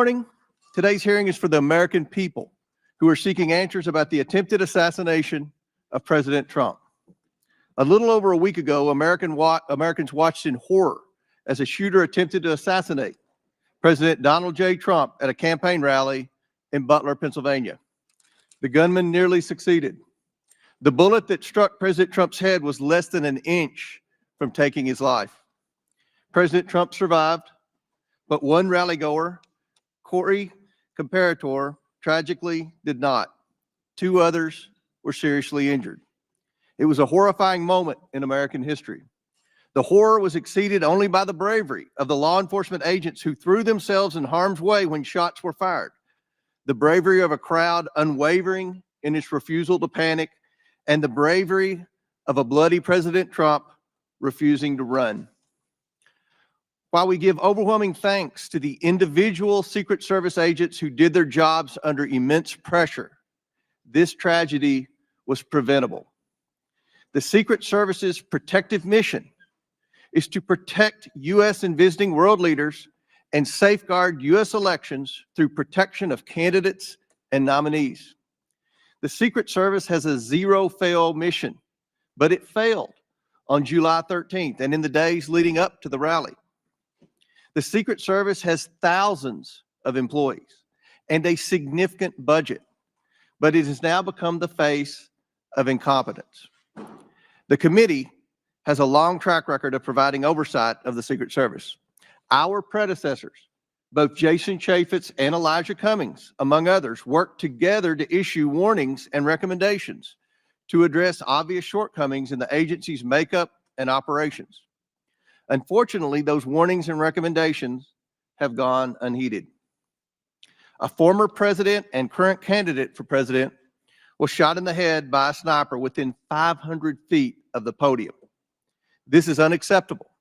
Morning. Today's hearing is for the American people who are seeking answers about the attempted assassination of President Trump. A little over a week ago, Americans watched in horror as a shooter attempted to assassinate President Donald J. Trump at a campaign rally in Butler, Pennsylvania. The gunman nearly succeeded. The bullet that struck President Trump's head was less than an inch from taking his life. President Trump survived, but one rallygoer, Corey Comparator, tragically did not. Two others were seriously injured. It was a horrifying moment in American history. The horror was exceeded only by the bravery of the law enforcement agents who threw themselves in harm's way when shots were fired. The bravery of a crowd unwavering in its refusal to panic, and the bravery of a bloody President Trump refusing to run. While we give overwhelming thanks to the individual Secret Service agents who did their jobs under immense pressure, this tragedy was preventable. The Secret Service's protective mission is to protect U.S. and visiting world leaders and safeguard U.S. elections through protection of candidates and nominees. The Secret Service has a zero-fail mission, but it failed on July 13th and in the days leading up to the rally. The Secret Service has thousands of employees and a significant budget, but it has now become the face of incompetence. The committee has a long track record of providing oversight of the Secret Service. Our predecessors, both Jason Chaffetz and Elijah Cummings, among others, worked together to issue warnings and recommendations to address obvious shortcomings in the agency's makeup and operations. Unfortunately, those warnings and recommendations have gone unheeded. A former president and current candidate for president was shot in the head by a sniper within 500 feet of the podium. This is unacceptable,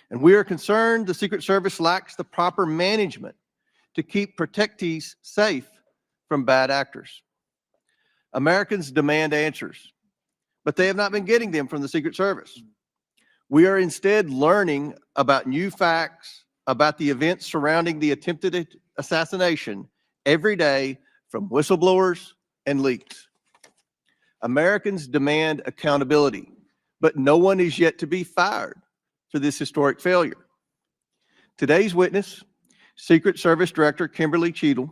and we are concerned the Secret Service lacks the proper management to keep protectees safe from bad actors. Americans demand answers, but they have not been getting them from the Secret Service. We are instead learning about new facts about the events surrounding the attempted assassination every day from whistleblowers and leaks. Americans demand accountability, but no one is yet to be fired for this historic failure. Today's witness, Secret Service Director Kimberly Cheadle,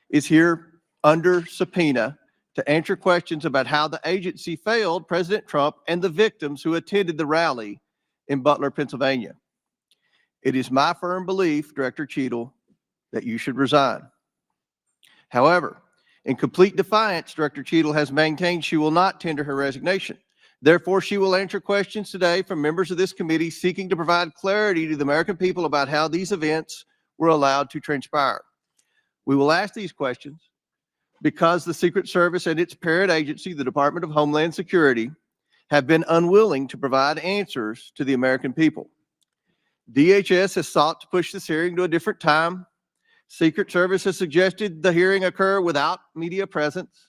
is here under subpoena to answer questions about how the agency failed President Trump and the victims who attended the rally in Butler, Pennsylvania. It is my firm belief, Director Cheadle, that you should resign. However, in complete defiance, Director Cheadle has maintained she will not tender her resignation. Therefore, she will answer questions today from members of this committee seeking to provide clarity to the American people about how these events were allowed to transpire. We will ask these questions because the Secret Service and its parent agency, the Department of Homeland Security, have been unwilling to provide answers to the American people. DHS has sought to push this hearing to a different time. Secret Service has suggested the hearing occur without media presence,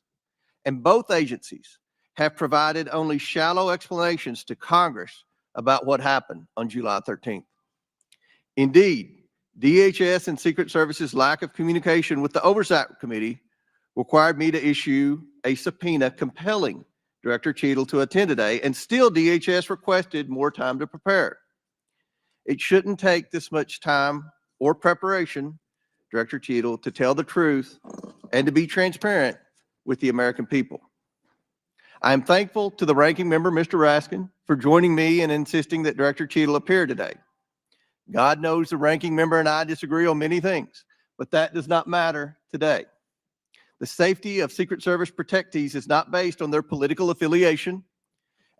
and both agencies have provided only shallow explanations to Congress about what happened on July 13th. Indeed, DHS and Secret Service's lack of communication with the Oversight Committee required me to issue a subpoena compelling Director Cheadle to attend today, and still DHS requested more time to prepare. It shouldn't take this much time or preparation, Director Cheadle, to tell the truth and to be transparent with the American people. I am thankful to the ranking member, Mr. Raskin, for joining me and insisting that Director Cheadle appear today. God knows the ranking member and I disagree on many things, but that does not matter today. The safety of Secret Service protectees is not based on their political affiliation,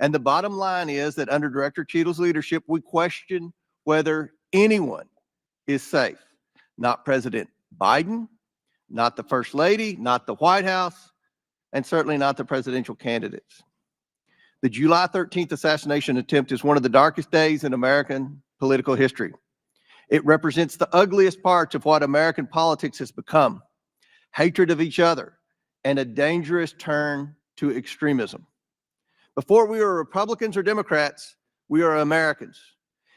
and the bottom line is that under Director Cheadle's leadership, we question whether anyone is safe. Not President Biden, not the First Lady, not the White House, and certainly not the presidential candidates. The July 13th assassination attempt is one of the darkest days in American political history. It represents the ugliest parts of what American politics has become: hatred of each other and a dangerous turn to extremism. Before we were Republicans or Democrats, we are Americans.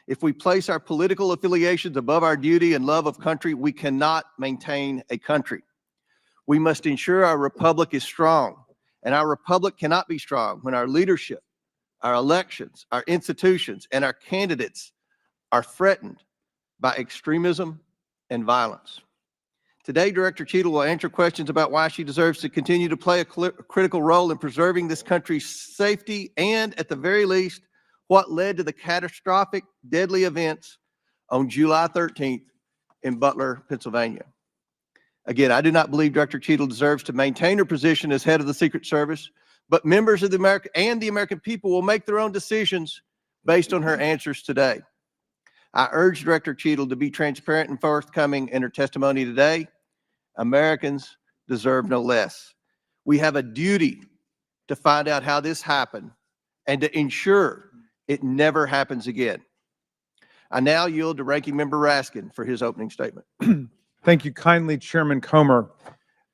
If we place our political affiliations above our duty and love of country, we cannot maintain a country. We must ensure our republic is strong, and our republic cannot be strong when our leadership, our elections, our institutions, and our candidates are threatened by extremism and violence. Today, Director Cheadle will answer questions about why she deserves to continue to play a critical role in preserving this country's safety and, at the very least, what led to the catastrophic, deadly events on July 13th in Butler, Pennsylvania. Again, I do not believe Director Cheadle deserves to maintain her position as head of the Secret Service, but members of the American people will make their own decisions based on her answers today. I urge Director Cheadle to be transparent and forthcoming in her testimony today. Americans deserve no less. We have a duty to find out how this happened and to ensure it never happens again. I now yield to Ranking Member Raskin for his opening statement. Thank you kindly, Chairman Comer.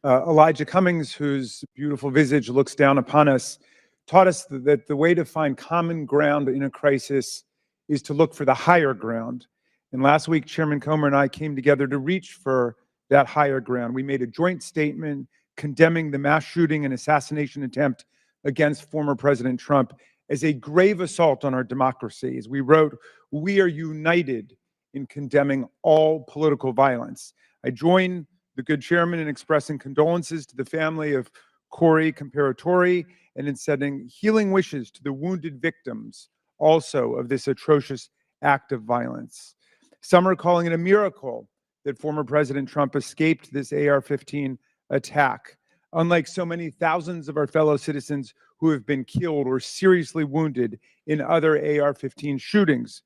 Elijah Cummings, whose beautiful visage looks down upon us, taught us that the way to find common ground in a crisis is to look for the higher ground. And last week, Chairman Comer and I came together to reach for that higher ground. We made a joint statement condemning the mass shooting and assassination attempt against former President Trump as a grave assault on our democracy. As we wrote, we are united in condemning all political violence. I join the good chairman in expressing condolences to the family of Corey Comparatori and in sending healing wishes to the wounded victims also of this atrocious act of violence. Some are calling it a miracle that former President Trump escaped this AR-15 attack, unlike so many thousands of our fellow citizens who have been killed or seriously wounded in other AR-15 shootings.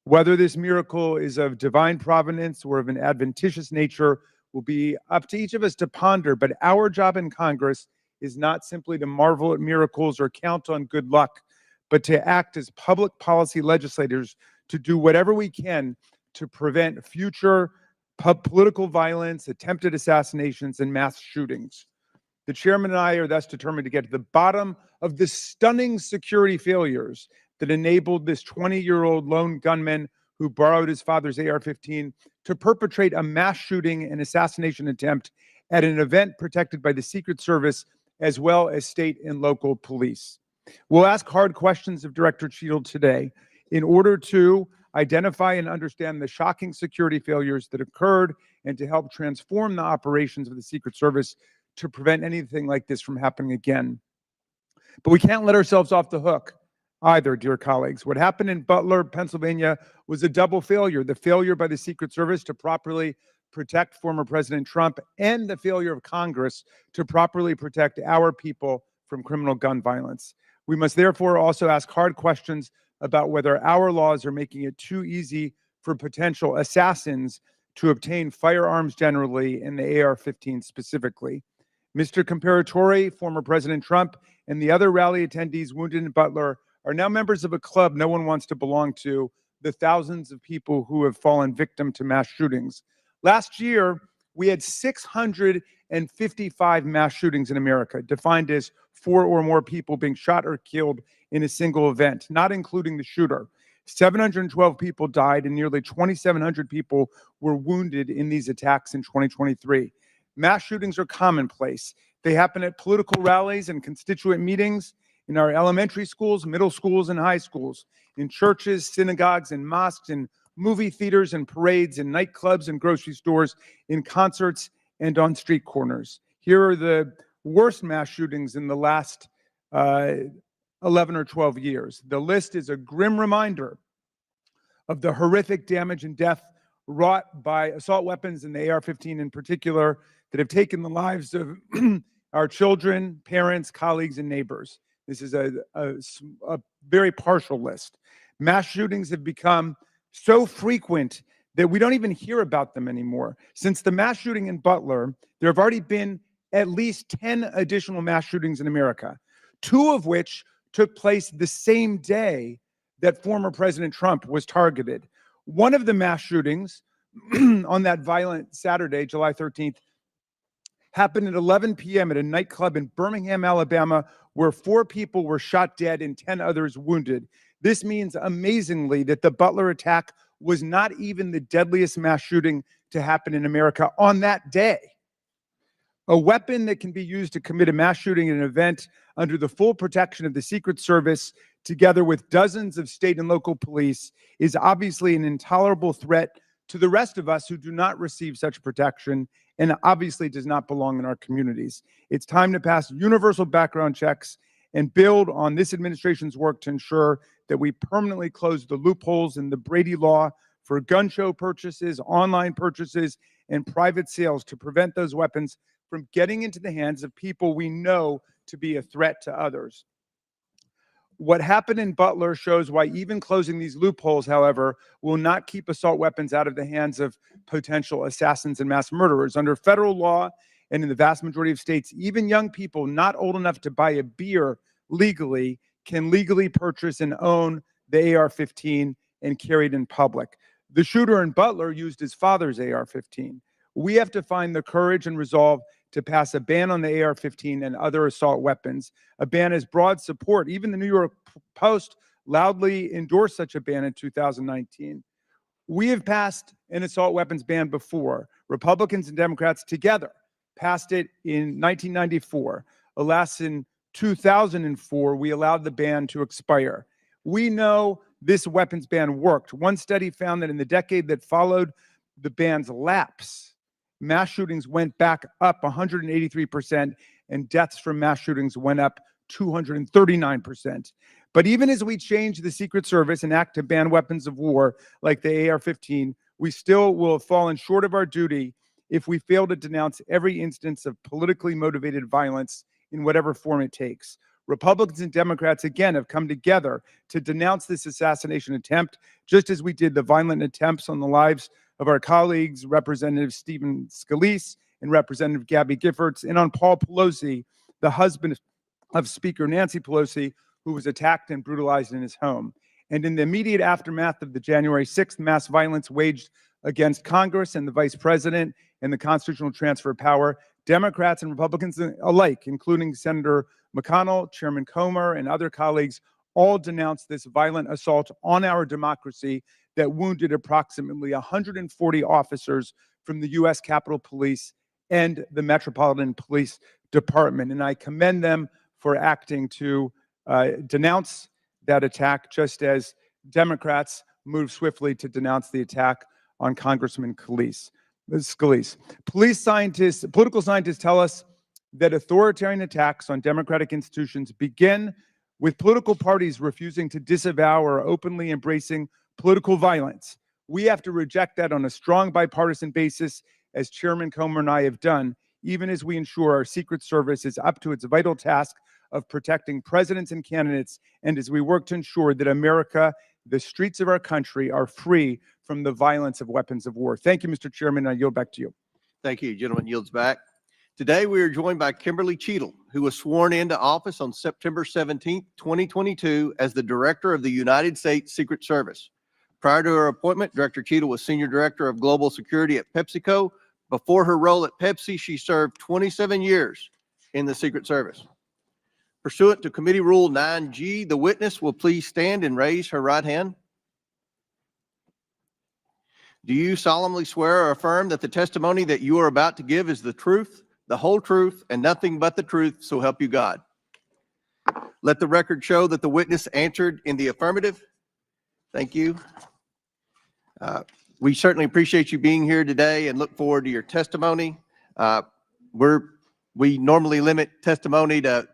Whether this miracle is of divine providence or of an adventitious nature will be up to each of us to ponder, but our job in Congress is not simply to marvel at miracles or count on good luck, but to act as public policy legislators to do whatever we can to prevent future political violence, attempted assassinations, and mass shootings. The chairman and I are thus determined to get to the bottom of the stunning security failures that enabled this 20-year-old lone gunman who borrowed his father's AR-15 to perpetrate a mass shooting and assassination attempt at an event protected by the Secret Service as well as state and local police. We'll ask hard questions of Director Cheadle today in order to identify and understand the shocking security failures that occurred and to help transform the operations of the Secret Service to prevent anything like this from happening again. But we can't let ourselves off the hook either, dear colleagues. What happened in Butler, Pennsylvania was a double failure: the failure by the Secret Service to properly protect former President Trump and the failure of Congress to properly protect our people from criminal gun violence. We must therefore also ask hard questions about whether our laws are making it too easy for potential assassins to obtain firearms generally and the AR-15 specifically. Mr. Comparatori, former President Trump, and the other rally attendees wounded in Butler are now members of a club no one wants to belong to, the thousands of people who have fallen victim to mass shootings. Last year, we had 655 mass shootings in America, defined as 4 or more people being shot or killed in a single event, not including the shooter. 712 people died and nearly 2,700 people were wounded in these attacks in 2023. Mass shootings are commonplace. They happen at political rallies and constituent meetings, in our elementary schools, middle schools, and high schools, in churches, synagogues, and mosques, in movie theaters and parades, in nightclubs and grocery stores, in concerts, and on street corners. Here are the worst mass shootings in the last 11 or 12 years. The list is a grim reminder of the horrific damage and death wrought by assault weapons and the AR-15 in particular that have taken the lives of our children, parents, colleagues, and neighbors. This is a very partial list. Mass shootings have become so frequent that we don't even hear about them anymore. Since the mass shooting in Butler, there have already been at least 10 additional mass shootings in America, 2 of which took place the same day that former President Trump was targeted. One of the mass shootings on that violent Saturday, July 13th, happened at 11 p.m. at a nightclub in Birmingham, Alabama, where 4 people were shot dead and 10 others wounded. This means, amazingly, that the Butler attack was not even the deadliest mass shooting to happen in America on that day. A weapon that can be used to commit a mass shooting at an event under the full protection of the Secret Service, together with dozens of state and local police, is obviously an intolerable threat to the rest of us who do not receive such protection, and obviously does not belong in our communities. It's time to pass universal background checks and build on this administration's work to ensure that we permanently close the loopholes in the Brady law for gun show purchases, online purchases, and private sales to prevent those weapons from getting into the hands of people we know to be a threat to others. What happened in Butler shows why even closing these loopholes, however, will not keep assault weapons out of the hands of potential assassins and mass murderers. Under federal law, and in the vast majority of states, even young people not old enough to buy a beer legally can legally purchase and own the AR-15 and carry it in public. The shooter in Butler used his father's AR-15. We have to find the courage and resolve to pass a ban on the AR-15 and other assault weapons. A ban has broad support. Even the New York Post loudly endorsed such a ban in 2019. We have passed an assault weapons ban before. Republicans and Democrats together passed it in 1994. Alas, in 2004, we allowed the ban to expire. We know this weapons ban worked. One study found that in the decade that followed the ban's lapse, mass shootings went back up 183%, and deaths from mass shootings went up 239%. But even as we change the Secret Service and act to ban weapons of war like the AR-15, we still will have fallen short of our duty if we fail to denounce every instance of politically motivated violence in whatever form it takes. Republicans and Democrats, again, have come together to denounce this assassination attempt, just as we did the violent attempts on the lives of our colleagues, Representative Stephen Scalise and Representative Gabby Giffords, and on Paul Pelosi, the husband of Speaker Nancy Pelosi, who was attacked and brutalized in his home. And in the immediate aftermath of the January 6th mass violence waged against Congress and the Vice President and the constitutional transfer of power, Democrats and Republicans alike, including Senator McConnell, Chairman Comer, and other colleagues, all denounced this violent assault on our democracy that wounded approximately 140 officers from the U.S. Capitol Police and the Metropolitan Police Department. And I commend them for acting to denounce that attack, just as Democrats moved swiftly to denounce the attack on Congressman Scalise. Political scientists tell us that authoritarian attacks on democratic institutions begin with political parties refusing to disavow or openly embracing political violence. We have to reject that on a strong bipartisan basis, as Chairman Comer and I have done, even as we ensure our Secret Service is up to its vital task of protecting presidents and candidates, and as we work to ensure that America, the streets of our country, are free from the violence of weapons of war. Thank you, Mr. Chairman. I yield back to you. Thank you. Gentleman yields back. Today, we are joined by Kimberly Cheadle, who was sworn into office on September 17, 2022, as the Director of the United States Secret Service. Prior to her appointment, Director Cheadle was Senior Director of Global Security at PepsiCo. Before her role at Pepsi, she served 27 years in the Secret Service. Pursuant to Committee Rule 9G, the witness will please stand and raise her right hand. Do you solemnly swear or affirm that the testimony that you are about to give is the truth, the whole truth, and nothing but the truth, so help you God? Let the record show that the witness answered in the affirmative. Thank you. We certainly appreciate you being here today and look forward to your testimony. We normally limit testimony to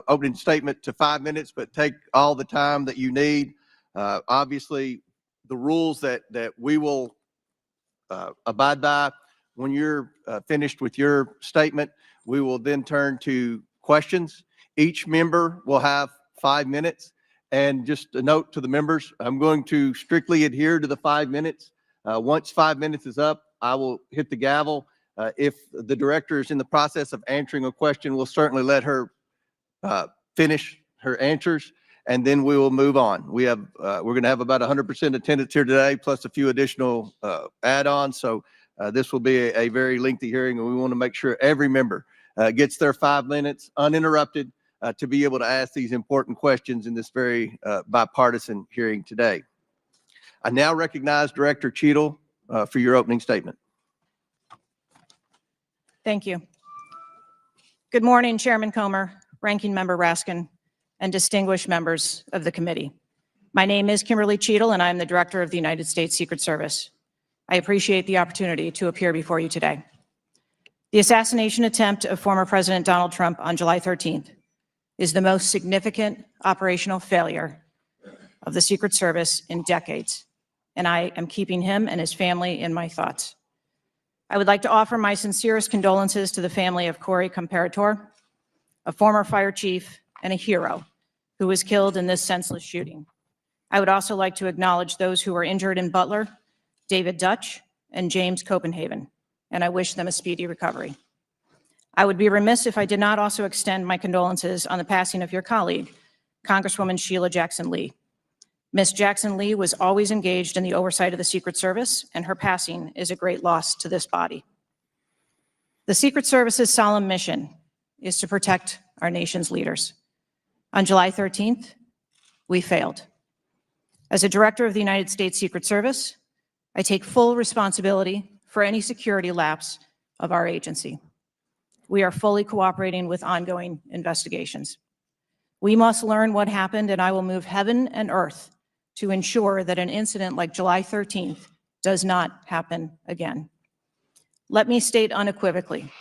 opening statement to 5 minutes, but take all the time that you need. Obviously, the rules that we will abide by, when you're finished with your statement, we will then turn to questions. Each member will have 5 minutes. And just a note to the members, I'm going to strictly adhere to the 5 minutes. Once 5 minutes is up, I will hit the gavel. If the director is in the process of answering a question, we'll certainly let her finish her answers, and then we will move on. We're going to have about 100% attendance here today, plus a few additional add-ons. So this will be a very lengthy hearing, and we want to make sure every member gets their 5 minutes uninterrupted to be able to ask these important questions in this very bipartisan hearing today. I now recognize Director Cheadle for your opening statement. Thank you. Good morning, Chairman Comer, Ranking Member Raskin, and distinguished members of the committee. My name is Kimberly Cheadle, and I'm the Director of the United States Secret Service. I appreciate the opportunity to appear before you today. The assassination attempt of former President Donald Trump on July 13th is the most significant operational failure of the Secret Service in decades, and I am keeping him and his family in my thoughts. I would like to offer my sincerest condolences to the family of Corey Comparator, a former fire chief and a hero who was killed in this senseless shooting. I would also like to acknowledge those who were injured in Butler, David Dutch and James Copenhagen, and I wish them a speedy recovery. I would be remiss if I did not also extend my condolences on the passing of your colleague, Congresswoman Sheila Jackson Lee. Ms. Jackson Lee was always engaged in the oversight of the Secret Service, and her passing is a great loss to this body. The Secret Service's solemn mission is to protect our nation's leaders. On July 13th, we failed. As a director of the United States Secret Service, I take full responsibility for any security lapse of our agency. We are fully cooperating with ongoing investigations. We must learn what happened, and I will move heaven and earth to ensure that an incident like July 13th does not happen again. Let me state unequivocally,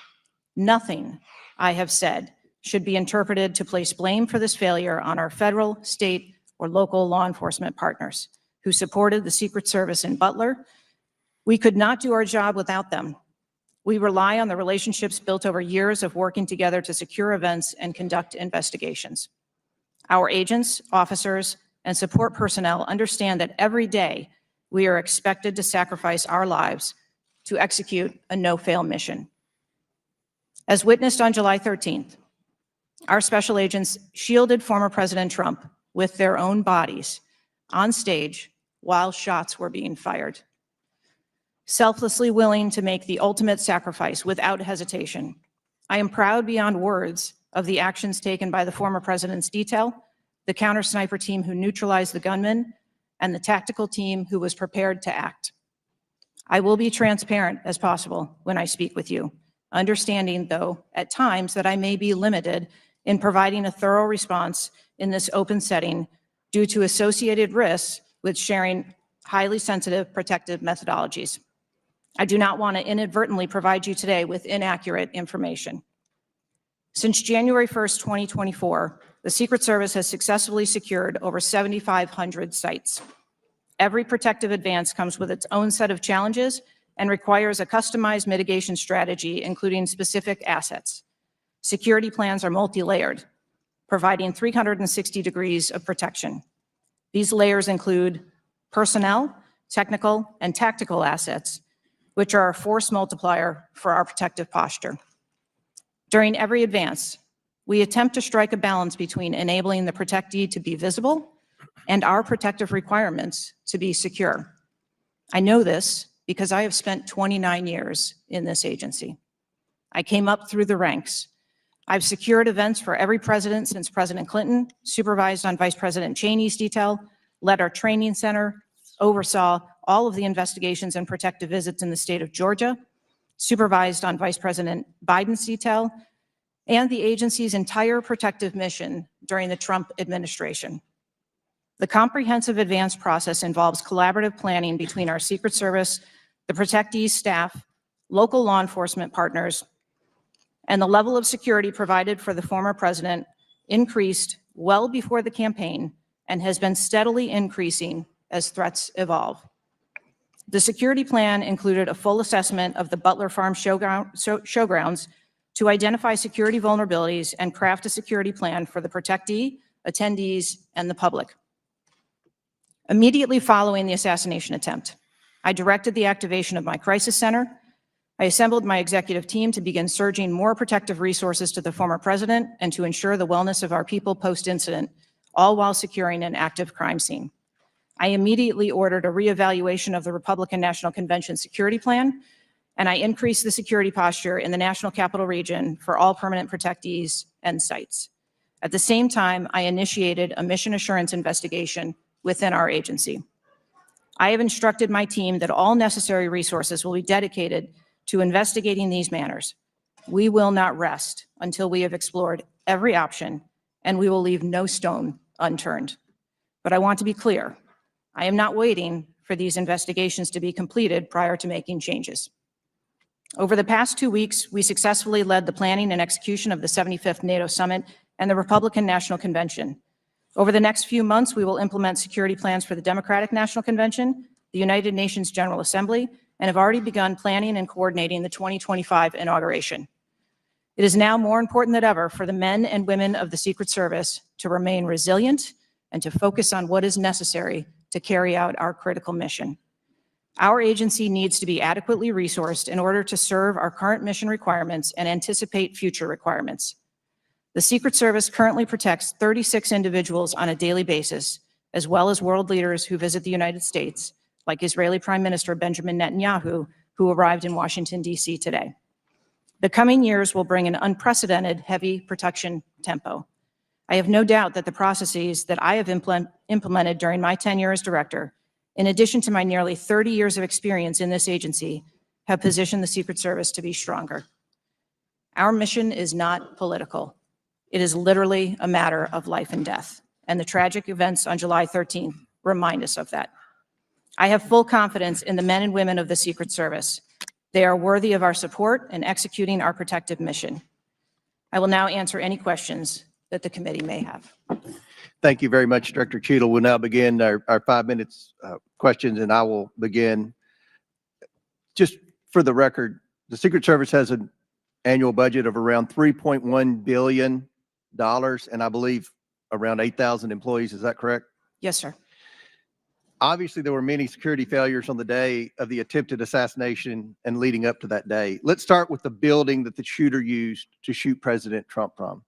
nothing I have said should be interpreted to place blame for this failure on our federal, state, or local law enforcement partners who supported the Secret Service in Butler. We could not do our job without them. We rely on the relationships built over years of working together to secure events and conduct investigations. Our agents, officers, and support personnel understand that every day we are expected to sacrifice our lives to execute a no-fail mission. As witnessed on July 13th, our special agents shielded former President Trump with their own bodies on stage while shots were being fired. Selflessly willing to make the ultimate sacrifice without hesitation, I am proud beyond words of the actions taken by the former president's detail, the counter-sniper team who neutralized the gunman, and the tactical team who was prepared to act. I will be transparent as possible when I speak with you, understanding, though, at times that I may be limited in providing a thorough response in this open setting due to associated risks with sharing highly sensitive protective methodologies. I do not want to inadvertently provide you today with inaccurate information. Since January 1st, 2024, the Secret Service has successfully secured over 7,500 sites. Every protective advance comes with its own set of challenges and requires a customized mitigation strategy, including specific assets. Security plans are multi-layered, providing 360 degrees of protection. These layers include personnel, technical, and tactical assets, which are a force multiplier for our protective posture. During every advance, we attempt to strike a balance between enabling the protectee to be visible and our protective requirements to be secure. I know this because I have spent 29 years in this agency. I came up through the ranks. I've secured events for every president since President Clinton, supervised on Vice President Cheney's detail, led our training center, oversaw all of the investigations and protective visits in the state of Georgia, supervised on Vice President Biden's detail, and the agency's entire protective mission during the Trump administration. The comprehensive advance process involves collaborative planning between our Secret Service, the protectee's staff, local law enforcement partners, and the level of security provided for the former president increased well before the campaign and has been steadily increasing as threats evolve. The security plan included a full assessment of the Butler Farm showgrounds to identify security vulnerabilities and craft a security plan for the protectee, attendees, and the public. Immediately following the assassination attempt, I directed the activation of my crisis center. I assembled my executive team to begin surging more protective resources to the former president and to ensure the wellness of our people post-incident, all while securing an active crime scene. I immediately ordered a reevaluation of the Republican National Convention security plan, and I increased the security posture in the National Capital Region for all permanent protectees and sites. At the same time, I initiated a mission assurance investigation within our agency. I have instructed my team that all necessary resources will be dedicated to investigating these matters. We will not rest until we have explored every option, and we will leave no stone unturned. But I want to be clear, I am not waiting for these investigations to be completed prior to making changes. Over the past 2 weeks, we successfully led the planning and execution of the 75th NATO Summit and the Republican National Convention. Over the next few months, we will implement security plans for the Democratic National Convention, the United Nations General Assembly, and have already begun planning and coordinating the 2025 inauguration. It is now more important than ever for the men and women of the Secret Service to remain resilient and to focus on what is necessary to carry out our critical mission. Our agency needs to be adequately resourced in order to serve our current mission requirements and anticipate future requirements. The Secret Service currently protects 36 individuals on a daily basis, as well as world leaders who visit the United States, like Israeli Prime Minister Benjamin Netanyahu, who arrived in Washington, D.C. today. The coming years will bring an unprecedented heavy protection tempo. I have no doubt that the processes that I have implemented during my tenure as director, in addition to my nearly 30 years of experience in this agency, have positioned the Secret Service to be stronger. Our mission is not political. It is literally a matter of life and death, and the tragic events on July 13th remind us of that. I have full confidence in the men and women of the Secret Service. They are worthy of our support in executing our protective mission. I will now answer any questions that the committee may have. Thank you very much, Director Cheadle. We'll now begin our 5 minutes questions, and I will begin. Just for the record, the Secret Service has an annual budget of around $3.1 billion, and I believe around 8,000 employees. Is that correct? Yes, sir. Obviously, there were many security failures on the day of the attempted assassination and leading up to that day. Let's start with the building that the shooter used to shoot President Trump from.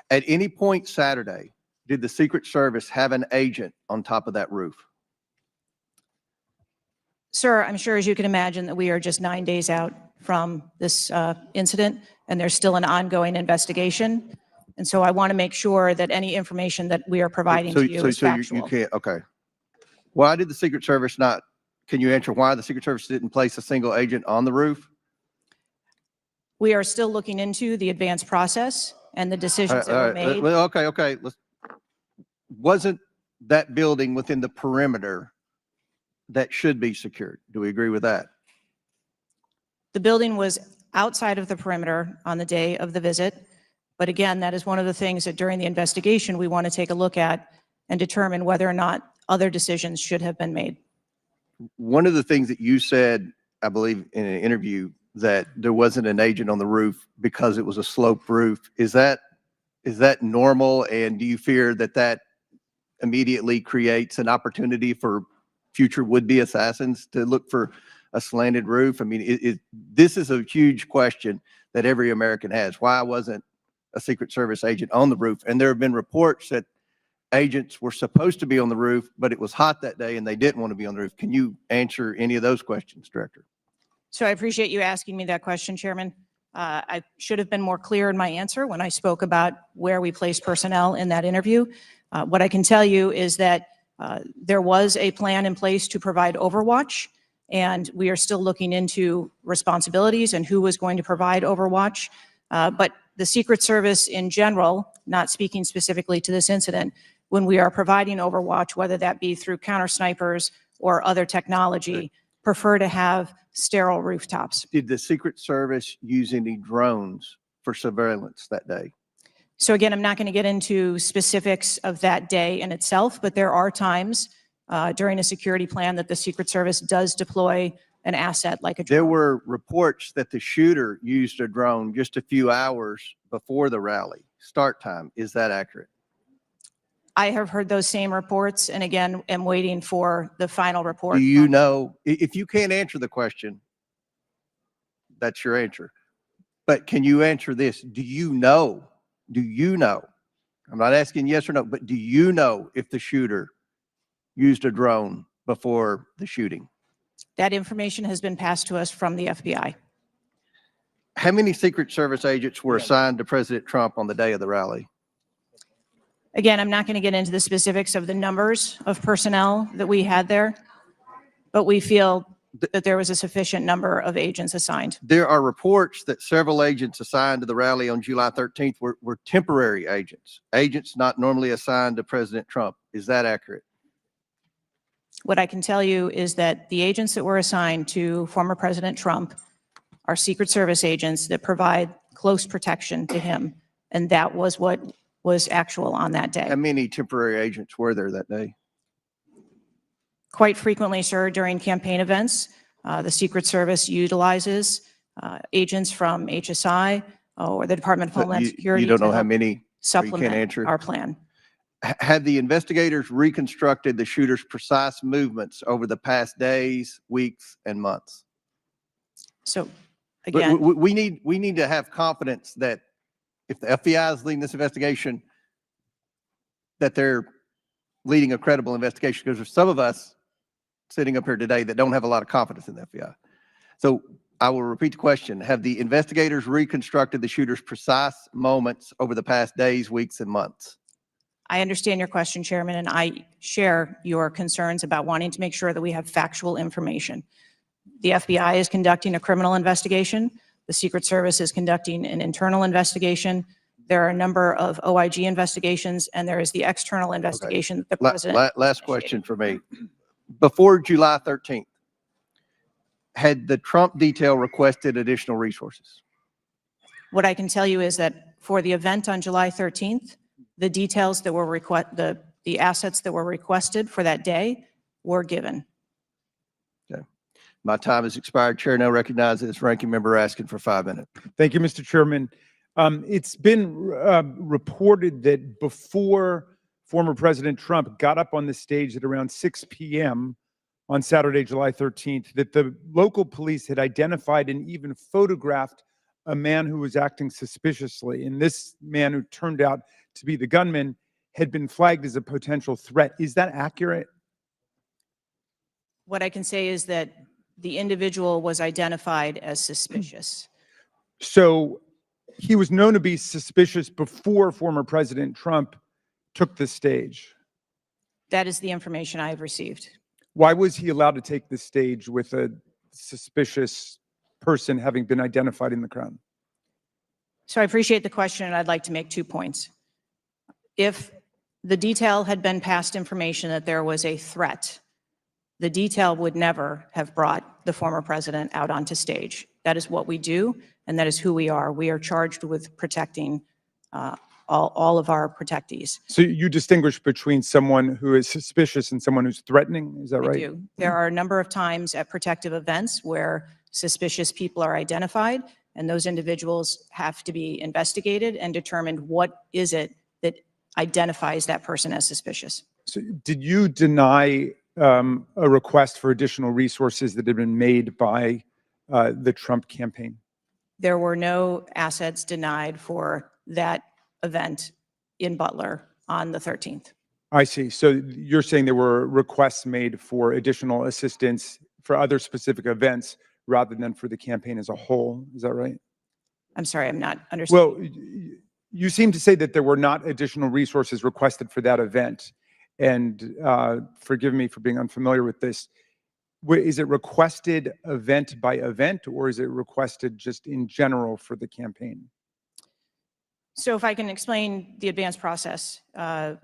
At any point Saturday, did the Secret Service have an agent on top of that roof? Sir, I'm sure, as you can imagine, that we are just 9 days out from this incident, and there's still an ongoing investigation. And so I want to make sure that any information that we are providing to you is factual. You can't, okay. Why did the Secret Service not, can you answer why the Secret Service didn't place a single agent on the roof? We are still looking into the advanced process and the decisions that were made. Okay. Wasn't that building within the perimeter that should be secured? Do we agree with that? The building was outside of the perimeter on the day of the visit. But again, that is one of the things that during the investigation, we want to take a look at and determine whether or not other decisions should have been made. One of the things that you said, I believe in an interview, that there wasn't an agent on the roof because it was a sloped roof. Is that normal? And do you fear that that immediately creates an opportunity for future would-be assassins to look for a slanted roof? I mean, this is a huge question that every American has. Why wasn't a Secret Service agent on the roof? And there have been reports that agents were supposed to be on the roof, but it was hot that day and they didn't want to be on the roof. Can you answer any of those questions, Director? So I appreciate you asking me that question, Chairman. I should have been more clear in my answer when I spoke about where we placed personnel in that interview. What I can tell you is that there was a plan in place to provide overwatch, and we are still looking into responsibilities and who was going to provide overwatch. But the Secret Service in general, not speaking specifically to this incident, when we are providing overwatch, whether that be through counter snipers or other technology, prefer to have sterile rooftops. Did the Secret Service use any drones for surveillance that day? So again, I'm not going to get into specifics of that day in itself, but there are times during a security plan that the Secret Service does deploy an asset like a drone. There were reports that the shooter used a drone just a few hours before the rally start time. Is that accurate? I have heard those same reports, and again, am waiting for the final report. Do you know, if you can't answer the question, that's your answer. But can you answer this? Do you know, I'm not asking yes or no, but do you know if the shooter used a drone before the shooting? That information has been passed to us from the FBI. How many Secret Service agents were assigned to President Trump on the day of the rally? Again, I'm not going to get into the specifics of the numbers of personnel that we had there, but we feel that there was a sufficient number of agents assigned. There are reports that several agents assigned to the rally on July 13th were temporary agents not normally assigned to President Trump. Is that accurate? What I can tell you is that the agents that were assigned to former President Trump are Secret Service agents that provide close protection to him, and that was what was actual on that day. How many temporary agents were there that day? Quite frequently, sir, during campaign events, the Secret Service utilizes agents from HSI or the Department of But Homeland Security you don't to know how help many, or you can't supplement answer? our plan. Had the investigators reconstructed the shooter's precise movements over the past days, weeks, and months? So But again, we need to have confidence that if the FBI is leading this investigation, that they're leading a credible investigation, because there's some of us sitting up here today that don't have a lot of confidence in the FBI. So I will repeat the question. Have the investigators reconstructed the shooter's precise moments over the past days, weeks, and months? I understand your question, Chairman, and I share your concerns about wanting to make sure that we have factual information. The FBI is conducting a criminal investigation. The Secret Service is conducting an internal investigation. There are a number of OIG investigations, and there is the external investigation that the president. Last question for me. Before July 13th, had the Trump detail requested additional resources? What I can tell you is that for the event on July 13th, the details that were the assets that were requested for that day were given. Okay. My time has expired. Chair now recognizes Ranking Member Raskin for 5 minutes. Thank you, Mr. Chairman. It's been reported that before former President Trump got up on the stage at around 6 p.m. on Saturday, July 13th, that the local police had identified and even photographed a man who was acting suspiciously. And this man, who turned out to be the gunman, had been flagged as a potential threat. Is that accurate? What I can say is that the individual was identified as suspicious. So he was known to be suspicious before former President Trump took the stage. That is the information I have received. Why was he allowed to take the stage with a suspicious person having been identified in the crowd? So I appreciate the question, and I'd like to make 2 points. If the detail had been passed information that there was a threat, the detail would never have brought the former president out onto stage. That is what we do, and that is who we are. We are charged with protecting all of our protectees. So you distinguish between someone who is suspicious and someone who's threatening, is that right? I do. There are a number of times at protective events where suspicious people are identified, and those individuals have to be investigated and determined what is it that identifies that person as suspicious. So did you deny a request for additional resources that had been made by the Trump campaign? There were no assets denied for that event in Butler on the 13th. I see. So you're saying there were requests made for additional assistance for other specific events rather than for the campaign as a whole. Is that right? I'm sorry, I'm not understanding. Well, you seem to say that there were not additional resources requested for that event. And forgive me for being unfamiliar with this. Is it requested event by event, or is it requested just in general for the campaign? So if I can explain the advanced process,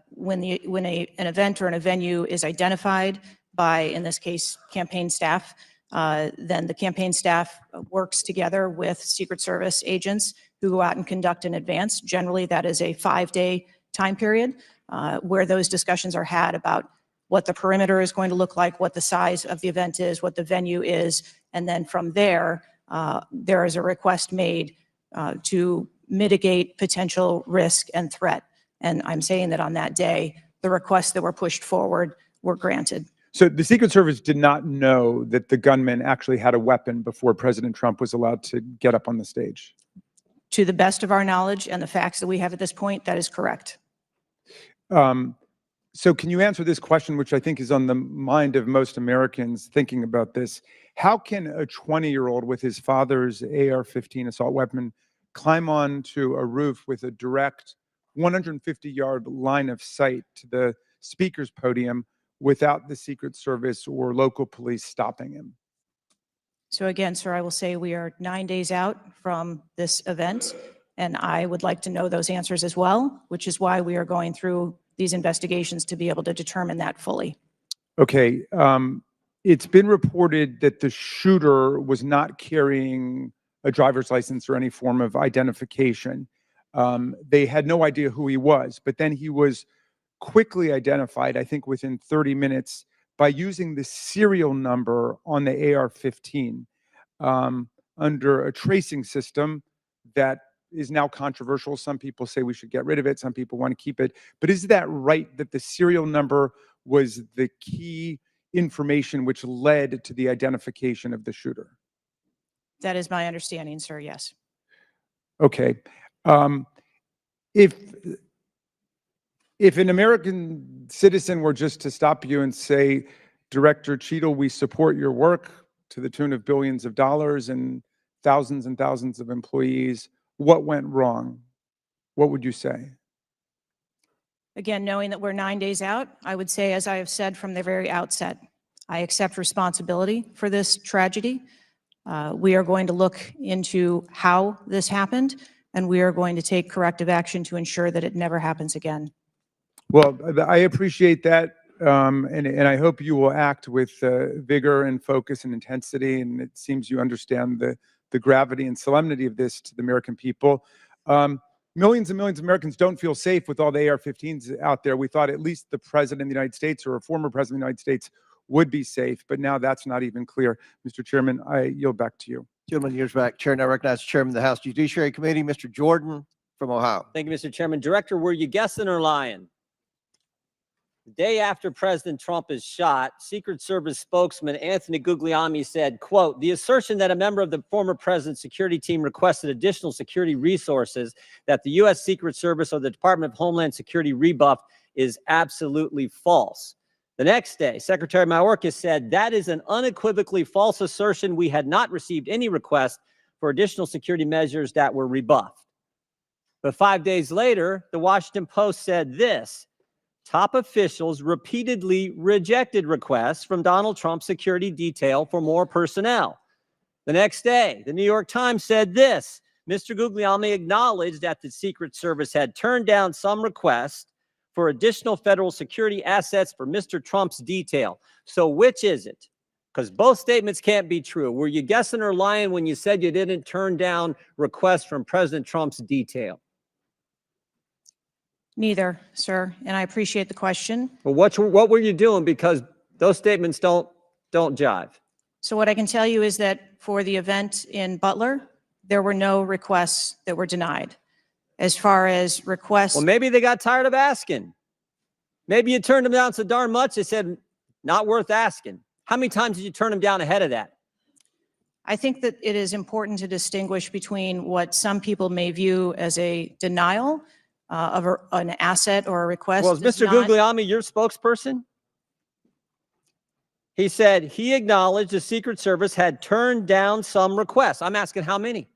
when an event or a venue is identified by, in this case, campaign staff, then the campaign staff works together with Secret Service agents who go out and conduct in advance. Generally, that is a 5-day time period where those discussions are had about what the perimeter is going to look like, what the size of the event is, what the venue is, and then from there, there is a request made to mitigate potential risk and threat. And I'm saying that on that day, the requests that were pushed forward were granted. So the Secret Service did not know that the gunman actually had a weapon before President Trump was allowed to get up on the stage? To the best of our knowledge and the facts that we have at this point, that is correct. So can you answer this question, which I think is on the mind of most Americans thinking about this? How can a 20-year-old with his father's AR-15 assault weapon climb onto a roof with a direct 150-yard line of sight to the speaker's podium without the Secret Service or local police stopping him? So again, sir, I will say we are 9 days out from this event, and I would like to know those answers as well, which is why we are going through these investigations to be able to determine that fully. Okay. It's been reported that the shooter was not carrying a driver's license or any form of identification. They had no idea who he was, but then he was quickly identified, I think within 30 minutes, by using the serial number on the AR-15 under a tracing system that is now controversial. Some people say we should get rid of it. Some people want to keep it. But is that right, that the serial number was the key information which led to the identification of the shooter? That is my understanding, sir, yes. Okay. If an American citizen were just to stop you and say, Director Cheadle, we support your work to the tune of billions of dollars and thousands of employees, what went wrong? What would you say? Again, knowing that we're 9 days out, I would say, as I have said from the very outset, I accept responsibility for this tragedy. We are going to look into how this happened, and we are going to take corrective action to ensure that it never happens again. Well, I appreciate that, and I hope you will act with vigor and focus and intensity, and it seems you understand the gravity and solemnity of this to the American people. Millions and millions of Americans don't feel safe with all the AR-15s out there. We thought at least the President of the United States or a former President of the United States would be safe, but now that's not even clear. Mr. Chairman, I yield back to you. Gentleman yields back. Chair now recognizes Chairman of the House Judiciary Committee, Mr. Jordan from Ohio. Thank you, Mr. Chairman. Director, were you guessing or lying? The day after President Trump is shot, Secret Service spokesman Anthony Guglielmi said, quote, "The assertion that a member of the former president's security team requested additional security resources that the U.S. Secret Service or the Department of Homeland Security rebuffed is absolutely false." The next day, Secretary Mayorkas said, "That is an unequivocally false assertion. We had not received any request for additional security measures that were rebuffed." But 5 days later, the Washington Post said this: "Top officials repeatedly rejected requests from Donald Trump's security detail for more personnel." The next day, the New York Times said this: "Mr. Guglielmi acknowledged that the Secret Service had turned down some requests for additional federal security assets for Mr. Trump's detail." So which is it? Because both statements can't be true. Were you guessing or lying when you said you didn't turn down requests from President Trump's detail? Neither, sir, and I appreciate the question. Well, what were you doing? Because those statements don't jive. So what I can tell you is that for the event in Butler, there were no requests that were denied. As far as requests, Well, maybe they got tired of asking. Maybe you turned them down so darn much, they said, not worth asking. How many times did you turn them down ahead of that? I think that it is important to distinguish between what some people may view as a denial of an asset or a request. Well, is Mr. Guglielmi your spokesperson? He said he acknowledged the Secret Service had turned down some requests. I'm asking how many?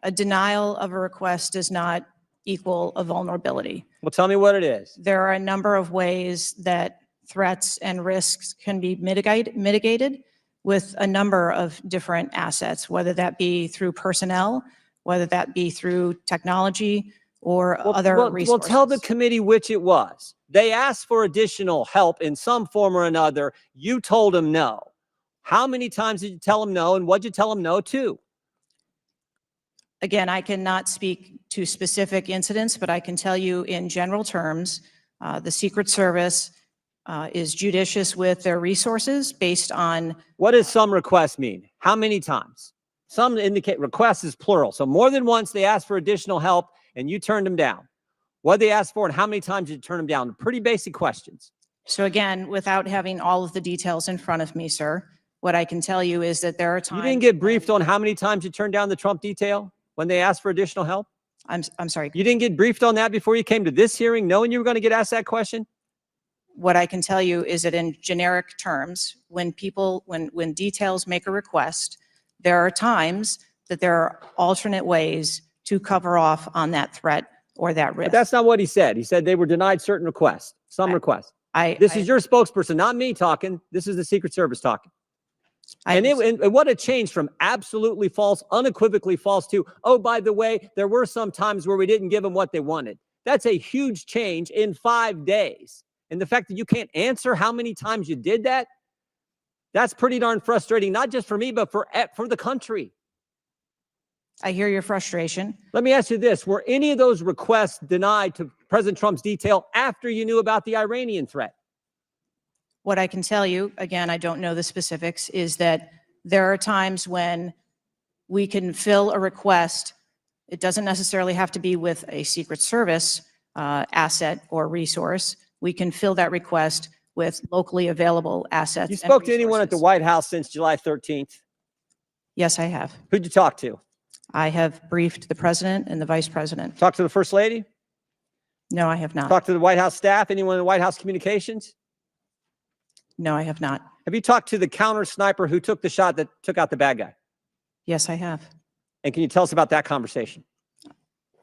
A denial of a request does not equal a vulnerability. Well, tell me what it is. There are a number of ways that threats and risks can be mitigated with a number of different assets, whether that be through personnel, whether that be through technology, or other resources. Well, tell the committee which it was. They asked for additional help in some form or another. You told them no. How many times did you tell them no, and what did you tell them no to? Again, I cannot speak to specific incidents, but I can tell you in general terms, the Secret Service is judicious with their resources based on. What does some requests mean? How many times? Some indicate requests is plural. So more than once they asked for additional help and you turned them down. What did they ask for and how many times did you turn them down? Pretty basic questions. So again, without having all of the details in front of me, sir, what I can tell you is that there are times. You didn't get briefed on how many times you turned down the Trump detail when they asked for additional help? I'm sorry. You didn't get briefed on that before you came to this hearing, knowing you were going to get asked that question? What I can tell you is that in generic terms, when details make a request, there are times that there are alternate ways to cover off on that threat or that risk. But that's not what he said. He said they were denied certain requests, some requests. This is your spokesperson, not me talking. This is the Secret Service talking. And what a change from absolutely false, unequivocally false to, oh, by the way, there were some times where we didn't give them what they wanted. That's a huge change in 5 days. And the fact that you can't answer how many times you did that, that's pretty darn frustrating, not just for me, but for the country. I hear your frustration. Let me ask you this. Were any of those requests denied to President Trump's detail after you knew about the Iranian threat? What I can tell you, again, I don't know the specifics, is that there are times when we can fill a request. It doesn't necessarily have to be with a Secret Service asset or resource. We can fill that request with locally available assets. You spoke to anyone at the White House since July 13th? Yes, I have. Who'd you talk to? I have briefed the president and the vice president. Talk to the First Lady? No, I have not. Talk to the White House staff? Anyone in the White House communications? No, I have not. Have you talked to the counter sniper who took the shot that took out the bad guy? Yes, I have. And can you tell us about that conversation?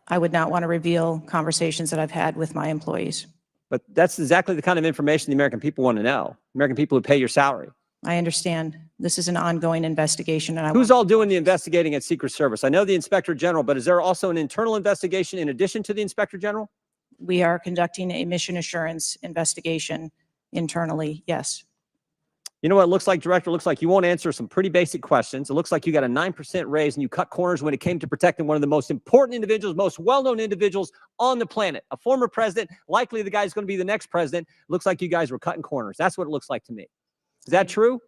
I would not want to reveal conversations that I've had with my employees. But that's exactly the kind of information the American people want to know. American people who pay your salary. I understand. This is an ongoing investigation. And Who's all doing the investigating at Secret Service? I know the Inspector General, but is there also an internal investigation in addition to the Inspector General? We are conducting a mission assurance investigation internally, yes. You know what it looks like, Director? It looks like you won't answer some pretty basic questions. It looks like you got a 9% raise and you cut corners when it came to protecting one of the most important individuals, most well-known individuals on the planet. A former president, likely the guy who's going to be the next president. Looks like you guys were cutting corners. That's what it looks like to me. Is that true?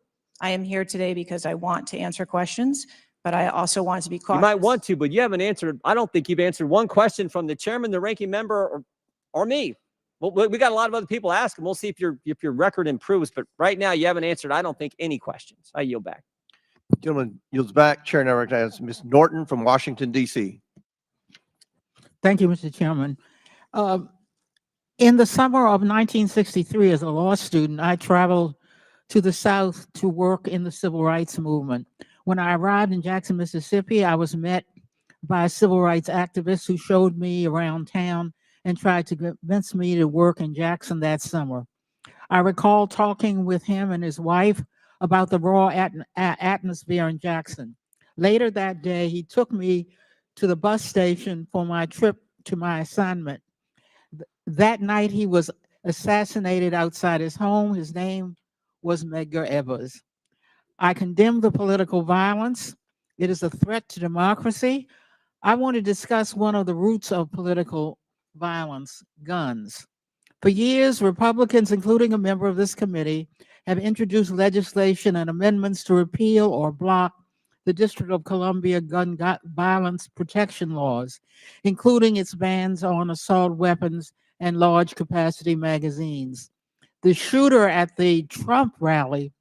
I am here today because I want to answer questions, but I also want to be cautious. You might want to, but you haven't answered. I don't think you've answered one question from the chairman, the ranking member, or me. Well, we got a lot of other people asking. We'll see if your record improves. But right now, you haven't answered, I don't think, any questions. I yield back. Gentleman yields back. Chair now recognizes Ms. Norton from Washington, D.C. Thank you, Mr. Chairman. In the summer of 1963, as a law student, I traveled to the South to work in the civil rights movement. When I arrived in Jackson, Mississippi, I was met by a civil rights activist who showed me around town and tried to convince me to work in Jackson that summer. I recall talking with him and his wife about the raw atmosphere in Jackson. Later that day, he took me to the bus station for my trip to my assignment. That night, he was assassinated outside his home. His name was Medgar Evers. I condemn the political violence. It is a threat to democracy. I want to discuss one of the roots of political violence, guns. For years, Republicans, including a member of this committee, have introduced legislation and amendments to repeal or block the District of Columbia gun violence protection laws, including its bans on assault weapons and large capacity magazines. The shooter at the Trump rally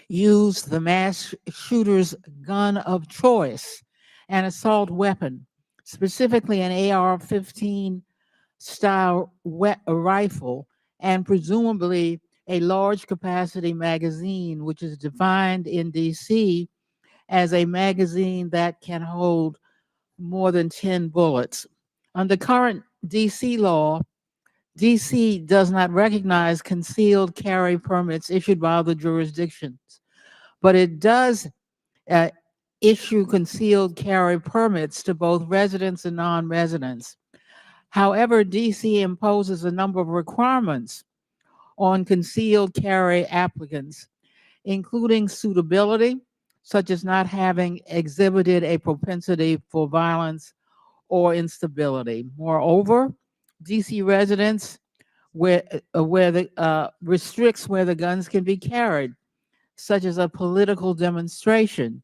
used the mass shooter's gun of choice, an assault weapon, specifically an AR-15 style rifle, and presumably a large capacity magazine, which is defined in DC as a magazine that can hold more than 10 bullets. Under current DC law, DC does not recognize concealed carry permits issued by other jurisdictions, but it does issue concealed carry permits to both residents and non-residents. However, DC imposes a number of requirements on concealed carry applicants, including suitability, such as not having exhibited a propensity for violence or instability. Moreover, DC residents restricts where the guns can be carried, such as a political demonstration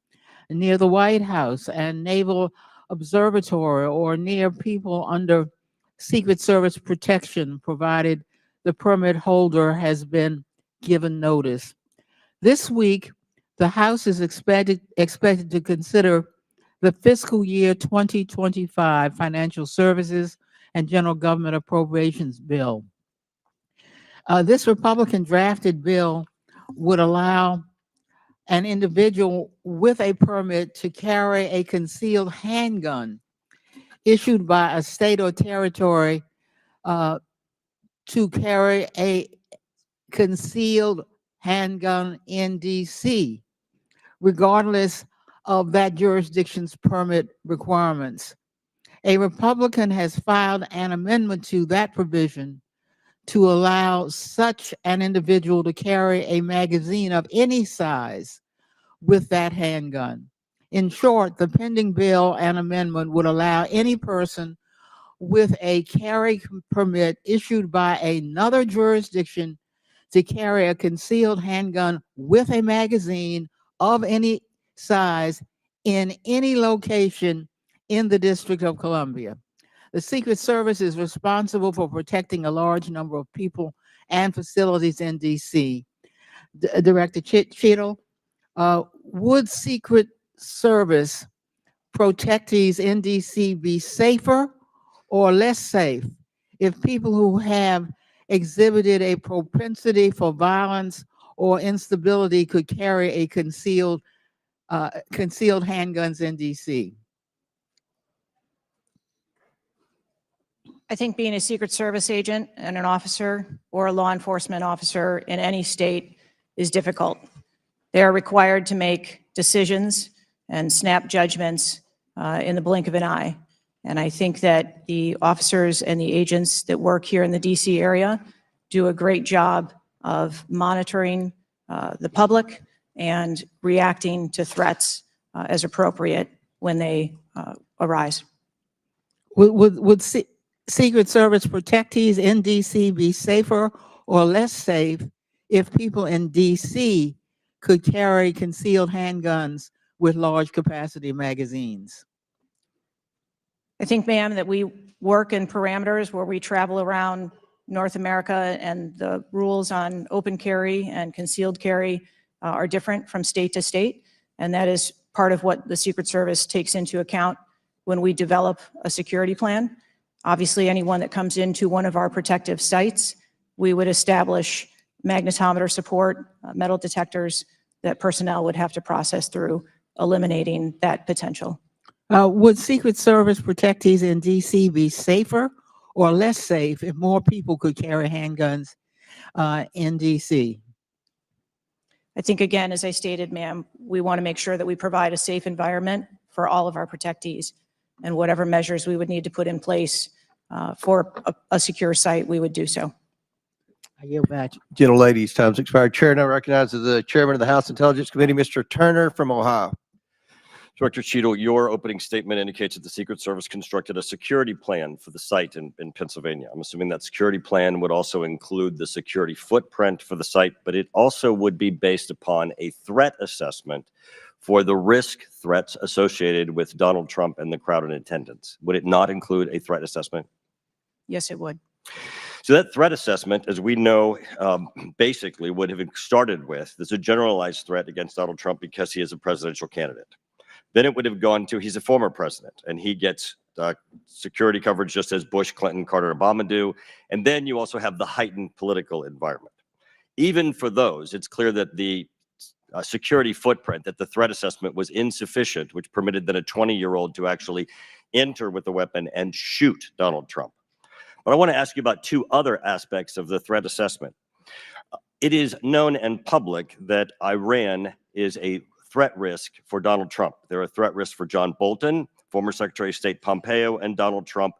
near the White House and Naval Observatory, or near people under Secret Service protection, provided the permit holder has been given notice. This week, the House is expected to consider the fiscal year 2025 Financial Services and General Government Appropriations Bill. This Republican drafted bill would allow an individual with a permit to carry a concealed handgun issued by a state or territory to carry a concealed handgun in DC, regardless of that jurisdiction's permit requirements. A Republican has filed an amendment to that provision to allow such an individual to carry a magazine of any size with that handgun. In short, the pending bill and amendment would allow any person with a carry permit issued by another jurisdiction to carry a concealed handgun with a magazine of any size in any location in the District of Columbia. The Secret Service is responsible for protecting a large number of people and facilities in DC. Director Cheadle, would Secret Service protectees in DC be safer or less safe if people who have exhibited a propensity for violence or instability could carry a concealed handguns in DC? I think being a Secret Service agent and an officer or a law enforcement officer in any state is difficult. They are required to make decisions and snap judgments in the blink of an eye. And I think that the officers and the agents that work here in the DC area do a great job of monitoring the public and reacting to threats as appropriate when they arise. Would Secret Service protectees in DC be safer or less safe if people in DC could carry concealed handguns with large capacity magazines? I think, ma'am, that we work in parameters where we travel around North America, and the rules on open carry and concealed carry are different from state to state. And that is part of what the Secret Service takes into account when we develop a security plan. Obviously, anyone that comes into one of our protective sites, we would establish magnetometer support, metal detectors that personnel would have to process through, eliminating that potential. Would Secret Service protectees in DC be safer or less safe if more people could carry handguns in DC? I think, again, as I stated, ma'am, we want to make sure that we provide a safe environment for all of our protectees, and whatever measures we would need to put in place for a secure site, we would do so. I yield back. Gentlelady's time's expired. Chair now recognizes the chairman of the House Intelligence Committee, Mr. Turner from Ohio. Director Cheadle, your opening statement indicates that the Secret Service constructed a security plan for the site in Pennsylvania. I'm assuming that security plan would also include the security footprint for the site, but it also would be based upon a threat assessment for the threats associated with Donald Trump and the crowd in attendance. Would it not include a threat assessment? Yes, it would. So that threat assessment, as we know, basically would have started with, there's a generalized threat against Donald Trump because he is a presidential candidate. Then it would have gone to, he's a former president and he gets security coverage just as Bush, Clinton, Carter, and Obama do. And then you also have the heightened political environment. Even for those, it's clear that the security footprint, that the threat assessment was insufficient, which permitted then a 20-year-old to actually enter with a weapon and shoot Donald Trump. But I want to ask you about two other aspects of the threat assessment. It is known and public that Iran is a threat risk for Donald Trump. They're a threat risk for John Bolton, former Secretary of State Pompeo, and Donald Trump,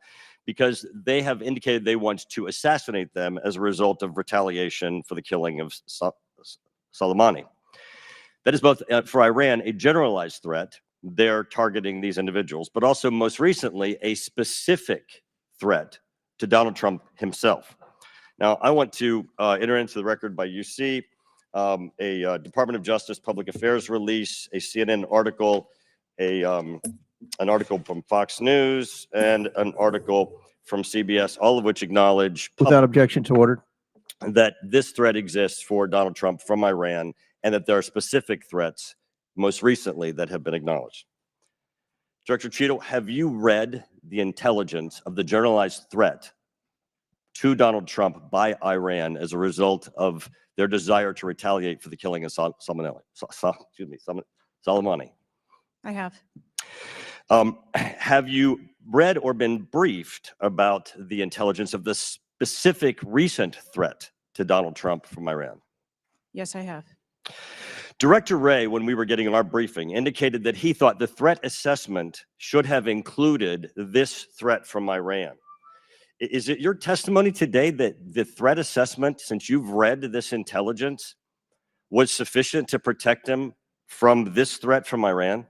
because they have indicated they want to assassinate them as a result of retaliation for the killing of Soleimani. That is both for Iran a generalized threat. They're targeting these individuals, but also most recently a specific threat to Donald Trump himself. Now, I want to enter into the record by UC a Department of Justice Public Affairs release, a CNN article, an article from Fox News, and an article from CBS, all of which acknowledge Without objection to order. that this threat exists for Donald Trump from Iran, and that there are specific threats, most recently, that have been acknowledged. Director Cheadle, have you read the intelligence of the generalized threat to Donald Trump by Iran as a result of their desire to retaliate for the killing of Soleimani? I have. Have you read or been briefed about the intelligence of the specific recent threat to Donald Trump from Iran? Yes, I have. Director Wray, when we were getting our briefing, indicated that he thought the threat assessment should have included this threat from Iran. Is it your testimony today that the threat assessment, since you've read this intelligence, was sufficient to protect him from this threat from Iran?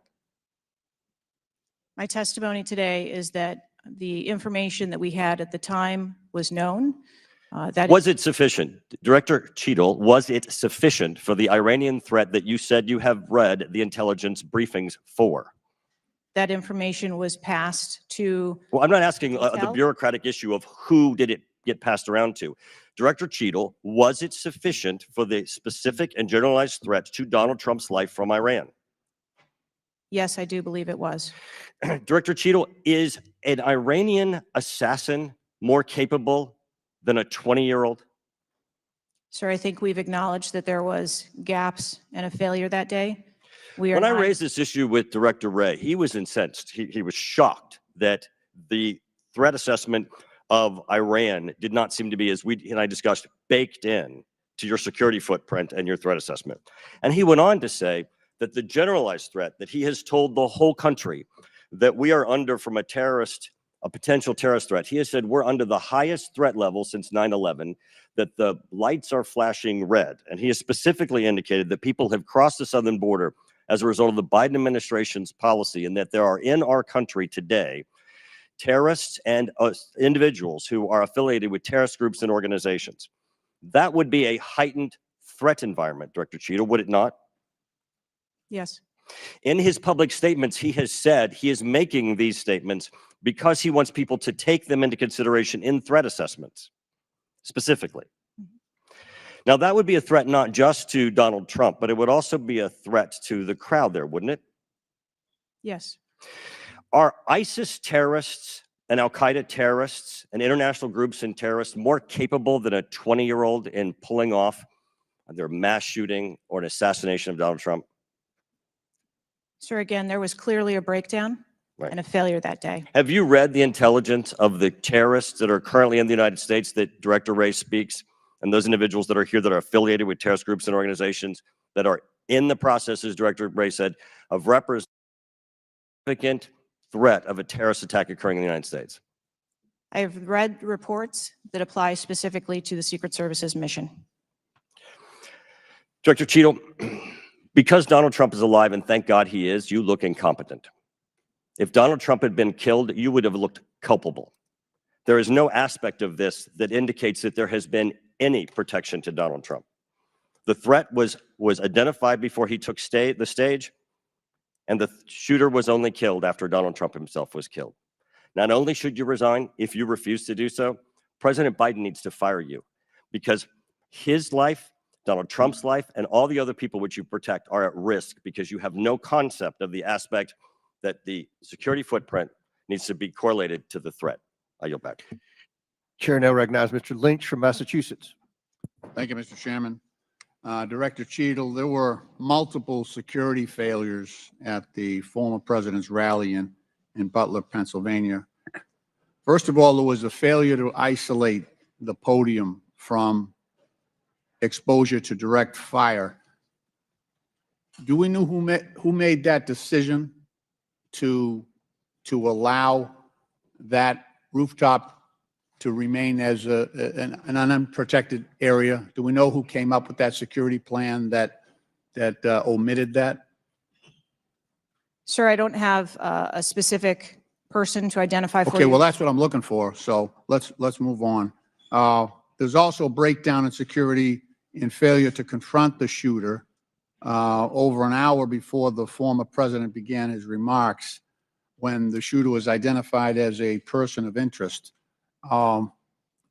My testimony today is that the information that we had at the time was known. Was it sufficient? Director Cheadle, was it sufficient for the Iranian threat that you said you have read the intelligence briefings for? That information was passed to, Well, I'm not asking the Intel? bureaucratic issue of who did it get passed around to. Director Cheadle, was it sufficient for the specific and generalized threat to Donald Trump's life from Iran? yes, I do believe it was. Director Cheadle, is an Iranian assassin more capable than a 20-year-old? Sir, I think we've acknowledged that there was gaps and a failure that day. We are When I not- raised this issue with Director Wray, he was incensed. He was shocked that the threat assessment of Iran did not seem to be, as we and I discussed, baked in to your security footprint and your threat assessment. And he went on to say that the generalized threat that he has told the whole country that we are under from a potential terrorist threat. He has said we're under the highest threat level since 9/11, that the lights are flashing red. And he has specifically indicated that people have crossed the southern border as a result of the Biden administration's policy, and that there are in our country today terrorists and individuals who are affiliated with terrorist groups and organizations. That would be a heightened threat environment, Director Cheadle, would it not? Yes, In his public statements, he has said he is making these statements because he wants people to take them into consideration in threat assessments, specifically. Now, that would be a threat not just to Donald Trump, but it would also be a threat to the crowd there, wouldn't it? yes. Are ISIS terrorists and al-Qaeda terrorists and international groups and terrorists more capable than a 20-year-old in pulling off their mass shooting or an assassination of Donald Trump? Sir, again, there was clearly a breakdown Right. and a failure that day. Have you read the intelligence of the terrorists that are currently in the United States that Director Wray speaks, and those individuals that are here that are affiliated with terrorist groups and organizations that are in the process, as Director Wray said, of significant threat of a terrorist attack occurring in the United States? I have read reports that apply specifically to the Secret Service's mission. Director Cheadle, because Donald Trump is alive, and thank God he is, you look incompetent. If Donald Trump had been killed, you would have looked culpable. There is no aspect of this that indicates that there has been any protection to Donald Trump. The threat was identified before he took the stage, and the shooter was only killed after Donald Trump himself was killed. Not only should you resign, if you refuse to do so, President Biden needs to fire you, because his life, Donald Trump's life, and all the other people which you protect are at risk because you have no concept of the aspect that the security footprint needs to be correlated to the threat. I yield back. Chair now recognizes Mr. Lynch from Massachusetts. Thank you, Mr. Chairman. Director Cheadle, there were multiple security failures at the former president's rally in Butler, Pennsylvania. First of all, there was a failure to isolate the podium from exposure to direct fire. Do we know who made that decision to allow that rooftop to remain as an unprotected area? Do we know who came up with that security plan that omitted that? Sir, I don't have a specific person to identify for Okay, you. well, that's what I'm looking for. So let's move on. There's also a breakdown in security and failure to confront the shooter over an hour before the former president began his remarks, when the shooter was identified as a person of interest.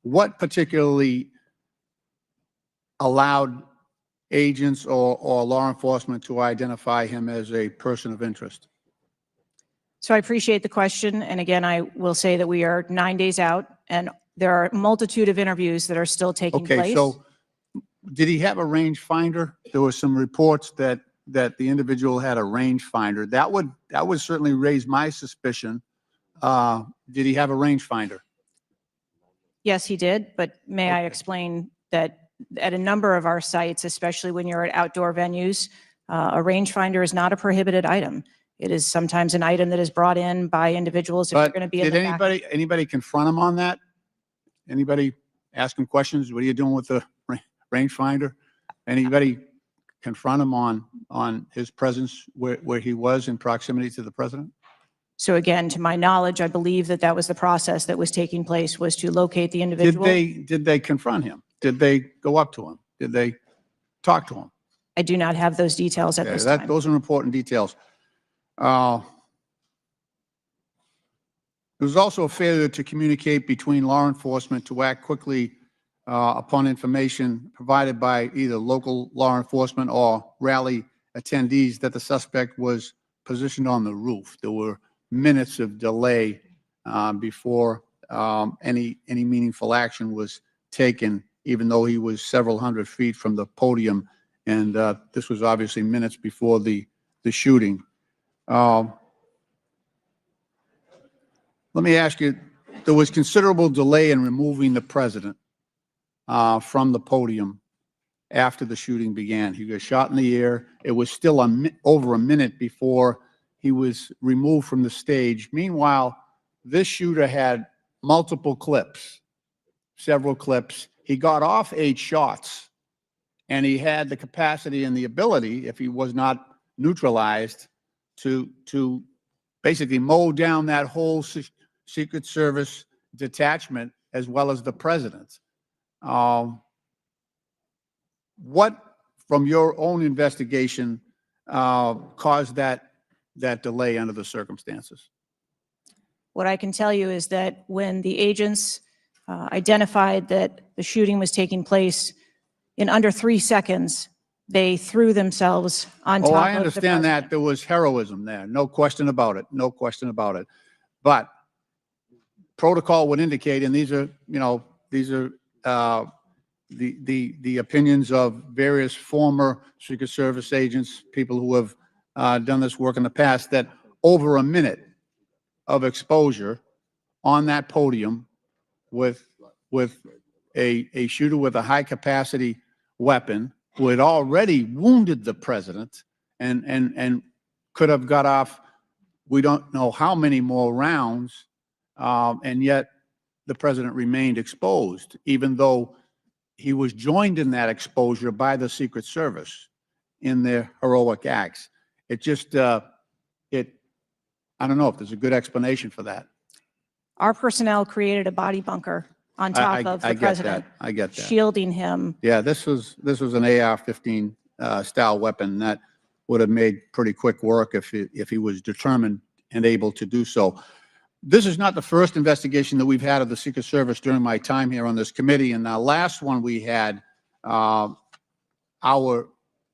What particularly allowed agents or law enforcement to identify him as a person of interest? So I appreciate the question. And again, I will say that we are 9 days out and there are a multitude of interviews that are still taking place. Okay, so did he have a rangefinder? There were some reports that the individual had a rangefinder. That would certainly raise my suspicion did he have a rangefinder? Yes, he did, but may I explain that at a number of our sites, especially when you're at outdoor venues, a rangefinder is not a prohibited item. It is sometimes an item that is brought in by individuals if you're But going to be in did the back. anybody confront him on that? Anybody ask him questions? What are you doing with the rangefinder? Anybody confront him on his presence where he was in proximity to the president? So again, to my knowledge, I believe that that was the process that was taking place, was to locate the individual. Did they confront him? Did they go up to him? Did they talk to him? I do not have those details at Yeah, this time. those are important details. There was also a failure to communicate between law enforcement to act quickly upon information provided by either local law enforcement or rally attendees that the suspect was positioned on the roof. There were minutes of delay before any meaningful action was taken, even though he was several hundred feet from the podium. And this was obviously minutes before the shooting. Let me ask you, there was considerable delay in removing the president from the podium after the shooting began. He got shot in the air. It was still over a minute before he was removed from the stage. Meanwhile, this shooter had multiple clips, several clips. He got off 8 shots, and he had the capacity and the ability, if he was not neutralized, to basically mow down that whole Secret Service detachment as well as the president. What, from your own investigation, caused that delay under the circumstances? What I can tell you is that when the agents identified that the shooting was taking place, in under 3 seconds, they threw themselves on top Oh, of the I understand that president. there was heroism there. No question about it. No question about it. But protocol would indicate, and these are the opinions of various former Secret Service agents, people who have done this work in the past, that over a minute of exposure on that podium with a shooter with a high capacity weapon who had already wounded the president and could have got off, we don't know how many more rounds, and yet the president remained exposed, even though he was joined in that exposure by the Secret Service in their heroic acts. It just, I don't know if there's a good explanation for that. Our personnel created a body bunker on top of the I get president, that. I get that. shielding him. Yeah, this was an AR-15 style weapon that would have made pretty quick work if he was determined and able to do so. This is not the first investigation that we've had of the Secret Service during my time here on this committee. And the last one we had, our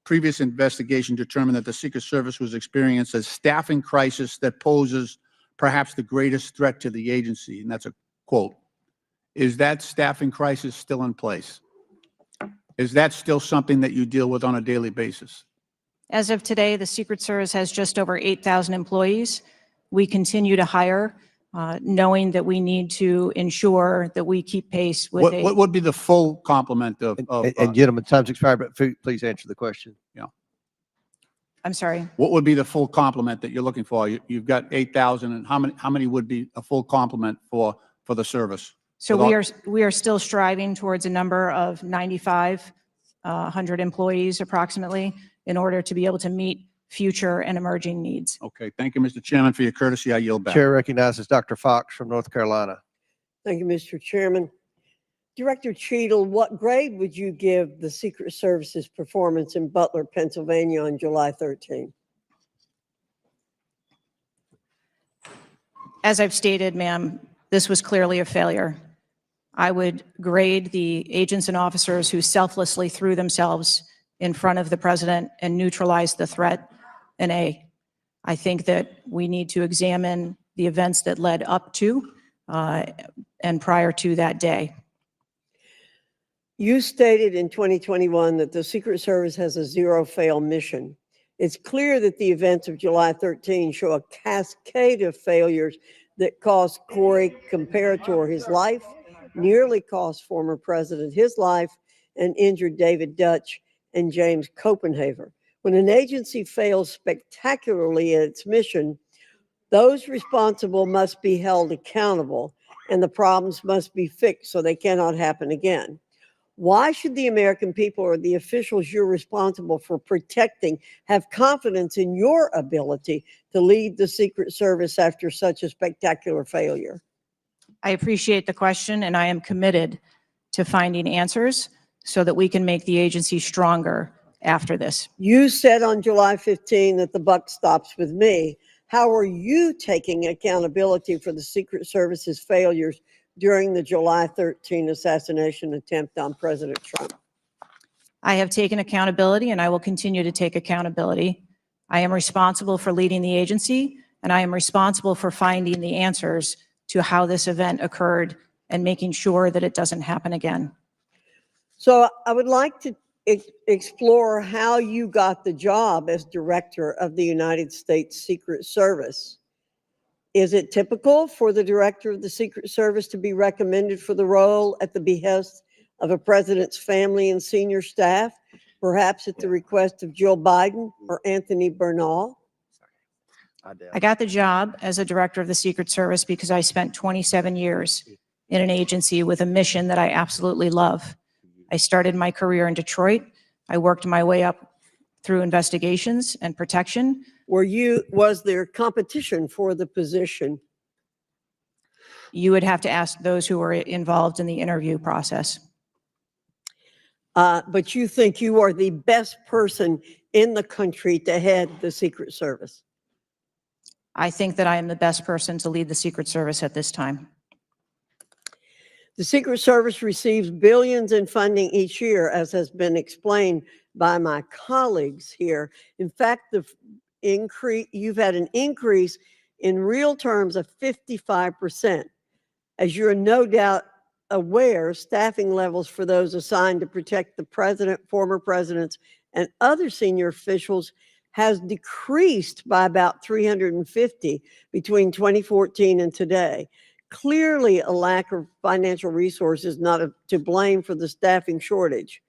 previous investigation determined that the Secret Service was experiencing a staffing crisis that poses perhaps the greatest threat to the agency. And that's a quote. Is that staffing crisis still in place? Is that still something that you deal with on a daily basis? As of today, the Secret Service has just over 8,000 employees. We continue to hire, knowing that we need to ensure that we keep pace with What would be the full complement of And gentlemen, time's expired, but please answer the question. I'm sorry. what would be the full complement that you're looking for? You've got 8,000, and how many would be a full complement for the service? So With we are still striving towards a number of 9,500 employees approximately in order to be able to meet future and emerging needs. Okay, thank you, Mr. Chairman, for your courtesy. I yield back. Chair recognizes Dr. Fox from North Carolina. Thank you, Mr. Chairman. Director Cheadle, what grade would you give the Secret Service's performance in Butler, Pennsylvania on July 13? As I've stated, ma'am, this was clearly a failure. I would grade the agents and officers who selflessly threw themselves in front of the president and neutralized the threat an A. I think that we need to examine the events that led up to and prior to that day. You stated in 2021 that the Secret Service has a zero-fail mission. It's clear that the events of July 13 show a cascade of failures that cost Corey Comparator his life, nearly cost former president his life, and injured David Dutch and James Copenhaver. When an agency fails spectacularly in its mission, those responsible must be held accountable, and the problems must be fixed so they cannot happen again. Why should the American people or the officials you're responsible for protecting have confidence in your ability to lead the Secret Service after such a spectacular failure? I appreciate the question, and I am committed to finding answers so that we can make the agency stronger after this. You said on July 15 that the buck stops with me. How are you taking accountability for the Secret Service's failures during the July 13 assassination attempt on President Trump? I have taken accountability, and I will continue to take accountability. I am responsible for leading the agency, and I am responsible for finding the answers to how this event occurred and making sure that it doesn't happen again. So I would like to explore how you got the job as director of the United States Secret Service. Is it typical for the director of the Secret Service to be recommended for the role at the behest of a president's family and senior staff, perhaps at the request of Jill Biden or Anthony Bernal? I got the job as a director of the Secret Service because I spent 27 years in an agency with a mission that I absolutely love. I started my career in Detroit. I worked my way up through investigations and protection. Was there competition for the position? You would have to ask those who were involved in the interview process. But you think you are the best person in the country to head the Secret Service? I think that I am the best person to lead the Secret Service at this time. The Secret Service receives billions in funding each year, as has been explained by my colleagues here. In fact, you've had an increase in real terms of 55%. As you're no doubt aware, staffing levels for those assigned to protect the president, former presidents, and other senior officials has decreased by about 350 between 2014 and today. Clearly, a lack of financial resources not to blame for the staffing shortage.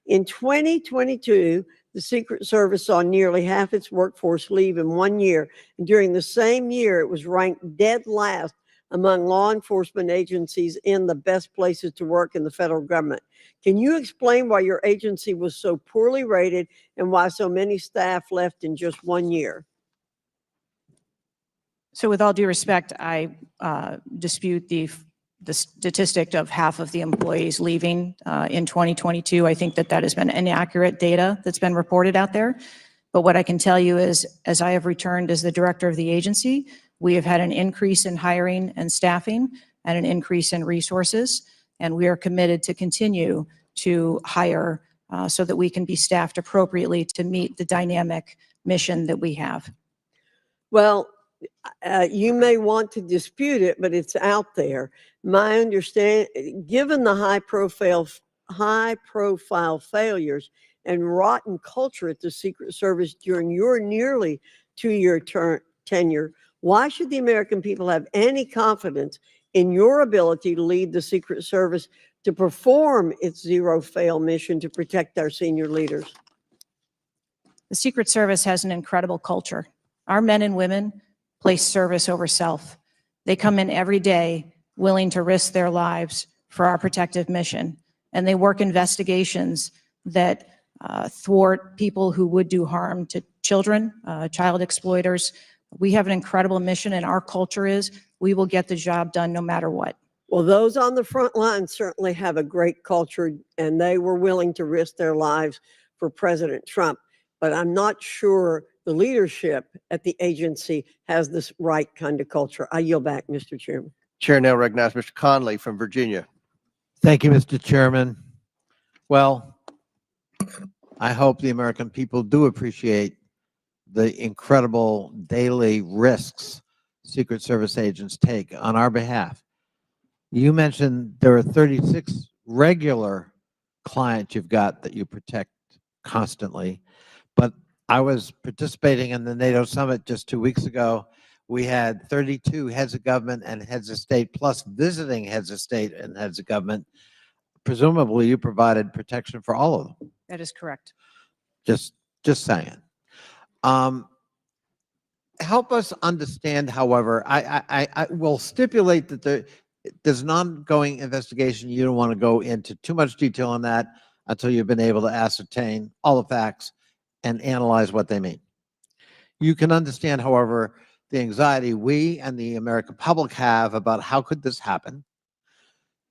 In 2022, the Secret Service saw nearly half its workforce leave in 1 year. And during the same year, it was ranked dead last among law enforcement agencies in the best places to work in the federal government. Can you explain why your agency was so poorly rated and why so many staff left in just 1 year? So with all due respect, I dispute the statistic of half of the employees leaving in 2022. I think that that has been inaccurate data that's been reported out there. But what I can tell you is, as I have returned as the director of the agency, we have had an increase in hiring and staffing and an increase in resources. And we are committed to continue to hire so that we can be staffed appropriately to meet the dynamic mission that we have. Well, you may want to dispute it, but it's out there. My understanding, given the high profile failures and rotten culture at the Secret Service during your nearly 2-year tenure, why should the American people have any confidence in your ability to lead the Secret Service to perform its zero-fail mission to protect our senior leaders? The Secret Service has an incredible culture. Our men and women place service over self. They come in every day willing to risk their lives for our protective mission. And they work investigations that thwart people who would do harm to children, child exploiters. We have an incredible mission, and our culture is we will get the job done no matter what. Well, those on the front line certainly have a great culture, and they were willing to risk their lives for President Trump. But I'm not sure the leadership at the agency has this right kind of culture. I yield back, Mr. Chairman. Chair now recognizes Mr. Conley from Virginia. Thank you, Mr. Chairman. Well, I hope the American people do appreciate the incredible daily risks Secret Service agents take on our behalf. You mentioned there are 36 regular clients you've got that you protect constantly, but I was participating in the NATO summit just 2 weeks ago We had 32 heads of government and heads of state, plus visiting heads of state and heads of government. Presumably, you provided protection for all of them. That is correct. Just saying. Help us understand, however, I will stipulate that there's an ongoing investigation. You don't want to go into too much detail on that until you've been able to ascertain all the facts and analyze what they mean. You can understand, however, the anxiety we and the American public have about how could this happen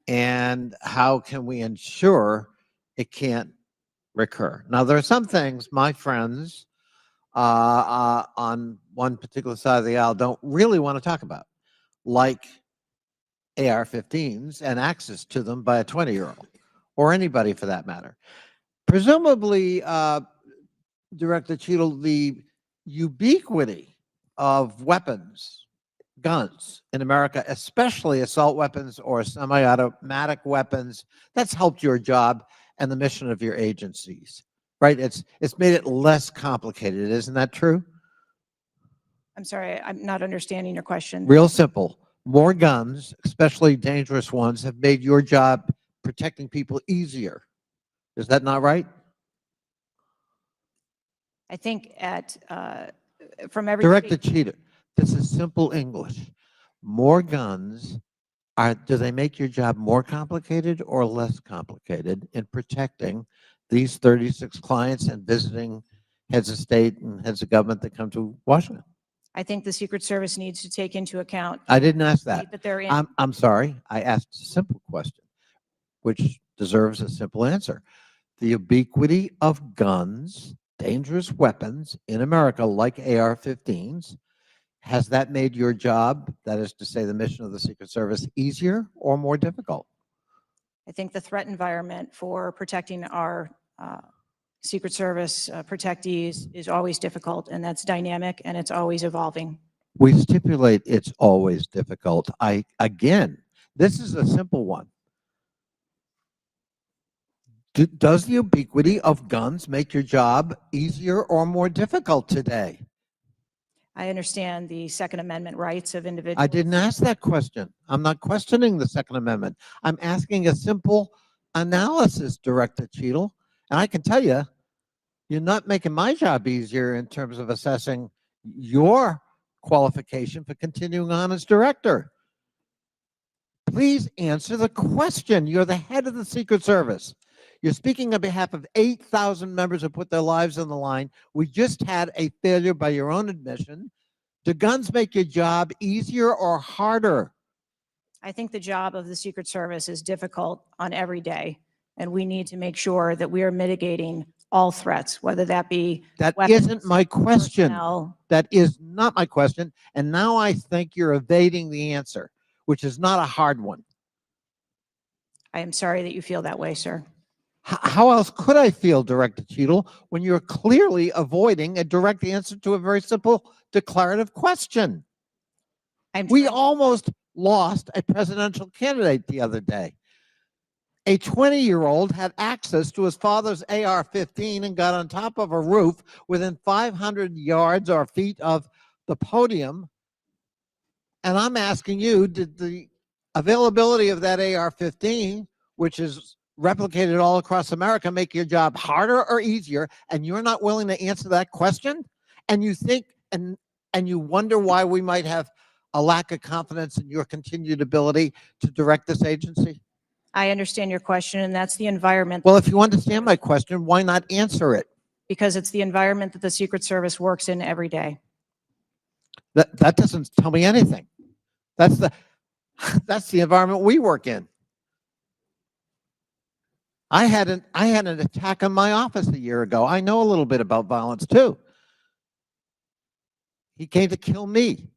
and how can we ensure it can't recur. Now, there are some things my friends on one particular side of the aisle don't really want to talk about, like AR-15s and access to them by a 20-year-old or anybody for that matter. Presumably, Director Cheadle, the ubiquity of weapons, guns in America, especially assault weapons or semi-automatic weapons, that's helped your job and the mission of your agencies, right? It's made it less complicated. Isn't that true? I'm sorry, I'm not understanding your question. Real simple. More guns, especially dangerous ones, have made your job protecting people easier. Is that not right? I think from every Director state- Cheater, this is simple English. More guns, do they make your job more complicated or less complicated in protecting these 36 clients and visiting heads of state and heads of government that come to Washington? I think the Secret Service needs to take into account I didn't ask that. that they're in. I'm sorry. I asked a simple question, which deserves a simple answer. The ubiquity of guns, dangerous weapons in America, like AR-15s, has that made your job, that is to say the mission of the Secret Service, easier or more difficult? I think the threat environment for protecting our Secret Service protectees is always difficult, and that's dynamic, and it's always evolving. We stipulate it's always difficult. Again, this is a simple one. Does the ubiquity of guns make your job easier or more difficult today? I understand the Second Amendment rights of individuals. I didn't ask that question. I'm not questioning the Second Amendment. I'm asking a simple analysis, Director Cheadle. And I can tell you, you're not making my job easier in terms of assessing your qualification for continuing on as director. Please answer the question. You're the head of the Secret Service. You're speaking on behalf of 8,000 members who put their lives on the line. We just had a failure by your own admission. Do guns make your job easier or harder? I think the job of the Secret Service is difficult on every day, and we need to make sure that we are mitigating all threats, whether that be That weapons, isn't my question. personnel. That is not my question. And now I think you're evading the answer, which is not a hard one. I am sorry that you feel that way, sir. How else could I feel, Director Cheadle, when you're clearly avoiding a direct answer to a very simple declarative question? We almost lost a presidential candidate the other day. A 20-year-old had access to his father's AR-15 and got on top of a roof within 500 yards or feet of the podium. And I'm asking you, did the availability of that AR-15, which is replicated all across America, make your job harder or easier? And you're not willing to answer that question? And you think, and you wonder why we might have a lack of confidence in your continued ability to direct this agency? I understand your question, and that's the environment. Well, if you understand my question, why not answer it? Because it's the environment that the Secret Service works in every day. That doesn't tell me anything. That's the environment we work in. I had an attack on my office a year ago. I know a little bit about violence too. He came to kill me.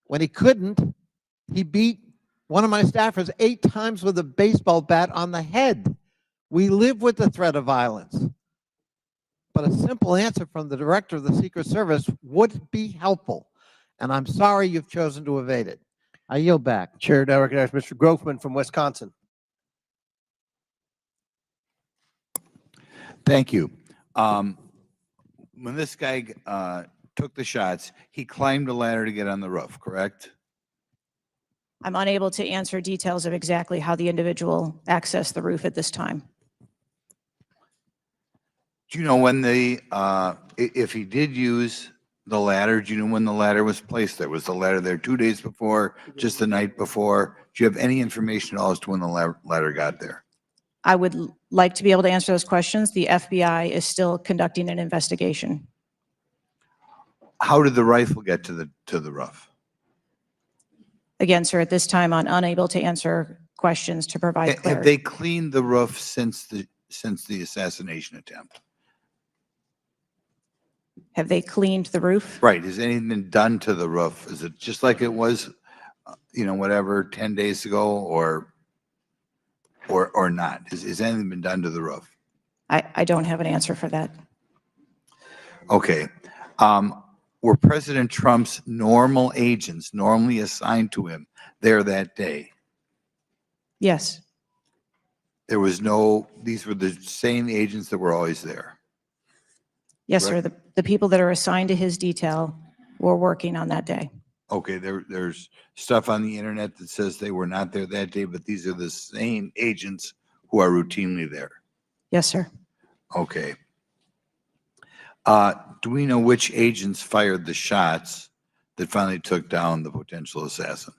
When he couldn't, he beat one of my staffers 8 times with a baseball bat on the head. We live with the threat of violence. But a simple answer from the director of the Secret Service would be helpful. And I'm sorry you've chosen to evade it. I yield back. Chair, now recognize Mr. Grofman from Wisconsin. Thank you. When this guy took the shots, he climbed a ladder to get on the roof, correct? I'm unable to answer details of exactly how the individual accessed the roof at this time. Do you know when if he did use the ladder, do you know when the ladder was placed there? Was the ladder there 2 days before, just the night before? Do you have any information at all as to when the ladder got there? I would like to be able to answer those questions. The FBI is still conducting an investigation. How did the rifle get to the roof? Again, sir, at this time, I'm unable to answer questions to provide Have clarity. they cleaned the roof since the assassination attempt? Have they cleaned the roof? Right. Has anything been done to the roof? Is it just like it was, whatever, 10 days ago or not? Has anything been done to the roof? I don't have an answer for that. Okay. Were President Trump's normal agents normally assigned to him there that day? Yes, These were the same agents that were always there. yes, sir. Correct. The people that are assigned to his detail were working on that day. Okay, there's stuff on the internet that says they were not there that day, but these are the same agents who are routinely there. Yes, sir. Okay. Do we know which agents fired the shots that finally took down the potential assassin?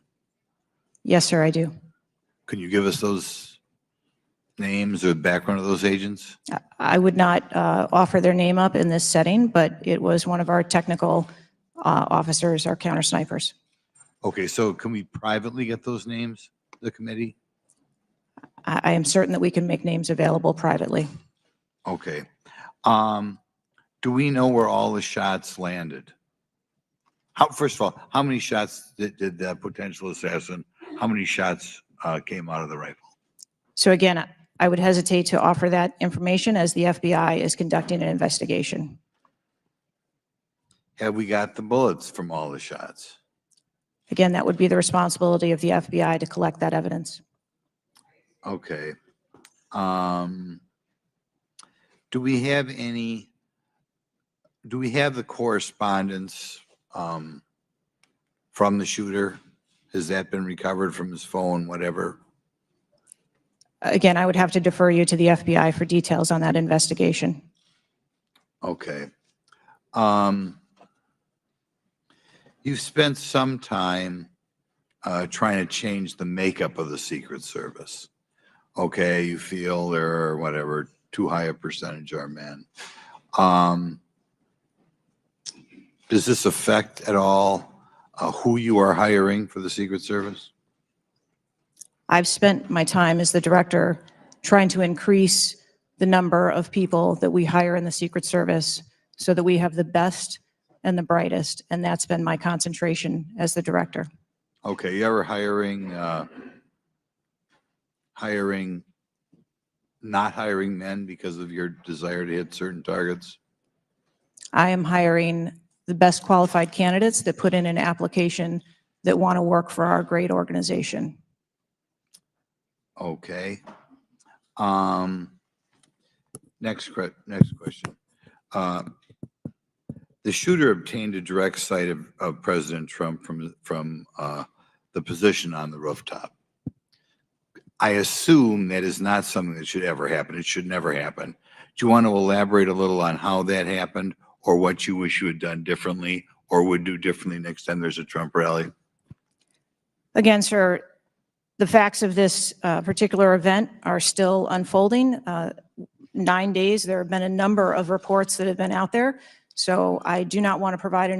Yes, sir, I do. Can you give us those names or background of those agents? I would not offer their name up in this setting, but it was one of our technical officers, our counter snipers. Okay, so can we privately get those names, the committee? I am certain that we can make names available privately. Okay. Do we know where all the shots landed? First of all, how many shots did that potential assassin, how many shots came out of the rifle? So again, I would hesitate to offer that information as the FBI is conducting an investigation. Have we got the bullets from all the shots? Again, that would be the responsibility of the FBI to collect that evidence. Okay. Do we have the correspondence from the shooter? Has that been recovered from his phone, whatever? Again, I would have to defer you to the FBI for details on that investigation. Okay. You've spent some time trying to change the makeup of the Secret Service. Okay, you feel there are, whatever, too high a percentage are men. Does this affect at all who you are hiring for the Secret Service? I've spent my time as the director trying to increase the number of people that we hire in the Secret Service so that we have the best and the brightest, and that's been my concentration as the director. Okay, you ever not hiring men because of your desire to hit certain targets? I am hiring the best qualified candidates that put in an application that want to work for our great organization. Okay. Next question. The shooter obtained a direct sight of President Trump from the position on the rooftop. I assume that is not something that should ever happen. It should never happen. Do you want to elaborate a little on how that happened, or what you wish you had done differently or would do differently next time there's a Trump rally? Again, sir, the facts of this particular event are still unfolding. 9 days, there have been a number of reports that have been out there. So I do not want to provide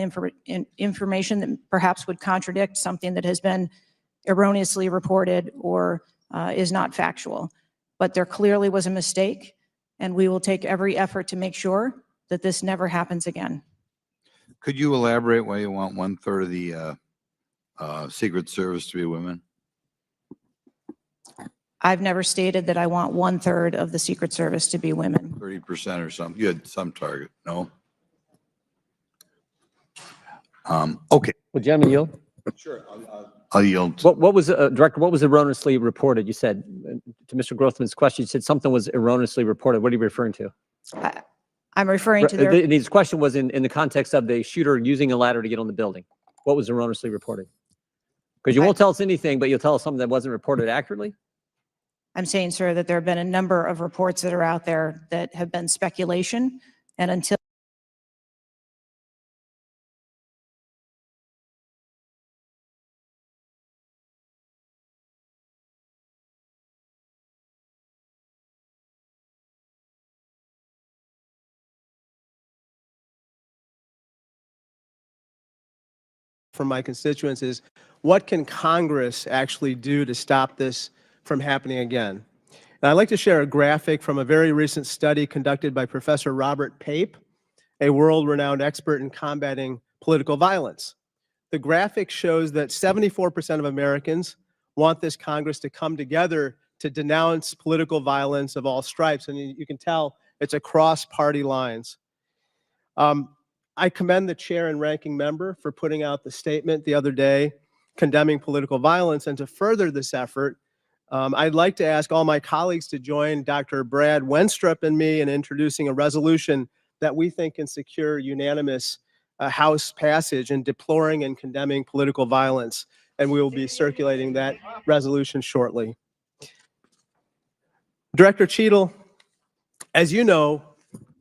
information that perhaps would contradict something that has been erroneously reported or is not factual. But there clearly was a mistake, and we will take every effort to make sure that this never happens again. Could you elaborate why you want 1/3 of the Secret Service to be women? I've never stated that I want 1/3 of the Secret Service to be women. 30% or something? You had some target, no? Okay, Well, gentlemen, yield. I'll yield. What was, Director, what was erroneously reported? You said, to Mr. Grothman's question, you said something was erroneously reported. What are you referring to? I'm referring to their, His question was in the context of the shooter using a ladder to get on the building. What was erroneously reported? Because you won't tell us anything, but you'll tell us something that wasn't reported accurately? I'm saying, sir, that there have been a number of reports that are out there that have been speculation, and until from my constituents is, what can Congress actually do to stop this from happening again? And I'd like to share a graphic from a very recent study conducted by Professor Robert Pape, a world-renowned expert in combating political violence. The graphic shows that 74% of Americans want this Congress to come together to denounce political violence of all stripes. And you can tell it's across party lines. I commend the chair and ranking member for putting out the statement the other day condemning political violence. And to further this effort, I'd like to ask all my colleagues to join Dr. Brad Wenstrup and me in introducing a resolution that we think can secure unanimous House passage in deploring and condemning political violence. And we will be circulating that resolution shortly. Director Cheadle, as you know,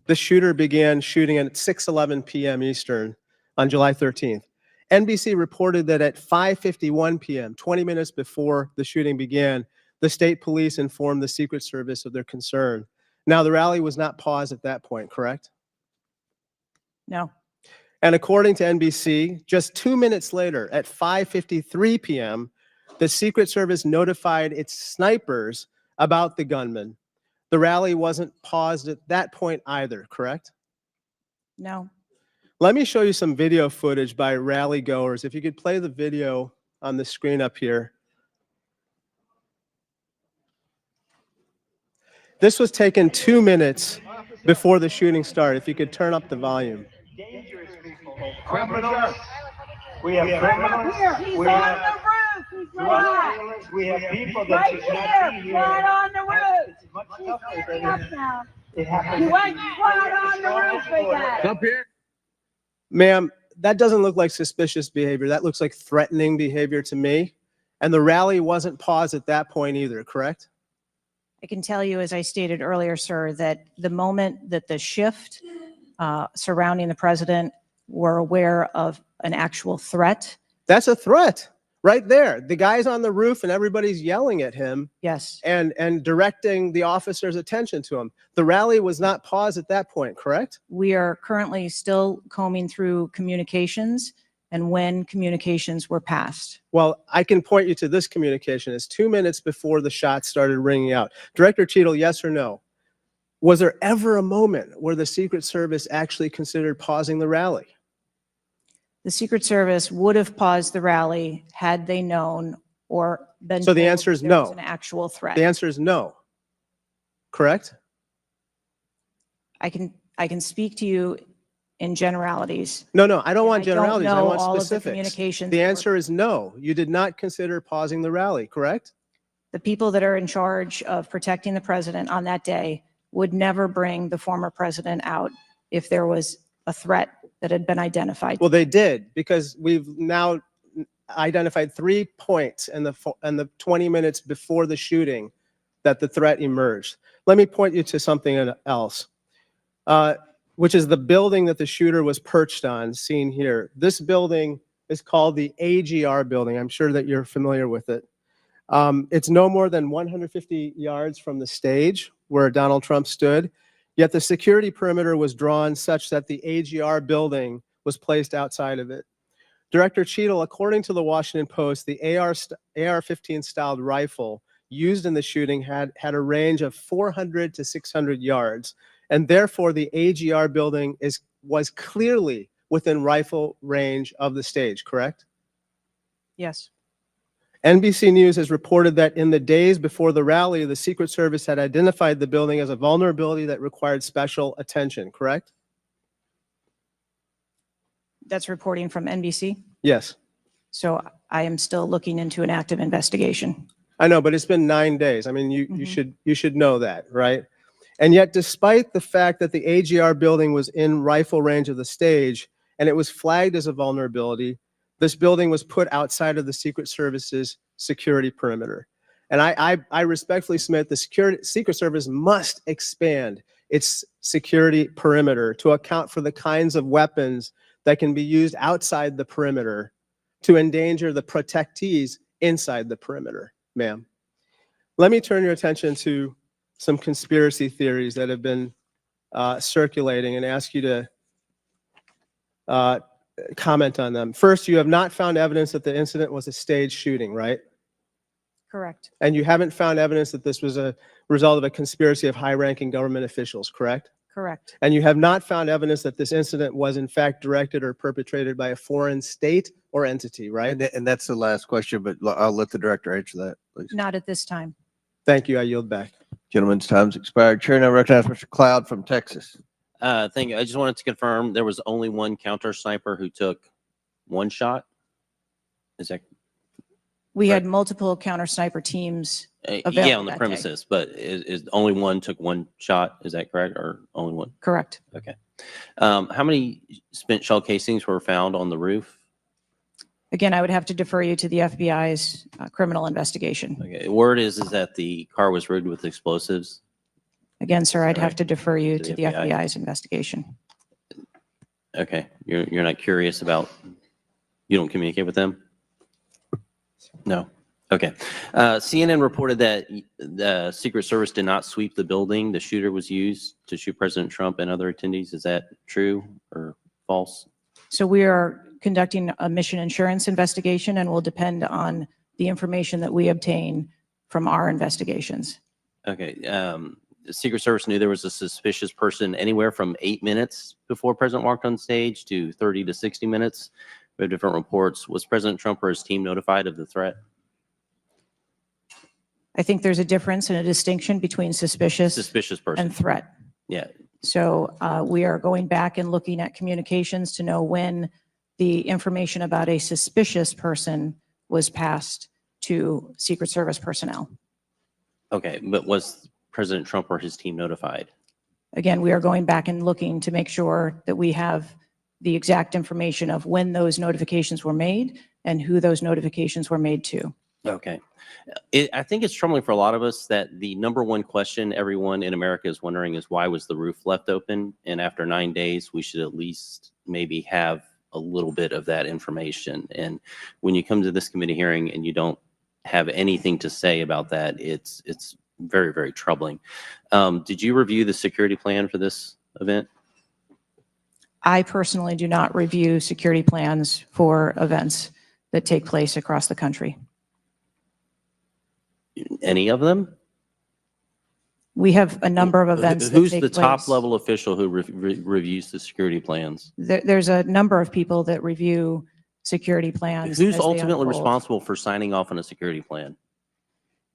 the shooter began shooting at 6:11 p.m. Eastern on July 13th. NBC reported that at 5:51 p.m., 20 minutes before the shooting began, the state police informed the Secret Service of their concern. Now, the rally was not paused at that point, correct? no. And according to NBC, just 2 minutes later, at 5:53 p.m., the Secret Service notified its snipers about the gunman. The rally wasn't paused at that point either, correct? No. Let me show you some video footage by rally goers. If you could play the video on the screen up here. This was taken 2 minutes before the shooting started. If you could turn up the volume. Dangerous people, criminals. We have criminals. We have drug dealers. We have people that should not be here. Right on the roof. It's much tougher than Up now. it happened. You went right on the roof with that. Up here. Ma'am, that doesn't look like suspicious behavior. That looks like threatening behavior to me. And the rally wasn't paused at that point either, correct? I can tell you, as I stated earlier, sir, that the moment that the shift surrounding the president were aware of an actual threat. That's a threat right there. The guy's on the roof and everybody's yelling at him Yes, and directing the officer's attention to him. The rally was not paused at that point, correct? we are currently still combing through communications and when communications were passed. Well, I can point you to this communication. It's 2 minutes before the shots started ringing out. Director Cheadle, yes or no? Was there ever a moment where the Secret Service actually considered pausing the rally? The Secret Service would have paused the rally had they known or been So the told answer is there was no. an actual threat. The answer is no, correct? I can speak to you in generalities. No, I don't And want I don't generalities. I know want all of the specifics. communications The that were- answer is no. You did not consider pausing the rally, correct? The people that are in charge of protecting the president on that day would never bring the former president out if there was a threat that had been identified. Well, they did, because we've now identified 3 points in the 20 minutes before the shooting that the threat emerged. Let me point you to something else, which is the building that the shooter was perched on, seen here. This building is called the AGR building. I'm sure that you're familiar with it. It's no more than 150 yards from the stage where Donald Trump stood, yet the security perimeter was drawn such that the AGR building was placed outside of it. Director Cheadle, according to the Washington Post, the AR-15 styled rifle used in the shooting had a range of 400 to 600 yards, and therefore the AGR building was clearly within rifle range of the stage, correct? Yes. NBC News has reported that in the days before the rally, the Secret Service had identified the building as a vulnerability that required special attention, correct? That's reporting from NBC. Yes. So I am still looking into an active investigation. I know, but it's been 9 days. I mean, you should know that, right? And yet, despite the fact that the AGR building was in rifle range of the stage and it was flagged as a vulnerability, this building was put outside of the Secret Service's security perimeter. And I respectfully submit the Secret Service must expand its security perimeter to account for the kinds of weapons that can be used outside the perimeter to endanger the protectees inside the perimeter, ma'am. Let me turn your attention to some conspiracy theories that have been circulating and ask you to comment on them. First, you have not found evidence that the incident was a staged shooting, right? Correct. And you haven't found evidence that this was a result of a conspiracy of high-ranking government officials, correct? Correct. And you have not found evidence that this incident was in fact directed or perpetrated by a foreign state or entity, right? And that's the last question, but I'll let the director answer that, please. Not at this time. Thank you. I yield back. Gentleman's time's expired. Chair now recognizes Mr. Cloud from Texas. Thank you. I just wanted to confirm there was only one counter sniper who took one shot. Is that We Right. had multiple counter sniper teams yeah, available on the that day. premises? But is only one took one shot? Is that correct, or only one? Correct. Okay. How many spent shell casings were found on the roof? Again, I would have to defer you to the FBI's criminal investigation. Okay. Word is that the car was rigged with explosives. Again, sir, I'd Sorry. have to defer you To to the the FBI. FBI's investigation. Okay. You're not curious about. You don't communicate with them. No. Okay. CNN reported that the Secret Service did not sweep the building the shooter was used to shoot President Trump and other attendees. Is that true or false? So we are conducting a mission insurance investigation and will depend on the information that we obtain from our investigations. Okay. The Secret Service knew there was a suspicious person anywhere from 8 minutes before President walked on stage to 30 to 60 minutes. We have different reports. Was President Trump or his team notified of the threat? I think there's a difference and a distinction between suspicious Suspicious person. and threat. Yeah. So we are going back and looking at communications to know when the information about a suspicious person was passed to Secret Service personnel. Okay. But was President Trump or his team notified? Again, we are going back and looking to make sure that we have the exact information of when those notifications were made and who those notifications were made to. Okay. I think it's troubling for a lot of us that the number one question everyone in America is wondering is why was the roof left open? And after 9 days, we should at least maybe have a little bit of that information. And when you come to this committee hearing and you don't have anything to say about that, it's very, very troubling. Did you review the security plan for this event? I personally do not review security plans for events that take place across the country. Any of them? We have a number of events that Who's take the top place. level official who reviews the security plans? There's a number of people that review security plans. Who's as they ultimately unfold. responsible for signing off on a security plan?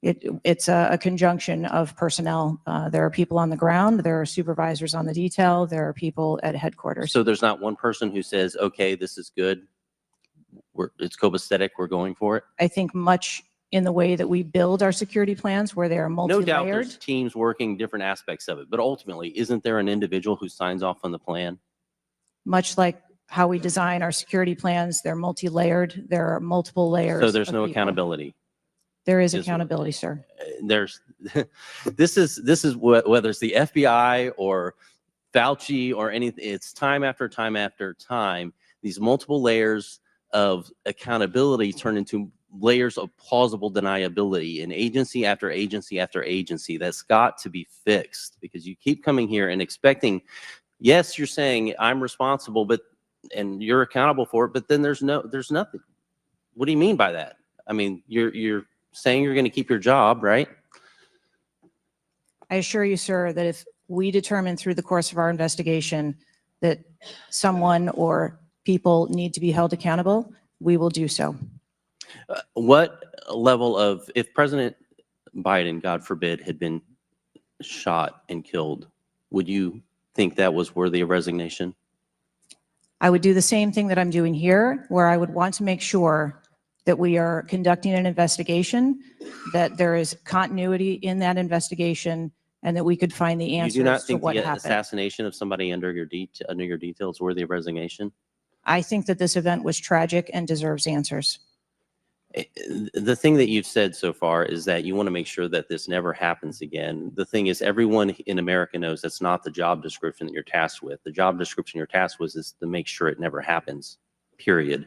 It's a conjunction of personnel. There are people on the ground, there are supervisors on the detail, there are people at headquarters. So there's not one person who says, okay, this is good. It's copacetic, we're going for it. I think much in the way that we build our security plans where they are No doubt multi-layered. there's teams working different aspects of it, but ultimately, isn't there an individual who signs off on the plan? Much like how we design our security plans, they're multi-layered, there are multiple layers. So there's of no people. accountability. There is Is- accountability, sir. There's, this is whether it's the FBI or Fauci or anything, it's time after time after time, these multiple layers of accountability turn into layers of plausible deniability and agency after agency after agency. That's got to be fixed because you keep coming here and expecting, yes, you're saying I'm responsible, but, and you're accountable for it, but then there's nothing. What do you mean by that? I mean, you're saying you're going to keep your job, right? I assure you, sir, that if we determine through the course of our investigation that someone or people need to be held accountable, we will do so. What level of, if President Biden, God forbid, had been shot and killed, would you think that was worthy of resignation? I would do the same thing that I'm doing here, where I would want to make sure that we are conducting an investigation, that there is continuity in that investigation, and that we could find the You answers do not to think what the happened. assassination of somebody under your detail is worthy of resignation? I think that this event was tragic and deserves answers. The thing that you've said so far is that you want to make sure that this never happens again. The thing is, everyone in America knows that's not the job description that you're tasked with. The job description you're tasked with is to make sure it never happens, period.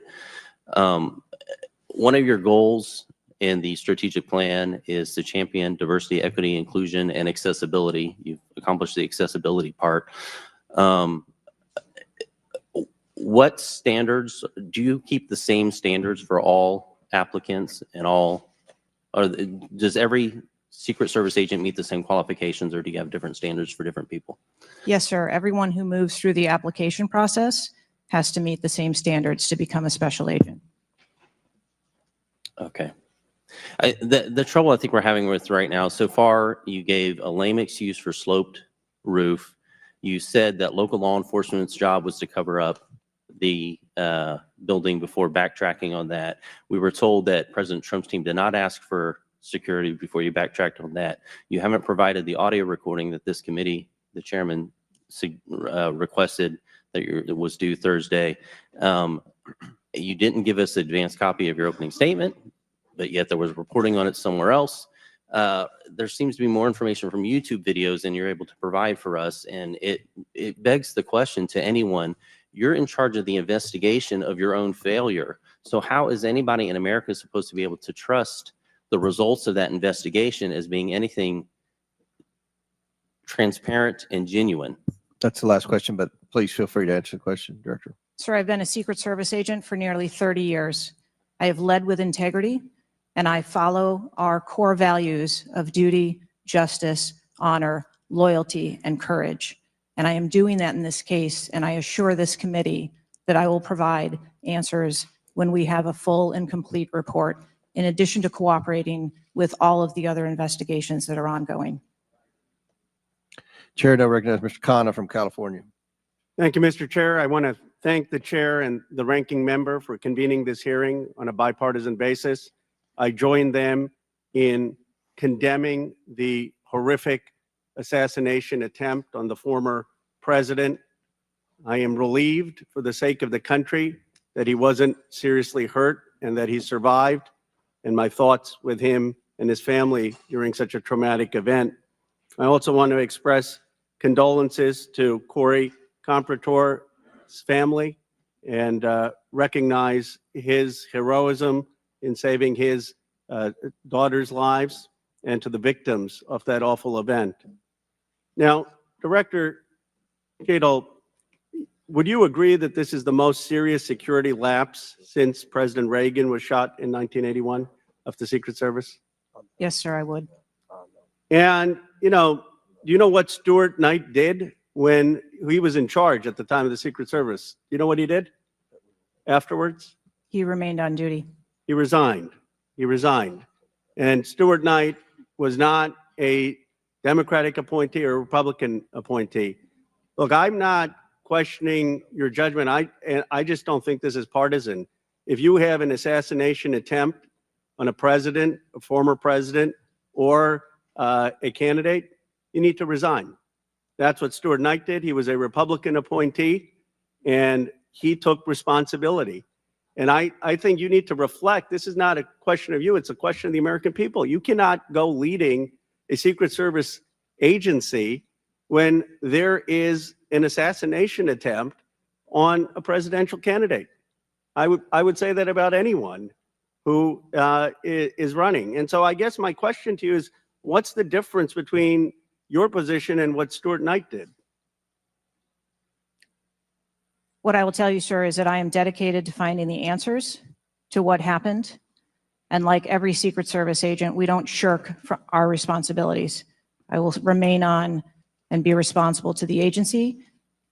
One of your goals in the strategic plan is to champion diversity, equity, inclusion, and accessibility. You've accomplished the accessibility part. What standards, do you keep the same standards for all applicants and all, or does every Secret Service agent meet the same qualifications, or do you have different standards for different people? Yes, sir. Everyone who moves through the application process has to meet the same standards to become a special agent. Okay. The trouble I think we're having with right now, so far, you gave a lame excuse for sloped roof. You said that local law enforcement's job was to cover up the building before backtracking on that. We were told that President Trump's team did not ask for security before you backtracked on that. You haven't provided the audio recording that this committee, the chairman, requested that was due Thursday. You didn't give us an advanced copy of your opening statement, but yet there was reporting on it somewhere else. There seems to be more information from YouTube videos than you're able to provide for us, and it begs the question to anyone. You're in charge of the investigation of your own failure. So how is anybody in America supposed to be able to trust the results of that investigation as being anything transparent and genuine? That's the last question, but please feel free to answer the question, Director. Sir, I've been a Secret Service agent for nearly 30 years. I have led with integrity, and I follow our core values of duty, justice, honor, loyalty, and courage. And I am doing that in this case, and I assure this committee that I will provide answers when we have a full and complete report, in addition to cooperating with all of the other investigations that are ongoing. Chair now recognizes Mr. Khanna from California. Thank you, Mr. Chair. I want to thank the chair and the ranking member for convening this hearing on a bipartisan basis. I join them in condemning the horrific assassination attempt on the former president. I am relieved for the sake of the country that he wasn't seriously hurt and that he survived, and my thoughts with him and his family during such a traumatic event. I also want to express condolences to Corey Comprator's family and recognize his heroism in saving his daughter's lives, and to the victims of that awful event. Now, Director Cheadle, would you agree that this is the most serious security lapse since President Reagan was shot in 1981 of the Secret Service? Yes, sir, I would. And, do you know what Stuart Knight did when he was in charge at the time of the Secret Service? Do you know what he did afterwards? He remained on duty. He resigned. He resigned. And Stuart Knight was not a Democratic appointee or a Republican appointee. Look, I'm not questioning your judgment. I just don't think this is partisan. If you have an assassination attempt on a president, a former president, or a candidate, you need to resign. That's what Stuart Knight did. He was a Republican appointee, and he took responsibility. And I think you need to reflect. This is not a question of you. It's a question of the American people. You cannot go leading a Secret Service agency when there is an assassination attempt on a presidential candidate. I would say that about anyone who is running. And so I guess my question to you is, what's the difference between your position and what Stuart Knight did? What I will tell you, sir, is that I am dedicated to finding the answers to what happened. And like every Secret Service agent, we don't shirk from our responsibilities. I will remain on and be responsible to the agency,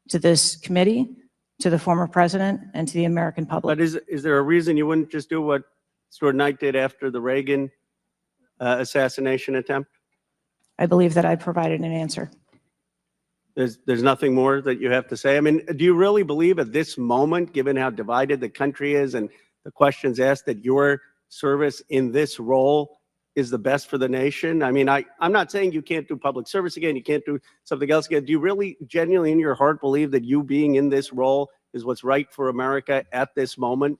to this committee, to the former president, and to the American public. But is there a reason you wouldn't just do what Stuart Knight did after the Reagan assassination attempt? I believe that I provided an answer. There's nothing more that you have to say? I mean, do you really believe at this moment, given how divided the country is and the questions asked, that your service in this role is the best for the nation? I mean, I'm not saying you can't do public service again, you can't do something else again. Do you really genuinely in your heart believe that you being in this role is what's right for America at this moment?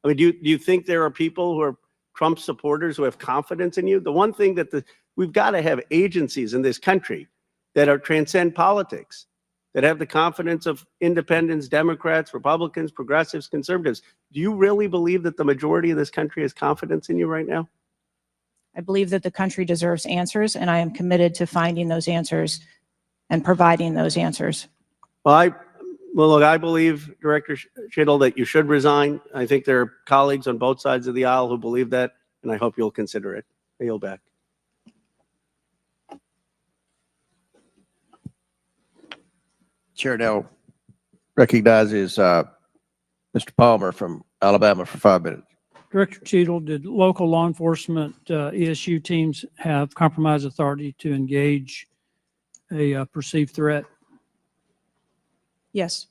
I mean, do you think there are people who are Trump supporters who have confidence in you? The one thing that we've got to have agencies in this country that are transcend politics, that have the confidence of independents, Democrats, Republicans, progressives, conservatives. Do you really believe that the majority of this country has confidence in you right now? I believe that the country deserves answers, and I am committed to finding those answers and providing those answers. Well, look, I believe, Director Schittle, that you should resign. I think there are colleagues on both sides of the aisle who believe that, and I hope you'll consider it. I yield back. Chair now recognizes Mr. Palmer from Alabama for 5 minutes. Director Cheadle, did local law enforcement ESU teams have compromise authority to engage a perceived threat? Yes,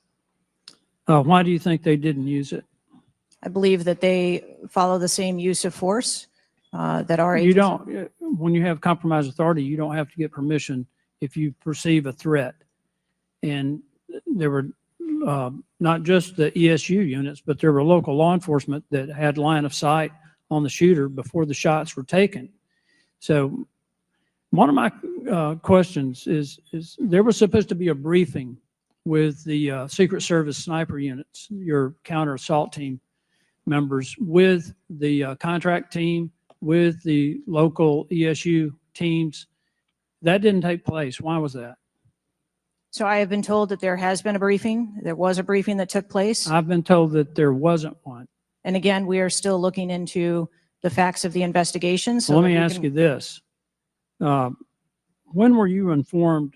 Why do you think they didn't use it? I believe that they follow the same use of force that our You agency. don't, when you have compromise authority, you don't have to get permission if you perceive a threat. And there were not just the ESU units, but there were local law enforcement that had line of sight on the shooter before the shots were taken. So one of my questions is there was supposed to be a briefing with the Secret Service sniper units, your counter assault team members, with the contract team, with the local ESU teams. That didn't take place. Why was that? So I have been told that there has been a briefing. There was a briefing that took place. I've been told that there wasn't one. And again, we are still looking into the facts of the investigation. So Well, let that me we ask can- you this. When were you informed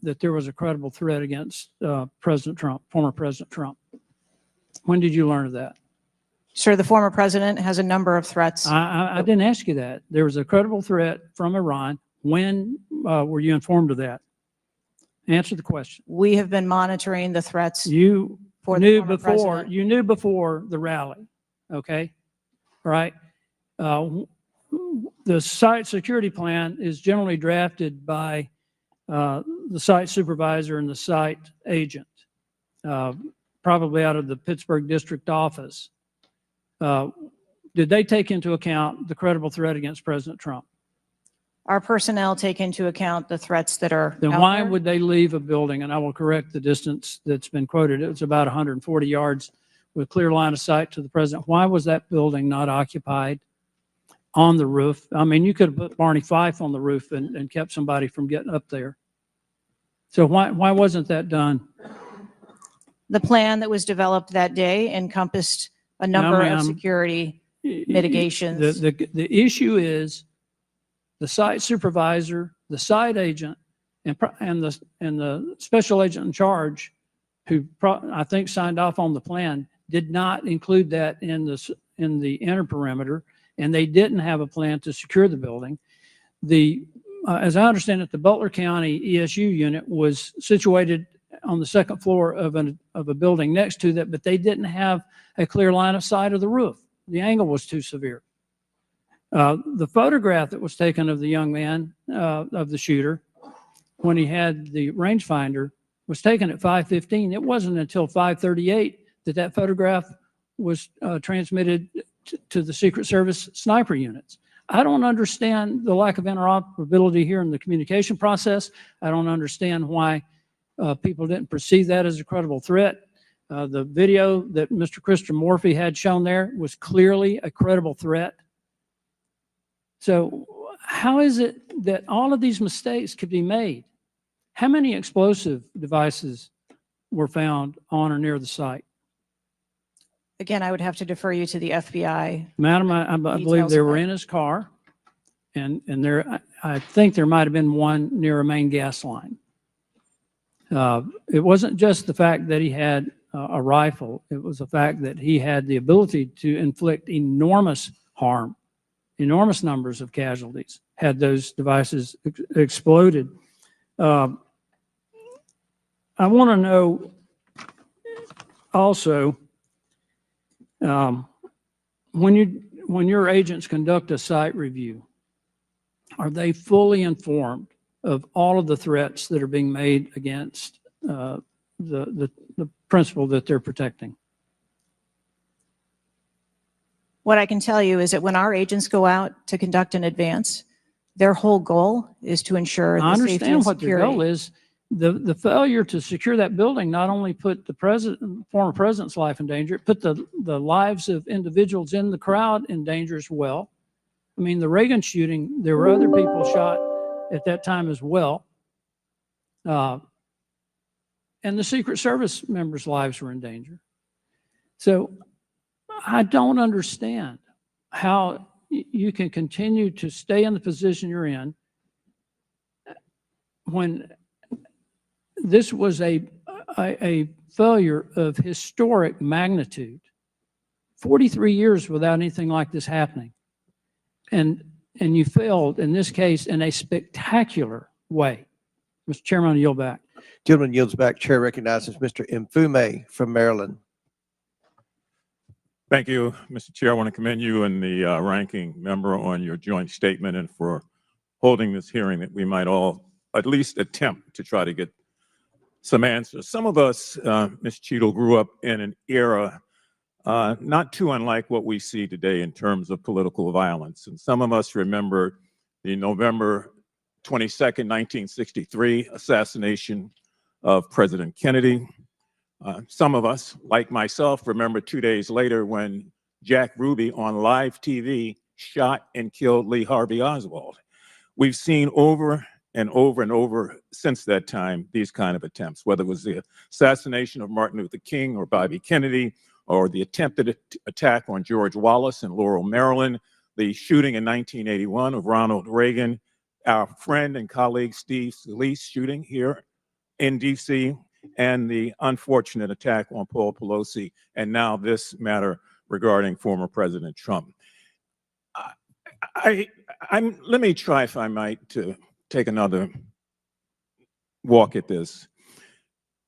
that there was a credible threat against President Trump, former President Trump? When did you learn of that? Sir, the former president has a number of threats. I didn't ask you that. There was a credible threat from Iran. When were you informed of that? Answer the question. We have been monitoring the threats. You For the knew former before, president. you knew before the rally, okay? All right? The site security plan is generally drafted by the site supervisor and the site agent, probably out of the Pittsburgh district office. Did they take into account the credible threat against President Trump? Our personnel take into account the threats that are Then out why there. would they leave a building? And I will correct the distance that's been quoted. It was about 140 yards with clear line of sight to the president. Why was that building not occupied on the roof? I mean, you could have put Barney Fife on the roof and kept somebody from getting up there. So why wasn't that done? The plan that was developed that day encompassed a number ma'am. of security mitigations. The issue is the site supervisor, the site agent, and the special agent in charge, who I think signed off on the plan, did not include that in the inner perimeter, and they didn't have a plan to secure the building. As I understand it, the Butler County ESU unit was situated on the second floor of a building next to that, but they didn't have a clear line of sight of the roof. The angle was too severe. The photograph that was taken of the young man, of the shooter, when he had the rangefinder, was taken at 5:15. It wasn't until 5:38 that photograph was transmitted to the Secret Service sniper units. I don't understand the lack of interoperability here in the communication process. I don't understand why people didn't perceive that as a credible threat. The video that Mr. Christopher Morphy had shown there was clearly a credible threat. So how is it that all of these mistakes could be made? How many explosive devices were found on or near the site? Again, I would have to defer you to the FBI. Madam, I believe Details they of were that. in his car, and I think there might have been one near a main gas line. It wasn't just the fact that he had a rifle. It was the fact that he had the ability to inflict enormous harm, enormous numbers of casualties had those devices exploded. I want to know also, when your agents conduct a site review, are they fully informed of all of the threats that are being made against the principle that they're protecting? What I can tell you is that when our agents go out to conduct an advance, their whole goal is to ensure I the safety understand and what their goal security. is. The failure to secure that building not only put the former president's life in danger, it put the lives of individuals in the crowd in danger as well. I mean, the Reagan shooting, there were other people shot at that time as well. And the Secret Service members' lives were in danger. So I don't understand how you can continue to stay in the position you're in when this was a failure of historic magnitude. 43 years without anything like this happening. And you failed in this case in a spectacular way. Mr. Chairman, I yield back. Gentleman yields back. Chair recognizes Mr. Mfume from Maryland. Thank you, Mr. Chair. I want to commend you and the ranking member on your joint statement and for holding this hearing that we might all at least attempt to try to get some answers. Some of us, Ms. Cheadle, grew up in an era not too unlike what we see today in terms of political violence. And some of us remember the November 22nd, 1963 assassination of President Kennedy. Some of us, like myself, remember 2 days later when Jack Ruby on live TV shot and killed Lee Harvey Oswald. We've seen over and over and over since that time these kind of attempts, whether it was the assassination of Martin Luther King or Bobby Kennedy, or the attempted attack on George Wallace in Laurel, Maryland, the shooting in 1981 of Ronald Reagan, our friend and colleague Steve Scalise shooting here in DC, and the unfortunate attack on Paul Pelosi, and now this matter regarding former President Trump. Let me try, if I might, to take another walk at this.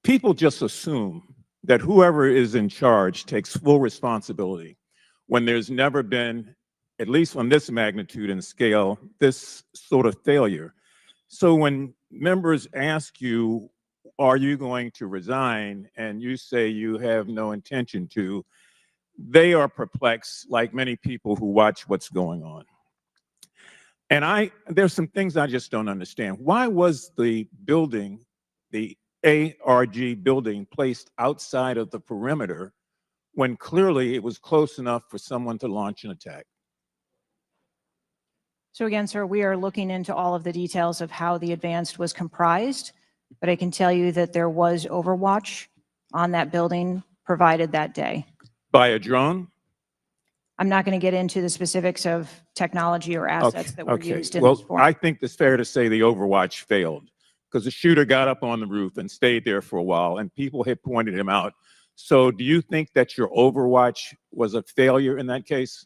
People just assume that whoever is in charge takes full responsibility when there's never been, at least on this magnitude and scale, this sort of failure. So when members ask you, are you going to resign, and you say you have no intention to, they are perplexed, like many people who watch what's going on. And there's some things I just don't understand. Why was the building, the ARG building, placed outside of the perimeter when clearly it was close enough for someone to launch an attack? So again, sir, we are looking into all of the details of how the advance was comprised, but I can tell you that there was overwatch on that building provided that day. By a drone? I'm not going to get into the specifics of technology or assets that were used in well, this forum. I think it's fair to say the overwatch failed because the shooter got up on the roof and stayed there for a while, and people had pointed him out. So do you think that your overwatch was a failure in that case?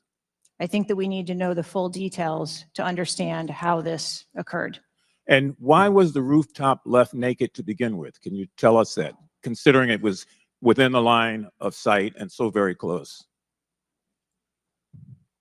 I think that we need to know the full details to understand how this occurred. And why was the rooftop left naked to begin with? Can you tell us that, considering it was within the line of sight and so very close?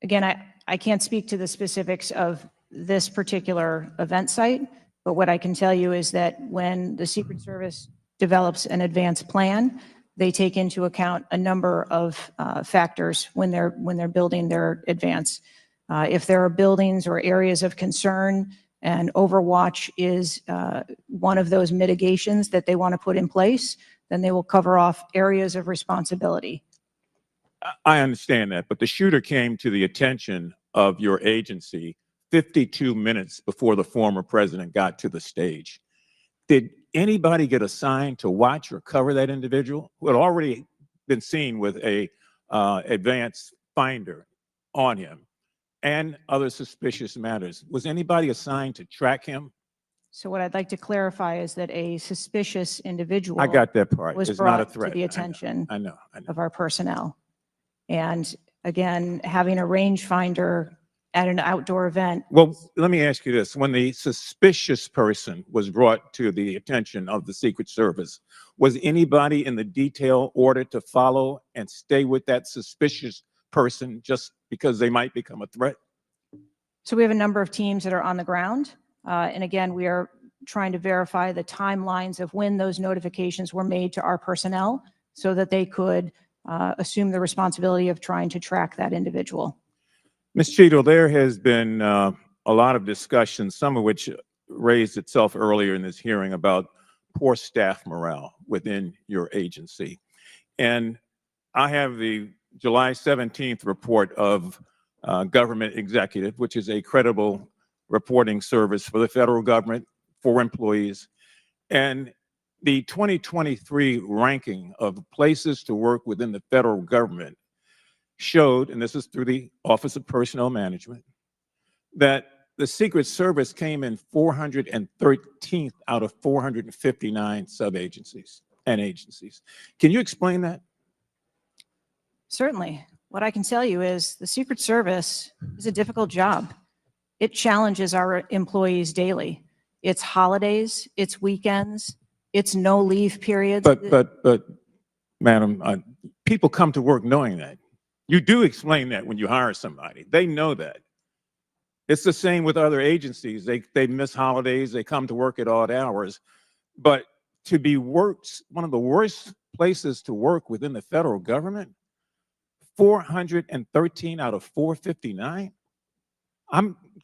Again, I can't speak to the specifics of this particular event site, but what I can tell you is that when the Secret Service develops an advanced plan, they take into account a number of factors when they're building their advance. If there are buildings or areas of concern, and overwatch is one of those mitigations that they want to put in place, then they will cover off areas of responsibility. I understand that, but the shooter came to the attention of your agency 52 minutes before the former president got to the stage. Did anybody get assigned to watch or cover that individual who had already been seen with a advanced finder on him and other suspicious matters? Was anybody assigned to track him? So what I'd like to clarify is that a suspicious individual I got that part. was It's not a brought threat. to the attention I know. of our personnel. And again, having a rangefinder at an outdoor event. Well, let me ask you this. When the suspicious person was brought to the attention of the Secret Service, was anybody in the detail ordered to follow and stay with that suspicious person just because they might become a threat? So we have a number of teams that are on the ground. And again, we are trying to verify the timelines of when those notifications were made to our personnel so that they could assume the responsibility of trying to track that individual. Ms. Cheadle, there has been a lot of discussion, some of which raised itself earlier in this hearing, about poor staff morale within your agency. And I have the July 17th report of Government Executive, which is a credible reporting service for the federal government, for employees. And the 2023 ranking of places to work within the federal government showed, and this is through the Office of Personnel Management, that the Secret Service came in 413th out of 459 sub-agencies and agencies. Can you explain that? Certainly. What I can tell you is the Secret Service is a difficult job. It challenges our employees daily. It's holidays, it's weekends, it's no leave periods. But, Madam, people come to work knowing that. You do explain that when you hire somebody. They know that. It's the same with other agencies. They miss holidays, they come to work at odd hours. But to be worked, one of the worst places to work within the federal government, 413 out of 459?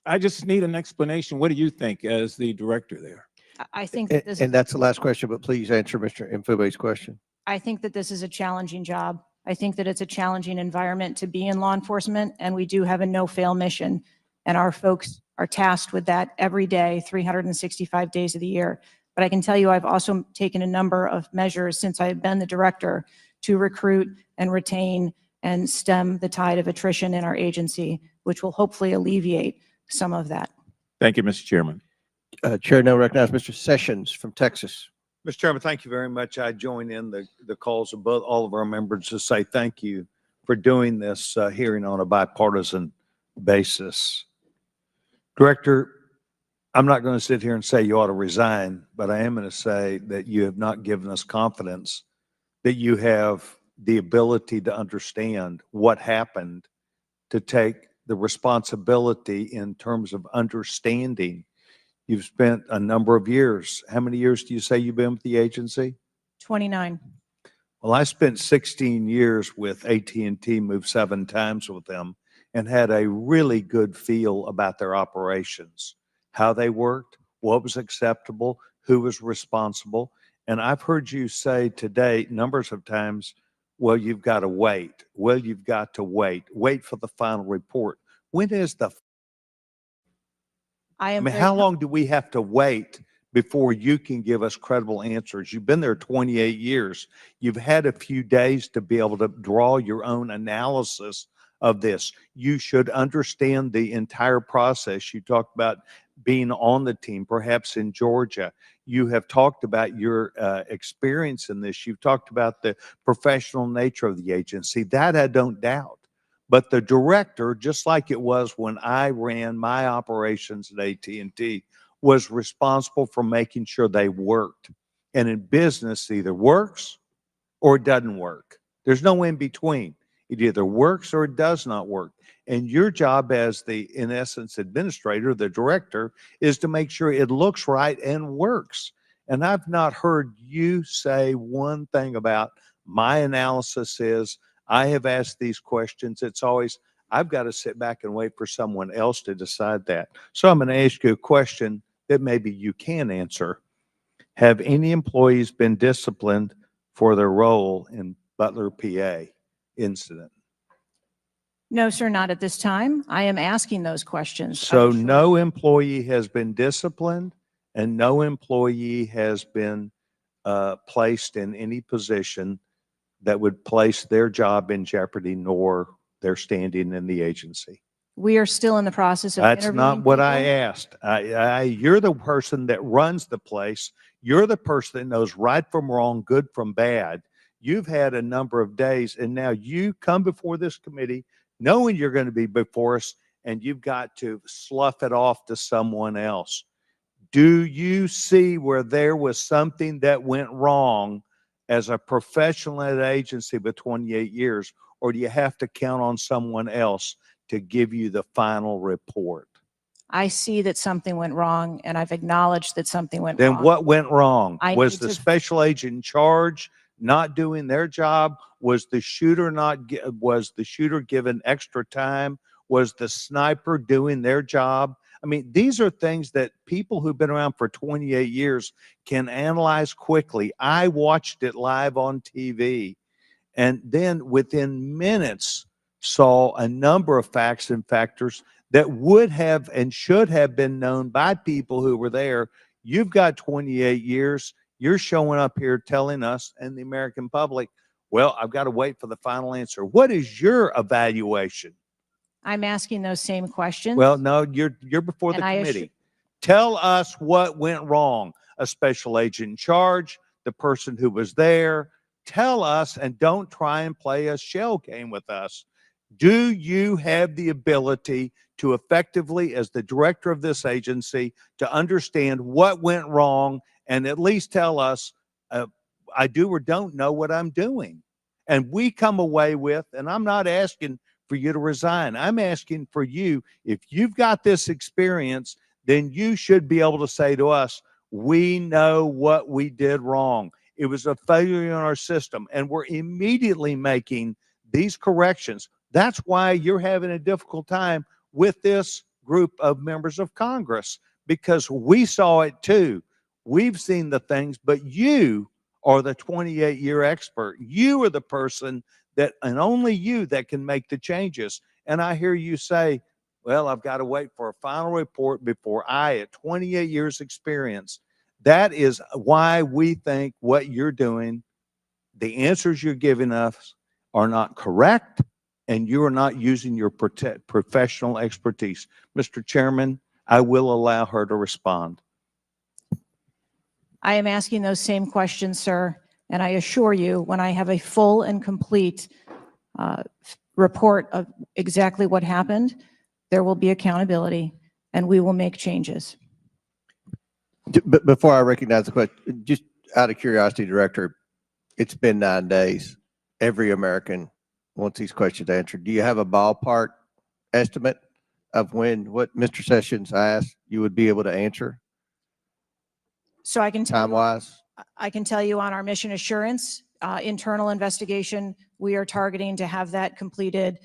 I just need an explanation. What do you think as the director there? I think that this And that's the last question, but please answer Mr. Mfube's question. I think that this is a challenging job. I think that it's a challenging environment to be in law enforcement, and we do have a no-fail mission. And our folks are tasked with that every day, 365 days of the year. But I can tell you, I've also taken a number of measures since I've been the director to recruit and retain and stem the tide of attrition in our agency, which will hopefully alleviate some of that. Thank you, Mr. Chairman. Chair now recognizes Mr. Sessions from Texas. Mr. Chairman, thank you very much. I join in the calls of all of our members to say thank you for doing this hearing on a bipartisan basis. Director, I'm not going to sit here and say you ought to resign, but I am going to say that you have not given us confidence that you have the ability to understand what happened, to take the responsibility in terms of understanding. You've spent a number of years. How many years do you say you've been with the agency? 29. Well, I spent 16 years with AT&T, moved 7 times with them, and had a really good feel about their operations, how they worked, what was acceptable, who was responsible. And I've heard you say today numbers of times, well, you've got to wait. Well, you've got to wait. Wait for the final report. When is the I mean, how long do we have to wait before you can give us credible answers? You've been there 28 years. You've had a few days to be able to draw your own analysis of this. You should understand the entire process. You talked about being on the team, perhaps in Georgia. You have talked about your experience in this. You've talked about the professional nature of the agency. That I don't doubt. But the director, just like it was when I ran my operations at AT&T, was responsible for making sure they worked. And in business, either works or it doesn't work. There's no in between. It either works or it does not work. And your job as the, in essence, administrator, the director, is to make sure it looks right and works. And I've not heard you say one thing about my analysis is, I have asked these questions. It's always, I've got to sit back and wait for someone else to decide that. So I'm going to ask you a question that maybe you can answer. Have any employees been disciplined for their role in Butler, PA incident? No, sir, not at this time. I am asking those questions. So no employee has been disciplined and no employee has been placed in any position that would place their job in jeopardy nor their standing in the agency. We are still in the process of That's interviewing not what I people. asked. You're the person that runs the place. You're the person that knows right from wrong, good from bad. You've had a number of days and now you come before this committee knowing you're going to be before us and you've got to slough it off to someone else. Do you see where there was something that went wrong as a professional at an agency with 28 years, or do you have to count on someone else to give you the final report? I see that something went wrong, and I've acknowledged that something went Then wrong. what went wrong? I Was need the to- special agent in charge not doing their job? Was the shooter was the shooter given extra time? Was the sniper doing their job? I mean, these are things that people who've been around for 28 years can analyze quickly. I watched it live on TV, and then within minutes saw a number of facts and factors that would have and should have been known by people who were there. You've got 28 years. You're showing up here telling us and the American public, well, I've got to wait for the final answer. What is your evaluation? I'm asking those same questions. Well, no, you're before the And I assure- committee. Tell us what went wrong. A special agent in charge, the person who was there. Tell us, and don't try and play a shell game with us. Do you have the ability to effectively, as the director of this agency, to understand what went wrong and at least tell us, I do or don't know what I'm doing? And we come away with, and I'm not asking for you to resign. I'm asking for you, if you've got this experience, then you should be able to say to us, we know what we did wrong. It was a failure in our system, and we're immediately making these corrections. That's why you're having a difficult time with this group of members of Congress, because we saw it too. We've seen the things, but you are the 28-year expert. You are the person that, and only you, that can make the changes. And I hear you say, well, I've got to wait for a final report before at 28 years experience. That is why we think what you're doing, the answers you're giving us are not correct, and you are not using your professional expertise. Mr. Chairman, I will allow her to respond. I am asking those same questions, sir, and I assure you, when I have a full and complete report of exactly what happened, there will be accountability, and we will make changes. But before I recognize the question, just out of curiosity, Director, it's been 9 days. Every American wants these questions answered. Do you have a ballpark estimate of when what Mr. Sessions asked you would be able to answer So I can tell you, time-wise? I can tell you on our mission assurance internal investigation, we are targeting to have that completed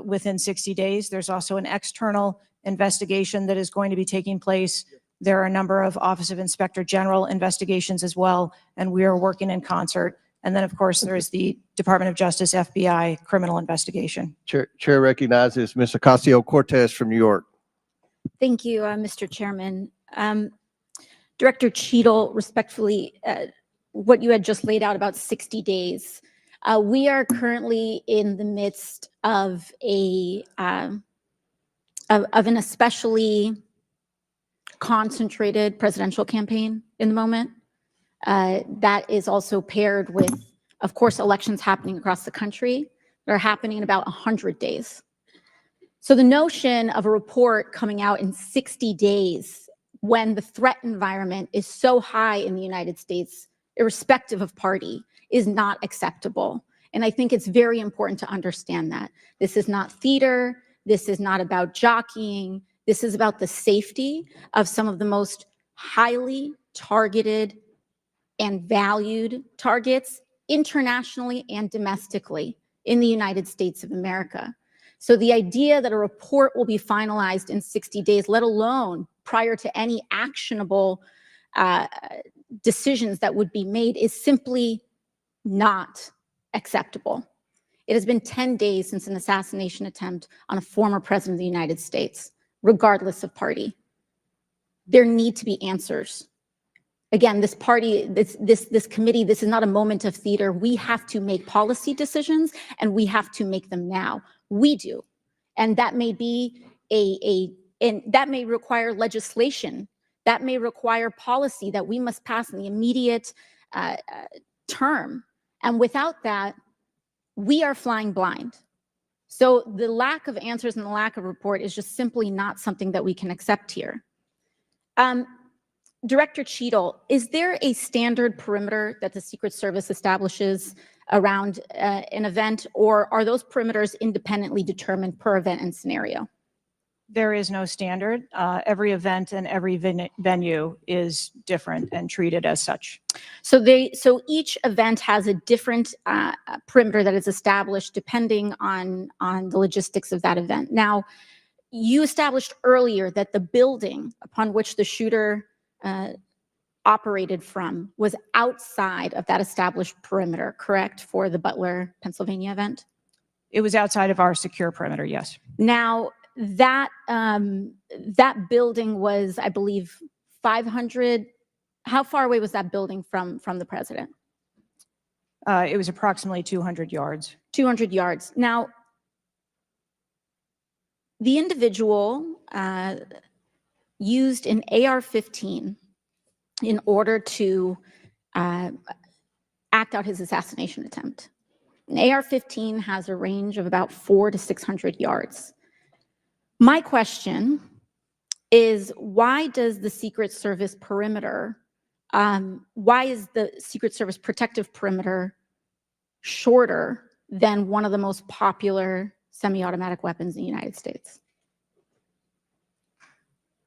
within 60 days. There's also an external investigation that is going to be taking place. There are a number of Office of Inspector General investigations as well, and we are working in concert. And then, of course, there is the Department of Justice, FBI criminal investigation. Chair recognizes Ms. Ocasio-Cortez from New York. Thank you, Mr. Chairman. Director Cheadle, respectfully, what you had just laid out about 60 days. We are currently in the midst of an especially concentrated presidential campaign in the moment. That is also paired with, of course, elections happening across the country that are happening in about 100 days. So the notion of a report coming out in 60 days when the threat environment is so high in the United States, irrespective of party, is not acceptable. And I think it's very important to understand that. This is not theater. This is not about jockeying. This is about the safety of some of the most highly targeted and valued targets internationally and domestically in the United States of America. So the idea that a report will be finalized in 60 days, let alone prior to any actionable decisions that would be made, is simply not acceptable. It has been 10 days since an assassination attempt on a former president of the United States, regardless of party. There need to be answers. Again, this party, this committee, this is not a moment of theater. We have to make policy decisions, and we have to make them now. We do. And that may be and that may require legislation. That may require policy that we must pass in the immediate term. And without that, we are flying blind. So the lack of answers and the lack of report is just simply not something that we can accept here. Director Cheadle, is there a standard perimeter that the Secret Service establishes around an event, or are those perimeters independently determined per event and scenario? There is no standard. Every event and every venue is different and treated as such. So each event has a different perimeter that is established depending on the logistics of that event. Now, you established earlier that the building upon which the shooter operated from was outside of that established perimeter, correct, for the Butler, Pennsylvania event? It was outside of our secure perimeter, yes. Now, that building was, I believe, 500. How far away was that building from the president? It was approximately 200 yards. 200 yards. Now, the individual used an AR-15 in order to act out his assassination attempt. An AR-15 has a range of about 400 to 600 yards. My question is, why does the Secret Service perimeter, why is the Secret Service protective perimeter shorter than one of the most popular semi-automatic weapons in the United States?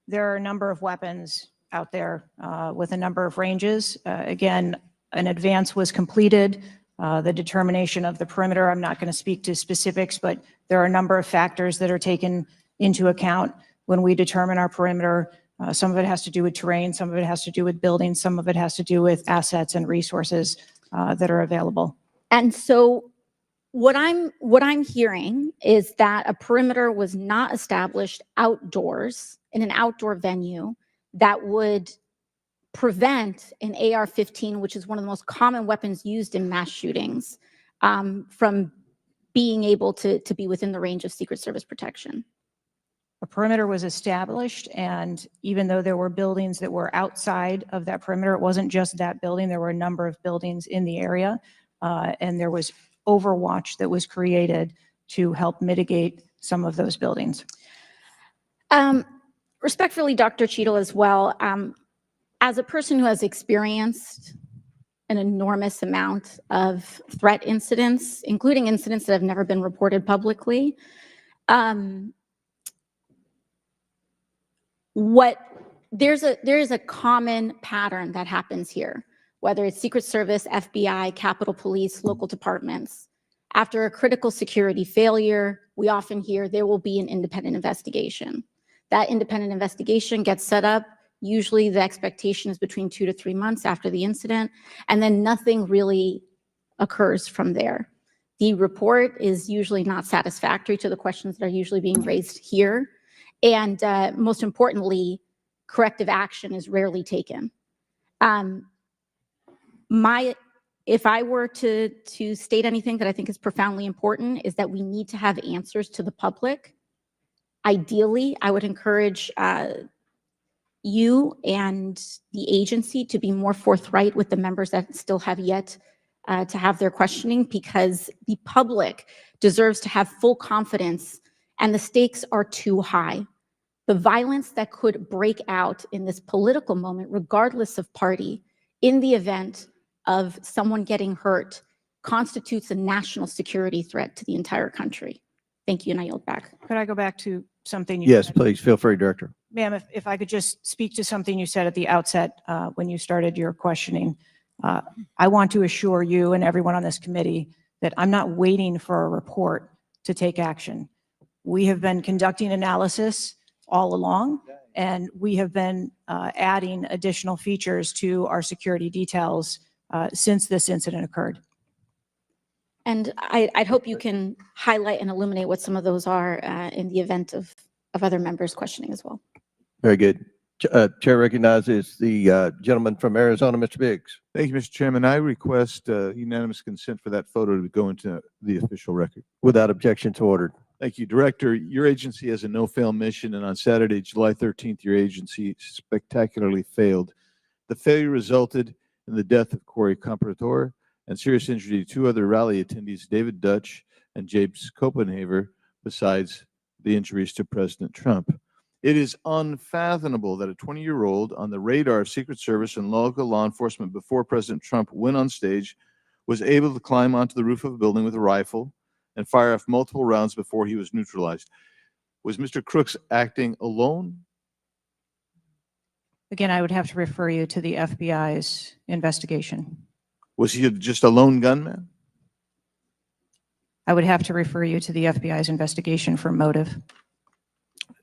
There are a number of weapons out there with a number of ranges. Again, an advance was completed. The determination of the perimeter, I'm not going to speak to specifics, but there are a number of factors that are taken into account when we determine our perimeter. Some of it has to do with terrain, some of it has to do with buildings, some of it has to do with assets and resources that are available. And so what I'm hearing is that a perimeter was not established outdoors in an outdoor venue that would prevent an AR-15, which is one of the most common weapons used in mass shootings, from being able to be within the range of Secret Service protection. A perimeter was established, and even though there were buildings that were outside of that perimeter, it wasn't just that building. There were a number of buildings in the area, and there was overwatch that was created to help mitigate some of those buildings. Respectfully, Dr. Cheadle, as well, as a person who has experienced an enormous amount of threat incidents, including incidents that have never been reported publicly, there is a common pattern that happens here, whether it's Secret Service, FBI, Capitol Police, local departments. After a critical security failure, we often hear there will be an independent investigation. That independent investigation gets set up. Usually the expectation is between 2 to 3 months after the incident, and then nothing really occurs from there. The report is usually not satisfactory to the questions that are usually being raised here. And most importantly, corrective action is rarely taken. If I were to state anything that I think is profoundly important, is that we need to have answers to the public. Ideally, I would encourage you and the agency to be more forthright with the members that still have yet to have their questioning, because the public deserves to have full confidence, and the stakes are too high. The violence that could break out in this political moment, regardless of party, in the event of someone getting hurt, constitutes a national security threat to the entire country. Thank you, and I yield back. Could I go back to something you Yes, said? please, feel free, Director. Ma'am, if I could just speak to something you said at the outset when you started your questioning. I want to assure you and everyone on this committee that I'm not waiting for a report to take action. We have been conducting analysis all along, and we have been adding additional features to our security details since this incident occurred. And I'd hope you can highlight and illuminate what some of those are in the event of other members questioning as well. Very good. Chair recognizes the gentleman from Arizona, Mr. Biggs. Thank you, Mr. Chairman. I request unanimous consent for that photo to go into the official record. Without objection to ordered. Thank you, Director. Your agency has a no-fail mission, and on Saturday, July 13th, your agency spectacularly failed. The failure resulted in the death of Corey Comparator and serious injury to 2 other rally attendees, David Dutch and James Copenhaver, besides the injuries to President Trump. It is unfathomable that a 20-year-old on the radar of Secret Service and local law enforcement before President Trump went on stage was able to climb onto the roof of a building with a rifle and fire off multiple rounds before he was neutralized. Was Mr. Crooks acting alone? Again, I would have to refer you to the FBI's investigation. Was he just a lone gunman? I would have to refer you to the FBI's investigation for motive.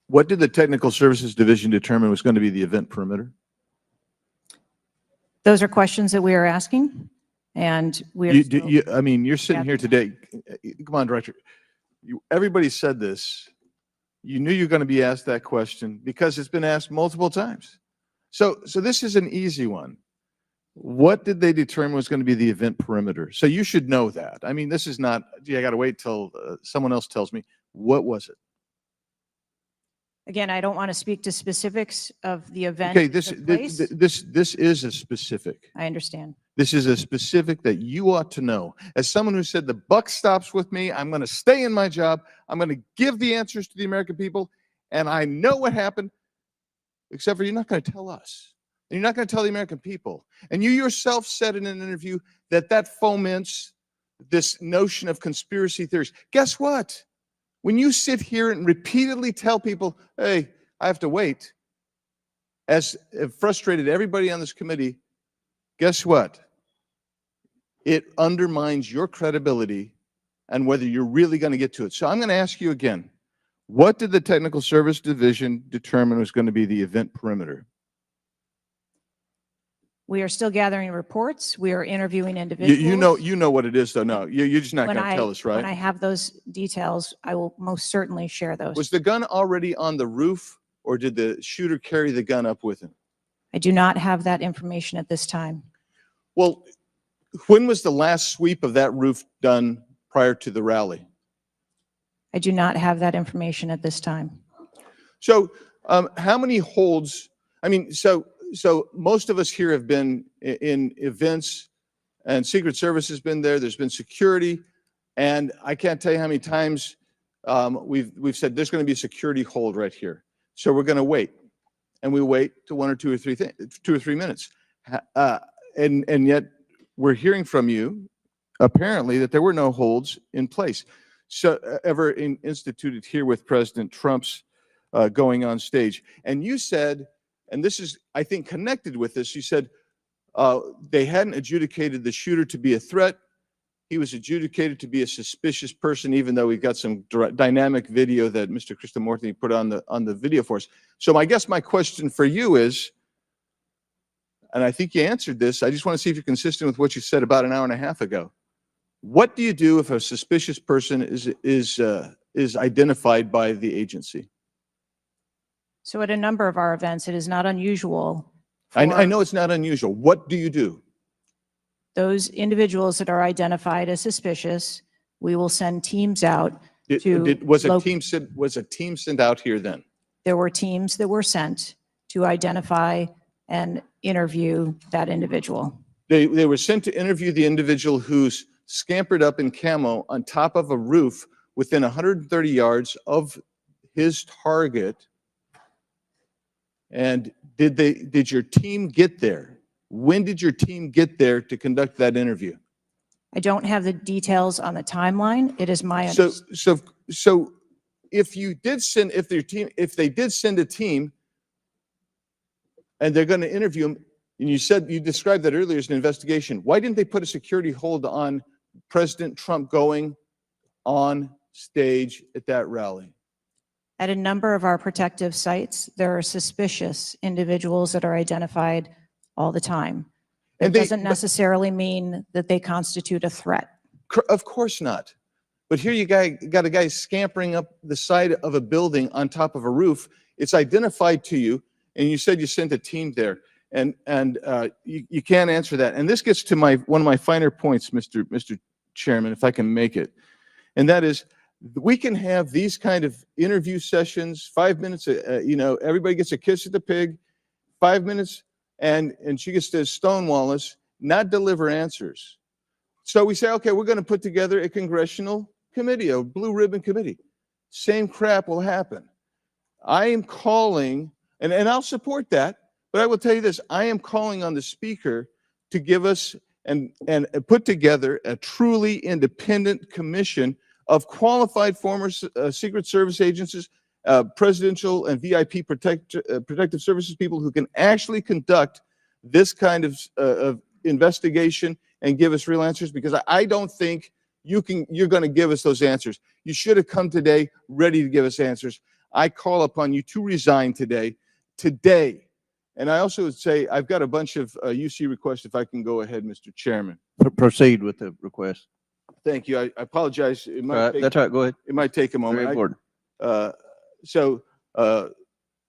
What did the Technical Services Division determine was going to be the event perimeter? Those are questions that we are asking, and we are. I mean, you're sitting here today. Come on, Director. Everybody said this. You knew you were going to be asked that question because it's been asked multiple times. So this is an easy one. What did they determine was going to be the event perimeter? So you should know that. I mean, this is not, gee, I got to wait till someone else tells me. What was it? Again, I don't want to speak to specifics of the event. Okay, that took place. this is a specific. I understand. This is a specific that you ought to know. As someone who said the buck stops with me, I'm going to stay in my job. I'm going to give the answers to the American people, and I know what happened, except for you're not going to tell us. And you're not going to tell the American people. And you yourself said in an interview that foments this notion of conspiracy theories. Guess what? When you sit here and repeatedly tell people, hey, I have to wait, as it frustrated everybody on this committee, guess what? It undermines your credibility and whether you're really going to get to it. So I'm going to ask you again, what did the Technical Service Division determine was going to be the event perimeter? We are still gathering reports. We are interviewing individuals. You know what it is, though. No, you're just not going to tell us, right? When I have those details, I will most certainly share those. Was the gun already on the roof, or did the shooter carry the gun up with him? I do not have that information at this time. Well, when was the last sweep of that roof done prior to the rally? I do not have that information at this time. So how many holds? I mean, so most of us here have been in events, and Secret Service has been there. There's been security, and I can't tell you how many times we've said there's going to be a security hold right here. So we're going to wait, and we wait to 1 or 2 or 3 minutes, and yet we're hearing from you apparently that there were no holds in place. So ever instituted here with President Trump's going on stage, and you said. And this is, I think, connected with this. You said they hadn't adjudicated the shooter to be a threat. He was adjudicated to be a suspicious person, even though we've got some dynamic video that Mr. Krishnamurthy put on the video for us. So I guess my question for you is, and I think you answered this, I just want to see if you're consistent with what you said about an hour and a half ago. What do you do if a suspicious person is identified by the agency? So at a number of our events, it is not unusual. I know it's not unusual. What do you do? Those individuals that are identified as suspicious, we will send teams out Was a team sent out here then? There were teams that were sent to identify and interview that individual. They were sent to interview the individual who's scampered up in camo on top of a roof within 130 yards of his target. And did your team get there? When did your team get there to conduct that interview? I don't have the details on the timeline. It is my understanding. So if they did send a team and they're going to interview him, and you described that earlier as an investigation, why didn't they put a security hold on President Trump going on stage at that rally? At a number of our protective sites, there are suspicious individuals that are identified all the time. That doesn't necessarily mean that they constitute a threat. Of course not. But here you got a guy scampering up the side of a building on top of a roof. It's identified to you, and you said you sent a team there, and you can't answer that. And this gets to one of my finer points, Mr. Chairman, if I can make it, and that is, we can have these kind of interview sessions, 5 minutes, everybody gets a kiss at the pig, 5 minutes, and she gets to stonewall us, not deliver answers. So we say, okay, we're going to put together a congressional committee, a blue ribbon committee. Same crap will happen. I am calling, and I'll support that, but I will tell you this, I am calling on the Speaker to give us and put together a truly independent commission of qualified former Secret Service agents presidential and VIP protective services people who can actually conduct this kind of investigation and give us real answers, because I don't think you're going to give us those answers. You should have come today ready to give us answers. I call upon you to resign today. And I also would say I've got a bunch of UC requests, if I can go ahead, Mr. Chairman. Proceed with the request. Thank you. I apologize. It might take, That's all right. Go ahead. it might take a moment. Very important.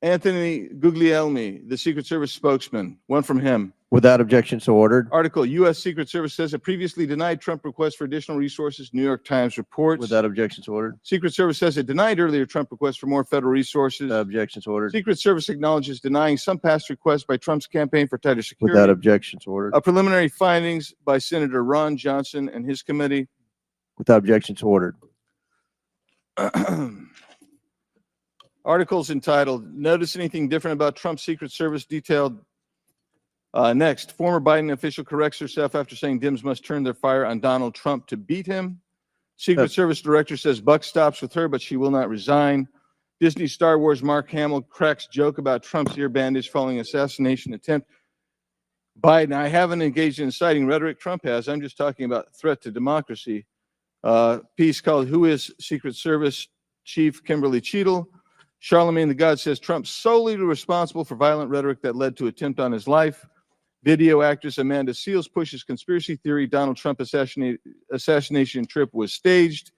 Anthony Guglielmi, the Secret Service spokesman, one from him. Without objection, so ordered. Article, U.S. Secret Service says it previously denied Trump requests for additional resources, New York Times reports. Without objection, so ordered. Secret Service says it denied earlier Trump requests for more federal resources. Without objection, so ordered. Secret Service acknowledges denying some past requests by Trump's campaign for tighter security. Without objection, so ordered. Preliminary findings by Senator Ron Johnson and his committee. Without objection, so ordered. Articles entitled, Notice Anything Different About Trump's Secret Service detailed. Next, former Biden official corrects herself after saying Dems must turn their fire on Donald Trump to beat him. Secret Service director says buck stops with her, but she will not resign. Disney Star Wars Mark Hamill cracks joke about Trump's ear bandage following assassination attempt. Biden, I haven't engaged in inciting rhetoric. Trump has. I'm just talking about threat to democracy. Piece called Who is Secret Service Chief Kimberly Cheadle? Charlemagne the God says Trump solely responsible for violent rhetoric that led to attempt on his life. Video actress Amanda Seales pushes conspiracy theory Donald Trump assassination trip was staged.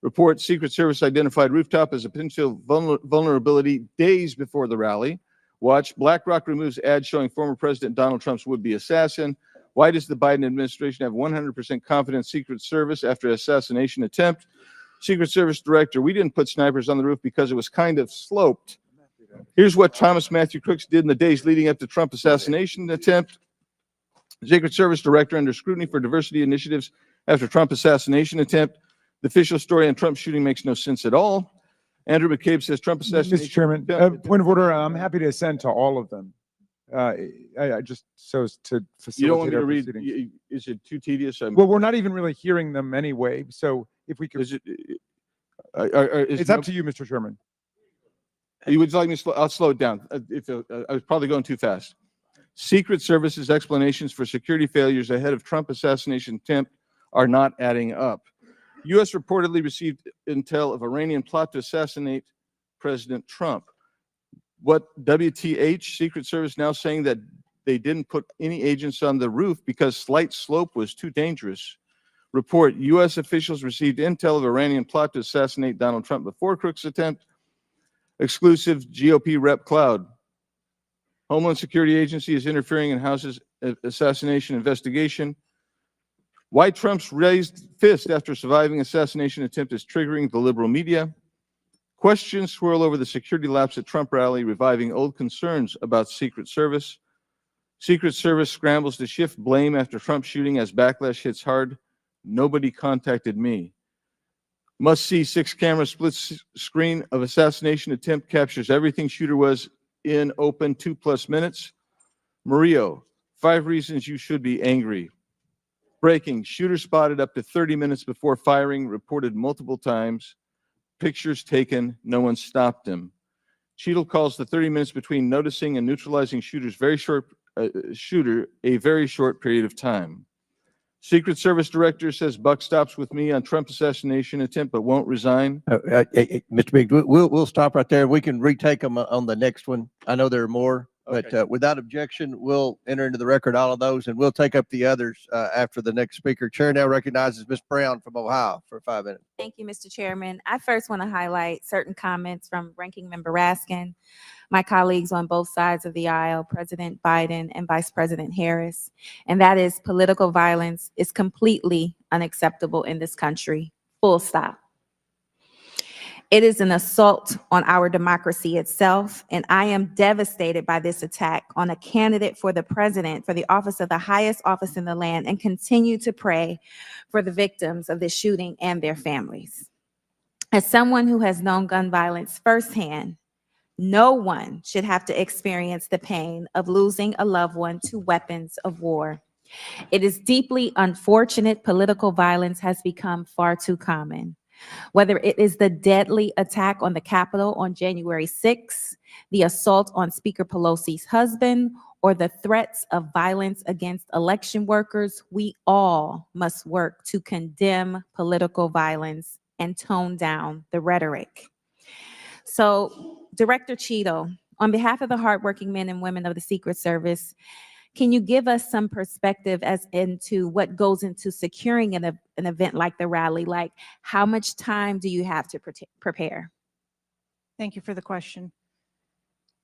Report, Secret Service identified rooftop as a potential vulnerability days before the rally. Watch, BlackRock removes ad showing former President Donald Trump's would-be assassin. Why does the Biden administration have 100% confidence Secret Service after assassination attempt? Secret Service director, we didn't put snipers on the roof because it was kind of sloped. Here's what Thomas Matthew Crooks did in the days leading up to Trump assassination attempt. Secret Service director under scrutiny for diversity initiatives after Trump assassination attempt. The official story on Trump shooting makes no sense at all. Andrew McCabe says Trump assassination. Mr. Chairman, point of order. I'm happy to assent to all of them. I just so as to facilitate You don't want me our to read, proceedings. is it too tedious? Well, we're not even really hearing them anyway. So if we could, it's up to you, Mr. Chairman. You would like me to I'll slow it down. I was probably going too fast. Secret Service's explanations for security failures ahead of Trump assassination attempt are not adding up. U.S. reportedly received intel of Iranian plot to assassinate President Trump. What WTH, Secret Service now saying that they didn't put any agents on the roof because slight slope was too dangerous. Report, U.S. officials received intel of Iranian plot to assassinate Donald Trump before Crooks' attempt. Exclusive GOP rep cloud. Homeland Security Agency is interfering in House's assassination investigation. Why Trump's raised fist after surviving assassination attempt is triggering the liberal media. Questions swirl over the security lapse at Trump rally, reviving old concerns about Secret Service. Secret Service scrambles to shift blame after Trump shooting as backlash hits hard. Nobody contacted me. Must see 6-camera split screen of assassination attempt captures everything shooter was in open 2+ minutes. Murillo, 5 reasons you should be angry. Breaking, shooter spotted up to 30 minutes before firing, reported multiple times. Pictures taken, no one stopped him. Cheadle calls the 30 minutes between noticing and neutralizing shooter a very short period of time. Secret Service director says buck stops with me on Trump assassination attempt, but won't resign. Mr. Biggs, we'll stop right there. We can retake them on the next one. I know there are more, but without objection, we'll enter into the record all of those, and we'll take up the others after the next speaker. Chair now recognizes Ms. Brown from Ohio for 5 minutes. Thank you, Mr. Chairman. I first want to highlight certain comments from Ranking Member Raskin, my colleagues on both sides of the aisle, President Biden and Vice President Harris, and that is political violence is completely unacceptable in this country, full stop. It is an assault on our democracy itself, and I am devastated by this attack on a candidate for the president, for the office of the highest office in the land, and continue to pray for the victims of this shooting and their families. As someone who has known gun violence firsthand, no one should have to experience the pain of losing a loved one to weapons of war. It is deeply unfortunate political violence has become far too common. Whether it is the deadly attack on the Capitol on January 6th, the assault on Speaker Pelosi's husband, or the threats of violence against election workers, we all must work to condemn political violence and tone down the rhetoric. So, Director Cheadle, on behalf of the hardworking men and women of the Secret Service, can you give us some perspective as into what goes into securing an event like the rally? Like, how much time do you have to prepare? Thank you for the question.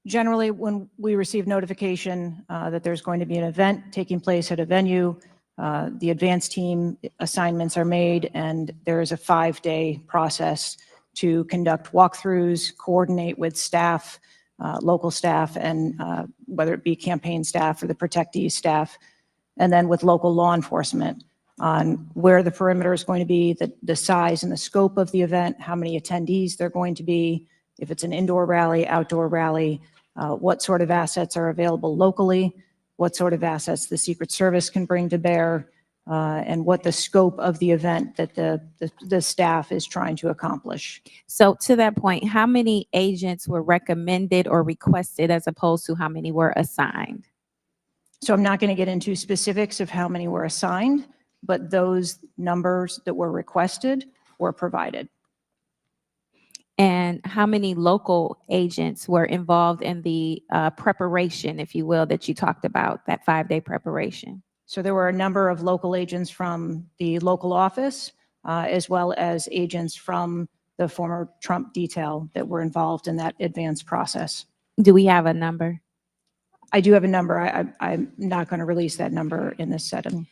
Generally, when we receive notification that there's going to be an event taking place at a venue, the advance team assignments are made, and there is a 5-day process to conduct walkthroughs, coordinate with staff, local staff, and whether it be campaign staff or the protectee staff, and then with local law enforcement on where the perimeter is going to be, the size and the scope of the event, how many attendees there are going to be, if it's an indoor rally, outdoor rally, what sort of assets are available locally, what sort of assets the Secret Service can bring to bear, and what the scope of the event that the staff is trying to accomplish. So to that point, how many agents were recommended or requested as opposed to how many were assigned? So I'm not going to get into specifics of how many were assigned, but those numbers that were requested were provided. And how many local agents were involved in the preparation, if you will, that you talked about, that 5-day preparation? So there were a number of local agents from the local office, as well as agents from the former Trump detail that were involved in that advance process. Do we have a number? I do have a number. I'm not going to release that number in this setting.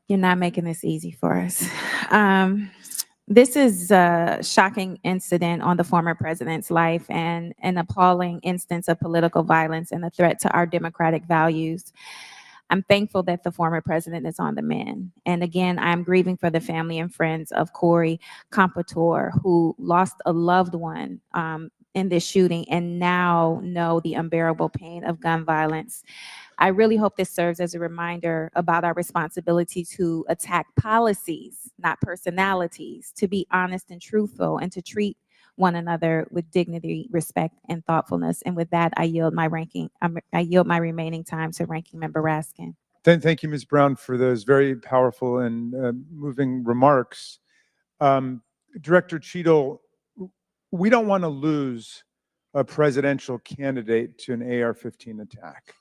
You're not making this easy for us. This is a shocking incident on the former president's life and an appalling instance of political violence and a threat to our democratic values. I'm thankful that the former president is on the mend. And again, I'm grieving for the family and friends of Corey Compatore, who lost a loved one in this shooting and now know the unbearable pain of gun violence. I really hope this serves as a reminder about our responsibility to attack policies, not personalities, to be honest and truthful, and to treat one another with dignity, respect, and thoughtfulness. And with that, I yield my remaining time to Ranking Member Raskin. Thank you, Ms. Brown, for those very powerful and moving remarks. Director Cheadle, we don't want to lose a presidential candidate to an AR-15 attack.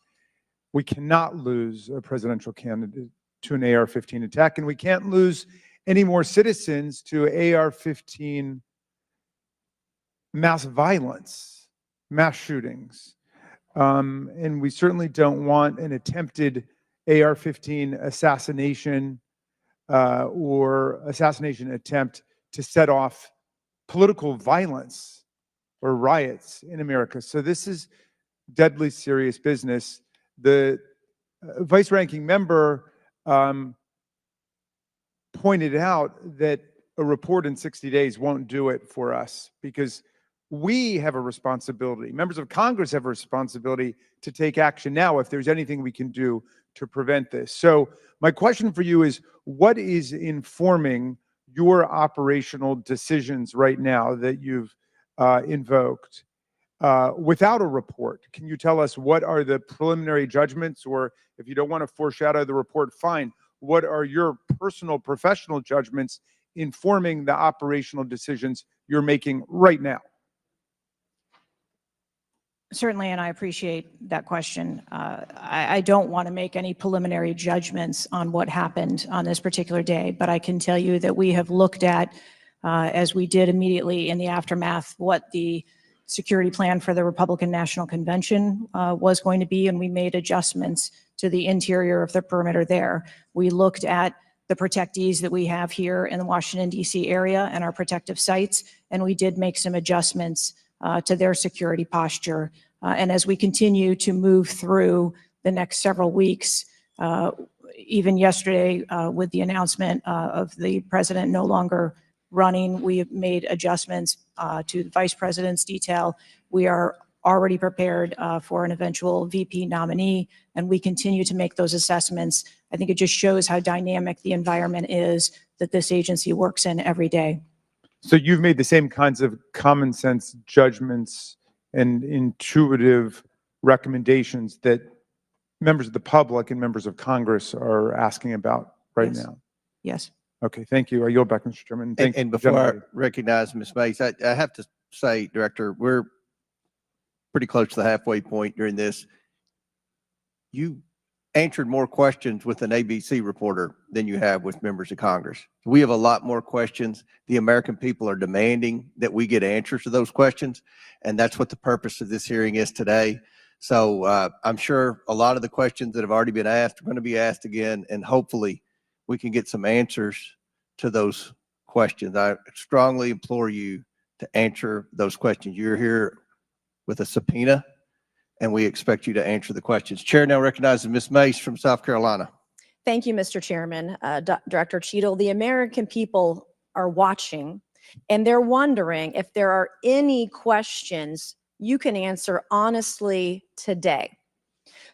We cannot lose a presidential candidate to an AR-15 attack, and we can't lose any more citizens to AR-15 mass violence, mass shootings. And we certainly don't want an attempted AR-15 assassination or assassination attempt to set off political violence or riots in America. So this is deadly serious business. The vice ranking member pointed out that a report in 60 days won't do it for us because we have a responsibility. Members of Congress have a responsibility to take action now if there's anything we can do to prevent this. So my question for you is, what is informing your operational decisions right now that you've invoked? Without a report, can you tell us what are the preliminary judgments, or if you don't want to foreshadow the report, fine. What are your personal professional judgments informing the operational decisions you're making right now? Certainly, and I appreciate that question. I don't want to make any preliminary judgments on what happened on this particular day, but I can tell you that we have looked at, as we did immediately in the aftermath, what the security plan for the Republican National Convention was going to be, and we made adjustments to the interior of the perimeter there. We looked at the protectees that we have here in the Washington, D.C. area and our protective sites, and we did make some adjustments to their security posture. And as we continue to move through the next several weeks, even yesterday with the announcement of the president no longer running, we have made adjustments to the vice president's detail. We are already prepared for an eventual VP nominee, and we continue to make those assessments. I think it just shows how dynamic the environment is, that this agency works in every day. So you've made the same kinds of common sense judgments and intuitive recommendations that members of the public and members of Congress are asking about right Yes. now. Yes. Okay, thank you. I yield back, Mr. Chairman. Thank And you, before I gentlemen. recognize Ms. Mace, I have to say, Director, we're pretty close to the halfway point during this. You answered more questions with an ABC reporter than you have with members of Congress. We have a lot more questions. The American people are demanding that we get answers to those questions, and that's what the purpose of this hearing is today. So I'm sure a lot of the questions that have already been asked are going to be asked again, and hopefully we can get some answers to those questions. I strongly implore you to answer those questions. You're here with a subpoena, and we expect you to answer the questions. Chair now recognizes Ms. Mace from South Carolina. Thank you, Mr. Chairman. Director Cheadle, the American people are watching, and they're wondering if there are any questions you can answer honestly today.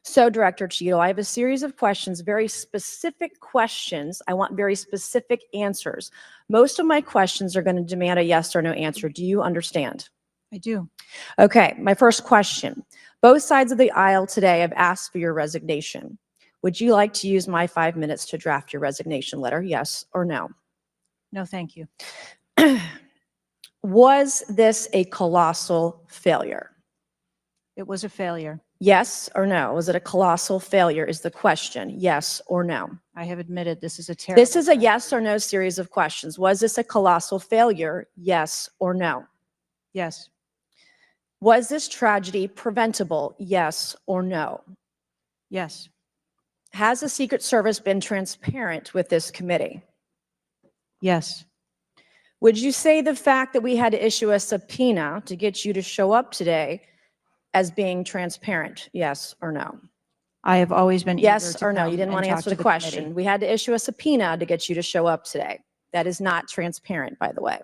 So, Director Cheadle, I have a series of questions, very specific questions. I want very specific answers. Most of my questions are going to demand a yes or no answer. Do you understand? I do. Okay, my first question. Both sides of the aisle today have asked for your resignation. Would you like to use my 5 minutes to draft your resignation letter, yes or no? No, thank you. Was this a colossal failure? It was a failure. Yes or no? Was it a colossal failure is the question, yes or no? I have admitted this is a terrible. This is a yes or no series of questions. Was this a colossal failure, yes or no? Yes. Was this tragedy preventable, yes or no? Yes. Has the Secret Service been transparent with this committee? Yes. Would you say the fact that we had to issue a subpoena to get you to show up today as being transparent, yes or no? I have always been yes or no. You didn't want to answer the question. We had to issue a subpoena to get you to show up today. That is not transparent, by the way.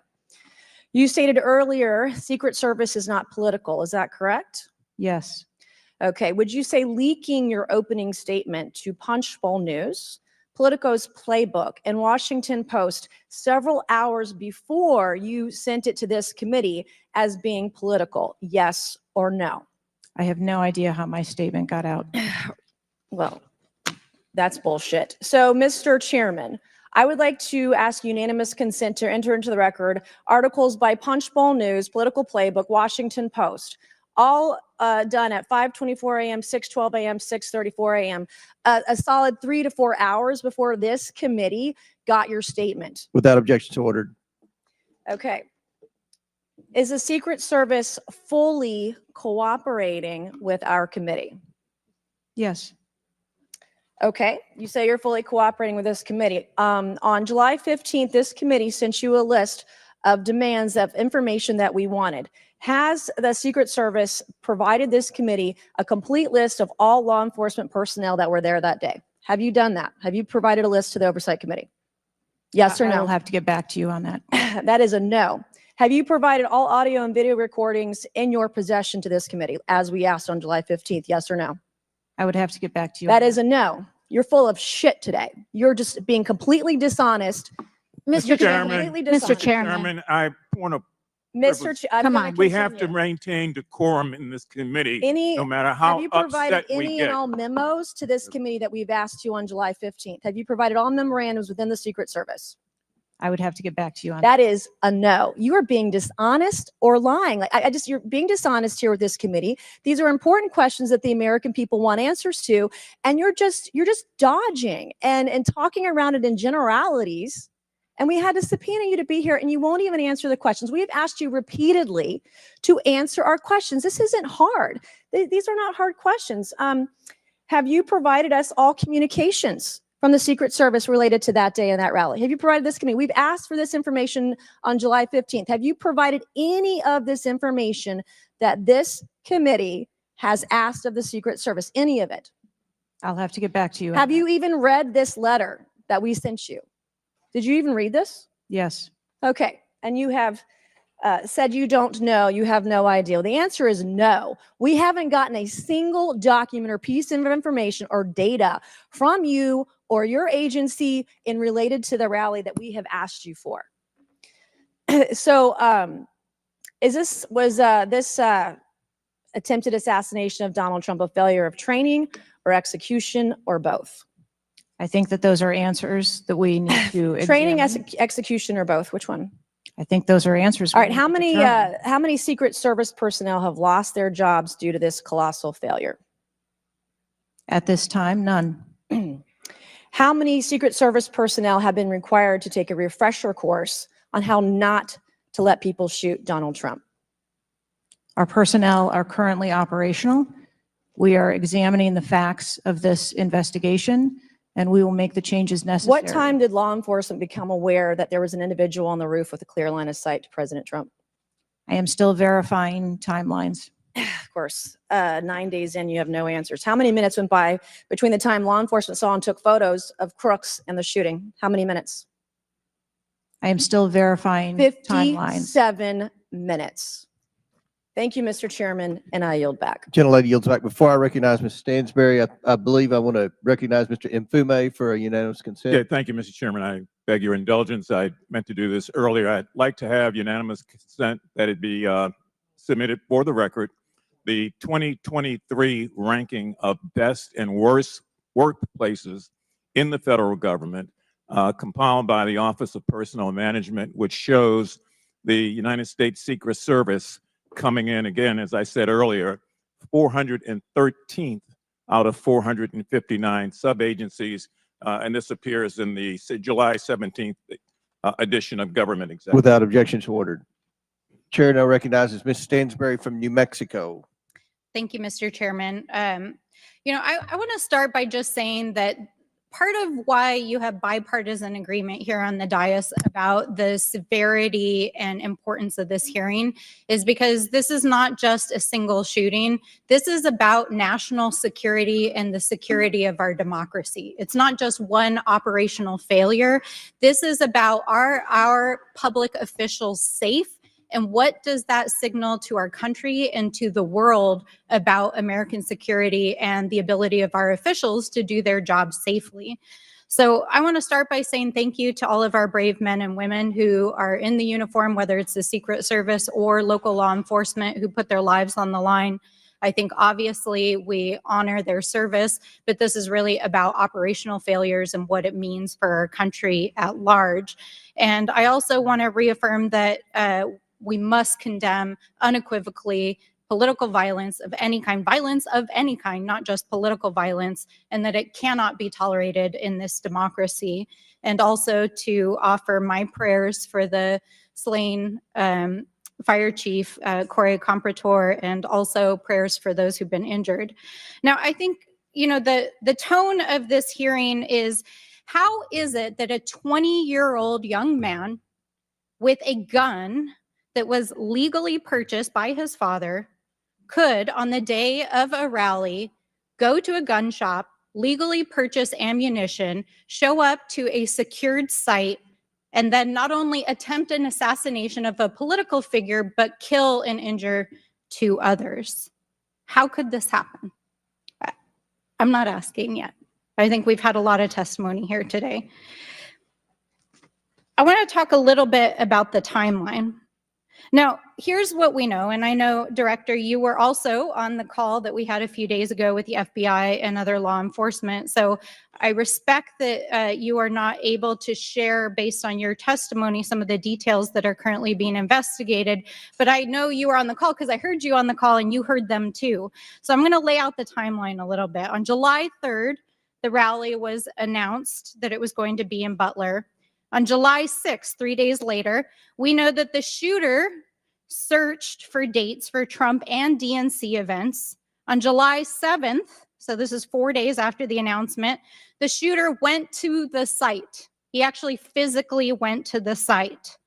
You stated earlier, Secret Service is not political. Is that correct? Yes. Okay. Would you say leaking your opening statement to Punchbowl News, Politico's Playbook, and Washington Post several hours before you sent it to this committee as being political? Yes or no? I have no idea how my statement got out. Well, that's bullshit. So, Mr. Chairman, I would like to ask unanimous consent to enter into the record articles by Punchbowl News, Political Playbook, Washington Post, all done at 5:24 a.m., 6:12 a.m., 6:34 a.m., a solid 3 to 4 hours before this committee got your statement. Without objection, so ordered. Okay. Is the Secret Service fully cooperating with our committee? Yes. Okay, you say you're fully cooperating with this committee. On July 15th, this committee sent you a list of demands of information that we wanted. Has the Secret Service provided this committee a complete list of all law enforcement personnel that were there that day? Have you done that? Have you provided a list to the Oversight Committee? Yes or no? I'll have to get back to you on that. That is a no. Have you provided all audio and video recordings in your possession to this committee, as we asked on July 15th? Yes or no? I would have to get back to you. That is a no. You're full of shit today. You're just being completely dishonest. Mr. Chairman, Chairman, Mr. Chairman, Chairman, I want to, I'm Come gonna on. we have to continue. maintain decorum in this committee, Any, no matter have how you provided upset we any get. and all memos to this committee that we've asked you on July 15th? Have you provided all memorandums within the Secret Service? I would have to get back to you on that. That is a no. You are being dishonest or lying. Like you're being dishonest here with this committee. These are important questions that the American people want answers to, and you're just dodging and talking around it in generalities. And we had to subpoena you to be here, and you won't even answer the questions. We have asked you repeatedly to answer our questions. This isn't hard. These are not hard questions. Have you provided us all communications from the Secret Service related to that day and that rally? Have you provided this committee? We've asked for this information on July 15th. Have you provided any of this information that this committee has asked of the Secret Service? Any of it? I'll have to get back to you. Have you even read this letter that we sent you? Did you even read this? Yes. Okay. And you have said you don't know, you have no idea. The answer is no. We haven't gotten a single document or piece of information or data from you or your agency in related to the rally that we have asked you for. So was this attempted assassination of Donald Trump a failure of training or execution or both? I think that those are answers that we need to Training, examine. execution, or both? Which one? I think those are answers. All we right. need How to many determine. how many Secret Service personnel have lost their jobs due to this colossal failure? At this time, none. How many Secret Service personnel have been required to take a refresher course on how not to let people shoot Donald Trump? Our personnel are currently operational. We are examining the facts of this investigation, and we will make the changes necessary. What time did law enforcement become aware that there was an individual on the roof with a clear line of sight to President Trump? I am still verifying timelines. Of course, 9 days in, you have no answers. How many minutes went by between the time law enforcement saw and took photos of crooks and the shooting? How many minutes? I am still verifying timelines. 57 minutes. Thank you, Mr. Chairman, and I yield back. Gentlelady yields back. Before I recognize Mr. Stansberry, I believe I want to recognize Mr. Mfume for a unanimous consent. Yeah, thank you, Mr. Chairman. I beg your indulgence. I meant to do this earlier. I'd like to have unanimous consent that it be submitted for the record. The 2023 ranking of best and worst workplaces in the federal government, compiled by the Office of Personnel Management, which shows the United States Secret Service coming in, again, as I said earlier, 413th out of 459 sub-agencies, and this appears in the July 17th edition of Government Executive. Without objections ordered. Chair now recognizes Ms. Stansberry from New Mexico. Thank you, Mr. Chairman. I want to start by just saying that part of why you have bipartisan agreement here on the dais about the severity and importance of this hearing is because this is not just a single shooting. This is about national security and the security of our democracy. It's not just one operational failure. This is about our public officials safe. And what does that signal to our country and to the world about American security and the ability of our officials to do their job safely? So I want to start by saying thank you to all of our brave men and women who are in the uniform, whether it's the Secret Service or local law enforcement, who put their lives on the line. I think obviously we honor their service, but this is really about operational failures and what it means for our country at large. And I also want to reaffirm that we must condemn unequivocally political violence of any kind, not just political violence, and that it cannot be tolerated in this democracy. And also to offer my prayers for the slain Fire Chief Corey Comprator, and also prayers for those who've been injured. Now, I think, the tone of this hearing is, how is it that a 20-year-old young man with a gun that was legally purchased by his father could, on the day of a rally, go to a gun shop, legally purchase ammunition, show up to a secured site, and then not only attempt an assassination of a political figure, but kill and injure 2 others? How could this happen? I'm not asking yet. I think we've had a lot of testimony here today. I want to talk a little bit about the timeline. Now, here's what we know, and I know, Director, you were also on the call that we had a few days ago with the FBI and other law enforcement, so I respect that you are not able to share, based on your testimony, some of the details that are currently being investigated, but I know you were on the call because I heard you on the call and you heard them too. So I'm going to lay out the timeline a little bit. On July 3rd, the rally was announced that it was going to be in Butler. On July 6th, 3 days later, we know that the shooter searched for dates for Trump and DNC events. On July 7th, so this is 4 days after the announcement, the shooter went to the site. He actually physically went to the site.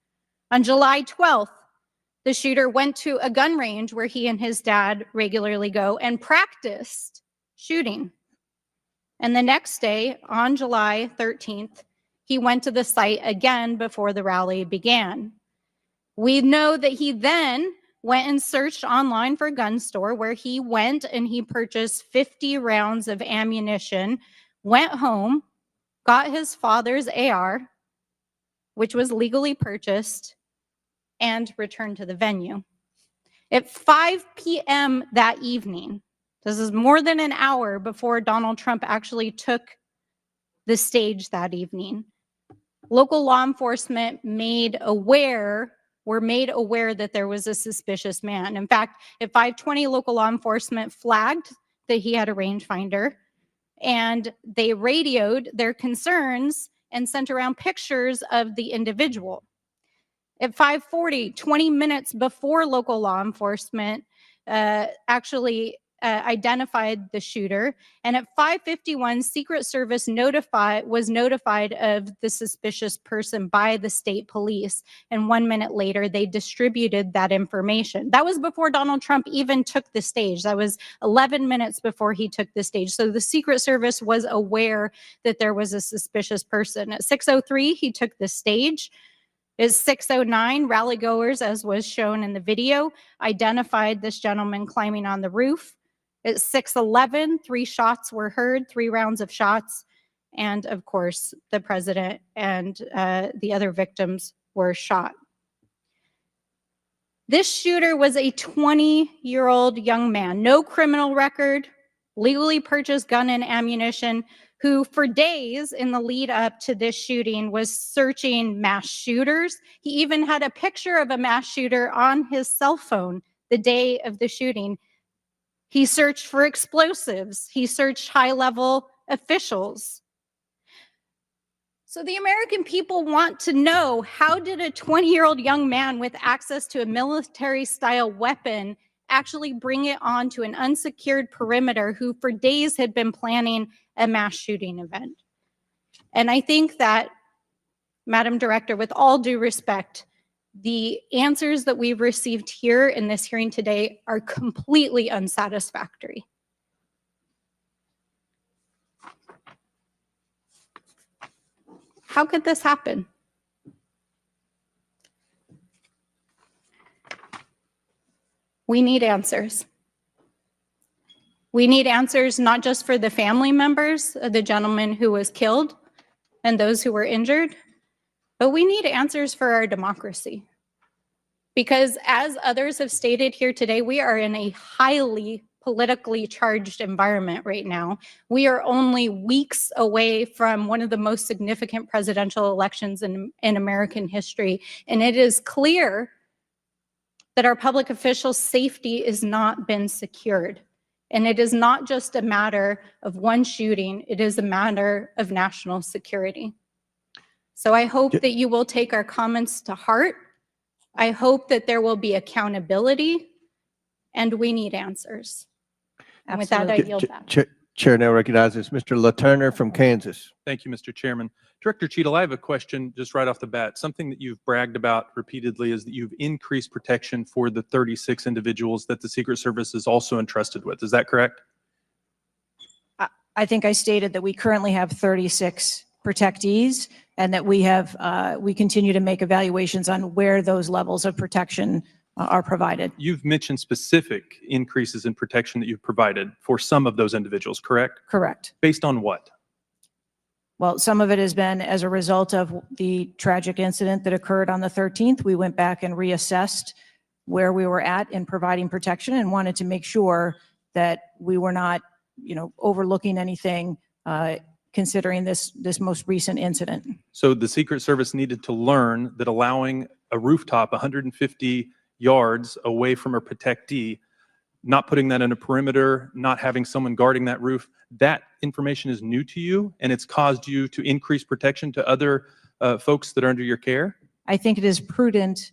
On July 12th, the shooter went to a gun range where he and his dad regularly go and practiced shooting. And the next day, on July 13th, he went to the site again before the rally began. We know that he then went and searched online for a gun store, where he went and he purchased 50 rounds of ammunition, went home, got his father's AR, which was legally purchased, and returned to the venue. At 5 p.m. that evening, this is more than an hour before Donald Trump actually took the stage that evening, local law enforcement were made aware that there was a suspicious man. In fact, at 5:20, local law enforcement flagged that he had a rangefinder, and they radioed their concerns and sent around pictures of the individual. At 5:40, 20 minutes before local law enforcement actually identified the shooter, and at 5:51, Secret Service was notified of the suspicious person by the state police, and 1 minute later, they distributed that information. That was before Donald Trump even took the stage. That was 11 minutes before he took the stage. So the Secret Service was aware that there was a suspicious person. At 6:03, he took the stage. At 6:09, rally goers, as was shown in the video, identified this gentleman climbing on the roof. At 6:11, 3 shots were heard, 3 rounds of shots. And of course, the president and the other victims were shot. This shooter was a 20-year-old young man, no criminal record, legally purchased gun and ammunition, who for days in the lead up to this shooting was searching mass shooters. He even had a picture of a mass shooter on his cell phone the day of the shooting. He searched for explosives. He searched high-level officials. So the American people want to know, how did a 20-year-old young man with access to a military-style weapon actually bring it onto an unsecured perimeter, who for days had been planning a mass shooting event? And I think that, Madam Director, with all due respect, the answers that we've received here in this hearing today are completely unsatisfactory. How could this happen? We need answers. We need answers not just for the family members of the gentleman who was killed and those who were injured, but we need answers for our democracy. Because as others have stated here today, we are in a highly politically charged environment right now. We are only weeks away from one of the most significant presidential elections in American history. And it is clear that our public officials' safety has not been secured. And it is not just a matter of one shooting, it is a matter of national security. So I hope that you will take our comments to heart. I hope that there will be accountability, and we need answers. And with that, I yield back. Chair now recognizes Mr. LaTurner from Kansas. Thank you, Mr. Chairman. Director Cheadle, I have a question just right off the bat. Something that you've bragged about repeatedly is that you've increased protection for the 36 individuals that the Secret Service is also entrusted with. Is that correct? I think I stated that we currently have 36 protectees, and that we continue to make evaluations on where those levels of protection are provided. You've mentioned specific increases in protection that you've provided for some of those individuals, correct? Correct. Based on what? Well, some of it has been as a result of the tragic incident that occurred on the 13th. We went back and reassessed where we were at in providing protection and wanted to make sure that we were not, overlooking anything, considering this most recent incident. So the Secret Service needed to learn that allowing a rooftop 150 yards away from a protectee, not putting that in a perimeter, not having someone guarding that roof, that information is new to you, and it's caused you to increase protection to other folks that are under your care? I think it is prudent,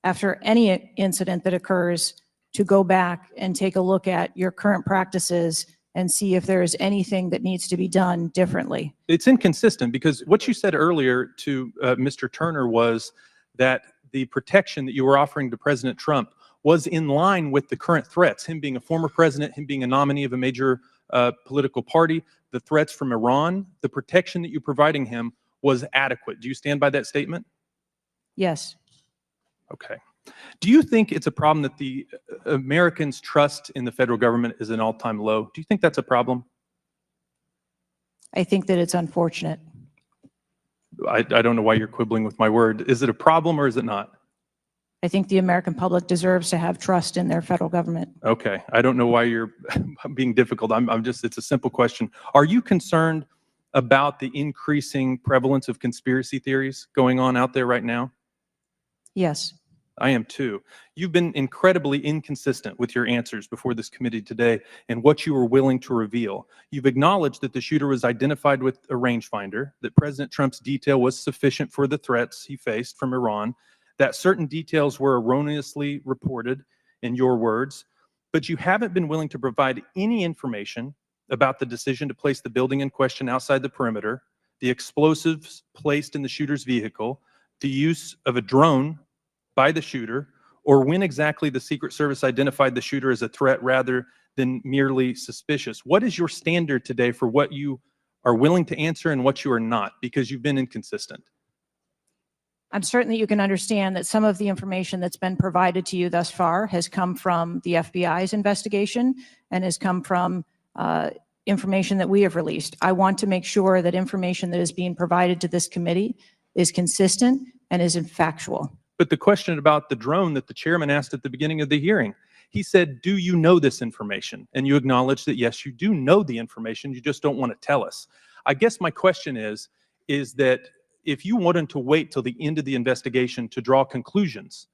after any incident that occurs, to go back and take a look at your current practices and see if there is anything that needs to be done differently. It's inconsistent, because what you said earlier to Mr. Turner was that the protection that you were offering to President Trump was in line with the current threats, him being a former president, him being a nominee of a major political party, the threats from Iran, the protection that you're providing him was adequate. Do you stand by that statement? Yes. Okay. Do you think it's a problem that the Americans' trust in the federal government is an all-time low? Do you think that's a problem? I think that it's unfortunate. I don't know why you're quibbling with my word. Is it a problem or is it not? I think the American public deserves to have trust in their federal government. Okay, I don't know why you're being difficult. I'm just, it's a simple question. Are you concerned about the increasing prevalence of conspiracy theories going on out there right now? Yes. I am too. You've been incredibly inconsistent with your answers before this committee today and what you were willing to reveal. You've acknowledged that the shooter was identified with a rangefinder, that President Trump's detail was sufficient for the threats he faced from Iran, that certain details were erroneously reported, in your words, but you haven't been willing to provide any information about the decision to place the building in question outside the perimeter, the explosives placed in the shooter's vehicle, the use of a drone by the shooter, or when exactly the Secret Service identified the shooter as a threat rather than merely suspicious. What is your standard today for what you are willing to answer and what you are not? Because you've been inconsistent. I'm certain that you can understand that some of the information that's been provided to you thus far has come from the FBI's investigation and has come from information that we have released. I want to make sure that information that is being provided to this committee is consistent and is factual. But the question about the drone that the chairman asked at the beginning of the hearing, he said, do you know this information? And you acknowledged that, yes, you do know the information, you just don't want to tell us. I guess my question is that if you wanted to wait till the end of the investigation to draw conclusions,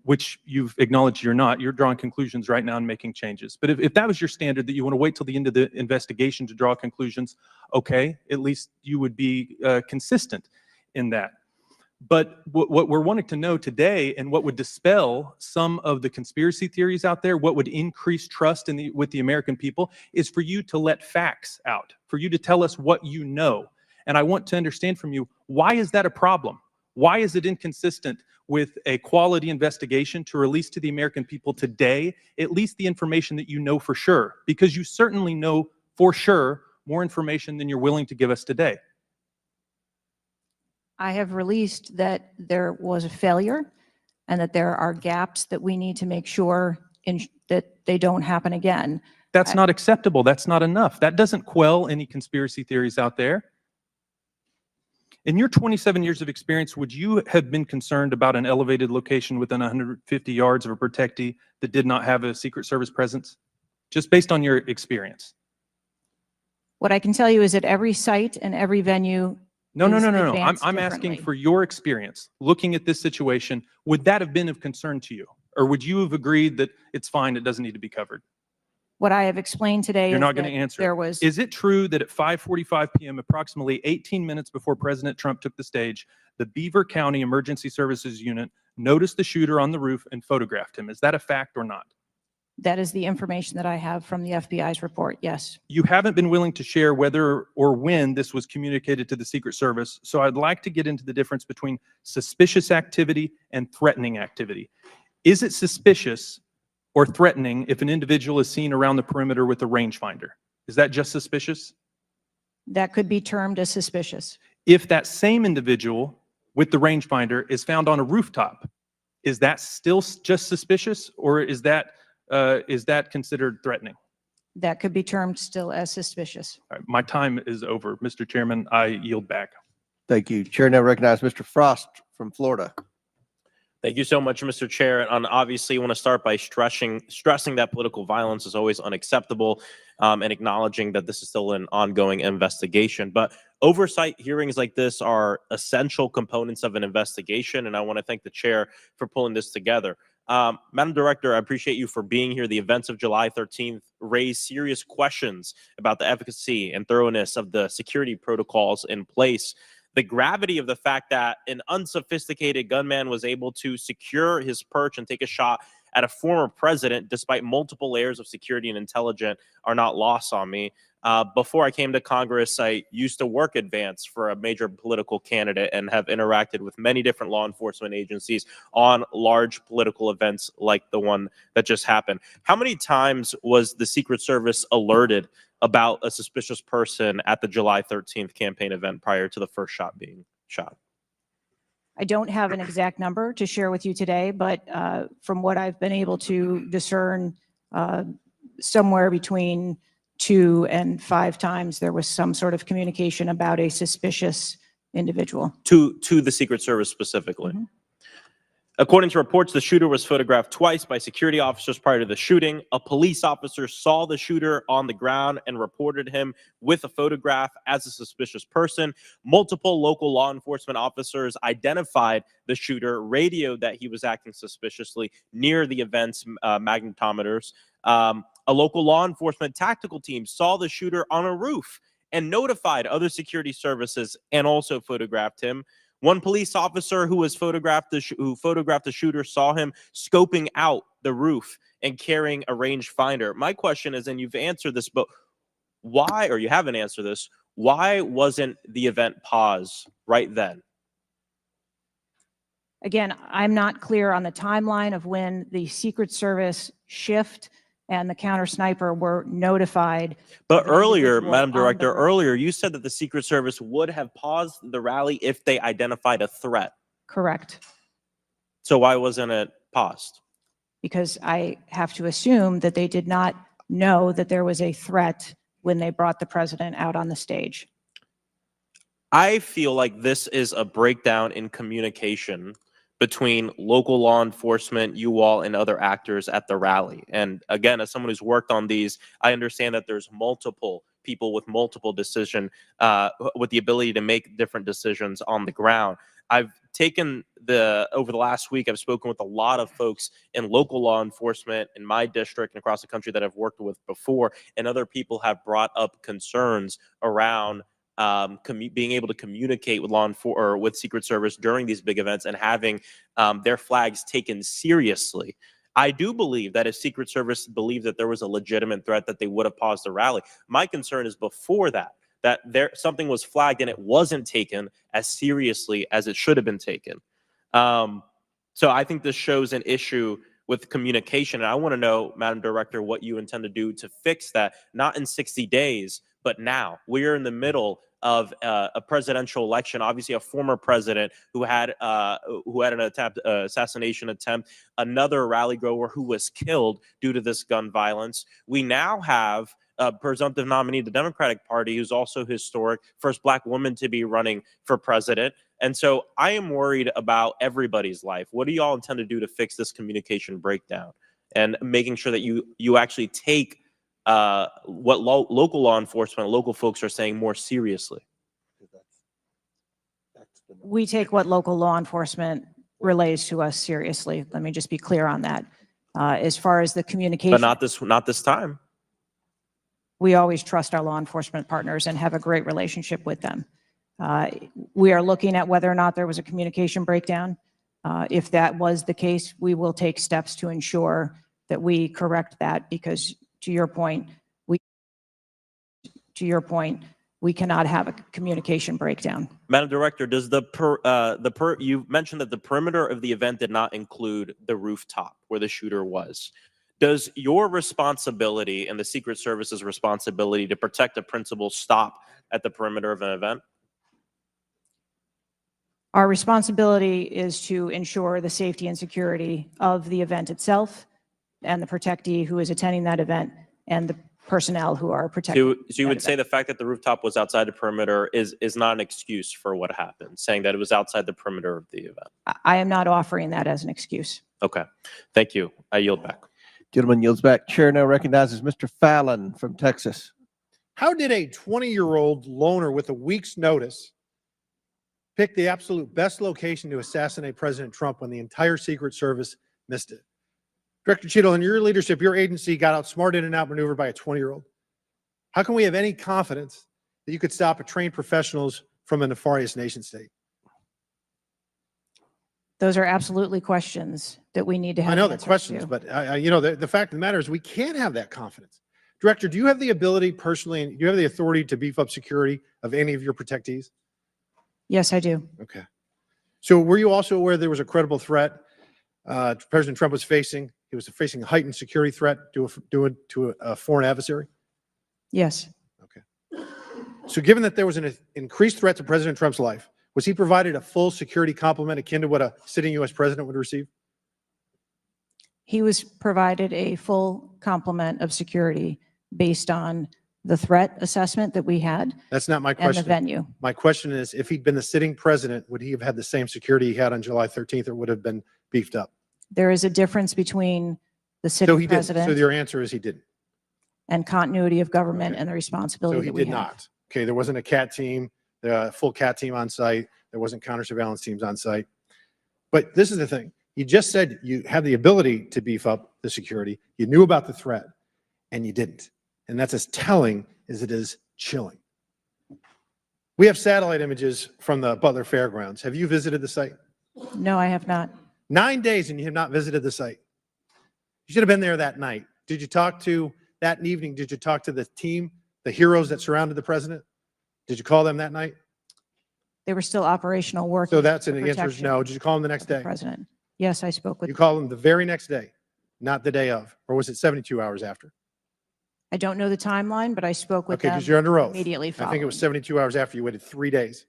which you've acknowledged you're not, you're drawing conclusions right now and making changes. But if that was your standard, that you want to wait till the end of the investigation to draw conclusions, okay, at least you would be consistent in that. But what we're wanting to know today, and what would dispel some of the conspiracy theories out there, what would increase trust with the American people, is for you to let facts out, for you to tell us what you know. And I want to understand from you, why is that a problem? Why is it inconsistent with a quality investigation to release to the American people today at least the information that you know for sure? Because you certainly know for sure more information than you're willing to give us today. I have released that there was a failure and that there are gaps that we need to make sure that they don't happen again. That's not acceptable. That's not enough. That doesn't quell any conspiracy theories out there. In your 27 years of experience, would you have been concerned about an elevated location within 150 yards of a protectee that did not have a Secret Service presence? Just based on your experience. What I can tell you is that every site and every venue No. is I'm advanced asking differently. for your experience. Looking at this situation, would that have been of concern to you? Or would you have agreed that it's fine, it doesn't need to be covered? What I have explained today You're is not going that to answer. there was Is it true that at 5:45 p.m., approximately 18 minutes before President Trump took the stage, the Beaver County Emergency Services Unit noticed the shooter on the roof and photographed him? Is that a fact or not? that is the information that I have from the FBI's report, yes. You haven't been willing to share whether or when this was communicated to the Secret Service, so I'd like to get into the difference between suspicious activity and threatening activity. Is it suspicious or threatening if an individual is seen around the perimeter with a rangefinder? Is that just suspicious? That could be termed as suspicious. If that same individual with the rangefinder is found on a rooftop, is that still just suspicious, or is that considered threatening? That could be termed still as suspicious. All right, my time is over. Mr. Chairman, I yield back. Thank you. Chair now recognizes Mr. Frost from Florida. Thank you so much, Mr. Chair. And obviously, I want to start by stressing that political violence is always unacceptable, and acknowledging that this is still an ongoing investigation. But oversight hearings like this are essential components of an investigation, and I want to thank the chair for pulling this together. Madam Director, I appreciate you for being here. The events of July 13th raised serious questions about the efficacy and thoroughness of the security protocols in place. The gravity of the fact that an unsophisticated gunman was able to secure his perch and take a shot at a former president despite multiple layers of security and intelligence are not lost on me. Before I came to Congress, I used to work advance for a major political candidate and have interacted with many different law enforcement agencies on large political events like the one that just happened. How many times was the Secret Service alerted about a suspicious person at the July 13th campaign event prior to the first shot being shot? I don't have an exact number to share with you today, but from what I've been able to discern, somewhere between 2 and 5 times there was some sort of communication about a suspicious individual. To the Secret Service specifically. Mhm. According to reports, the shooter was photographed twice by security officers prior to the shooting. A police officer saw the shooter on the ground and reported him with a photograph as a suspicious person. Multiple local law enforcement officers identified the shooter, radioed that he was acting suspiciously near the event's magnetometers. A local law enforcement tactical team saw the shooter on a roof and notified other security services and also photographed him. One police officer who photographed the shooter saw him scoping out the roof and carrying a rangefinder. My question is, and you've answered this, but why, or you haven't answered this, why wasn't the event paused right then? Again, I'm not clear on the timeline of when the Secret Service shift and the counter sniper were notified. But of an earlier, individual Madam on the Director, roof. earlier you said that the Secret Service would have paused the rally if they identified a threat. Correct. So why wasn't it paused? Because I have to assume that they did not know that there was a threat when they brought the president out on the stage. I feel like this is a breakdown in communication between local law enforcement, you all, and other actors at the rally. And again, as someone who's worked on these, I understand that there's multiple people with multiple decision, with the ability to make different decisions on the ground. I've taken over the last week, I've spoken with a lot of folks in local law enforcement in my district and across the country that I've worked with before, and other people have brought up concerns around being able to communicate with or with Secret Service during these big events and having their flags taken seriously. I do believe that if Secret Service believed that there was a legitimate threat, that they would have paused the rally. My concern is before that something was flagged and it wasn't taken as seriously as it should have been taken. So I think this shows an issue with communication. And I want to know, Madam Director, what you intend to do to fix that, not in 60 days, but now. We are in the middle of a presidential election. Obviously, a former president who had an assassination attempt, another rally goer who was killed due to this gun violence. We now have a presumptive nominee of the Democratic Party who's also historic, first Black woman to be running for president. And so I am worried about everybody's life. What do y'all intend to do to fix this communication breakdown and making sure that you actually take what local law enforcement, local folks are saying more seriously? We take what local law enforcement relays to us seriously. Let me just be clear on that. As far as the communication. But not this time. We always trust our law enforcement partners and have a great relationship with them. We are looking at whether or not there was a communication breakdown. If that was the case, we will take steps to ensure that we correct that, because to your point, we cannot have a communication breakdown. Madam Director, does you mentioned that the perimeter of the event did not include the rooftop where the shooter was. Does your responsibility and the Secret Service's responsibility to protect a principal stop at the perimeter of an event? Our responsibility is to ensure the safety and security of the event itself and the protectee who is attending that event and the personnel who are protecting. So you would say the fact that the rooftop was outside the perimeter is not an excuse for what happened, saying that it was outside the perimeter of the event? I am not offering that as an excuse. Okay, thank you. I yield back. Gentleman yields back. Chair now recognizes Mr. Fallon from Texas. How did a 20-year-old loner with a week's notice pick the absolute best location to assassinate President Trump when the entire Secret Service missed it? Director Cheadle, in your leadership, your agency got outsmarted and outmaneuvered by a 20-year-old. How can we have any confidence that you could stop a trained professionals from a nefarious nation state? Those are absolutely questions that we need to have. I know they're answers questions, to. but the fact of the matter is we can't have that confidence. Director, do you have the ability personally, and do you have the authority to beef up security of any of your protectees? Yes, I do. Okay. So were you also aware there was a credible threat President Trump was facing? He was facing a heightened security threat to a foreign adversary? Yes. Okay. So given that there was an increased threat to President Trump's life, Was he provided a full security complement akin to what a sitting U.S. president would receive? He was provided a full complement of security based on the threat assessment that we had That's not my and the question. venue. My question is, if he'd been the sitting president, would he have had the same security he had on July 13th, or would have been beefed up? There is a difference between the So sitting he didn't. So president your answer is he didn't. and continuity of government Okay. and the So responsibility he that we did have. not. Okay, there wasn't a CAT team, a full CAT team on site. There wasn't counter surveillance teams on site. But this is the thing. You just said you had the ability to beef up the security. You knew about the threat, and you didn't. And that's as telling as it is chilling. We have satellite images from the Butler Fairgrounds. Have you visited the site? No, I have not. 9 days and you have not visited the site. You should have been there that night. Did you talk to, that evening, did you talk to the team, the heroes that surrounded the president? Did you call them that night? They were still operational work. So that's an answer is no. Did you call them the next day? President. Yes, I spoke with. You called them the very next day, not the day of, or was it 72 hours after? I don't know the timeline, but I spoke with Okay, them because you're under oath. immediately I following. think it was 72 hours after you waited 3 days.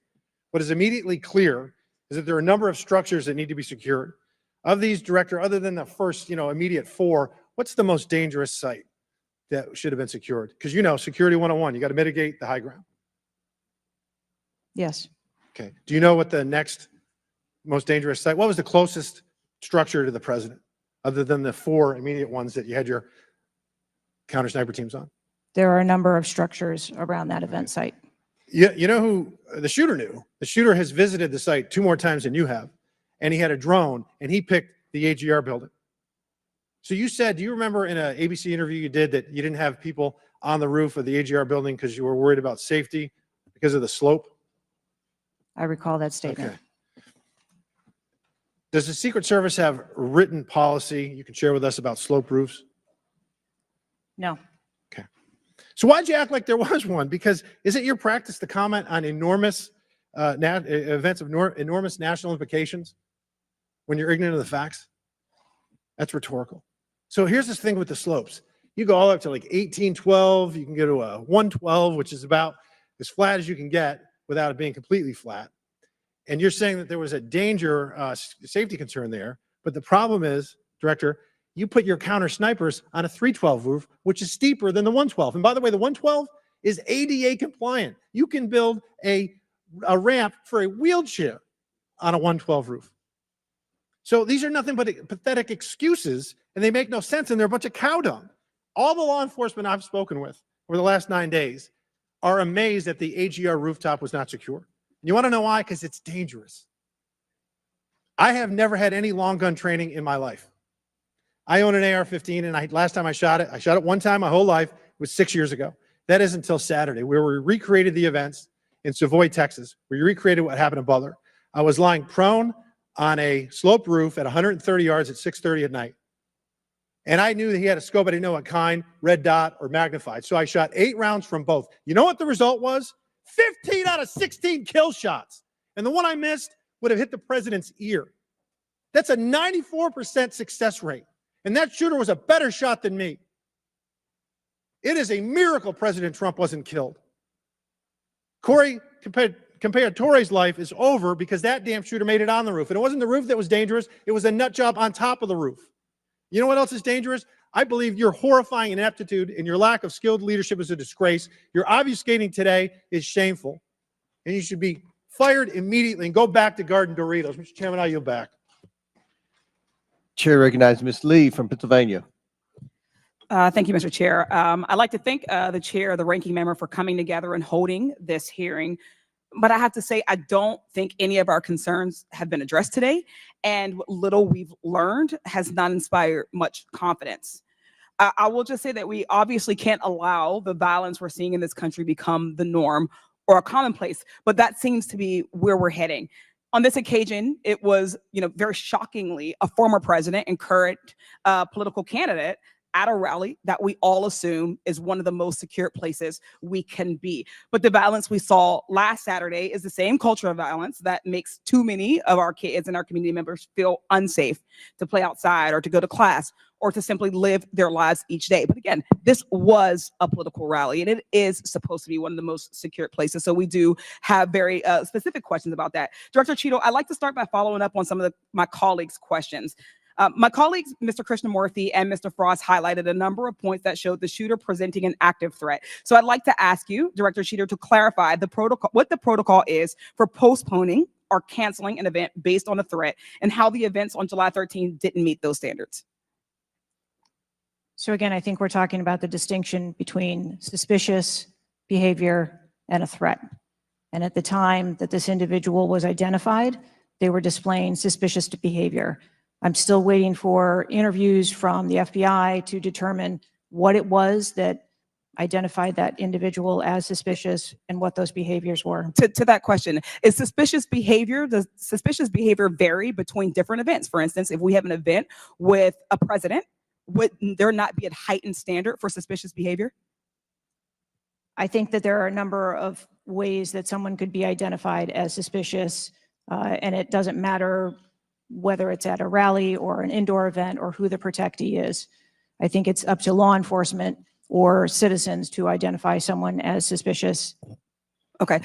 What is immediately clear is that there are a number of structures that need to be secured. Of these, Director, other than the first, immediate 4, what's the most dangerous site that should have been secured? Because security 101, you got to mitigate the high ground. Yes. Okay. Do you know what the next most dangerous site, what was the closest structure to the president, other than the 4 immediate ones that you had your counter sniper teams on? There are a number of structures around that event site. You know who the shooter knew? The shooter has visited the site 2 more times than you have, and he had a drone, and he picked the AGR building. So you said, do you remember in an ABC interview you did that you didn't have people on the roof of the AGR building because you were worried about safety because of the slope? I recall that statement. Okay. Does the Secret Service have written policy you can share with us about slope roofs? No. Okay. So why'd you act like there was one? Because is it your practice to comment on enormous events of enormous national implications when you're ignorant of the facts? That's rhetorical. So here's this thing with the slopes. You go all up to like 1812. You can go to a 112, which is about as flat as you can get without it being completely flat. And you're saying that there was a danger, safety concern there. But the problem is, Director, you put your counter snipers on a 312 roof, which is steeper than the 112. And by the way, the 112 is ADA compliant. You can build a ramp for a wheelchair on a 112 roof. So these are nothing but pathetic excuses, and they make no sense, and they're a bunch of cow dung. All the law enforcement I've spoken with over the last 9 days are amazed that the AGR rooftop was not secure. You want to know why? Because it's dangerous. I have never had any long gun training in my life. I own an AR-15, and last time I shot it one time my whole life. It was 6 years ago. That is until Saturday, where we recreated the events in Savoy, Texas. We recreated what happened in Butler. I was lying prone on a sloped roof at 130 yards at 6:30 at night. And I knew that he had a scope. I didn't know what kind, red dot or magnified. So I shot 8 rounds from both. You know what the result was? 15 out of 16 kill shots. And the one I missed would have hit the president's ear. That's a 94% success rate. And that shooter was a better shot than me. It is a miracle President Trump wasn't killed. Corey Comparatore's life is over because that damn shooter made it on the roof. And it wasn't the roof that was dangerous. It was a nut job on top of the roof. You know what else is dangerous? I believe your horrifying ineptitude and your lack of skilled leadership is a disgrace. Your obfuscating today is shameful. And you should be fired immediately and go back to Garden Doritos. Mr. Chairman, I yield back. Chair recognizes Ms. Lee from Pennsylvania. Thank you, Mr. Chair. I'd like to thank the chair, the ranking member, for coming together and holding this hearing. But I have to say, I don't think any of our concerns have been addressed today. And what little we've learned has not inspired much confidence. I will just say that we obviously can't allow the violence we're seeing in this country become the norm or a commonplace, but that seems to be where we're heading. On this occasion, it was, very shockingly, a former president and current political candidate at a rally that we all assume is one of the most secure places we can be. But the violence we saw last Saturday is the same culture of violence that makes too many of our kids and our community members feel unsafe to play outside or to go to class or to simply live their lives each day. But again, this was a political rally, and it is supposed to be one of the most secure places. So we do have very specific questions about that. Director Cheadle, I'd like to start by following up on some of my colleagues' questions. My colleagues, Mr. Krishnamurthy and Mr. Frost, highlighted a number of points that showed the shooter presenting an active threat. So I'd like to ask you, Director Cheater, to clarify the protocol, what the protocol is for postponing or canceling an event based on a threat, and how the events on July 13 didn't meet those standards. So again, I think we're talking about the distinction between suspicious behavior and a threat. And at the time that this individual was identified, they were displaying suspicious behavior. I'm still waiting for interviews from the FBI to determine what it was that identified that individual as suspicious and what those behaviors were. To that question, does suspicious behavior vary between different events? For instance, if we have an event with a president, would there not be a heightened standard for suspicious behavior? I think that there are a number of ways that someone could be identified as suspicious, and it doesn't matter whether it's at a rally or an indoor event or who the protectee is. I think it's up to law enforcement or citizens to identify someone as suspicious. Okay,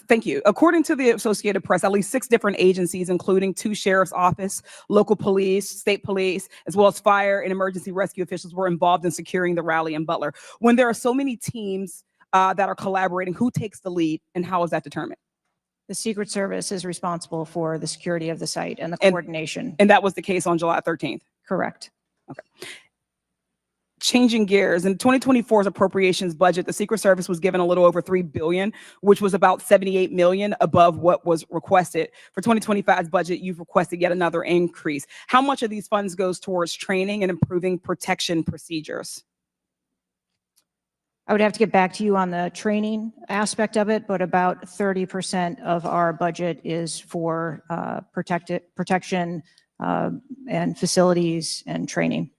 thank you. According to the Associated Press, at least 6 different agencies, including 2 sheriff's office, local police, state police, as well as fire and emergency rescue officials were involved in securing the rally in Butler. When there are so many teams that are collaborating, who takes the lead and how is that determined? The Secret Service is responsible for the security of the site and the coordination. And that was the case on July 13th? Correct. Okay. Changing gears, in 2024's appropriations budget, the Secret Service was given a little over $3 billion, which was about $78 million above what was requested. For 2025's budget, you've requested yet another increase. How much of these funds goes towards training and improving protection procedures? I would have to get back to you on the training aspect of it, but about 30% of our budget is for protection and facilities and training.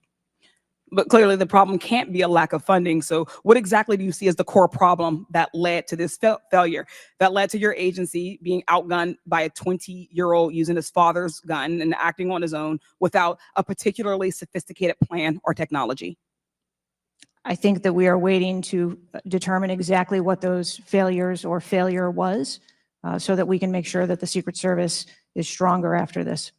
But clearly the problem can't be a lack of funding. So what exactly do you see as the core problem that led to this failure, that led to your agency being outgunned by a 20-year-old using his father's gun and acting on his own without a particularly sophisticated plan or technology? I think that we are waiting to determine exactly what those failures or failure was so that we can make sure that the Secret Service is stronger after this.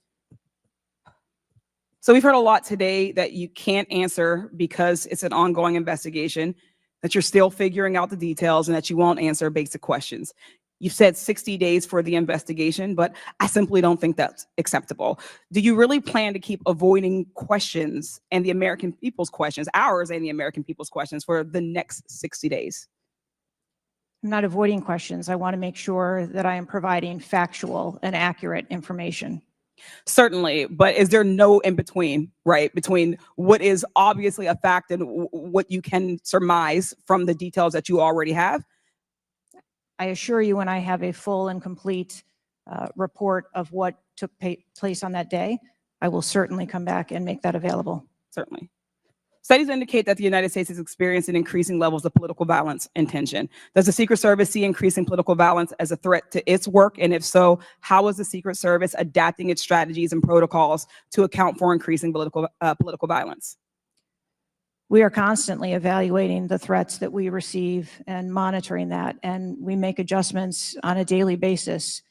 So we've heard a lot today that you can't answer because it's an ongoing investigation, that you're still figuring out the details, and that you won't answer basic questions. You've said 60 days for the investigation, but I simply don't think that's acceptable. Do you really plan to keep avoiding questions and the American people's questions, ours and the American people's questions, for the next 60 days? I'm not avoiding questions. I want to make sure that I am providing factual and accurate information. Certainly, but is there no in between, right? Between what is obviously a fact and what you can surmise from the details that you already have? I assure you, when I have a full and complete report of what took place on that day, I will certainly come back and make that available. Certainly. Studies indicate that the United States is experiencing increasing levels of political violence and tension. Does the Secret Service see increasing political violence as a threat to its work? And if so, how is the Secret Service adapting its strategies and protocols to account for increasing political violence? We are constantly evaluating the threats that we receive and monitoring that, and we make adjustments on a daily basis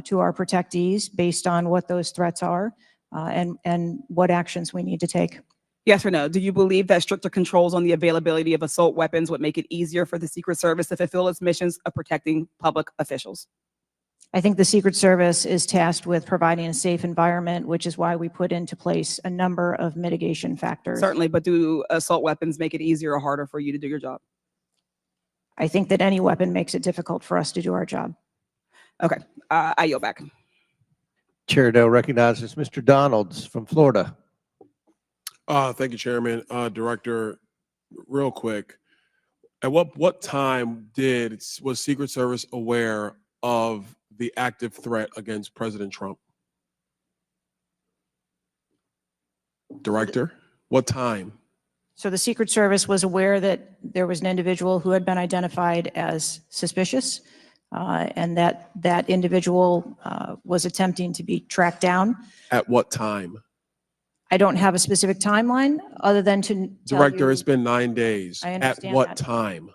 to our protectees based on what those threats are and what actions we need to take. Yes or no? Do you believe that stricter controls on the availability of assault weapons would make it easier for the Secret Service to fulfill its missions of protecting public officials? I think the Secret Service is tasked with providing a safe environment, which is why we put into place a number of mitigation factors. Certainly, but do assault weapons make it easier or harder for you to do your job? I think that any weapon makes it difficult for us to do our job. Okay, I yield back. Chair Dale recognizes Mr. Donalds from Florida. Thank you, Chairman. Director, real quick, at what time was Secret Service aware of the active threat against President Trump? Director, what time? So the Secret Service was aware that there was an individual who had been identified as suspicious and that individual was attempting to be tracked down. At what time? I don't have a specific timeline other than to tell Director, you, it's been 9 days. I At understand what that. time?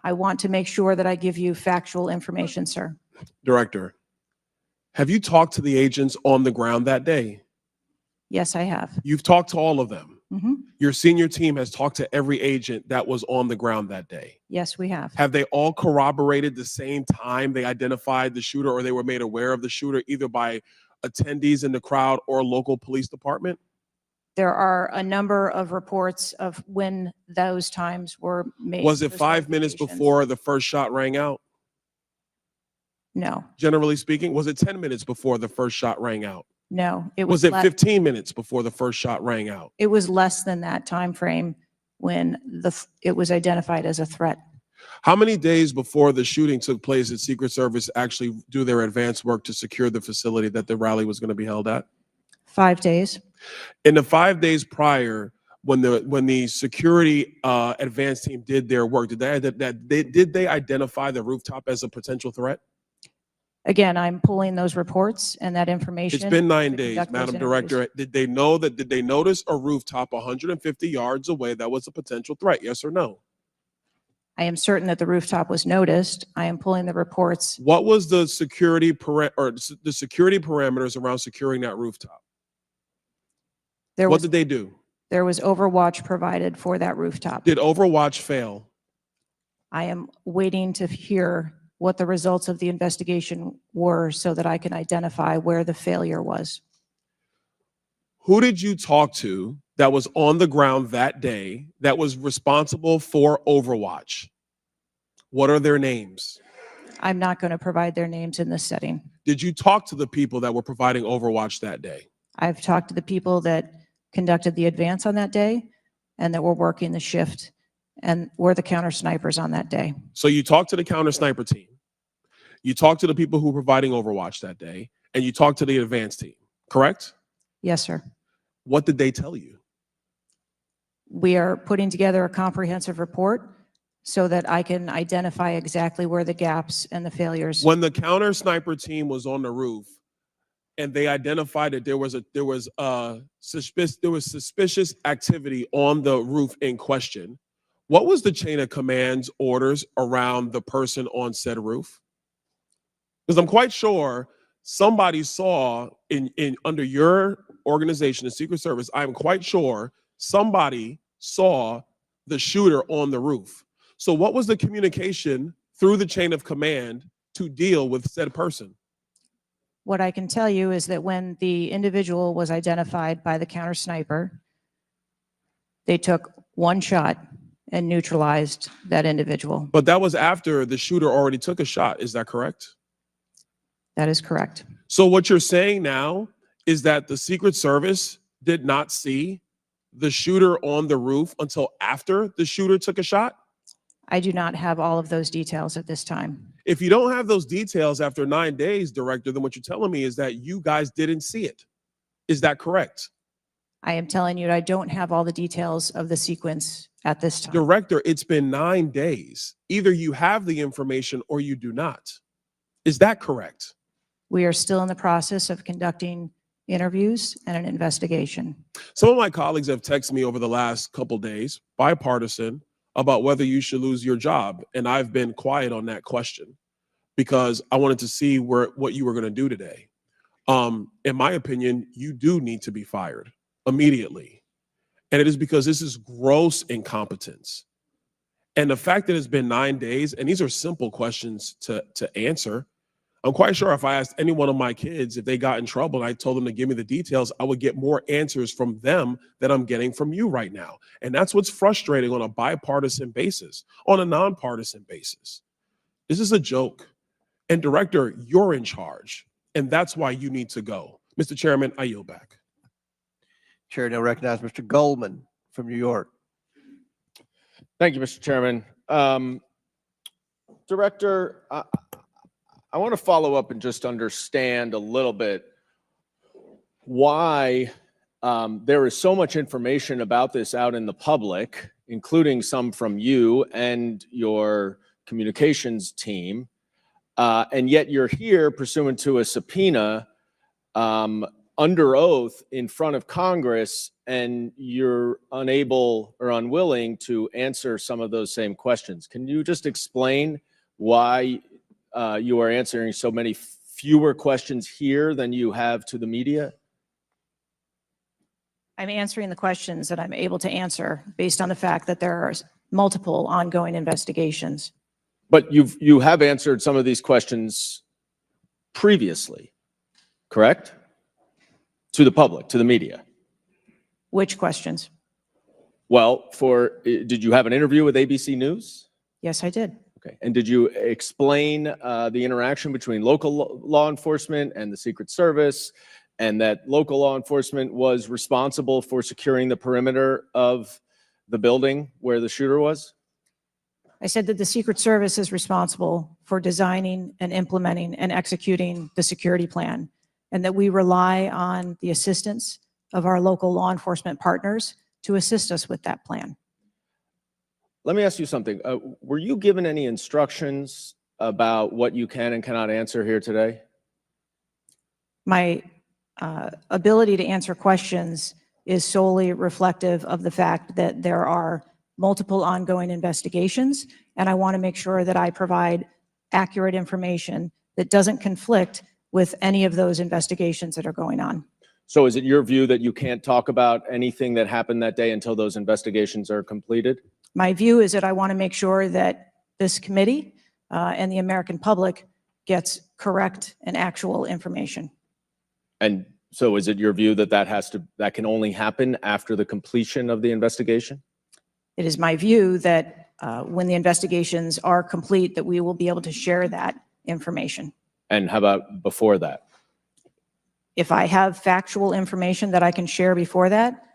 I want to make sure that I give you factual information, sir. Director, have you talked to the agents on the ground that day? Yes, I have. You've talked to all of them. Mhm. Your senior team has talked to every agent that was on the ground that day. Yes, we have. Have they all corroborated the same time they identified the shooter or they were made aware of the shooter, either by attendees in the crowd or local police department? There are a number of reports of when those times were made. Was it those 5 minutes notifications. before the first shot rang out? No, Generally speaking, was it 10 minutes before the first shot rang out? no. It Was was, it 15 minutes before the first shot rang out? it was less than that time frame when it was identified as a threat. How many days before the shooting took place did Secret Service actually do their advance work to secure the facility that the rally was going to be held at? 5 days. In the 5 days prior, when the security advance team did their work, did they identify the rooftop as a potential threat? Again, I'm pulling those reports and that information. It's been 9 to days, conduct those Madam interviews. Director. Did they notice a rooftop 150 yards away that was a potential threat? Yes or no? I am certain that the rooftop was noticed. I am pulling the reports. What was the security parameters around securing that rooftop? There What was, did they do? there was overwatch provided for that rooftop. Did Overwatch fail? I am waiting to hear what the results of the investigation were so that I can identify where the failure was. Who did you talk to that was on the ground that day that was responsible for Overwatch? What are their names? I'm not going to provide their names in this setting. Did you talk to the people that were providing Overwatch that day? I've talked to the people that conducted the advance on that day and that were working the shift and were the counter snipers on that day. So you talked to the counter sniper team. You talked to the people who were providing Overwatch that day, and you talked to the advance team, correct? Yes, sir. What did they tell you? We are putting together a comprehensive report so that I can identify exactly where the gaps and the failures. When the counter sniper team was on the roof and they identified that there was suspicious activity on the roof in question, what was the chain of command's orders around the person on said roof? Because I'm quite sure somebody saw in under your organization, the Secret Service, I'm quite sure somebody saw the shooter on the roof. So what was the communication through the chain of command to deal with said person? What I can tell you is that when the individual was identified by the counter sniper, they took one shot and neutralized that individual. But that was after the shooter already took a shot. Is that correct? That is correct. So what you're saying now is that the Secret Service did not see the shooter on the roof until after the shooter took a shot? I do not have all of those details at this time. If you don't have those details after 9 days, Director, then what you're telling me is that you guys didn't see it. Is that correct? I am telling you, I don't have all the details of the sequence at this time. Director, it's been 9 days. Either you have the information or you do not. Is that correct? We are still in the process of conducting interviews and an investigation. Some of my colleagues have texted me over the last couple days, bipartisan, about whether you should lose your job. And I've been quiet on that question because I wanted to see what you were going to do today. In my opinion, you do need to be fired immediately. And it is because this is gross incompetence. And the fact that it's been 9 days, and these are simple questions to answer. I'm quite sure if I asked any one of my kids if they got in trouble and I told them to give me the details, I would get more answers from them than I'm getting from you right now. And that's what's frustrating on a bipartisan basis, on a nonpartisan basis. This is a joke. And Director, you're in charge. And that's why you need to go. Mr. Chairman, I yield back. Chair now recognize Mr. Goldman from New York. Thank you, Mr. Chairman. Director, I want to follow up and just understand a little bit why there is so much information about this out in the public, including some from you and your communications team, and yet you're here pursuant to a subpoena under oath in front of Congress, and you're unable or unwilling to answer some of those same questions. Can you just explain why you are answering so many fewer questions here than you have to the media? I'm answering the questions that I'm able to answer based on the fact that there are multiple ongoing investigations. But you have answered some of these questions previously, correct? To the public, to the media. Which questions? Well, did you have an interview with ABC News? Yes, I did. Okay. And did you explain the interaction between local law enforcement and the Secret Service, and that local law enforcement was responsible for securing the perimeter of the building where the shooter was? I said that the Secret Service is responsible for designing and implementing and executing the security plan, and that we rely on the assistance of our local law enforcement partners to assist us with that plan. Let me ask you something. Were you given any instructions about what you can and cannot answer here today? My ability to answer questions is solely reflective of the fact that there are multiple ongoing investigations, and I want to make sure that I provide accurate information that doesn't conflict with any of those investigations that are going on. So is it your view that you can't talk about anything that happened that day until those investigations are completed? My view is that I want to make sure that this committee and the American public gets correct and actual information. And so is it your view that that can only happen after the completion of the investigation? It is my view that when the investigations are complete, that we will be able to share that information. And how about before that? If I have factual information that I can share before that,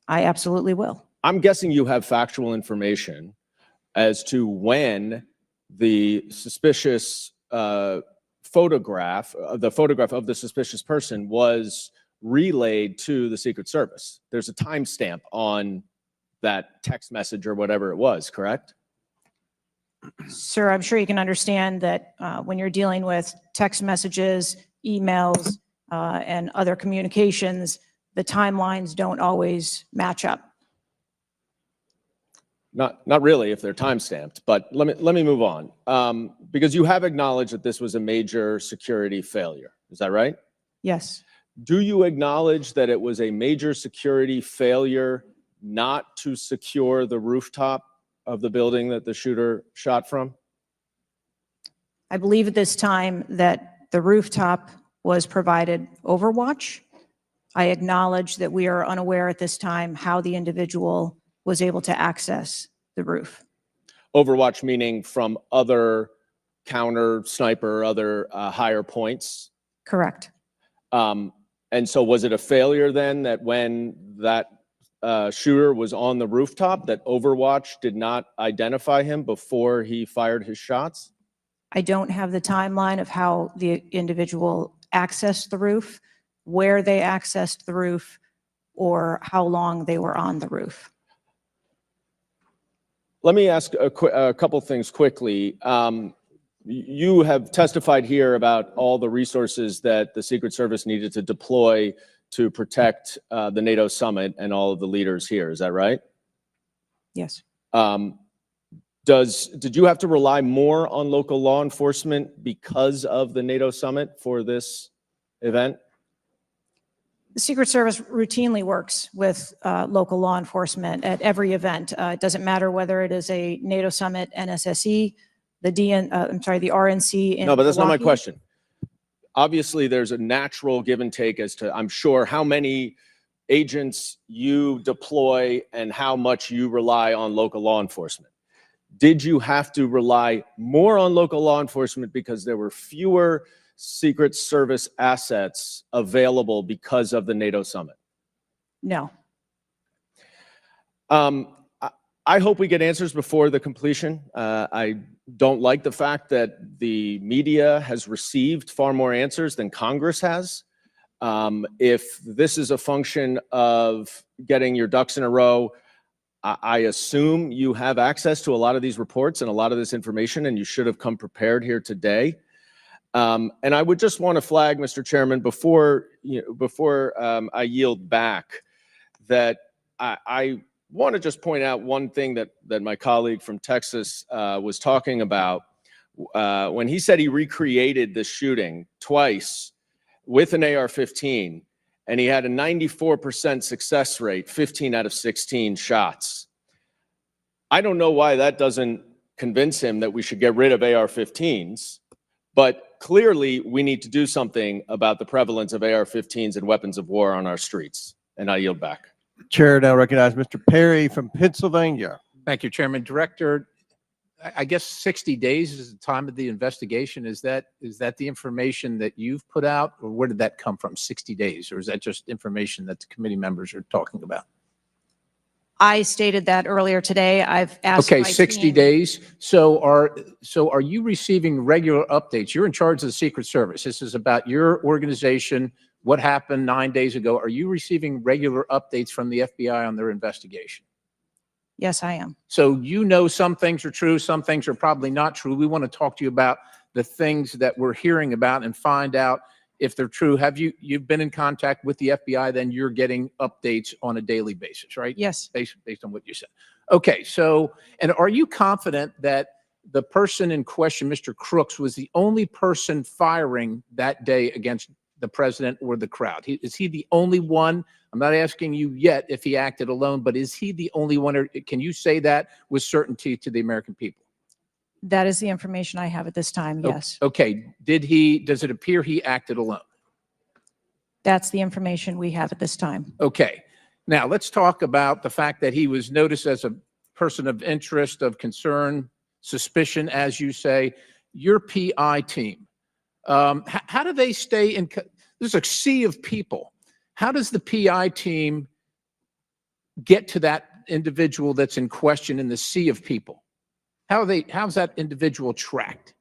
I absolutely will. I'm guessing you have factual information as to when the suspicious photograph of the suspicious person was relayed to the Secret Service. There's a timestamp on that text message or whatever it was, correct? Sir, I'm sure you can understand that when you're dealing with text messages, emails, and other communications, the timelines don't always match up. Not really if they're timestamped, but let me move on. Because you have acknowledged that this was a major security failure. Is that right? Yes. Do you acknowledge that it was a major security failure not to secure the rooftop of the building that the shooter shot from? I believe at this time that the rooftop was provided Overwatch. I acknowledge that we are unaware at this time how the individual was able to access the roof. Overwatch meaning from other counter sniper, other higher points? Correct. And so was it a failure then that when that shooter was on the rooftop, that Overwatch did not identify him before he fired his shots? I don't have the timeline of how the individual accessed the roof, where they accessed the roof, or how long they were on the roof. Let me ask a couple things quickly. You have testified here about all the resources that the Secret Service needed to deploy to protect the NATO summit and all of the leaders here. Is that right? Yes. Did you have to rely more on local law enforcement because of the NATO summit for this event? The Secret Service routinely works with local law enforcement at every event. It doesn't matter whether it is a NATO summit, NSSE, the RNC. No, but that's not my Milwaukee. question. Obviously, there's a natural give and take as to, I'm sure, how many agents you deploy and how much you rely on local law enforcement. Did you have to rely more on local law enforcement because there were fewer Secret Service assets available because of the NATO summit? No. I hope we get answers before the completion. I don't like the fact that the media has received far more answers than Congress has. If this is a function of getting your ducks in a row, I assume you have access to a lot of these reports and a lot of this information, and you should have come prepared here today. And I would just want to flag, Mr. Chairman, before I yield back, that I want to just point out one thing that my colleague from Texas was talking about when he said he recreated the shooting twice with an AR-15, and he had a 94% success rate, 15 out of 16 shots. I don't know why that doesn't convince him that we should get rid of AR-15s, but clearly we need to do something about the prevalence of AR-15s and weapons of war on our streets. And I yield back. Chair now recognize Mr. Perry from Pennsylvania. Thank you, Chairman. Director, I guess 60 days is the time of the investigation. Is that the information that you've put out, or where did that come from, 60 days? Or is that just information that the committee members are talking about? I stated that earlier today. I've asked Okay, my 60 team- days. So are you receiving regular updates? You're in charge of the Secret Service. This is about your organization, what happened 9 days ago. Are you receiving regular updates from the FBI on their investigation? Yes, I am. So you know some things are true, some things are probably not true. We want to talk to you about the things that we're hearing about and find out if they're true. Have you've been in contact with the FBI, then you're getting updates on a daily basis, right? Yes. Based on what you said. Okay, so, and are you confident that the person in question, Mr. Crooks, was the only person firing that day against the president or the crowd? Is he the only one? I'm not asking you yet if he acted alone, but is he the only one, or can you say that with certainty to the American people? That is the information I have at this time, yes. Okay, does it appear he acted alone? That's the information we have at this time. Okay, now let's talk about the fact that he was noticed as a person of interest, of concern, suspicion, as you say. Your PI team, how do they stay in, there's a sea of people. How does the PI team get to that individual that's in question in the sea of people? How's that individual tracked?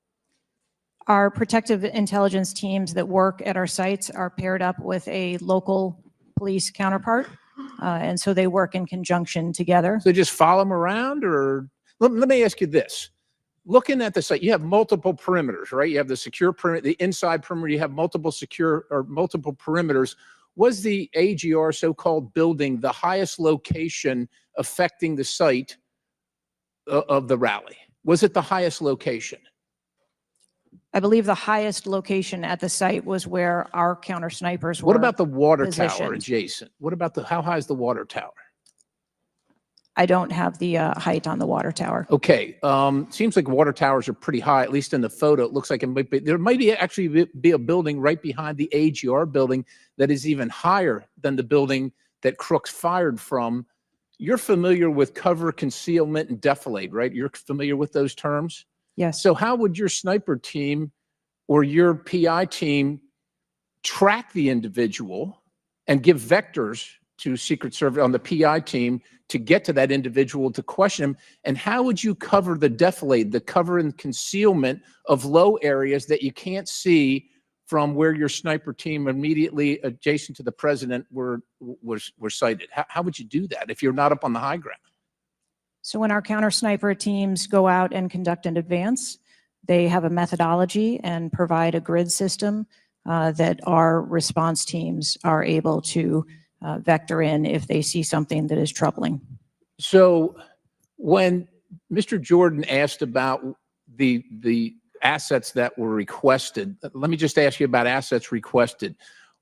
Our protective intelligence teams that work at our sites are paired up with a local police counterpart. And so they work in conjunction together. So just follow them around, or let me ask you this. Looking at the site, you have multiple perimeters, right? You have the secure perimeter, the inside perimeter, you have multiple secure or multiple perimeters. Was the AGR so-called building the highest location affecting the site of the rally? Was it the highest location? I believe the highest location at the site was where our counter snipers were. What about the water tower positioned. adjacent? What about how high is the water tower? I don't have the height on the water tower. Okay, seems like water towers are pretty high, at least in the photo. It looks like it might be, there might be actually be a building right behind the AGR building that is even higher than the building that Crooks fired from. You're familiar with cover, concealment, and defilade, right? You're familiar with those terms? Yes. So how would your sniper team or your PI team track the individual and give vectors to Secret Service on the PI team to get to that individual to question him? And how would you cover the defilade, the cover and concealment of low areas that you can't see from where your sniper team immediately adjacent to the president were sighted? How would you do that if you're not up on the high ground? So when our counter sniper teams go out and conduct an advance, they have a methodology and provide a grid system that our response teams are able to vector in if they see something that is troubling. So when Mr. Jordan asked about the assets that were requested, let me just ask you about assets requested.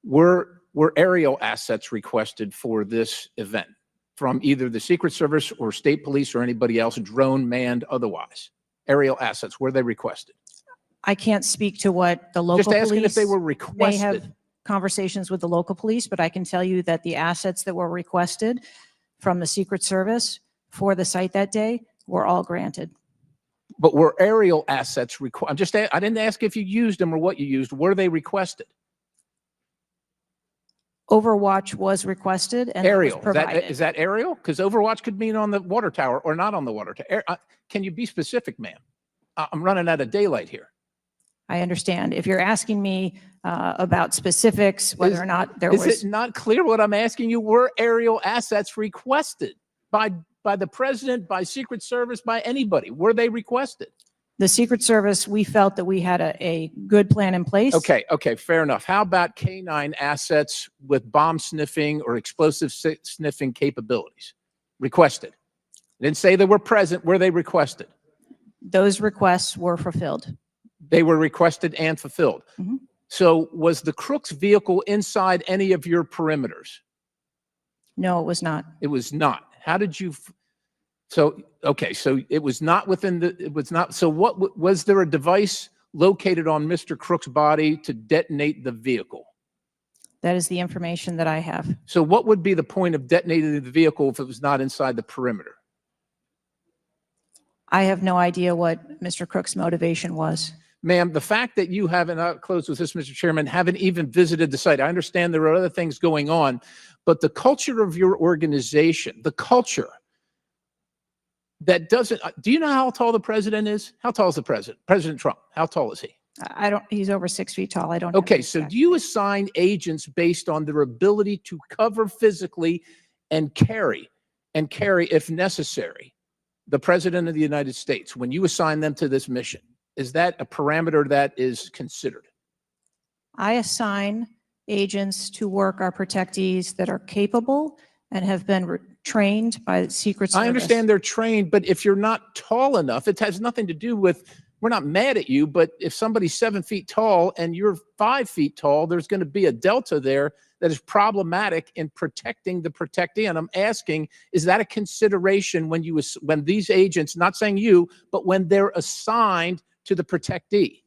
Were aerial assets requested for this event from either the Secret Service or state police or anybody else, drone, manned, otherwise? Aerial assets, were they requested? I can't speak to what the local Just police asking if they were may have requested. conversations with the local police, but I can tell you that the assets that were requested from the Secret Service for the site that day were all granted. But were aerial assets required? I didn't ask if you used them or what you used. Were they requested? Overwatch was requested and that was Aerial, provided. is that aerial? Because Overwatch could mean on the water tower or not on the water tower. Can you be specific, ma'am? I'm running out of daylight here. I understand. If you're asking me about specifics, whether or not there was. Is it not clear what I'm asking you? Were aerial assets requested by the president, by Secret Service, by anybody? Were they requested? The Secret Service, we felt that we had a good plan in place. Okay, fair enough. How about K-9 assets with bomb sniffing or explosive sniffing capabilities? Requested. I didn't say they were present. Were they requested? Those requests were fulfilled. They were requested and fulfilled. Mhm. So was the Crooks vehicle inside any of your perimeters? No, it was not. It was not. How did you? So it was not within the. It was not. So what was there a device located on Mr. Crook's body to detonate the vehicle? That is the information that I have. So what would be the point of detonating the vehicle if it was not inside the perimeter? I have no idea what Mr. Crook's motivation was. Ma'am, the fact that you haven't, I'll close with this, Mr. Chairman, haven't even visited the site. I understand there are other things going on, but the culture of your organization, the culture that doesn't, do you know how tall the president is? How tall is the president? President Trump, how tall is he? I don't, he's over 6 feet tall. I don't. have Okay, the so exact- do you assign agents based on their ability to cover physically and carry, if necessary, the president of the United States when you assign them to this mission? Is that a parameter that is considered? I assign agents to work our protectees that are capable and have been trained by the Secret Service. I understand they're trained, but if you're not tall enough, it has nothing to do with, we're not mad at you, but if somebody's 7 feet tall and you're 5 feet tall, there's going to be a delta there that is problematic in protecting the protectee. And I'm asking, is that a consideration when these agents, not saying you, but when they're assigned to the protectee?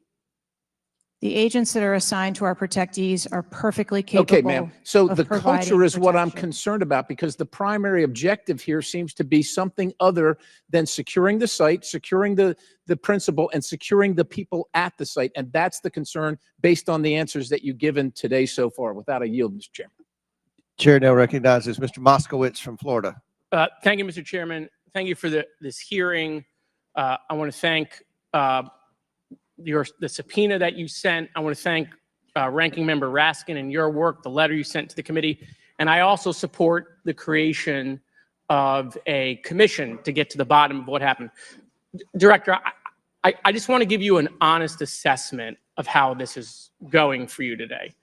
The agents that are assigned to our protectees are perfectly capable. Okay, ma'am. So of the providing culture is what I'm protection. concerned about, because the primary objective here seems to be something other than securing the site, securing the principal, and securing the people at the site. And that's the concern based on the answers that you've given today so far. Without a yield, Mr. Chairman. Chair now recognizes Mr. Moskowitz from Florida. Thank you, Mr. Chairman. Thank you for this hearing. I want to thank the subpoena that you sent. I want to thank Ranking Member Raskin and your work, the letter you sent to the committee. And I also support the creation of a commission to get to the bottom of what happened. Director, I just want to give you an honest assessment of how this is going for you today.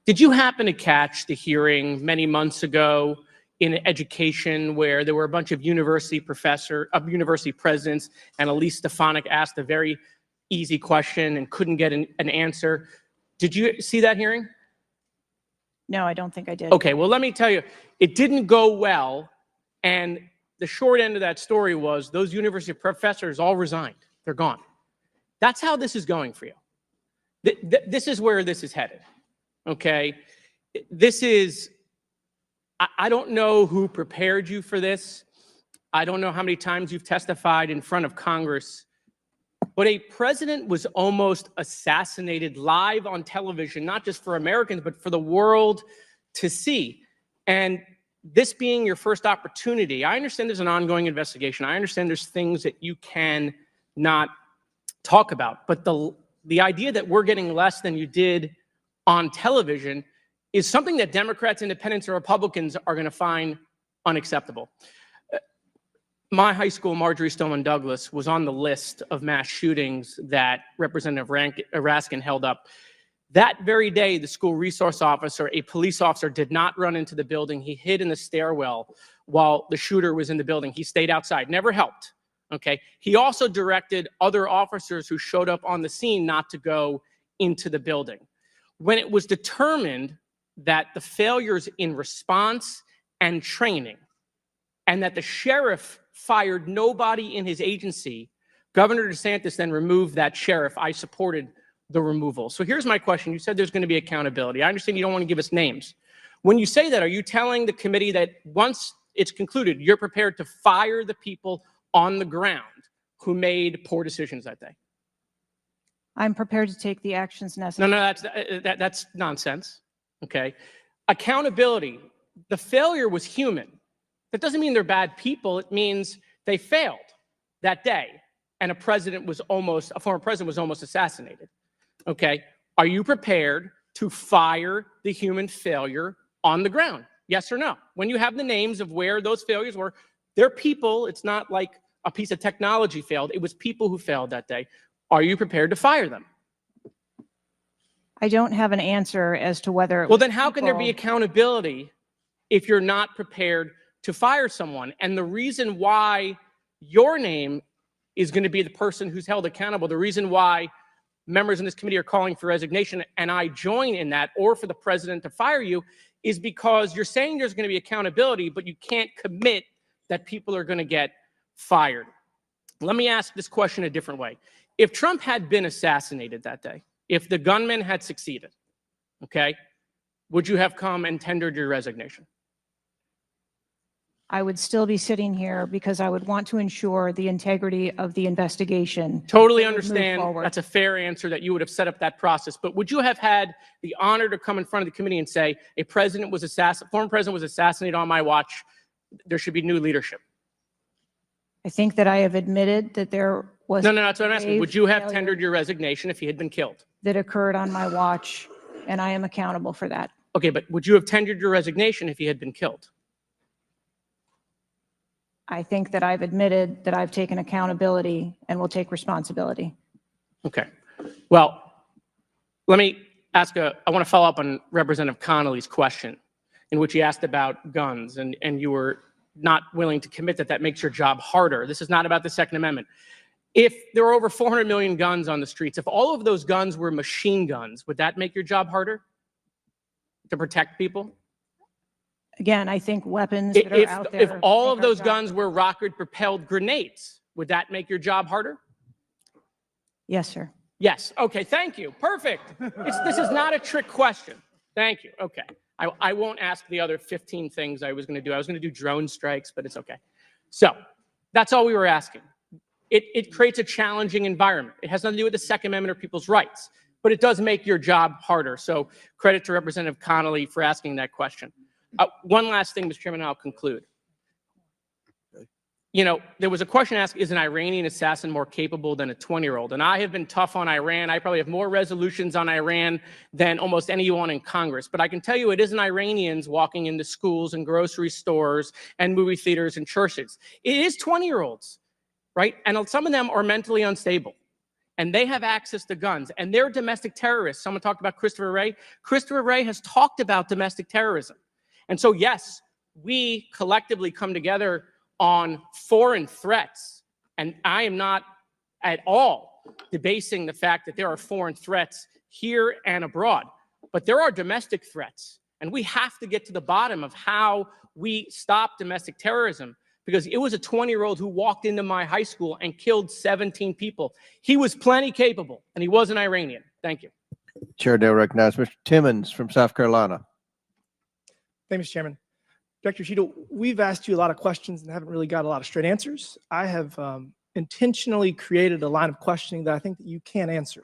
Did you happen to catch the hearing many months ago in education where there were a bunch of university presidents, and Elise Stefanik asked a very easy question and couldn't get an answer? Did you see that hearing? No, I don't think I did. Okay, well, let me tell you, it didn't go well. And the short end of that story was those university professors all resigned. They're gone. That's how this is going for you. This is where this is headed. Okay? This is, I don't know who prepared you for this. I don't know how many times you've testified in front of Congress. But a president was almost assassinated live on television, not just for Americans, but for the world to see. And this being your first opportunity, I understand there's an ongoing investigation. I understand there's things that you can not talk about. But the idea that we're getting less than you did on television is something that Democrats, Independents, or Republicans are going to find unacceptable. My high school, Marjorie Stoneman Douglas, was on the list of mass shootings that Representative Raskin held up. That very day, the school resource officer, a police officer, did not run into the building. He hid in the stairwell while the shooter was in the building. He stayed outside, never helped. Okay. He also directed other officers who showed up on the scene not to go into the building. When it was determined that the failures in response and training, and that the sheriff fired nobody in his agency, Governor DeSantis then removed that sheriff. I supported the removal. So here's my question. You said there's going to be accountability. I understand you don't want to give us names. When you say that, are you telling the committee that once it's concluded, you're prepared to fire the people on the ground who made poor decisions that day? I'm prepared to take the actions necessary. No, that's nonsense. Okay. Accountability. The failure was human. That doesn't mean they're bad people. It means they failed that day, and a former president was almost assassinated. Okay. Are you prepared to fire the human failure on the ground? Yes or no? When you have the names of where those failures were, they're people. It's not like a piece of technology failed. It was people who failed that day. Are you prepared to fire them? I don't have an answer as to whether. Well, then how can there be accountability if you're not prepared to fire someone? And the reason why your name is going to be the person who's held accountable, the reason why members in this committee are calling for resignation, and I join in that, or for the president to fire you, is because you're saying there's going to be accountability, but you can't commit that people are going to get fired. Let me ask this question a different way. If Trump had been assassinated that day, if the gunman had succeeded, okay, would you have come and tendered your resignation? I would still be sitting here because I would want to ensure the integrity of the investigation. Totally that would move understand. forward. That's a fair answer, that you would have set up that process. But would you have had the honor to come in front of the committee and say, a president was former president was assassinated on my watch, there should be new leadership? I think that I have admitted that there was. No, that's what I'm asking. Would you have failure tendered your resignation if he had been killed? that occurred on my watch, and I am accountable for that. Okay, but would you have tendered your resignation if he had been killed? I think that I've admitted that I've taken accountability and will take responsibility. Okay. Well, let me ask I want to follow up on Representative Connolly's question, in which he asked about guns, and you were not willing to commit that makes your job harder. This is not about the Second Amendment. If there are over 400 million guns on the streets, if all of those guns were machine guns, would that make your job harder to protect people? Again, I think weapons that are out there. If all of make our those job- guns were rocket-propelled grenades, would that make your job harder? Yes, sir. Yes. Okay, thank you. Perfect. This is not a trick question. Thank you. Okay. I won't ask the other 15 things I was going to do. I was going to do drone strikes, but it's okay. So that's all we were asking. It creates a challenging environment. It has nothing to do with the Second Amendment or people's rights, but it does make your job harder. So credit to Representative Connolly for asking that question. One last thing, Mr. Chairman, and I'll conclude. You know, there was a question asked, is an Iranian assassin more capable than a 20-year-old? And I have been tough on Iran. I probably have more resolutions on Iran than almost anyone in Congress. But I can tell you it isn't Iranians walking into schools and grocery stores and movie theaters and churches. It is 20-year-olds, right? And some of them are mentally unstable. And they have access to guns. And they're domestic terrorists. Someone talked about Christopher Wray. Christopher Wray has talked about domestic terrorism. And so, yes, we collectively come together on foreign threats. And I am not at all debasing the fact that there are foreign threats here and abroad. But there are domestic threats. And we have to get to the bottom of how we stop domestic terrorism. Because it was a 20-year-old who walked into my high school and killed 17 people. He was plenty capable, and he was an Iranian. Thank you. Chair now recognizes Mr. Timmons from South Carolina. Thank you, Mr. Chairman. Director Cheadle, we've asked you a lot of questions and haven't really got a lot of straight answers. I have intentionally created a line of questioning that I think that you can't answer.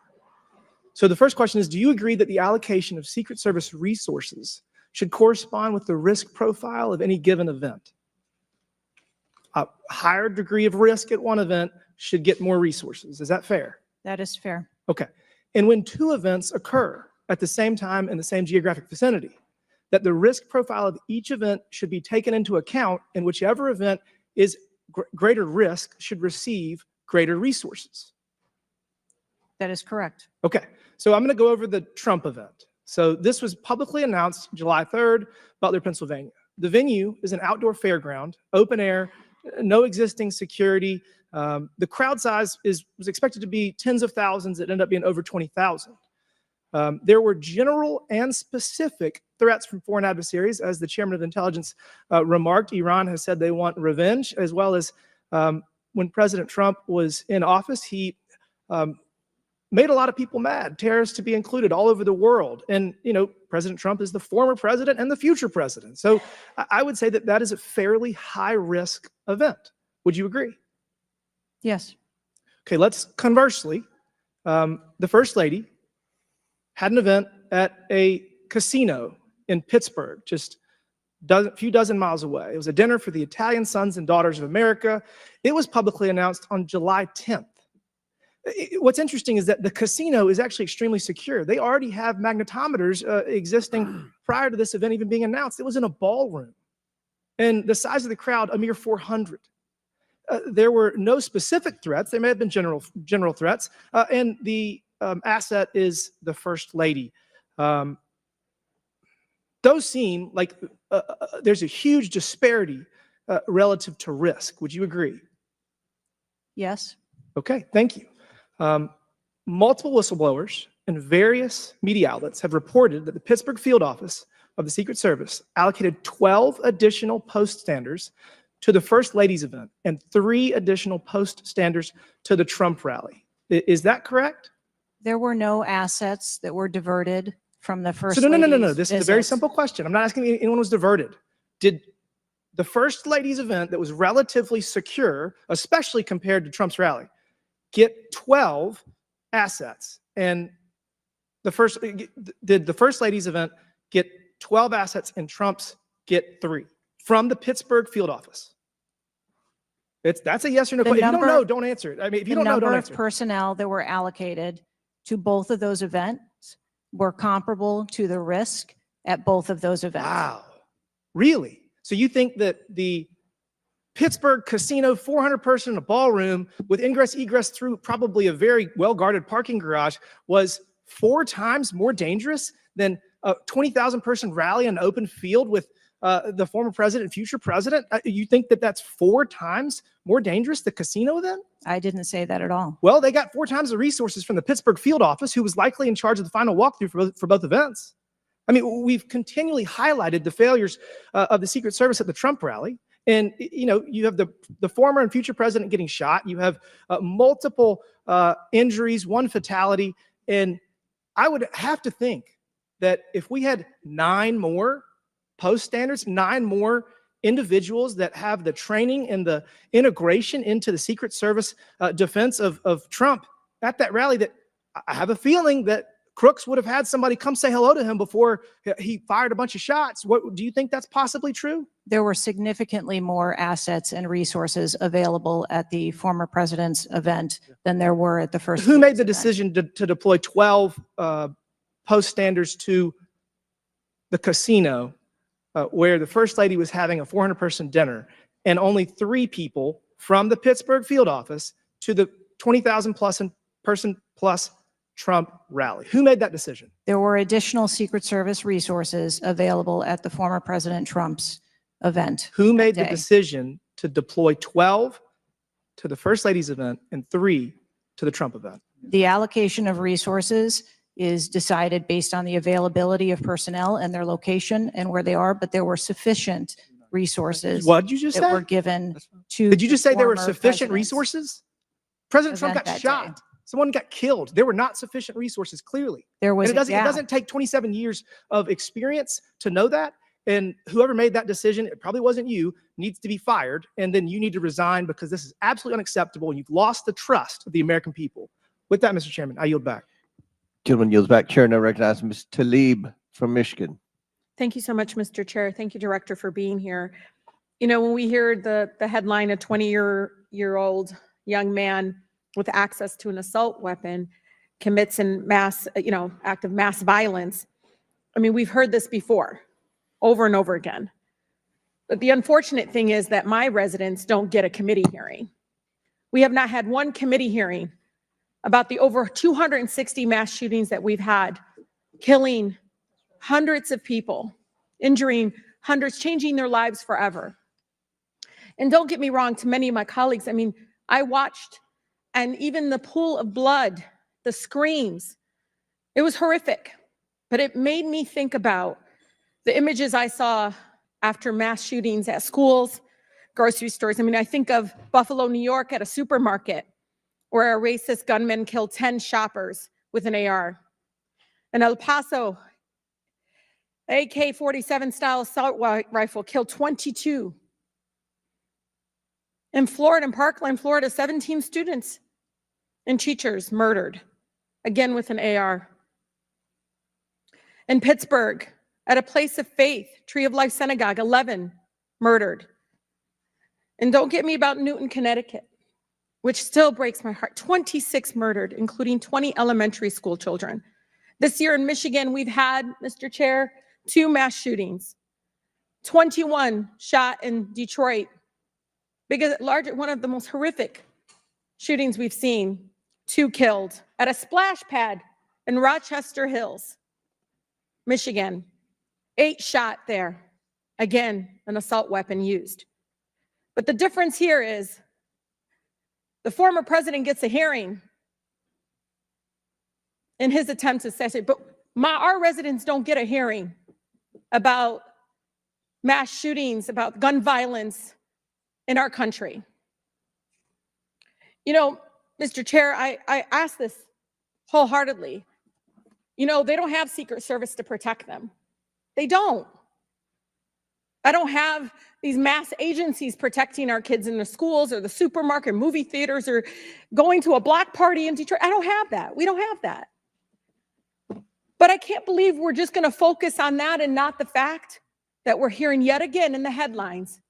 So the first question is, do you agree that the allocation of Secret Service resources should correspond with the risk profile of any given event? A higher degree of risk at one event should get more resources. Is that fair? That is fair. Okay. And when two events occur at the same time in the same geographic vicinity, that the risk profile of each event should be taken into account, and whichever event is greater risk should receive greater resources. That is correct. Okay, so I'm going to go over the Trump event. So this was publicly announced July 3rd, Butler, Pennsylvania. The venue is an outdoor fairground, open air, no existing security. The crowd size was expected to be tens of thousands. It ended up being over 20,000. There were general and specific threats from foreign adversaries. As the chairman of intelligence remarked, Iran has said they want revenge, as well as when President Trump was in office, he made a lot of people mad, terrorists to be included all over the world. And, you know, President Trump is the former president and the future president. So I would say that that is a fairly high risk event. Would you agree? Yes. Okay, let's conversely, the First Lady had an event at a casino in Pittsburgh, just a few dozen miles away. It was a dinner for the Italian Sons and Daughters of America. It was publicly announced on July 10th. What's interesting is that the casino is actually extremely secure. They already have magnetometers existing prior to this event even being announced. It was in a ballroom. And the size of the crowd, a mere 400. there were no specific threats. There may have been general threats, and the asset is the First Lady. Those seem like there's a huge disparity relative to risk. Would you agree? Yes. Okay, thank you. Multiple whistleblowers and various media outlets have reported that the Pittsburgh field office of the Secret Service allocated 12 additional post standers to the First Lady's event and 3 additional post standers to the Trump rally. Is that correct? There were no assets that were diverted from the First So no. Lady's This is a very visits. simple question. I'm not asking if anyone was diverted. Did the First Lady's event that was relatively secure, especially compared to Trump's rally, get 12 assets? And did the First Lady's event get 12 assets and Trump's get 3 from the Pittsburgh field office? That's a yes or no question. If you don't know, don't answer it. I mean, if you don't know, don't The number answer of it. personnel that were allocated to both of those events were comparable to the risk at both of those events. Wow. Really? So you think that the Pittsburgh casino, 400 person in a ballroom with ingress egress through probably a very well-guarded parking garage was 4 times more dangerous than a 20,000 person rally on an open field with the former president and future president? You think that that's 4 times more dangerous, the casino then? I didn't say that at all. Well, they got 4 times the resources from the Pittsburgh field office, who was likely in charge of the final walkthrough for both events. I mean, we've continually highlighted the failures of the Secret Service at the Trump rally. And, you know, you have the former and future president getting shot. You have multiple injuries, 1 fatality. And I would have to think that if we had 9 more post standards, 9 more individuals that have the training and the integration into the Secret Service defense of Trump at that rally, that I have a feeling that Crooks would have had somebody come say hello to him before he fired a bunch of shots. What do you think that's possibly true? There were significantly more assets and resources available at the former president's event than there were at the First Who made Lady's the event. decision to deploy 12 post standards to the casino where the First Lady was having a 400 person dinner, and only 3 people from the Pittsburgh field office to the 20,000 person plus Trump rally? Who made that decision? There were additional Secret Service resources available at the former President Trump's event. Who made that the day. decision to deploy 12 to the First Lady's event and 3 to the Trump event? The allocation of resources is decided based on the availability of personnel and their location and where they are, but there were sufficient resources What did you just that say? were given to. Did you just the say there were former sufficient president's resources? President Trump event got that shot. day. Someone got killed. There were not sufficient resources, clearly. There was And a it gap. doesn't take 27 years of experience to know that. And whoever made that decision, it probably wasn't you, needs to be fired. And then you need to resign, because this is absolutely unacceptable. You've lost the trust of the American people. With that, Mr. Chairman, I yield back. Gentleman yields back. Chair now recognizes Ms. Tlaib from Michigan. Thank you so much, Mr. Chair. Thank you, Director, for being here. You know, when we hear the headline, a 20-year-old young man with access to an assault weapon commits an act of mass violence, I mean, we've heard this before, over and over again. But the unfortunate thing is that my residents don't get a committee hearing. We have not had one committee hearing about the over 260 mass shootings that we've had, killing hundreds of people, injuring hundreds, changing their lives forever. And don't get me wrong, to many of my colleagues, I mean, I watched, and even the pool of blood, the screams, it was horrific. But it made me think about the images I saw after mass shootings at schools, grocery stores. I mean, I think of Buffalo, New York, at a supermarket where a racist gunman killed 10 shoppers with an AR. In El Paso, AK-47 style assault rifle killed 22. In Florida, in Parkland, Florida, 17 students and teachers murdered, again with an AR. In Pittsburgh, at a place of faith, Tree of Life Synagogue, 11 murdered. And don't get me about Newton, Connecticut, which still breaks my heart. 26 murdered, including 20 elementary school children. This year in Michigan, we've had, Mr. Chair, 2 mass shootings. 21 shot in Detroit. one of the most horrific shootings we've seen, 2 killed at a splash pad in Rochester Hills, Michigan. 8 shot there. Again, an assault weapon used. But the difference here is the former president gets a hearing in his attempt to assassinate, but our residents don't get a hearing about mass shootings, about gun violence in our country. You know, Mr. Chair, I ask this wholeheartedly. You know, they don't have Secret Service to protect them. They don't. I don't have these mass agencies protecting our kids in the schools or the supermarket, movie theaters, or going to a block party in Detroit. I don't have that. We don't have that. But I can't believe we're just going to focus on that and not the fact that we're hearing yet again in the headlines,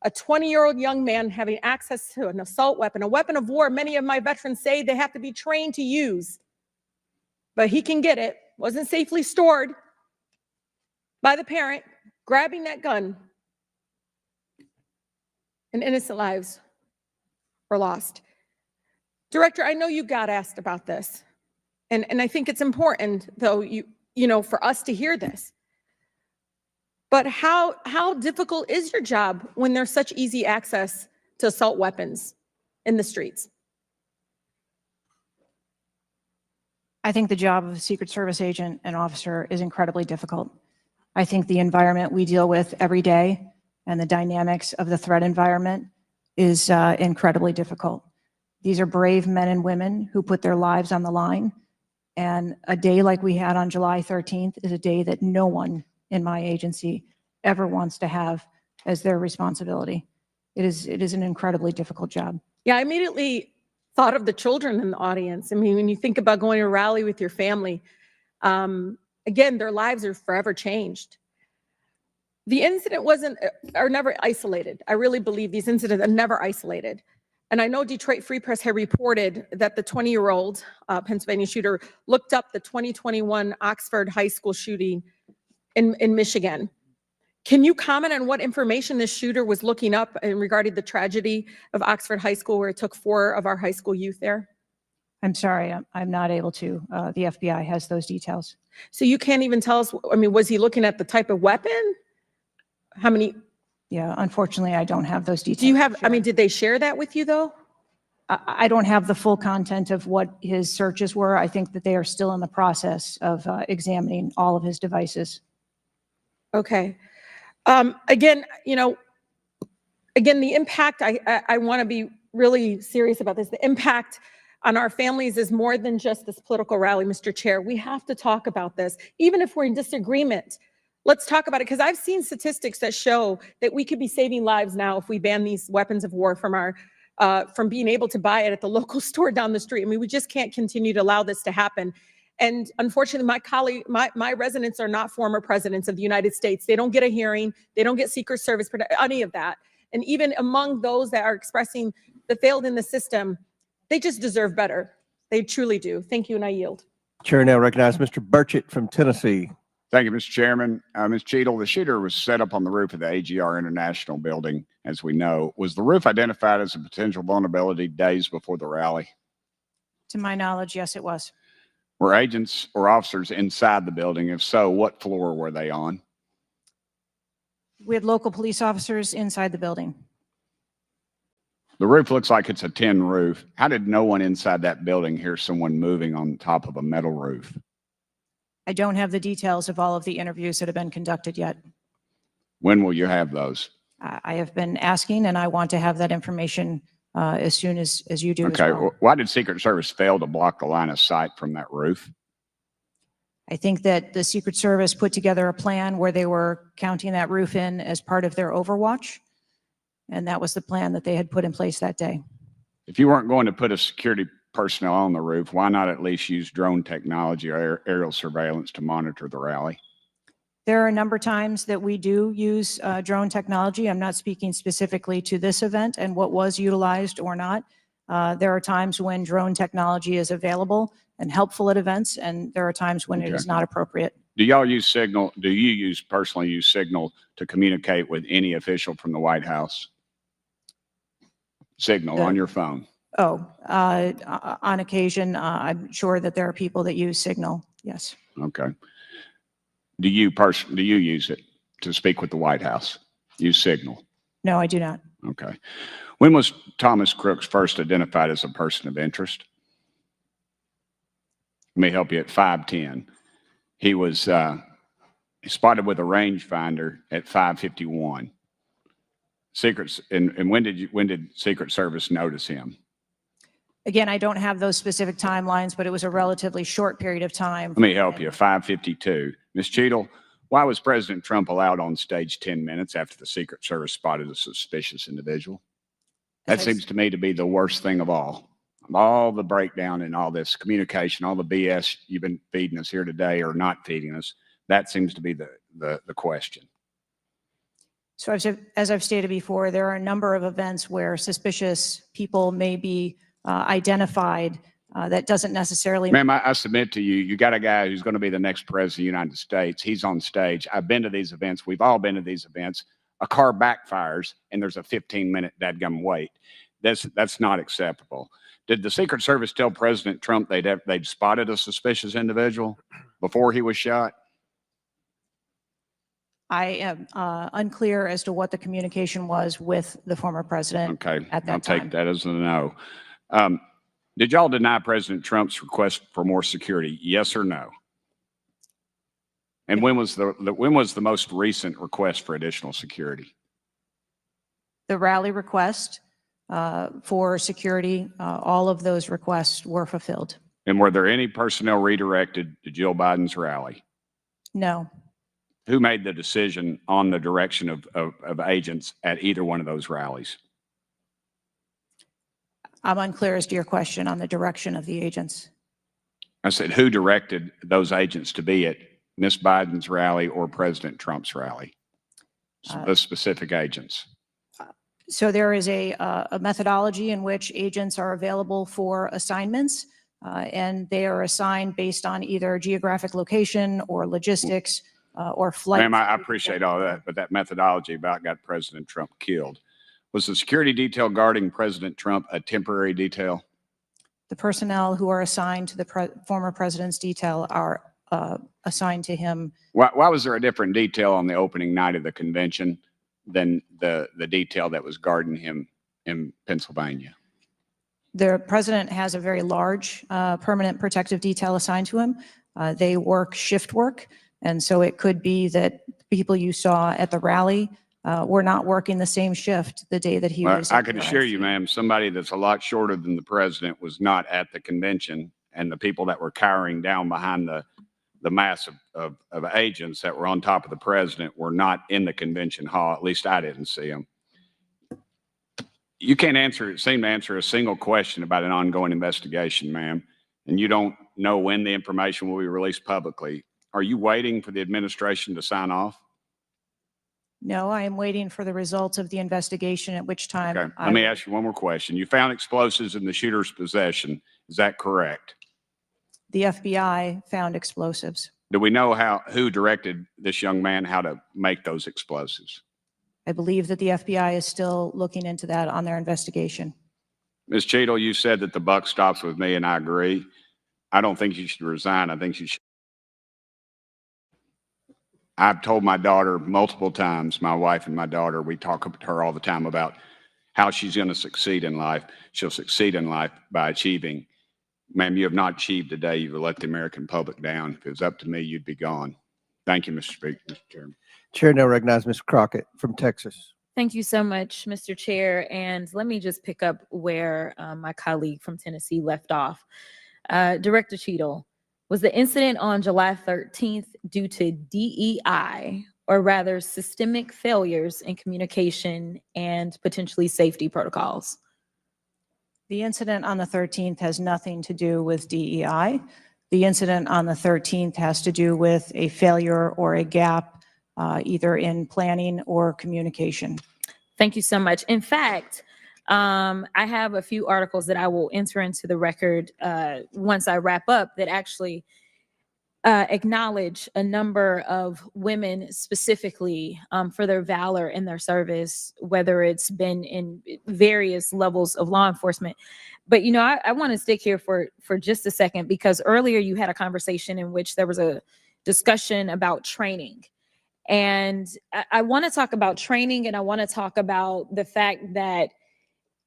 a 20-year-old young man having access to an assault weapon, a weapon of war. Many of my veterans say they have to be trained to use, but he can get it, wasn't safely stored by the parent, grabbing that gun, and innocent lives were lost. Director, I know you got asked about this, and I think it's important, though, you know, for us to hear this. But how difficult is your job when there's such easy access to assault weapons in the streets? I think the job of a Secret Service agent and officer is incredibly difficult. I think the environment we deal with every day and the dynamics of the threat environment is incredibly difficult. These are brave men and women who put their lives on the line. And a day like we had on July 13th is a day that no one in my agency ever wants to have as their responsibility. It is an incredibly difficult job. Yeah, I immediately thought of the children in the audience. I mean, when you think about going to a rally with your family, again, their lives are forever changed. The incident are never isolated. I really believe these incidents are never isolated. And I know Detroit Free Press had reported that the 20-year-old Pennsylvania shooter looked up the 2021 Oxford High School shooting in Michigan. Can you comment on what information this shooter was looking up in regarding the tragedy of Oxford High School, where it took 4 of our high school youth there? I'm sorry, I'm not able to. The FBI has those details. So you can't even tell us, I mean, was he looking at the type of weapon? How many? Yeah, unfortunately, I don't have those details. Do you have, I mean, did they share that with you though? I don't have the full content of what his searches were. I think that they are still in the process of examining all of his devices. Okay. Again, you know, again, the impact, I want to be really serious about this. The impact on our families is more than just this political rally, Mr. Chair. We have to talk about this, even if we're in disagreement. Let's talk about it, because I've seen statistics that show that we could be saving lives now if we ban these weapons of war from being able to buy it at the local store down the street. I mean, we just can't continue to allow this to happen. And unfortunately, my residents are not former presidents of the United States. They don't get a hearing. They don't get Secret Service, any of that. And even among those that are expressing the failed in the system, they just deserve better. They truly do. Thank you, and I yield. Chair now recognizes Mr. Burchett from Tennessee. Thank you, Mr. Chairman. Ms. Cheadle, the shooter was set up on the roof of the AGR International building, as we know. Was the roof identified as a potential vulnerability days before the rally? To my knowledge, yes, it was. Were agents or officers inside the building? If so, what floor were they on? We had local police officers inside the building. The roof looks like it's a tin roof. How did no one inside that building hear someone moving on top of a metal roof? I don't have the details of all of the interviews that have been conducted yet. When will you have those? I have been asking, and I want to have that information as soon as you do. Okay. As well. Why did Secret Service fail to block the line of sight from that roof? I think that the Secret Service put together a plan where they were counting that roof in as part of their overwatch. And that was the plan that they had put in place that day. If you weren't going to put a security personnel on the roof, why not at least use drone technology or aerial surveillance to monitor the rally? There are a number of times that we do use drone technology. I'm not speaking specifically to this event and what was utilized or not. There are times when drone technology is available and helpful at events, and there are times when it is not appropriate. Do y'all use Signal? Do you personally use Signal to communicate with any official from the White House? Signal on your phone. On occasion, I'm sure that there are people that use Signal, yes. Okay. Do you use it to speak with the White House? Use Signal? No, I do not. Okay. When was Thomas Crooks first identified as a person of interest? Let me help you. At 5:10. He was spotted with a rangefinder at 5:51. And when did Secret Service notice him? Again, I don't have those specific timelines, but it was a relatively short period of time. Let me help you. 5:52. Ms. Cheadle, why was President Trump allowed on stage 10 minutes after the Secret Service spotted a suspicious individual? That seems to me to be the worst thing of all. All the breakdown and all this communication, all the BS you've been feeding us here today or not feeding us, that seems to be the question. So as I've stated before, there are a number of events where suspicious people may be identified. That doesn't necessarily. Ma'am, I submit to you, you got a guy who's going to be the next president of the United States. He's on stage. I've been to these events. We've all been to these events. A car backfires and there's a 15-minute dadgum wait. That's not acceptable. Did the Secret Service tell President Trump they'd spotted a suspicious individual before he was shot? I am unclear as to what the communication was with the former president. Okay, at that I'll time. take that as a no. Did y'all deny President Trump's request for more security? Yes or no? And when was the most recent request for additional security? The rally request for security, all of those requests were fulfilled. And were there any personnel redirected to Jill Biden's rally? No. Who made the decision on the direction of agents at either one of those rallies? I'm unclear as to your question on the direction of the agents. I said, who directed those agents to be at Miss Biden's rally or President Trump's rally? Those specific agents. So there is a methodology in which agents are available for assignments, and they are assigned based on either geographic location or logistics or flight. Ma'am, I appreciate all that, but that methodology about got President Trump killed. Was the security detail guarding President Trump a temporary detail? The personnel who are assigned to the former president's detail are assigned to him. Why was there a different detail on the opening night of the convention than the detail that was guarding him in Pennsylvania? The president has a very large permanent protective detail assigned to him. They work shift work, and so it could be that people you saw at the rally were not working the same shift the day that he was. I can assure you, ma'am, somebody that's a lot shorter than the president was not at the convention, and the people that were cowering down behind the mass of agents that were on top of the president were not in the convention hall. At least I didn't see them. You can't seem to answer a single question about an ongoing investigation, ma'am, and you don't know when the information will be released publicly. Are you waiting for the administration to sign off? No, I am waiting for the results of the investigation, at which time. Okay. Let me ask you one more question. You found explosives in the shooter's possession. Is that correct? The FBI found explosives. Do we know who directed this young man how to make those explosives? I believe that the FBI is still looking into that on their investigation. Ms. Cheadle, you said that the buck stops with me, and I agree. I don't think you should resign. I think you should. I've told my daughter multiple times, my wife and my daughter, we talk to her all the time about how she's going to succeed in life. She'll succeed in life by achieving. Ma'am, you have not achieved today. You've let the American public down. If it was up to me, you'd be gone. Thank you, Mr. Speaker, Mr. Chairman. Chair now recognizes Ms. Crockett from Texas. Thank you so much, Mr. Chair. And let me just pick up where my colleague from Tennessee left off. Director Cheadle, was the incident on July 13th due to DEI, or rather systemic failures in communication and potentially safety protocols? The incident on the 13th has nothing to do with DEI. The incident on the 13th has to do with a failure or a gap, either in planning or communication. Thank you so much. In fact, I have a few articles that I will enter into the record once I wrap up that actually acknowledge a number of women specifically for their valor in their service, whether it's been in various levels of law enforcement. But, you know, I want to stick here for just a second, because earlier you had a conversation in which there was a discussion about training. And I want to talk about training, and I want to talk about the fact that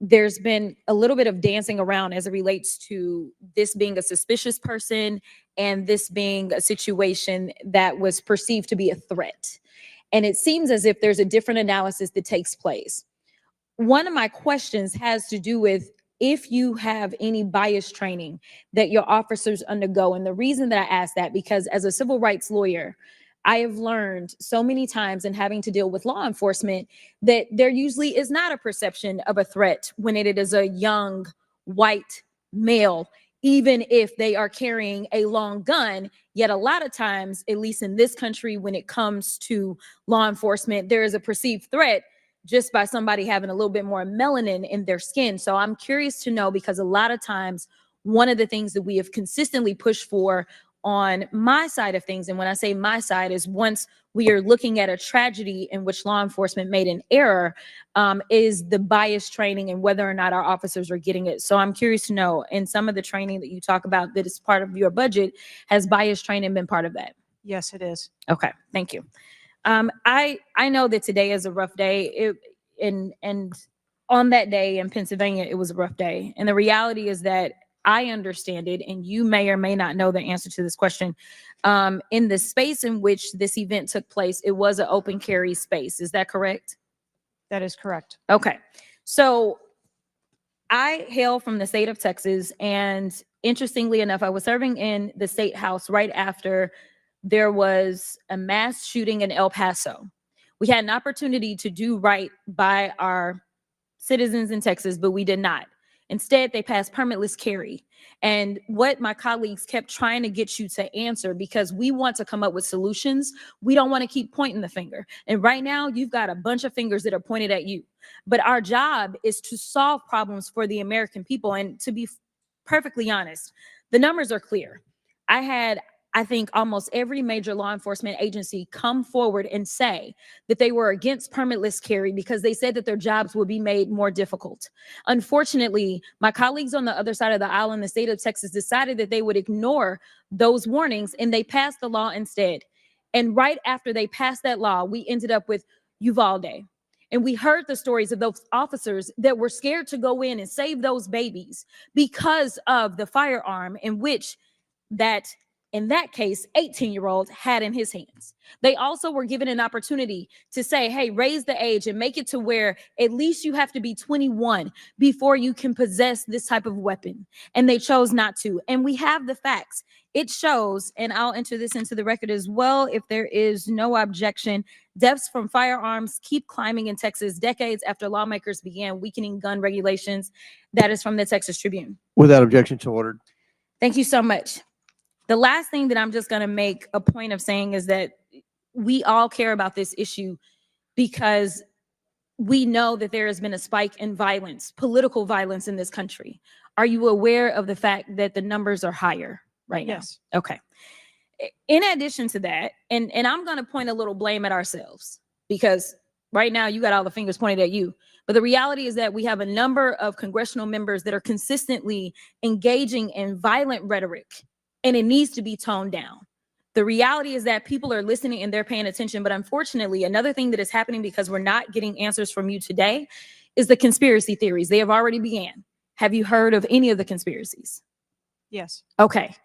there's been a little bit of dancing around as it relates to this being a suspicious person and this being a situation that was perceived to be a threat. And it seems as if there's a different analysis that takes place. One of my questions has to do with if you have any bias training that your officers undergo. And the reason that I ask that, because as a civil rights lawyer, I have learned so many times in having to deal with law enforcement that there usually is not a perception of a threat when it is a young white male, even if they are carrying a long gun. Yet a lot of times, at least in this country, when it comes to law enforcement, there is a perceived threat just by somebody having a little bit more melanin in their skin. So I'm curious to know, because a lot of times, one of the things that we have consistently pushed for on my side of things, and when I say my side, is once we are looking at a tragedy in which law enforcement made an error, is the bias training and whether or not our officers are getting it. So I'm curious to know, in some of the training that you talk about that is part of your budget, has bias training been part of that? Yes, it is. Okay, thank you. I know that today is a rough day, and on that day in Pennsylvania, it was a rough day. And the reality is that I understand it, and you may or may not know the answer to this question. In the space in which this event took place, it was an open carry space. Is that correct? That is correct. Okay. So I hail from the state of Texas, and interestingly enough, I was serving in the state house right after there was a mass shooting in El Paso. We had an opportunity to do right by our citizens in Texas, but we did not. Instead, they passed permitless carry. And what my colleagues kept trying to get you to answer, because we want to come up with solutions, we don't want to keep pointing the finger. And right now, you've got a bunch of fingers that are pointed at you. But our job is to solve problems for the American people. And to be perfectly honest, the numbers are clear. I think almost every major law enforcement agency come forward and say that they were against permitless carry because they said that their jobs would be made more difficult. Unfortunately, my colleagues on the other side of the aisle in the state of Texas decided that they would ignore those warnings, and they passed the law instead. And right after they passed that law, we ended up with Uvalde. And we heard the stories of those officers that were scared to go in and save those babies because of the firearm in which in that case, 18-year-old had in his hands. They also were given an opportunity to say, hey, raise the age and make it to where at least you have to be 21 before you can possess this type of weapon. And they chose not to. And we have the facts. It shows, and I'll enter this into the record as well, if there is no objection, deaths from firearms keep climbing in Texas decades after lawmakers began weakening gun regulations. That is from the Texas Tribune. Without objection, so ordered. Thank you so much. The last thing that I'm just going to make a point of saying is that we all care about this issue because we know that there has been a spike in violence, political violence in this country. Are you aware of the fact that the numbers are higher right now? Yes. Okay. In addition to that, and I'm going to point a little blame at ourselves, because right now you got all the fingers pointed at you. But the reality is that we have a number of congressional members that are consistently engaging in violent rhetoric, and it needs to be toned down. The reality is that people are listening and they're paying attention. But unfortunately, another thing that is happening because we're not getting answers from you today is the conspiracy theories. They have already began. Have you heard of any of the conspiracies? Yes. Okay.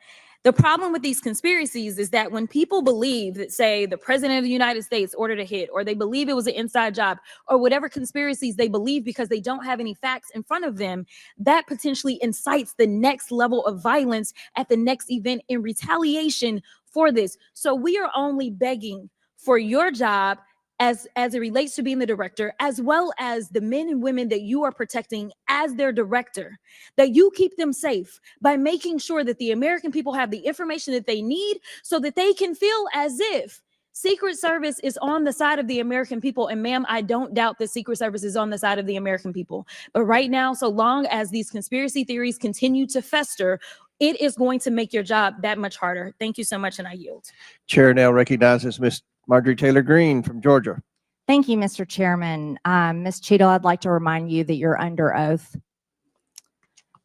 The problem with these conspiracies is that when people believe that, say, the president of the United States ordered a hit, or they believe it was an inside job, or whatever conspiracies they believe because they don't have any facts in front of them, that potentially incites the next level of violence at the next event in retaliation for this. So we are only begging for your job as it relates to being the director, as well as the men and women that you are protecting as their director, that you keep them safe by making sure that the American people have the information that they need so that they can feel as if Secret Service is on the side of the American people. And ma'am, I don't doubt that Secret Service is on the side of the American people. But right now, so long as these conspiracy theories continue to fester, it is going to make your job that much harder. Thank you so much, and I yield. Chair now recognizes Ms. Marjorie Taylor Greene from Georgia. Thank you, Mr. Chairman. Ms. Cheadle, I'd like to remind you that you're under oath.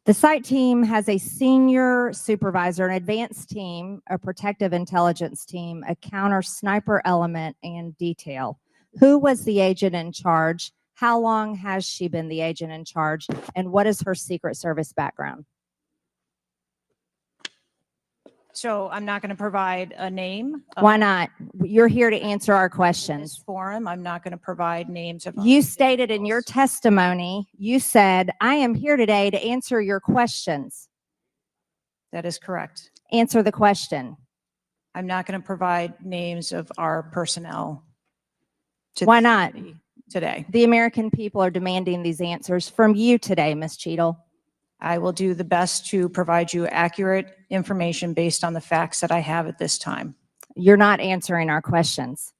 The site team has a senior supervisor, an advanced team, a protective intelligence team, a counter sniper element, and detail. Who was the agent in charge? How long has she been the agent in charge? And what is her Secret Service background? So I'm not going to provide a name. Why not? You're here to answer our In this questions. forum, I'm not going to provide names of. You stated in your testimony, you said, I am here today to answer your questions. That is correct. Answer the question. I'm not going to provide names of our personnel. to Why this not? committee Today. The American people are demanding these answers from you today, Ms. Cheadle. I will do the best to provide you accurate information based on the facts that I have at this time. You're not answering our questions.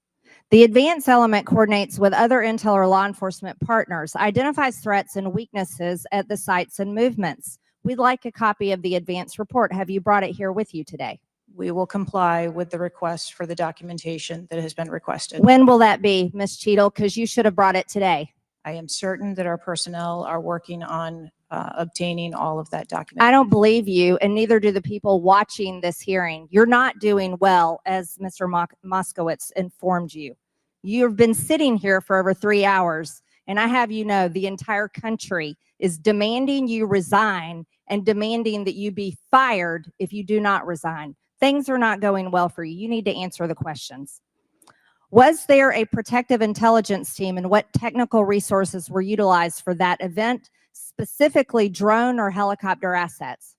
The advance element coordinates with other intel or law enforcement partners, identifies threats and weaknesses at the sites and movements. We'd like a copy of the advance report. Have you brought it here with you today? We will comply with the request for the documentation that has been requested. When will that be, Ms. Cheadle? Because you should have brought it today. I am certain that our personnel are working on obtaining all of that documentation. I don't believe you, and neither do the people watching this hearing. You're not doing well, as Mr. Moskowitz informed you. You've been sitting here for over 3 hours, and I have you know the entire country is demanding you resign and demanding that you be fired if you do not resign. Things are not going well for you. You need to answer the questions. Was there a protective intelligence team, and what technical resources were utilized for that event, specifically drone or helicopter assets?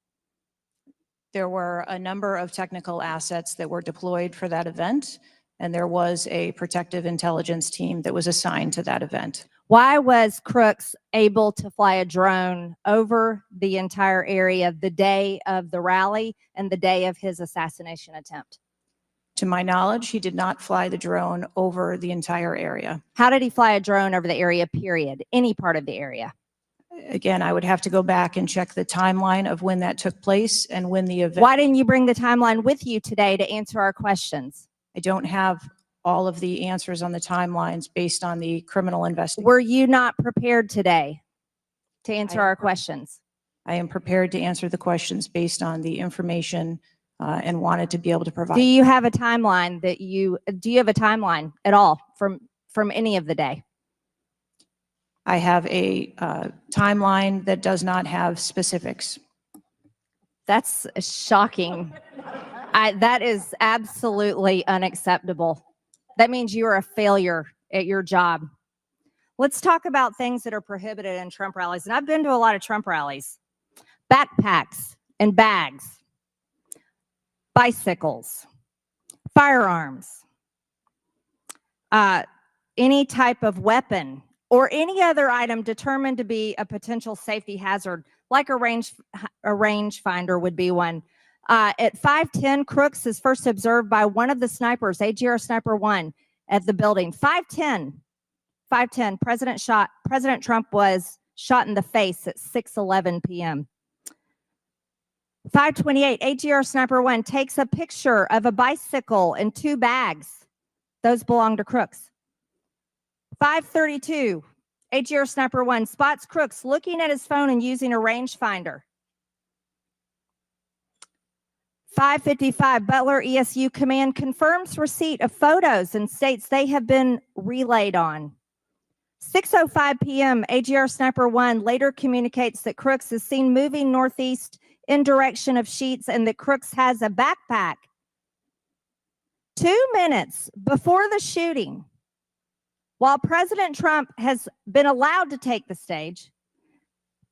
There were a number of technical assets that were deployed for that event, and there was a protective intelligence team that was assigned to that event. Why was Crooks able to fly a drone over the entire area the day of the rally and the day of his assassination attempt? To my knowledge, he did not fly the drone over the entire area. How did he fly a drone over the area, period? Any part of the area? Again, I would have to go back and check the timeline of when that took place and when the event. Why didn't you bring the timeline with you today to answer our questions? I don't have all of the answers on the timelines based on the criminal investigation. Were you not prepared today to answer our questions? I am prepared to answer the questions based on the information and wanted to be able to provide. Do you have a timeline do you have a timeline at all from any of the day? I have a timeline that does not have specifics. That's shocking. That is absolutely unacceptable. That means you are a failure at your job. Let's talk about things that are prohibited in Trump rallies. And I've been to a lot of Trump rallies. Backpacks and bags, bicycles, firearms, any type of weapon, or any other item determined to be a potential safety hazard, like a rangefinder would be one. At 5:10, Crooks is first observed by one of the snipers, AGR Sniper 1, at the building. 5:10, President Trump was shot in the face at 6:11 p.m. 5:28, AGR Sniper 1 takes a picture of a bicycle and 2 bags. Those belong to Crooks. 5:32, AGR Sniper 1 spots Crooks looking at his phone and using a rangefinder. 5:55, Butler ESU Command confirms receipt of photos and states they have been relayed on. 6:05 p.m., AGR Sniper 1 later communicates that Crooks is seen moving northeast in direction of Sheets and that Crooks has a backpack. 2 minutes before the shooting, while President Trump has been allowed to take the stage,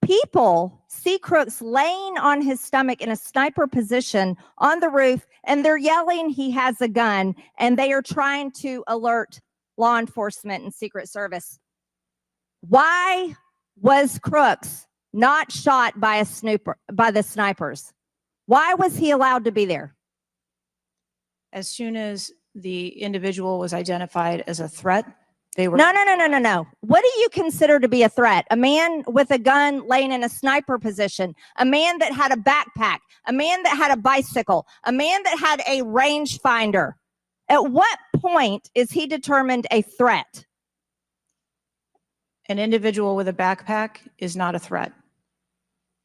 people see Crooks laying on his stomach in a sniper position on the roof, and they're yelling he has a gun, and they are trying to alert law enforcement and Secret Service. Why was Crooks not shot by the snipers? Why was he allowed to be there? As soon as the individual was identified as a threat, They were No. What do you consider to be a threat? A man with a gun laying in a sniper position, a man that had a backpack, a man that had a bicycle, a man that had a rangefinder. At what point is he determined a threat? an individual with a backpack is not a threat.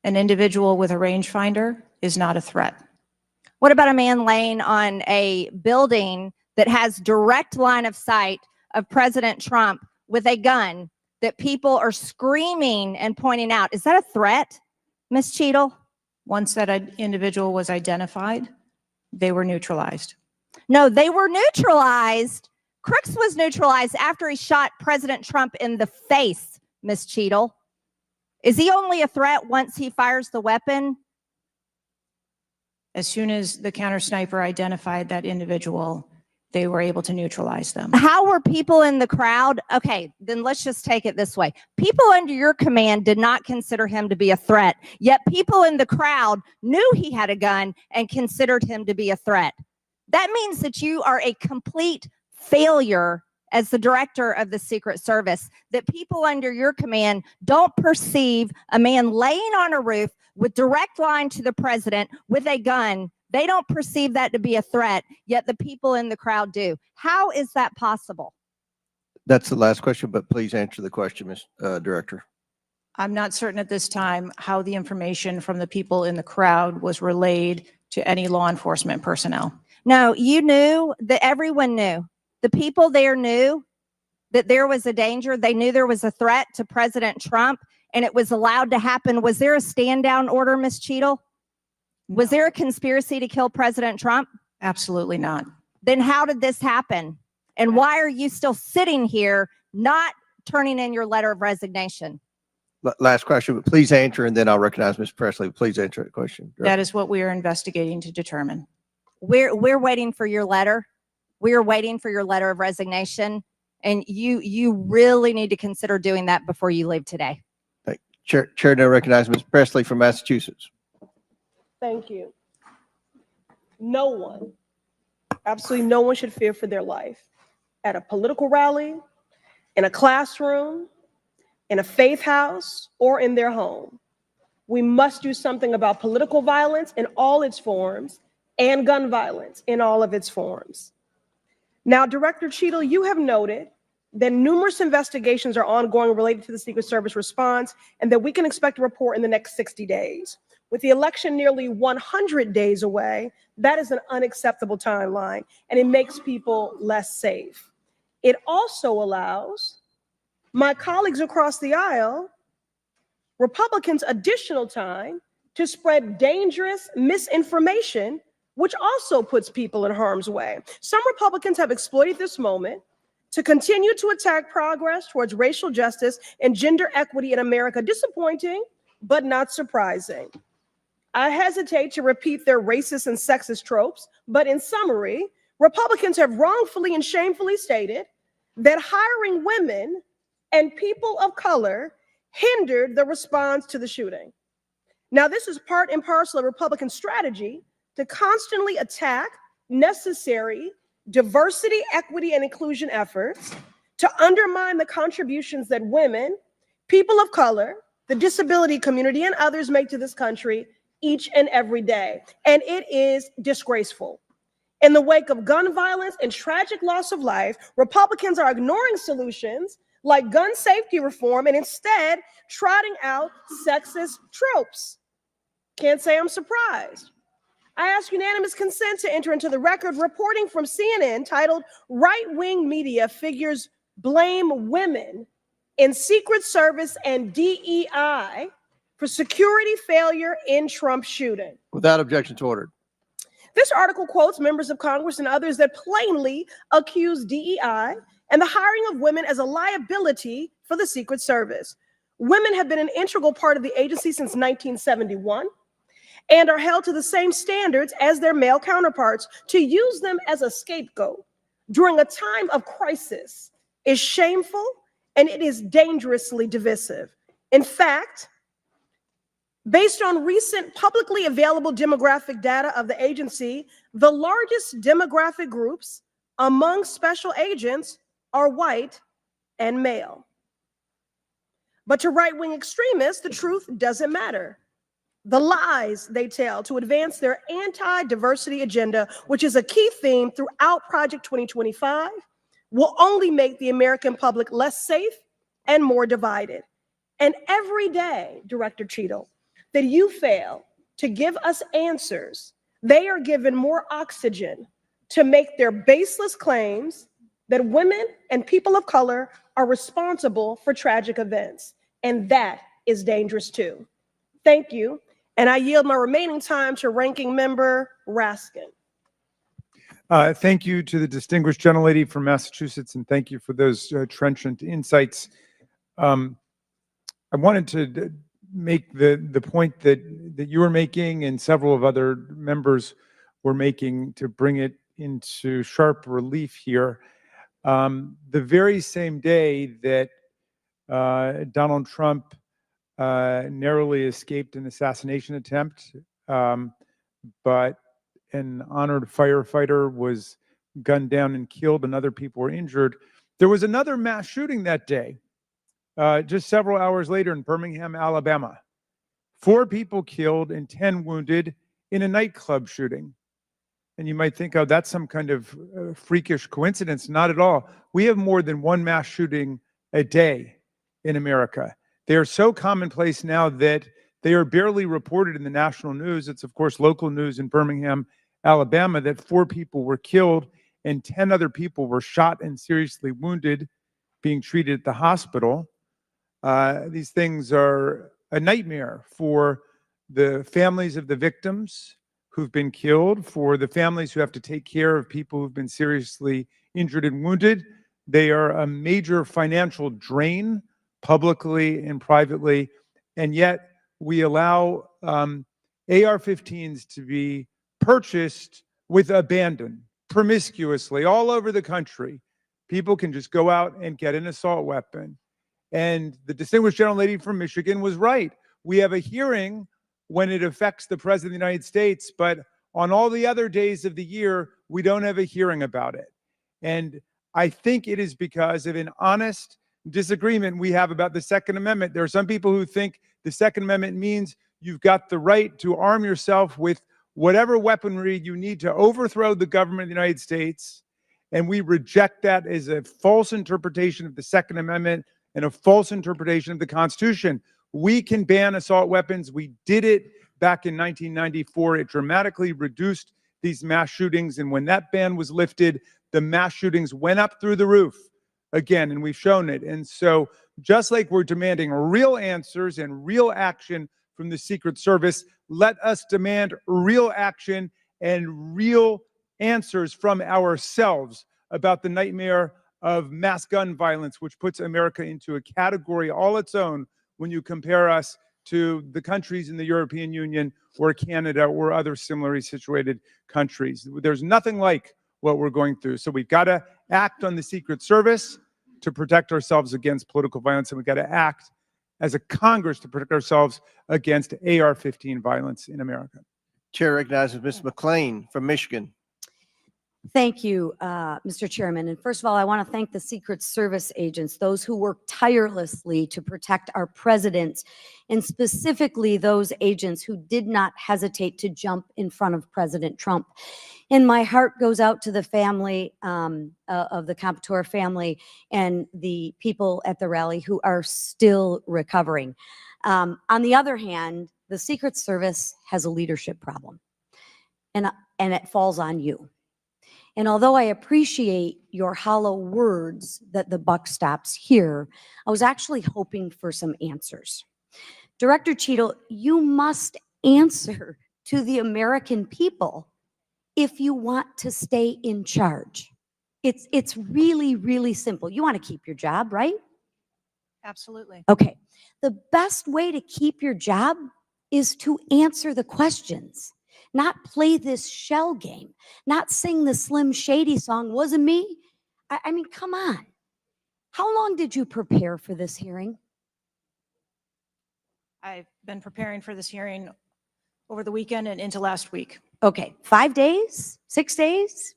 An individual with a rangefinder is not a threat. What about a man laying on a building that has direct line of sight of President Trump with a gun that people are screaming and pointing out? Is that a threat, Ms. Cheadle? Once that individual was identified, they were neutralized. No, they were neutralized. Crooks was neutralized after he shot President Trump in the face, Ms. Cheadle. Is he only a threat once he fires the weapon? As soon as the counter sniper identified that individual, they were able to neutralize them. How were people in the crowd? Okay, then let's just take it this way. People under your command did not consider him to be a threat, yet people in the crowd knew he had a gun and considered him to be a threat. That means that you are a complete failure as the director of the Secret Service, that people under your command don't perceive a man laying on a roof with direct line to the president with a gun. They don't perceive that to be a threat, yet the people in the crowd do. How is that possible? That's the last question, but please answer the question, Ms. Director. I'm not certain at this time how the information from the people in the crowd was relayed to any law enforcement personnel. No, you knew that everyone knew. The people there knew that there was a danger. They knew there was a threat to President Trump, and it was allowed to happen. Was there a stand down order, Ms. Cheadle? Was there a conspiracy to kill President Trump? Absolutely not. Then how did this happen? And why are you still sitting here not turning in your letter of resignation? Last question, but please answer, and then I'll recognize Ms. Presley. Please answer the question. That is what we are investigating to determine. We're waiting for your letter. We are waiting for your letter of resignation, and you really need to consider doing that before you leave today. Chair now recognizes Ms. Presley from Massachusetts. Thank you. No one, absolutely no one should fear for their life at a political rally, in a classroom, in a faith house, or in their home. We must do something about political violence in all its forms and gun violence in all of its forms. Now, Director Cheadle, you have noted that numerous investigations are ongoing related to the Secret Service response and that we can expect a report in the next 60 days. With the election nearly 100 days away, that is an unacceptable timeline, and it makes people less safe. It also allows my colleagues across the aisle, Republicans, additional time to spread dangerous misinformation, which also puts people in harm's way. Some Republicans have exploited this moment to continue to attack progress towards racial justice and gender equity in America. Disappointing, but not surprising. I hesitate to repeat their racist and sexist tropes, but in summary, Republicans have wrongfully and shamefully stated that hiring women and people of color hindered the response to the shooting. Now, this is part and parcel of Republican strategy to constantly attack necessary diversity, equity, and inclusion efforts, to undermine the contributions that women, people of color, the disability community, and others make to this country each and every day. And it is disgraceful. In the wake of gun violence and tragic loss of life, Republicans are ignoring solutions like gun safety reform and instead trotting out sexist tropes. Can't say I'm surprised. I ask unanimous consent to enter into the record reporting from CNN titled "Right-Wing Media Figures Blame Women in Secret Service and DEI for Security Failure in Trump Shooting." Without objection to order. This article quotes members of Congress and others that plainly accuse DEI and the hiring of women as a liability for the Secret Service. Women have been an integral part of the agency since 1971 and are held to the same standards as their male counterparts. To use them as a scapegoat during a time of crisis is shameful and it is dangerously divisive. In fact, based on recent publicly available demographic data of the agency, the largest demographic groups among special agents are white and male. But to right-wing extremists, the truth doesn't matter. The lies they tell to advance their anti-diversity agenda, which is a key theme throughout Project 2025, will only make the American public less safe and more divided. And every day, Director Cheadle, that you fail to give us answers, they are given more oxygen to make their baseless claims that women and people of color are responsible for tragic events. And that is dangerous too. Thank you. And I yield my remaining time to Ranking Member Raskin. Thank you to the distinguished gentlelady from Massachusetts, and thank you for those trenchant insights. I wanted to make the point that you were making and several of other members were making to bring it into sharp relief here. The very same day that Donald Trump narrowly escaped an assassination attempt, but an honored firefighter was gunned down and killed and other people were injured. There was another mass shooting that day, just several hours later in Birmingham, Alabama. 4 people killed and 10 wounded in a nightclub shooting. And you might think, oh, that's some kind of freakish coincidence. Not at all. We have more than one mass shooting a day in America. They are so commonplace now that they are barely reported in the national news. It's, of course, local news in Birmingham, Alabama, that 4 people were killed and 10 other people were shot and seriously wounded, being treated at the hospital. These things are a nightmare for the families of the victims who've been killed, for the families who have to take care of people who've been seriously injured and wounded. They are a major financial drain, publicly and privately, and yet we allow AR-15s to be purchased with abandon, promiscuously, all over the country. People can just go out and get an assault weapon. And the distinguished gentlelady from Michigan was right. We have a hearing when it affects the President of the United States, but on all the other days of the year, we don't have a hearing about it. And I think it is because of an honest disagreement we have about the Second Amendment. There are some people who think the Second Amendment means you've got the right to arm yourself with whatever weaponry you need to overthrow the government of the United States. And we reject that as a false interpretation of the Second Amendment and a false interpretation of the Constitution. We can ban assault weapons. We did it back in 1994. It dramatically reduced these mass shootings. And when that ban was lifted, the mass shootings went up through the roof again, and we've shown it. And so just like we're demanding real answers and real action from the Secret Service, let us demand real action and real answers from ourselves about the nightmare of mass gun violence, which puts America into a category all its own when you compare us to the countries in the European Union or Canada or other similarly situated countries. There's nothing like what we're going through. So we've got to act on the Secret Service to protect ourselves against political violence, and we've got to act as a Congress to protect ourselves against AR-15 violence in America. Chair recognizes Ms. McClain from Michigan. Thank you, Mr. Chairman. And first of all, I want to thank the Secret Service agents, those who work tirelessly to protect our president, and specifically those agents who did not hesitate to jump in front of President Trump. And my heart goes out to the family of the Comptor family and the people at the rally who are still recovering. On the other hand, the Secret Service has a leadership problem, and it falls on you. And although I appreciate your hollow words that the buck stops here, I was actually hoping for some answers. Director Cheadle, you must answer to the American people if you want to stay in charge. It's really, really simple. You want to keep your job, right? Absolutely. Okay. The best way to keep your job is to answer the questions. Not play this shell game, not sing the Slim Shady song, wasn't me. I mean, come on. How long did you prepare for this hearing? I've been preparing for this hearing over the weekend and into last week. Okay, 5 days, 6 days?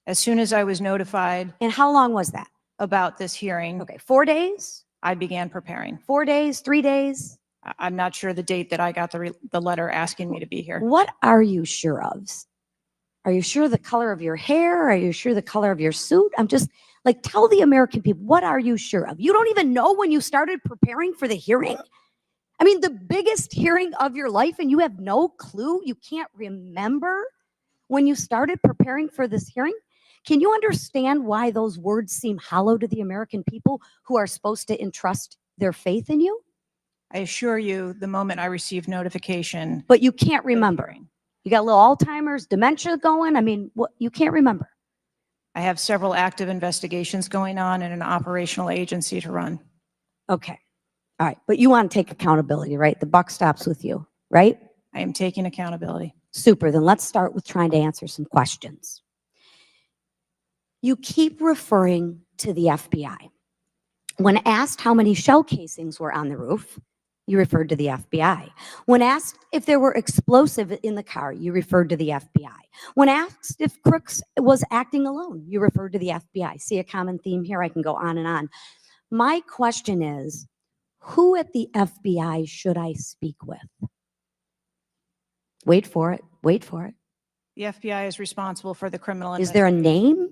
As soon as I was notified. And how long was that? about this hearing, Okay, 4 days, I began preparing. 4 days, 3 days? I'm not sure the date that I got the letter asking me to be here. What are you sure of? Are you sure the color of your hair? Are you sure the color of your suit? I'm just like, tell the American people, what are you sure of? You don't even know when you started preparing for the hearing? I mean, the biggest hearing of your life, and you have no clue? You can't remember when you started preparing for this hearing? Can you understand why those words seem hollow to the American people who are supposed to entrust their faith in you? I assure you, the moment I received notification. But you can't remember. You got a little Alzheimer's, dementia going? I mean, what, you can't remember. I have several active investigations going on and an operational agency to run. Okay. All right. But you want to take accountability, right? The buck stops with you, right? I am taking accountability. Super. Then let's start with trying to answer some questions. You keep referring to the FBI. When asked how many shell casings were on the roof, you referred to the FBI. When asked if there were explosive in the car, you referred to the FBI. When asked if Crooks was acting alone, you referred to the FBI. See a common theme here? I can go on and on. My question is, who at the FBI should I speak with? Wait for it. Wait for it. The FBI is responsible for the criminal Is there a name?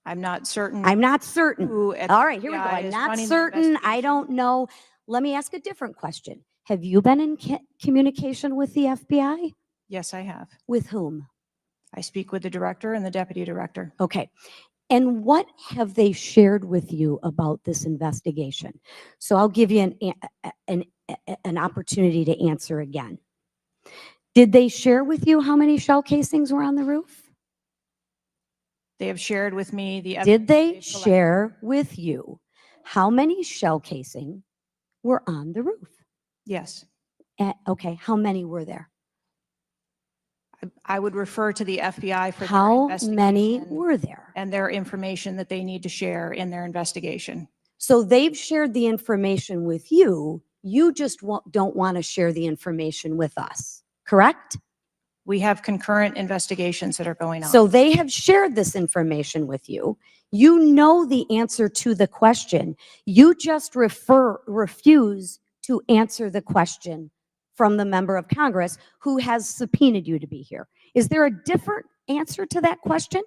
I'm not certain. I'm not certain. Who at All the right, here we go. FBI I'm is not running the certain. I don't know. Let me ask a different question. Have you been in communication with the FBI? Yes, I have. With whom? I speak with the director and the deputy director. Okay. And what have they shared with you about this investigation? So I'll give you an opportunity to answer again. Did they share with you how many shell casings were on the roof? They have shared with me the Did they they've collected. share with you how many shell casing were on the roof? Yes. Okay, how many were there? I would refer to the FBI for their How investigation many were there? and their information that they need to share in their investigation. So they've shared the information with you. You just don't want to share the information with us, correct? We have concurrent investigations that are going on. So they have shared this information with you. You know the answer to the question. You just refuse to answer the question from the member of Congress who has subpoenaed you to be here. Is there a different answer to that question?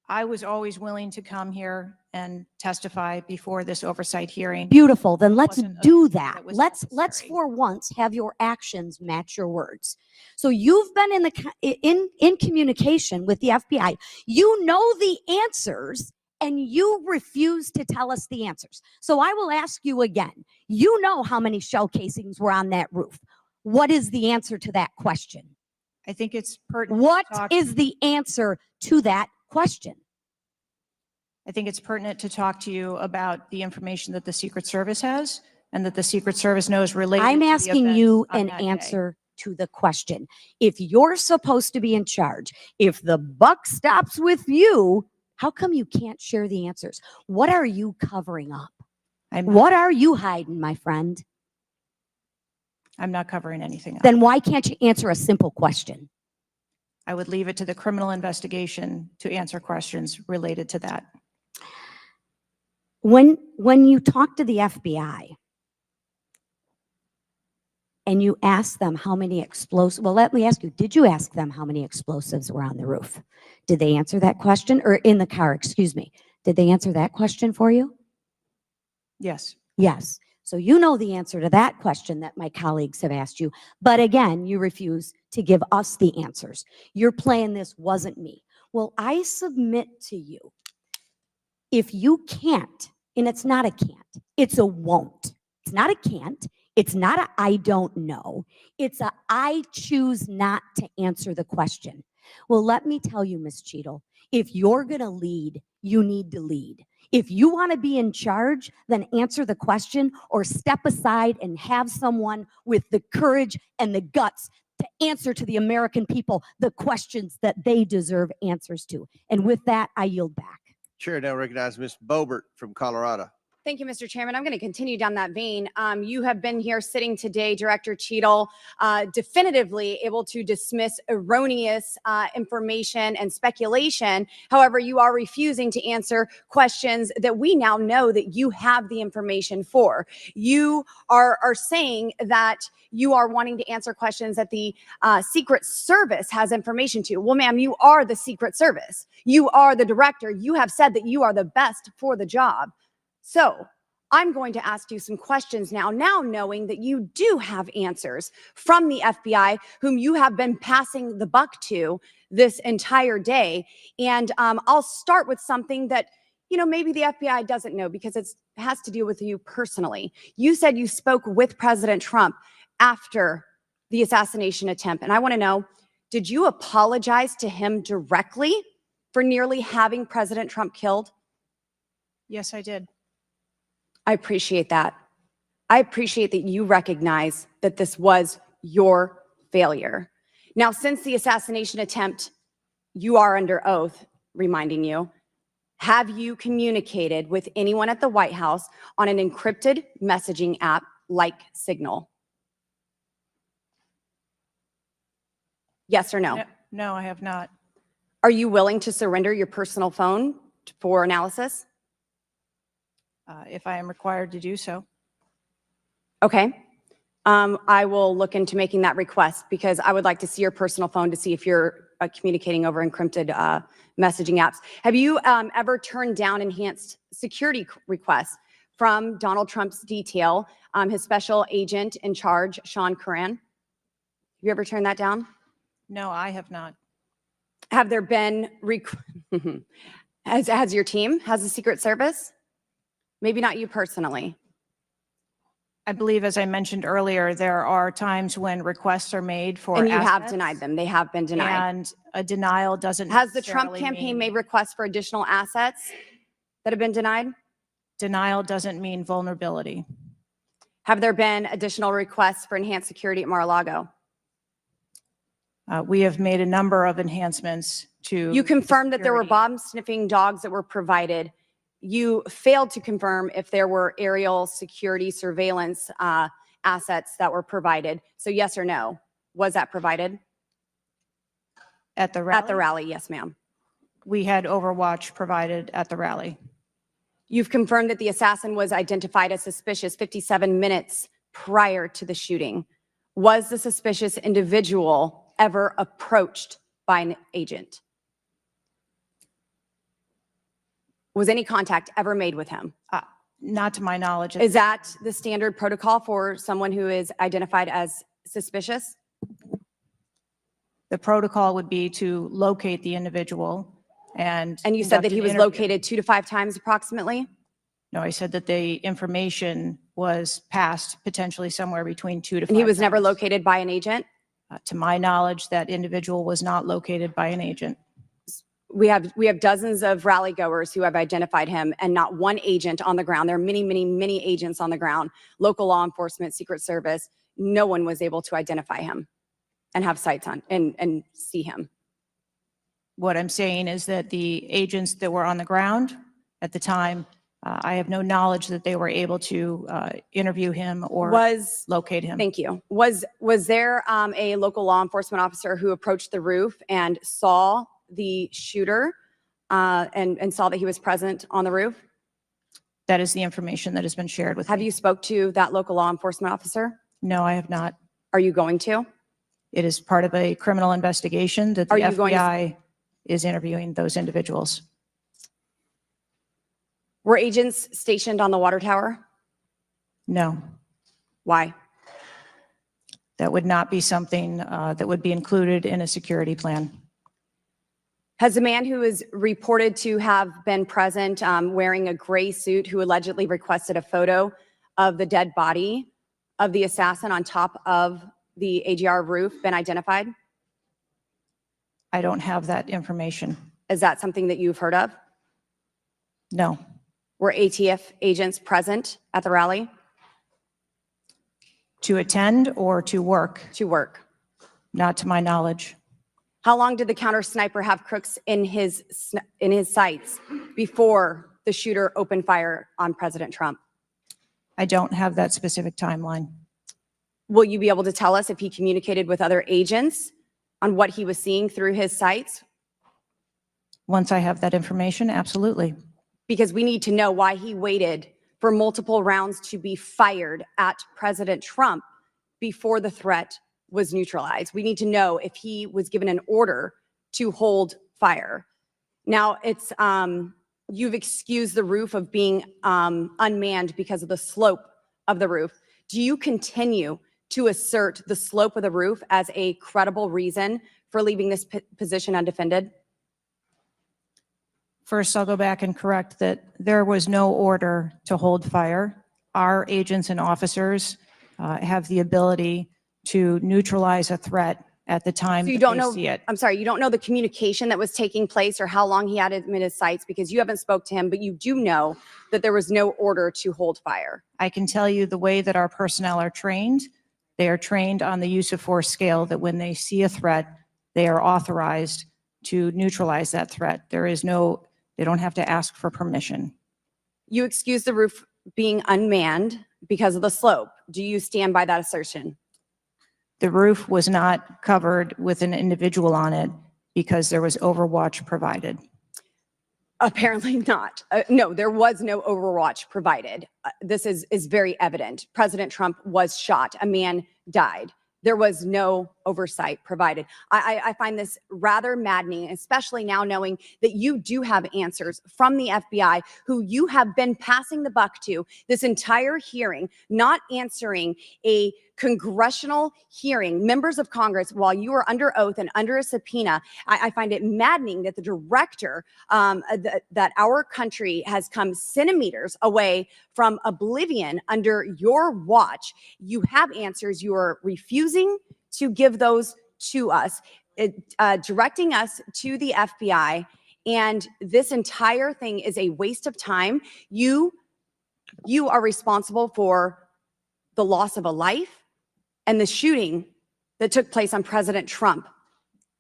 I was always willing to come here and testify before this oversight hearing. Beautiful. Then let's Wasn't do that that. was Let's necessary. for once have your actions match your words. So you've been in communication with the FBI. You know the answers and you refuse to tell us the answers. So I will ask you again. You know how many shell casings were on that roof. What is the answer to that question? I think it's pertinent. What to talk, is the answer to that question? I think it's pertinent to talk to you about the information that the Secret Service has and that the Secret Service knows related I'm to the asking events you on an that day. answer to the question. If you're supposed to be in charge, if the buck stops with you, how come you can't share the answers? What are you covering up? What are you hiding, my friend? I'm not covering anything else. Then why can't you answer a simple question? I would leave it to the criminal investigation to answer questions related to that. When you talk to the FBI and you ask them how many explosives, well, let me ask you, did you ask them how many explosives were on the roof? Did they answer that question? Or in the car, excuse me. Did they answer that question for you? Yes. Yes. So you know the answer to that question that my colleagues have asked you. But again, you refuse to give us the answers. You're playing this wasn't me. Well, I submit to you, if you can't, and it's not a can't, it's a won't. It's not a can't. It's not a I don't know. It's a I choose not to answer the question. Well, let me tell you, Ms. Cheadle, if you're going to lead, you need to lead. If you want to be in charge, then answer the question or step aside and have someone with the courage and the guts to answer to the American people the questions that they deserve answers to. And with that, I yield back. Chair now recognizes Ms. Boebert from Colorado. Thank you, Mr. Chairman. I'm going to continue down that vein. You have been here sitting today, Director Cheadle, definitively able to dismiss erroneous information and speculation. However, you are refusing to answer questions that we now know that you have the information for. You are saying that you are wanting to answer questions that the Secret Service has information to. Well, ma'am, you are the Secret Service. You are the director. You have said that you are the best for the job. So I'm going to ask you some questions now knowing that you do have answers from the FBI, whom you have been passing the buck to this entire day. And I'll start with something that, maybe the FBI doesn't know because it has to do with you personally. You said you spoke with President Trump after the assassination attempt. And I want to know, did you apologize to him directly for nearly having President Trump killed? Yes, I did. I appreciate that. I appreciate that you recognize that this was your failure. Now, since the assassination attempt, you are under oath, reminding you, have you communicated with anyone at the White House on an encrypted messaging app like Signal? Yes or no? No, I have not. Are you willing to surrender your personal phone for analysis? If I am required to do so. Okay. I will look into making that request because I would like to see your personal phone to see if you're communicating over encrypted messaging apps. Have you ever turned down enhanced security requests from Donald Trump's detail, his special agent in charge, Sean Curran? Have you ever turned that down? No, I have not. Have there been, has your team, has the Secret Service? Maybe not you personally. I believe, as I mentioned earlier, there are times when requests are made for And you have assets, denied them. They have been denied. and a denial doesn't Has the Trump necessarily campaign mean- made requests for additional assets that have been denied? Denial doesn't mean vulnerability. Have there been additional requests for enhanced security at Mar-a-Lago? We have made a number of enhancements to. You the confirmed that there were security. bomb sniffing dogs that were provided. You failed to confirm if there were aerial security surveillance assets that were provided. So yes or no? Was that provided? At the rally? At the rally, yes, ma'am. We had Overwatch provided at the rally. You've confirmed that the assassin was identified as suspicious 57 minutes prior to the shooting. Was the suspicious individual ever approached by an agent? Was any contact ever made with him? Not to my knowledge. Is that the standard protocol for someone who is identified as suspicious? The protocol would be to locate the individual and. And you said that conduct he an was interview. located 2 to 5 times approximately? No, I said that the information was passed potentially somewhere between 2 to 5 And he was never times. located by an agent? To my knowledge, that individual was not located by an agent. We have dozens of rally goers who have identified him and not one agent on the ground. There are many, many, many agents on the ground, local law enforcement, Secret Service. No one was able to identify him and have sights on and see him. What I'm saying is that the agents that were on the ground at the time, I have no knowledge that they were able to interview him or locate him. Thank you. Was there a local law enforcement officer who approached the roof and saw the shooter and saw that he was present on the roof? That is the information that has been shared with me. Have you spoke to that local law enforcement officer? No, I have not. Are you going to? It is part of a criminal investigation that the Are you going to- FBI is interviewing those individuals. Were agents stationed on the water tower? No, Why? that would not be something that would be included in a security plan. Has the man who is reported to have been present wearing a gray suit who allegedly requested a photo of the dead body of the assassin on top of the AGR roof been identified? I don't have that information. Is that something that you've heard of? No, Were ATF agents present at the rally? to attend or to work, To work. not to my knowledge. How long did the counter sniper have crooks in his sights before the shooter opened fire on President Trump? I don't have that specific timeline. Will you be able to tell us if he communicated with other agents on what he was seeing through his sites? Once I have that information, absolutely. Because we need to know why he waited for multiple rounds to be fired at President Trump before the threat was neutralized. We need to know if he was given an order to hold fire. Now, it's you've excused the roof of being unmanned because of the slope of the roof. Do you continue to assert the slope of the roof as a credible reason for leaving this position undefended? First, I'll go back and correct that there was no order to hold fire. Our agents and officers have the ability to neutralize a threat at the time So you that don't they know, see it. I'm sorry, you don't know the communication that was taking place or how long he had him in his sights because you haven't spoke to him, but you do know that there was no order to hold fire. I can tell you the way that our personnel are trained. They are trained on the use of force scale that when they see a threat, they are authorized to neutralize that threat. They don't have to ask for permission. You excuse the roof being unmanned because of the slope. Do you stand by that assertion? The roof was not covered with an individual on it because there was overwatch provided. Apparently not. No, there was no overwatch provided. This is very evident. President Trump was shot. A man died. There was no oversight provided. I find this rather maddening, especially now knowing that you do have answers from the FBI, who you have been passing the buck to this entire hearing, not answering a congressional hearing, members of Congress, while you are under oath and under a subpoena. I find it maddening that the director, that our country has come centimeters away from oblivion under your watch. You have answers. You are refusing to give those to us, directing us to the FBI. And this entire thing is a waste of time. You are responsible for the loss of a life and the shooting that took place on President Trump.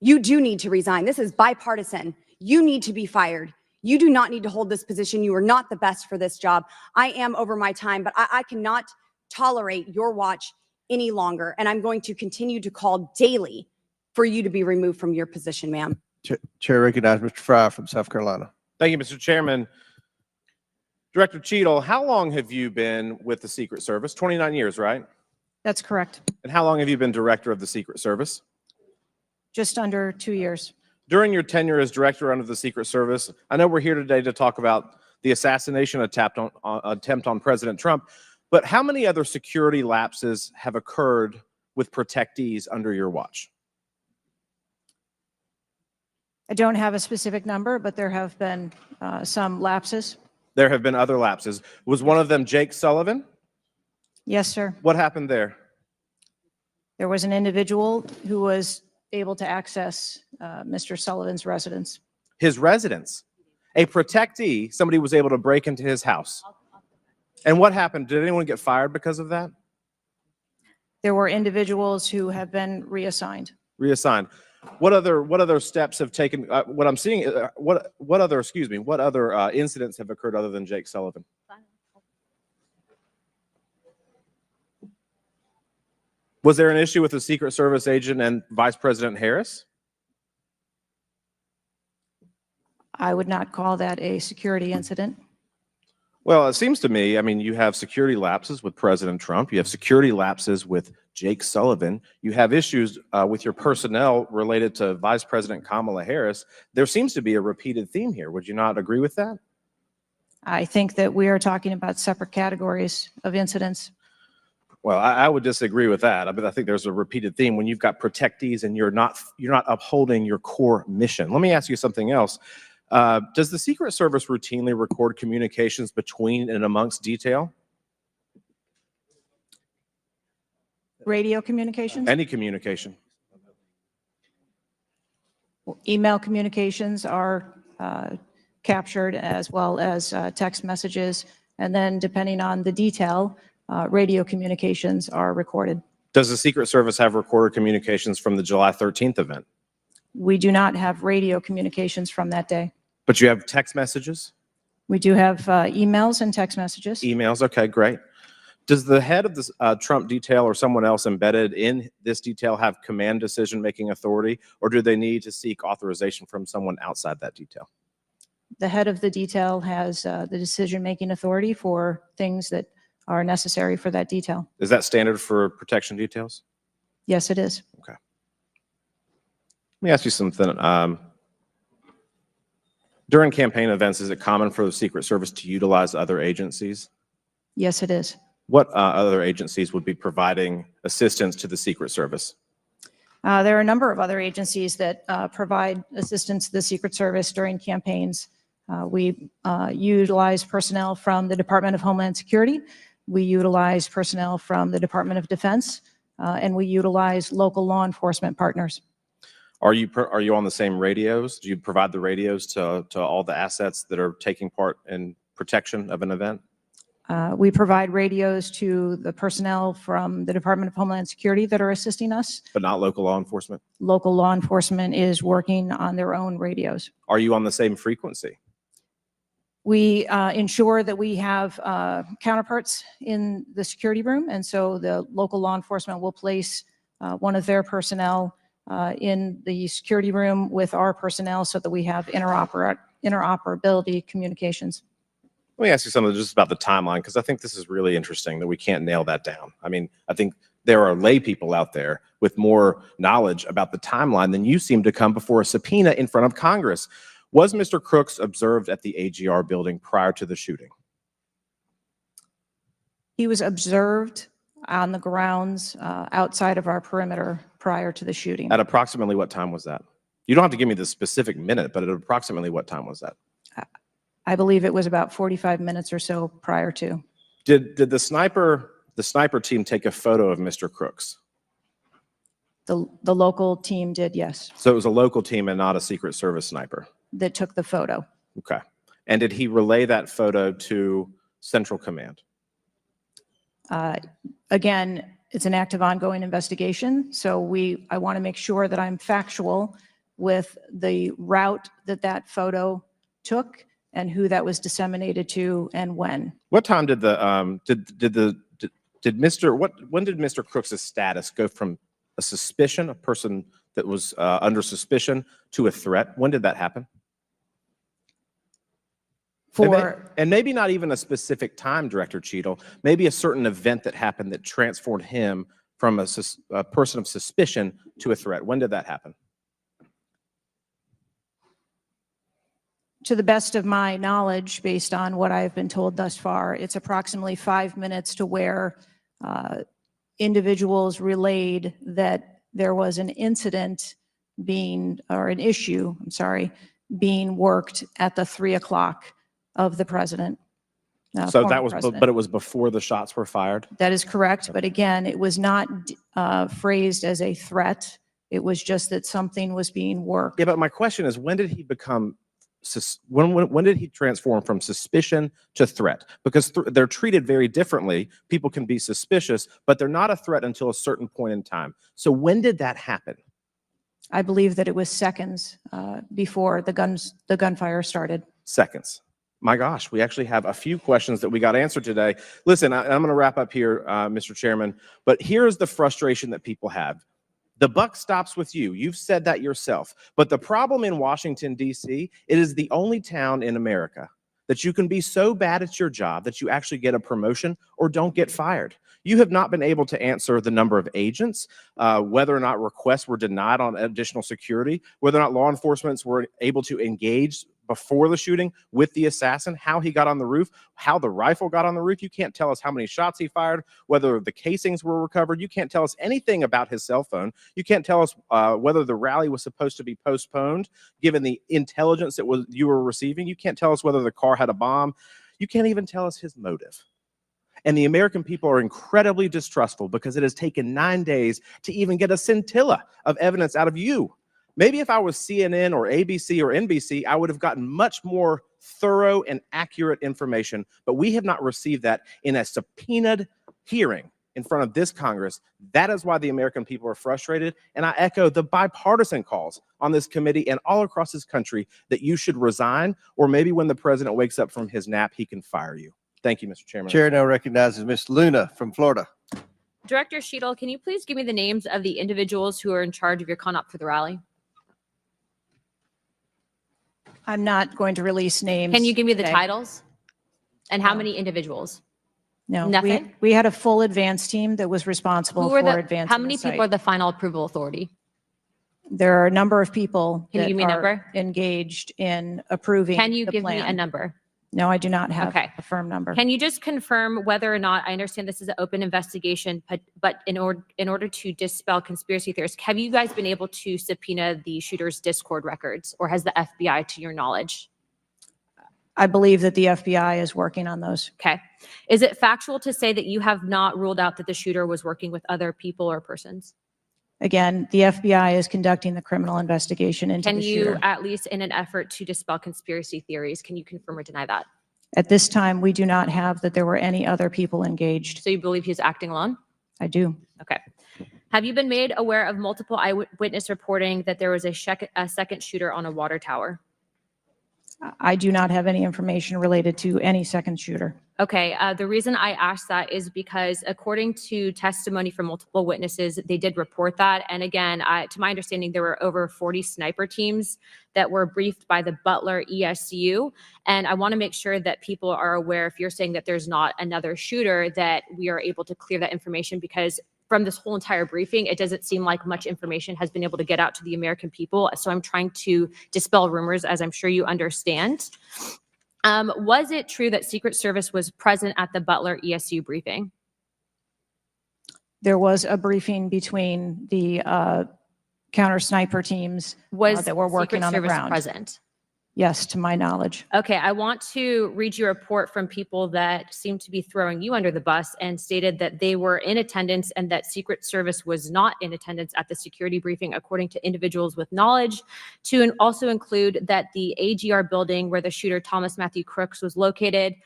You do need to resign. This is bipartisan. You need to be fired. You do not need to hold this position. You are not the best for this job. I am over my time, but I cannot tolerate your watch any longer. And I'm going to continue to call daily for you to be removed from your position, ma'am. Chair recognizes Mr. Fry from South Carolina. Thank you, Mr. Chairman. Director Cheadle, how long have you been with the Secret Service? 29 years, right? That's correct. And how long have you been director of the Secret Service? Just under 2 years. During your tenure as director under the Secret Service, I know we're here today to talk about the assassination attempt on President Trump, but how many other security lapses have occurred with protectees under your watch? I don't have a specific number, but there have been some lapses. There have been other lapses. Was one of them Jake Sullivan? Yes, sir. What happened there? There was an individual who was able to access Mr. Sullivan's residence. His residence. A protectee, somebody was able to break into his house. And what happened? Did anyone get fired because of that? There were individuals who have been reassigned. Reassigned. What other steps have taken? What I'm seeing, what other incidents have occurred other than Jake Sullivan? Was there an issue with the Secret Service agent and Vice President Harris? I would not call that a security incident. Well, it seems to me, I mean, you have security lapses with President Trump. You have security lapses with Jake Sullivan. You have issues with your personnel related to Vice President Kamala Harris. There seems to be a repeated theme here. Would you not agree with that? I think that we are talking about separate categories of incidents. Well, I would disagree with that. I mean, I think there's a repeated theme when you've got protectees and you're not upholding your core mission. Let me ask you something else. Does the Secret Service routinely record communications between and amongst detail? Radio communications? Any communication? Email communications are captured, as well as text messages. And then depending on the detail, radio communications are recorded. Does the Secret Service have recorded communications from the July 13th event? We do not have radio communications from that day. But you have text messages? We do have emails and text messages. Emails, okay, great. Does the head of the Trump detail or someone else embedded in this detail have command decision-making authority, or do they need to seek authorization from someone outside that detail? The head of the detail has the decision-making authority for things that are necessary for that detail. Is that standard for protection details? Yes, it is. Okay. Let me ask you something. During campaign events, is it common for the Secret Service to utilize other agencies? Yes, it is. What other agencies would be providing assistance to the Secret Service? There are a number of other agencies that provide assistance to the Secret Service during campaigns. We utilize personnel from the Department of Homeland Security. We utilize personnel from the Department of Defense, and we utilize local law enforcement partners. Are you on the same radios? Do you provide the radios to all the assets that are taking part in protection of an event? We provide radios to the personnel from the Department of Homeland Security that are assisting us. But not local law enforcement? Local law enforcement is working on their own radios. Are you on the same frequency? We ensure that we have counterparts in the security room, and so the local law enforcement will place one of their personnel in the security room with our personnel so that we have interoperability communications. Let me ask you something just about the timeline, because I think this is really interesting that we can't nail that down. I mean, I think there are lay people out there with more knowledge about the timeline than you seem to come before a subpoena in front of Congress. Was Mr. Crooks observed at the AGR building prior to the shooting? He was observed on the grounds outside of our perimeter prior to the shooting. At approximately what time was that? You don't have to give me the specific minute, but at approximately what time was that? I believe it was about 45 minutes or so prior to. Did the sniper team take a photo of Mr. Crooks? The local team did, yes, So it was a local team and not a Secret Service sniper. that took the photo. Okay. And did he relay that photo to Central Command? Again, it's an active ongoing investigation, so I want to make sure that I'm factual with the route that that photo took and who that was disseminated to and when. What time did when did Mr. Crooks' status go from a suspicion, a person that was under suspicion, to a threat? When did that happen? And maybe not even a specific time, Director Cheadle, maybe a certain event that happened that transformed him from a person of suspicion to a threat. When did that happen? To the best of my knowledge, based on what I've been told thus far, it's approximately 5 minutes to where individuals relayed that there was an incident an issue, being worked at the 3 o'clock of the president. So that former was, president. but it was before the shots were fired? That is correct, but again, it was not phrased as a threat. It was just that something was being worked. Yeah, but my question is, when did he become, when did he transform from suspicion to threat? Because they're treated very differently. People can be suspicious, but they're not a threat until a certain point in time. So when did that happen? I believe that it was seconds before the gunfire started. Seconds. My gosh, we actually have a few questions that we got answered today. Listen, I'm going to wrap up here, Mr. Chairman, but here's the frustration that people have. The buck stops with you. You've said that yourself. But the problem in Washington, D.C., it is the only town in America that you can be so bad at your job that you actually get a promotion or don't get fired. You have not been able to answer the number of agents, whether or not requests were denied on additional security, whether or not law enforcement were able to engage before the shooting with the assassin, how he got on the roof, how the rifle got on the roof. You can't tell us how many shots he fired, whether the casings were recovered. You can't tell us anything about his cell phone. You can't tell us whether the rally was supposed to be postponed, given the intelligence that you were receiving. You can't tell us whether the car had a bomb. You can't even tell us his motive. And the American people are incredibly distrustful because it has taken 9 days to even get a scintilla of evidence out of you. Maybe if I was CNN or ABC or NBC, I would have gotten much more thorough and accurate information, but we have not received that in a subpoenaed hearing in front of this Congress. That is why the American people are frustrated. And I echo the bipartisan calls on this committee and all across this country that you should resign, or maybe when the president wakes up from his nap, he can fire you. Thank you, Mr. Chairman. Chair now recognizes Ms. Luna from Florida. Director Sheetal, can you please give me the names of the individuals who are in charge of your conduct for the rally? I'm not going to release names. Can you give me the today. titles? And how No. many individuals? No. Nothing? We had a full advance team that was responsible Who are for the, advancing how many the site. people are the final approval authority? There are a number of people Can you that give me a are number? engaged in approving Can you the give me a plan. number? No, I do not have Okay. a firm number. Can you just confirm whether or not, I understand this is an open investigation, but in order to dispel conspiracy theories, have you guys been able to subpoena the shooter's Discord records, or has the FBI, to your knowledge? I believe that the FBI is working on those. Okay. Is it factual to say that you have not ruled out that the shooter was working with other people or persons? Again, the FBI is conducting the criminal investigation into Can the you, shooter. at least in an effort to dispel conspiracy theories, can you confirm or deny that? At this time, we do not have that there were any other people engaged. So you believe he's acting alone? I do. Okay. Have you been made aware of multiple eyewitness reporting that there was a second shooter on a water tower? I do not have any information related to any second shooter. Okay, the reason I asked that is because according to testimony from multiple witnesses, they did report that. And again, to my understanding, there were over 40 sniper teams that were briefed by the Butler ESU. And I want to make sure that people are aware, if you're saying that there's not another shooter, that we are able to clear that information, because from this whole entire briefing, it doesn't seem like much information has been able to get out to the American people. So I'm trying to dispel rumors, as I'm sure you understand. Was it true that Secret Service was present at the Butler ESU briefing? There was a briefing between the counter sniper teams that were working Secret on the Service ground. present? Yes, to my knowledge. Okay, I want to read you a report from people that seem to be throwing you under the bus and stated that they were in attendance and that Secret Service was not in attendance at the security briefing, according to individuals with knowledge, to also include that the AGR building where the shooter Thomas Matthew Crooks was located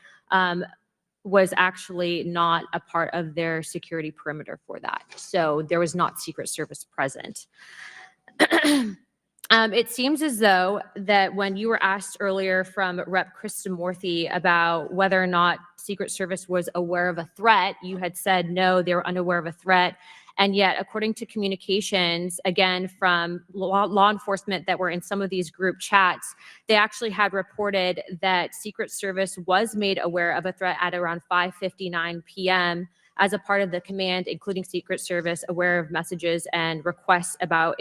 was actually not a part of their security perimeter for that. So there was not Secret Service present. It seems as though that when you were asked earlier from Rep. Krishnamurthy about whether or not Secret Service was aware of a threat, you had said no, they were unaware of a threat. And yet, according to communications, again, from law enforcement that were in some of these group chats, they actually had reported that Secret Service was made aware of a threat at around 5:59 p.m. as a part of the command, including Secret Service, aware of messages and requests about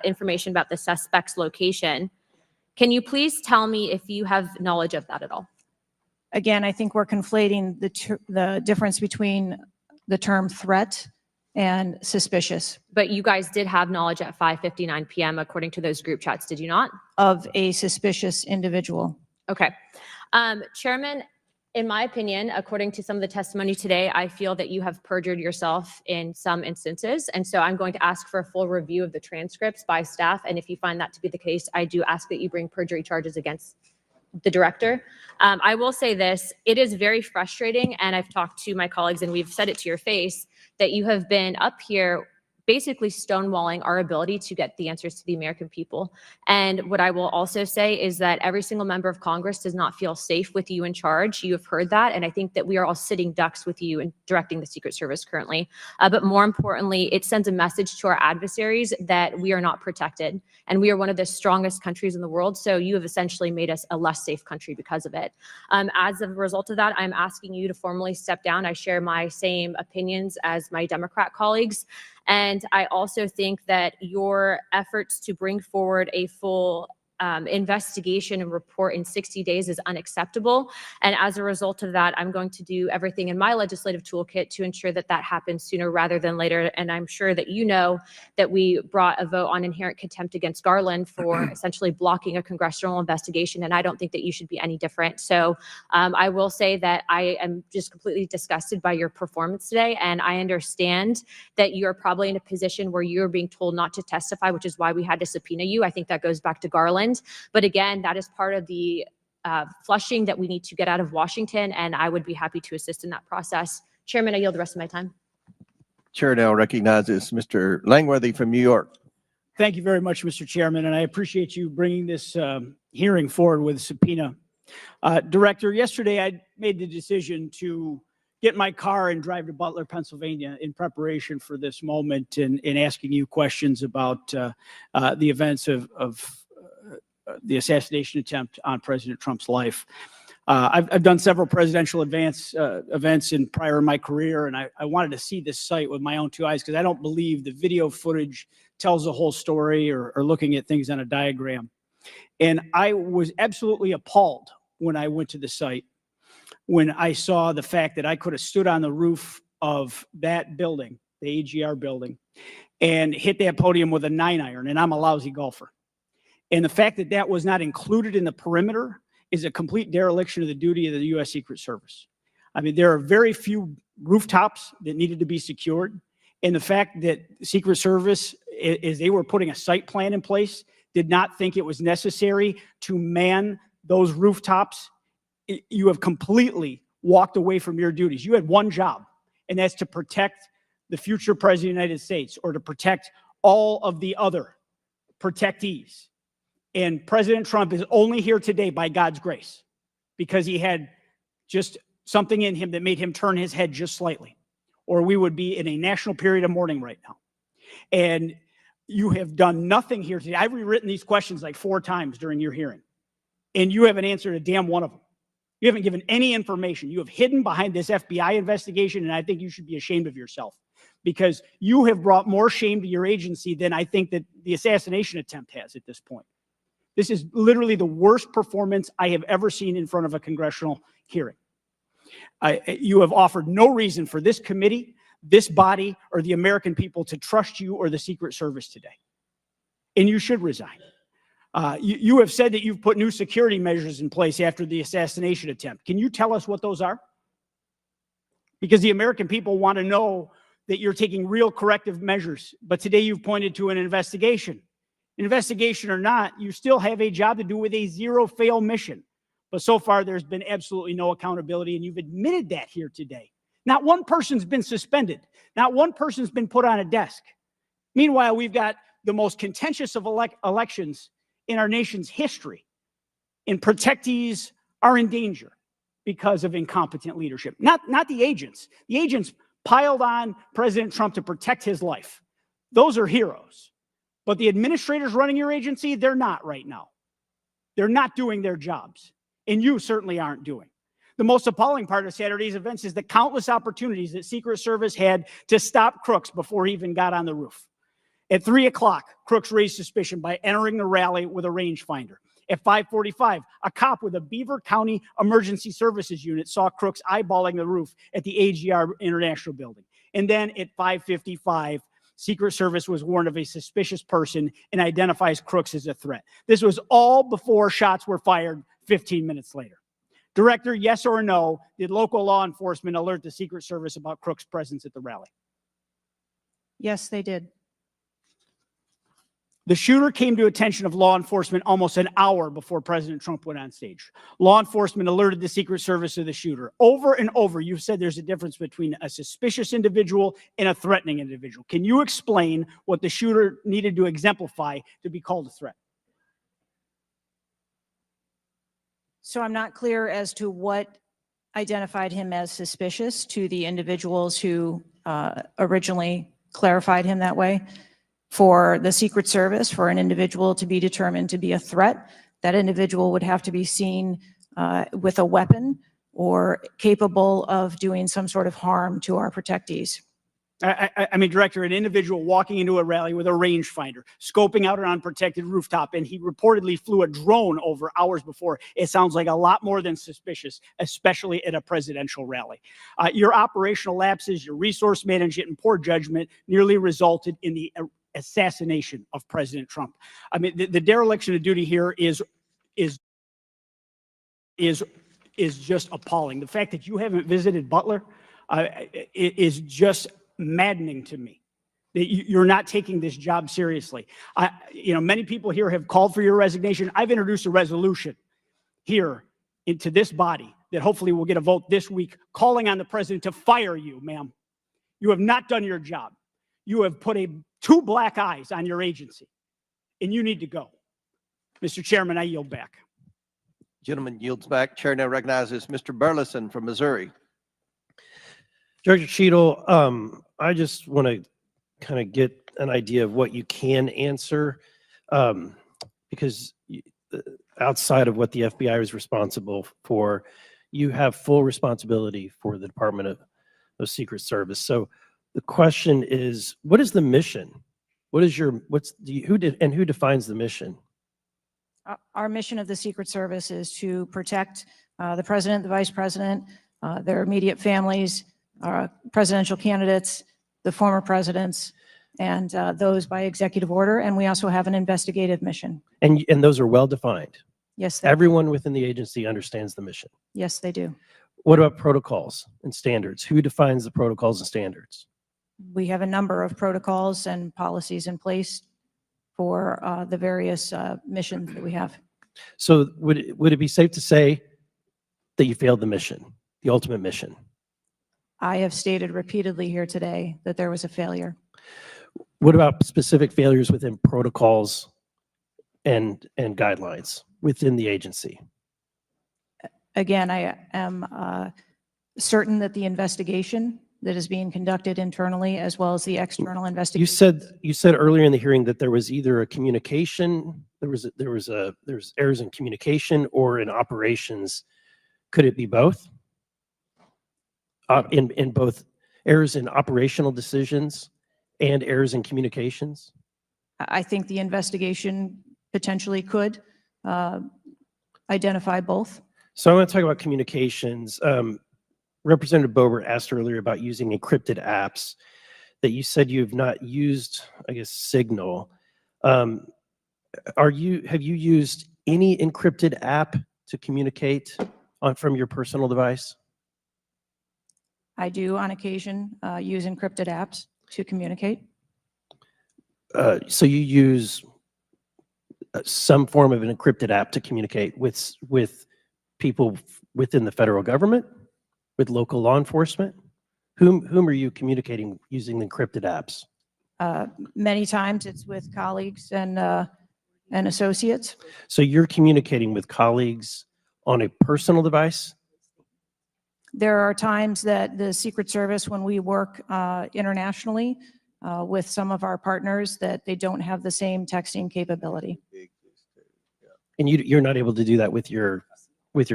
information about the suspect's location. Can you please tell me if you have knowledge of that at all? Again, I think we're conflating the difference between the term threat and suspicious. But you guys did have knowledge at 5:59 p.m. according to those group chats, did you not? Of a suspicious individual. Okay. Chairman, in my opinion, according to some of the testimony today, I feel that you have perjured yourself in some instances. And so I'm going to ask for a full review of the transcripts by staff. And if you find that to be the case, I do ask that you bring perjury charges against the director. I will say this, it is very frustrating, and I've talked to my colleagues and we've said it to your face, that you have been up here basically stonewalling our ability to get the answers to the American people. And what I will also say is that every single member of Congress does not feel safe with you in charge. You have heard that. And I think that we are all sitting ducks with you in directing the Secret Service currently. But more importantly, it sends a message to our adversaries that we are not protected. And we are one of the strongest countries in the world. So you have essentially made us a less safe country because of it. As a result of that, I'm asking you to formally step down. I share my same opinions as my Democrat colleagues. And I also think that your efforts to bring forward a full investigation and report in 60 days is unacceptable. And as a result of that, I'm going to do everything in my legislative toolkit to ensure that that happens sooner rather than later. And I'm sure that you know that we brought a vote on inherent contempt against Garland for essentially blocking a congressional investigation. And I don't think that you should be any different. So I will say that I am just completely disgusted by your performance today. And I understand that you're probably in a position where you're being told not to testify, which is why we had to subpoena you. I think that goes back to Garland. But again, that is part of the flushing that we need to get out of Washington, and I would be happy to assist in that process. Chairman, I yield the rest of my time. Chair now recognizes Mr. Langworthy from New York. Thank you very much, Mr. Chairman, and I appreciate you bringing this hearing forward with a subpoena. Director, yesterday I made the decision to get my car and drive to Butler, Pennsylvania in preparation for this moment and asking you questions about the events of the assassination attempt on President Trump's life. I've done several presidential events in prior in my career, and I wanted to see this site with my own two eyes because I don't believe the video footage tells the whole story or looking at things on a diagram. And I was absolutely appalled when I went to the site, when I saw the fact that I could have stood on the roof of that building, the AGR building, and hit that podium with a 9-iron, and I'm a lousy golfer. And the fact that that was not included in the perimeter is a complete dereliction of the duty of the U.S. Secret Service. I mean, there are very few rooftops that needed to be secured. And the fact that the Secret Service, as they were putting a site plan in place, did not think it was necessary to man those rooftops, you have completely walked away from your duties. You had one job, and that's to protect the future President of the United States or to protect all of the other protectees. And President Trump is only here today by God's grace because he had just something in him that made him turn his head just slightly, or we would be in a national period of mourning right now. And you have done nothing here today. I've rewritten these questions like 4 times during your hearing, and you haven't answered a damn one of them. You haven't given any information. You have hidden behind this FBI investigation, and I think you should be ashamed of yourself because you have brought more shame to your agency than I think that the assassination attempt has at this point. This is literally the worst performance I have ever seen in front of a congressional hearing. You have offered no reason for this committee, this body, or the American people to trust you or the Secret Service today. And you should resign. You have said that you've put new security measures in place after the assassination attempt. Can you tell us what those are? Because the American people want to know that you're taking real corrective measures. But today you've pointed to an investigation. Investigation or not, you still have a job to do with a zero-fail mission. But so far, there's been absolutely no accountability, and you've admitted that here today. Not one person's been suspended. Not one person's been put on a desk. Meanwhile, we've got the most contentious of elections in our nation's history, and protectees are in danger because of incompetent leadership. Not the agents. The agents piled on President Trump to protect his life. Those are heroes. But the administrators running your agency, they're not right now. They're not doing their jobs. And you certainly aren't doing. The most appalling part of Saturday's events is the countless opportunities that Secret Service had to stop Crooks before he even got on the roof. At 3 o'clock, Crooks raised suspicion by entering the rally with a rangefinder. At 5:45, a cop with a Beaver County Emergency Services unit saw Crooks eyeballing the roof at the AGR International Building. And then at 5:55, Secret Service was warned of a suspicious person and identifies Crooks as a threat. This was all before shots were fired 15 minutes later. Director, yes or no, did local law enforcement alert the Secret Service about Crooks' presence at the rally? Yes, they did. The shooter came to attention of law enforcement almost an hour before President Trump went on stage. Law enforcement alerted the Secret Service of the shooter. Over and over, you've said there's a difference between a suspicious individual and a threatening individual. Can you explain what the shooter needed to exemplify to be called a threat? So I'm not clear as to what identified him as suspicious to the individuals who originally clarified him that way. For the Secret Service, for an individual to be determined to be a threat, that individual would have to be seen with a weapon or capable of doing some sort of harm to our protectees. I mean, Director, an individual walking into a rally with a rangefinder, scoping out an unprotected rooftop, and he reportedly flew a drone over hours before. It sounds like a lot more than suspicious, especially at a presidential rally. Your operational lapses, your resource management, and poor judgment nearly resulted in the assassination of President Trump. I mean, the dereliction of duty here is just appalling. The fact that you haven't visited Butler is just maddening to me. That you're not taking this job seriously. Many people here have called for your resignation. I've introduced a resolution here into this body that hopefully will get a vote this week calling on the president to fire you, ma'am. You have not done your job. You have put two black eyes on your agency, and you need to go. Mr. Chairman, I yield back. Gentleman yields back. Chair now recognizes Mr. Burleson from Missouri. Director Cheadle, I just want to kind of get an idea of what you can answer, because outside of what the FBI is responsible for, you have full responsibility for the Department of Secret Service. So the question is, what is the mission? Who defines the mission? Our mission of the Secret Service is to protect the president, the vice president, their immediate families, presidential candidates, the former presidents, and those by executive order. And we also have an investigative mission. And those are well defined. Yes, Everyone within the agency understands the mission. yes, they do. What about protocols and standards? Who defines the protocols and standards? We have a number of protocols and policies in place for the various missions that we have. So would it be safe to say that you failed the mission, the ultimate mission? I have stated repeatedly here today that there was a failure. What about specific failures within protocols and guidelines within the agency? Again, I am certain that the investigation that is being conducted internally as well as the external investigation. You said earlier in the hearing that there was either a communication, there was errors in communication or in operations. Could it be both? In both errors in operational decisions and errors in communications? I think the investigation potentially could identify both. So I want to talk about communications. Representative Boebert asked earlier about using encrypted apps that you said you have not used, I guess, Signal. Have you used any encrypted app to communicate from your personal device? I do on occasion use encrypted apps to communicate. So you use some form of an encrypted app to communicate with people within the federal government, with local law enforcement? Whom are you communicating using encrypted apps? Many times it's with colleagues and associates. So you're communicating with colleagues on a personal device? There are times that the Secret Service, when we work internationally with some of our partners, that they don't have the same texting capability. And you're not able to do that with your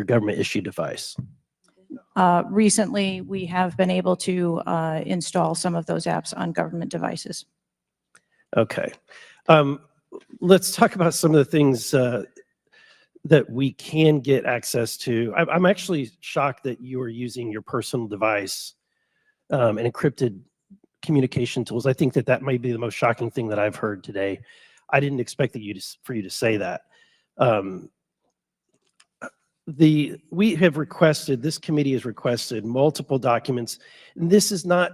government issued device? Recently, we have been able to install some of those apps on government devices. Okay. Let's talk about some of the things that we can get access to. I'm actually shocked that you are using your personal device and encrypted communication tools. I think that might be the most shocking thing that I've heard today. I didn't expect for you to say that. This committee has requested multiple documents. And this is not,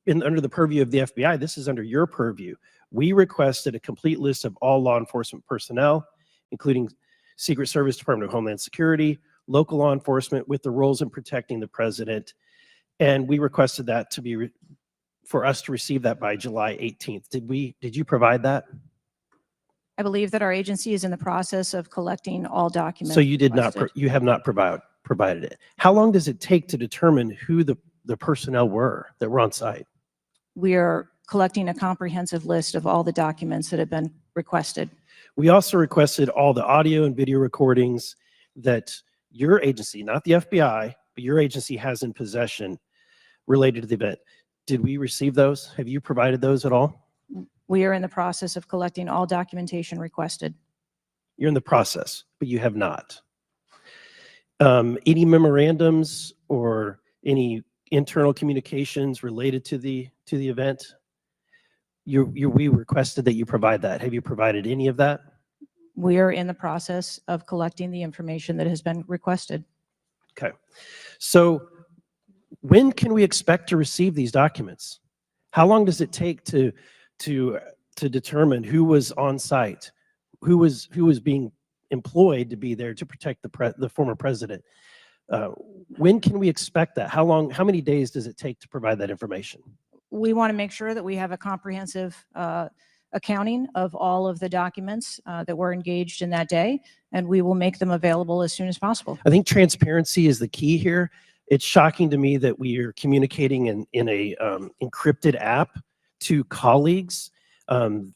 under the purview of the FBI, this is under your purview. We requested a complete list of all law enforcement personnel, including Secret Service, Department of Homeland Security, local law enforcement with the roles in protecting the president. And we requested that for us to receive that by July 18th. Did you provide that? I believe that our agency is in the process of collecting all documents. So you did not, requested. you have not provided it. How long does it take to determine who the personnel were that were on site? We are collecting a comprehensive list of all the documents that have been requested. We also requested all the audio and video recordings that your agency, not the FBI, but your agency has in possession related to the event. Did we receive those? Have you provided those at all? We are in the process of collecting all documentation requested. You're in the process, but you have not. Any memorandums or any internal communications related to the event? We requested that you provide that. Have you provided any of that? We are in the process of collecting the information that has been requested. Okay. So when can we expect to receive these documents? How long does it take to determine who was on site, who was being employed to be there to protect the former president? When can we expect that? How many days does it take to provide that information? we want to make sure that we have a comprehensive accounting of all of the documents that were engaged in that day, and we will make them available as soon as possible. I think transparency is the key here. It's shocking to me that we are communicating in a encrypted app to colleagues. I'm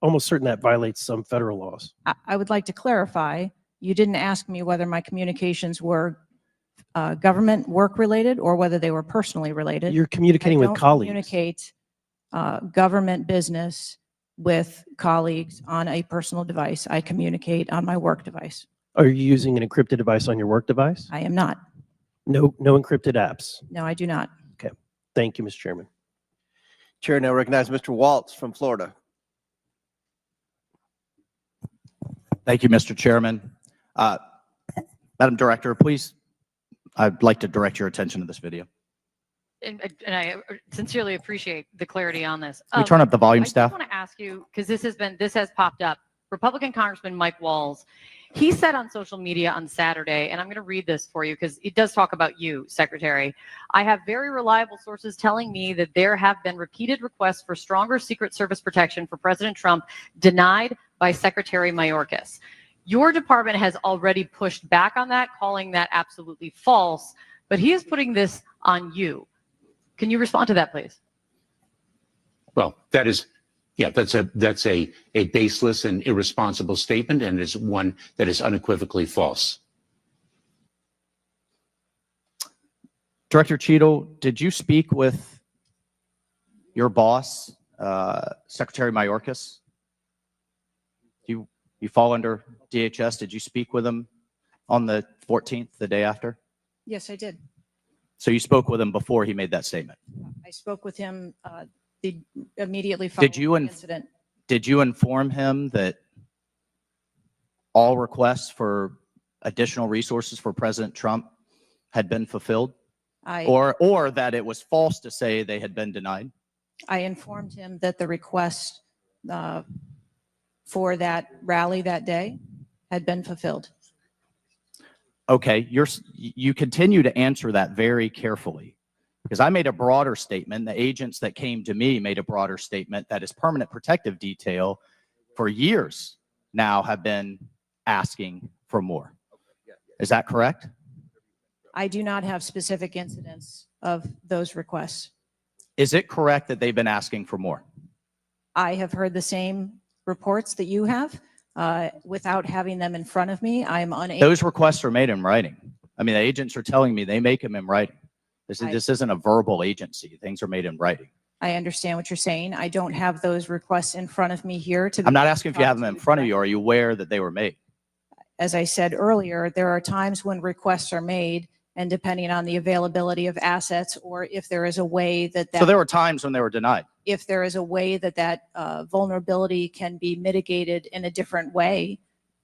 almost certain that violates some federal laws. I would like to clarify, you didn't ask me whether my communications were government work related or whether they were personally related. You're communicating I with don't colleagues. communicate government business with colleagues on a personal device. I communicate on my work device. Are you using an encrypted device on your work device? I am not. No encrypted apps. No, I do not. Okay. Thank you, Mr. Chairman. Chair now recognizes Mr. Waltz from Florida. Thank you, Mr. Chairman. Madam Director, please, I'd like to direct your attention to this video. And I sincerely appreciate the clarity on this. Can we turn up the volume, I staff? just want to ask you, because this has popped up. Republican Congressman Mike Walls, he said on social media on Saturday, and I'm going to read this for you because it does talk about you, Secretary. I have very reliable sources telling me that there have been repeated requests for stronger Secret Service protection for President Trump denied by Secretary Mayorkas. Your department has already pushed back on that, calling that absolutely false, but he is putting this on you. Can you respond to that, please? Well, that is, yeah, that's a baseless and irresponsible statement, and is one that is unequivocally false. Director Cheadle, did you speak with your boss, Secretary Mayorkas? You fall under DHS. Did you speak with him on the 14th, the day after? Yes, I did. So you spoke with him before he made that statement? I spoke with him immediately following the incident. Did you inform him that all requests for additional resources for President Trump had been fulfilled? Or that it was false to say they had been denied? I informed him that the request for that rally that day had been fulfilled. Okay, you continue to answer that very carefully, because I made a broader statement. The agents that came to me made a broader statement that his permanent protective detail for years now have been asking for more. Is that correct? I do not have specific incidents of those requests. Is it correct that they've been asking for more? I have heard the same reports that you have. Without having them in front of me, I'm unable. Those requests are made in writing. I mean, the agents are telling me they make them in writing. This isn't a verbal agency. Things are made in writing. I understand what you're saying. I don't have those requests in front of me here. I'm not asking if you have them in front of you. Are you aware that they were made? As I said earlier, there are times when requests are made, and depending on the availability of assets, or if there is a way that So there were times when they were denied. if there is a way that vulnerability can be mitigated in a different way,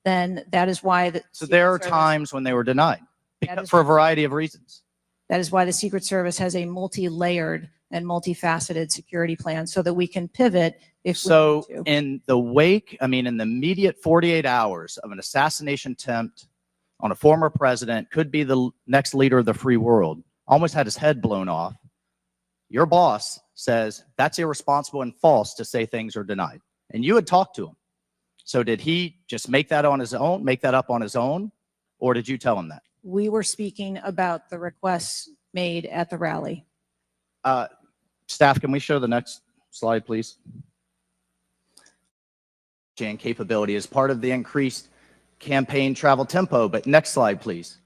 then that is why So there are times when they were denied for a variety of reasons. That is why the Secret Service has a multi-layered and multifaceted security plan so that we can pivot if So we need to. in the wake, I mean, in the immediate 48 hours of an assassination attempt on a former president, could be the next leader of the free world, almost had his head blown off. Your boss says that's irresponsible and false to say things are denied. And you had talked to him. So did he just make that on his own, make that up on his own? Or did you tell him that? We were speaking about the requests made at the rally. Staff, can we show the next slide, please? And capability is part of the increased campaign travel tempo, but next slide, please.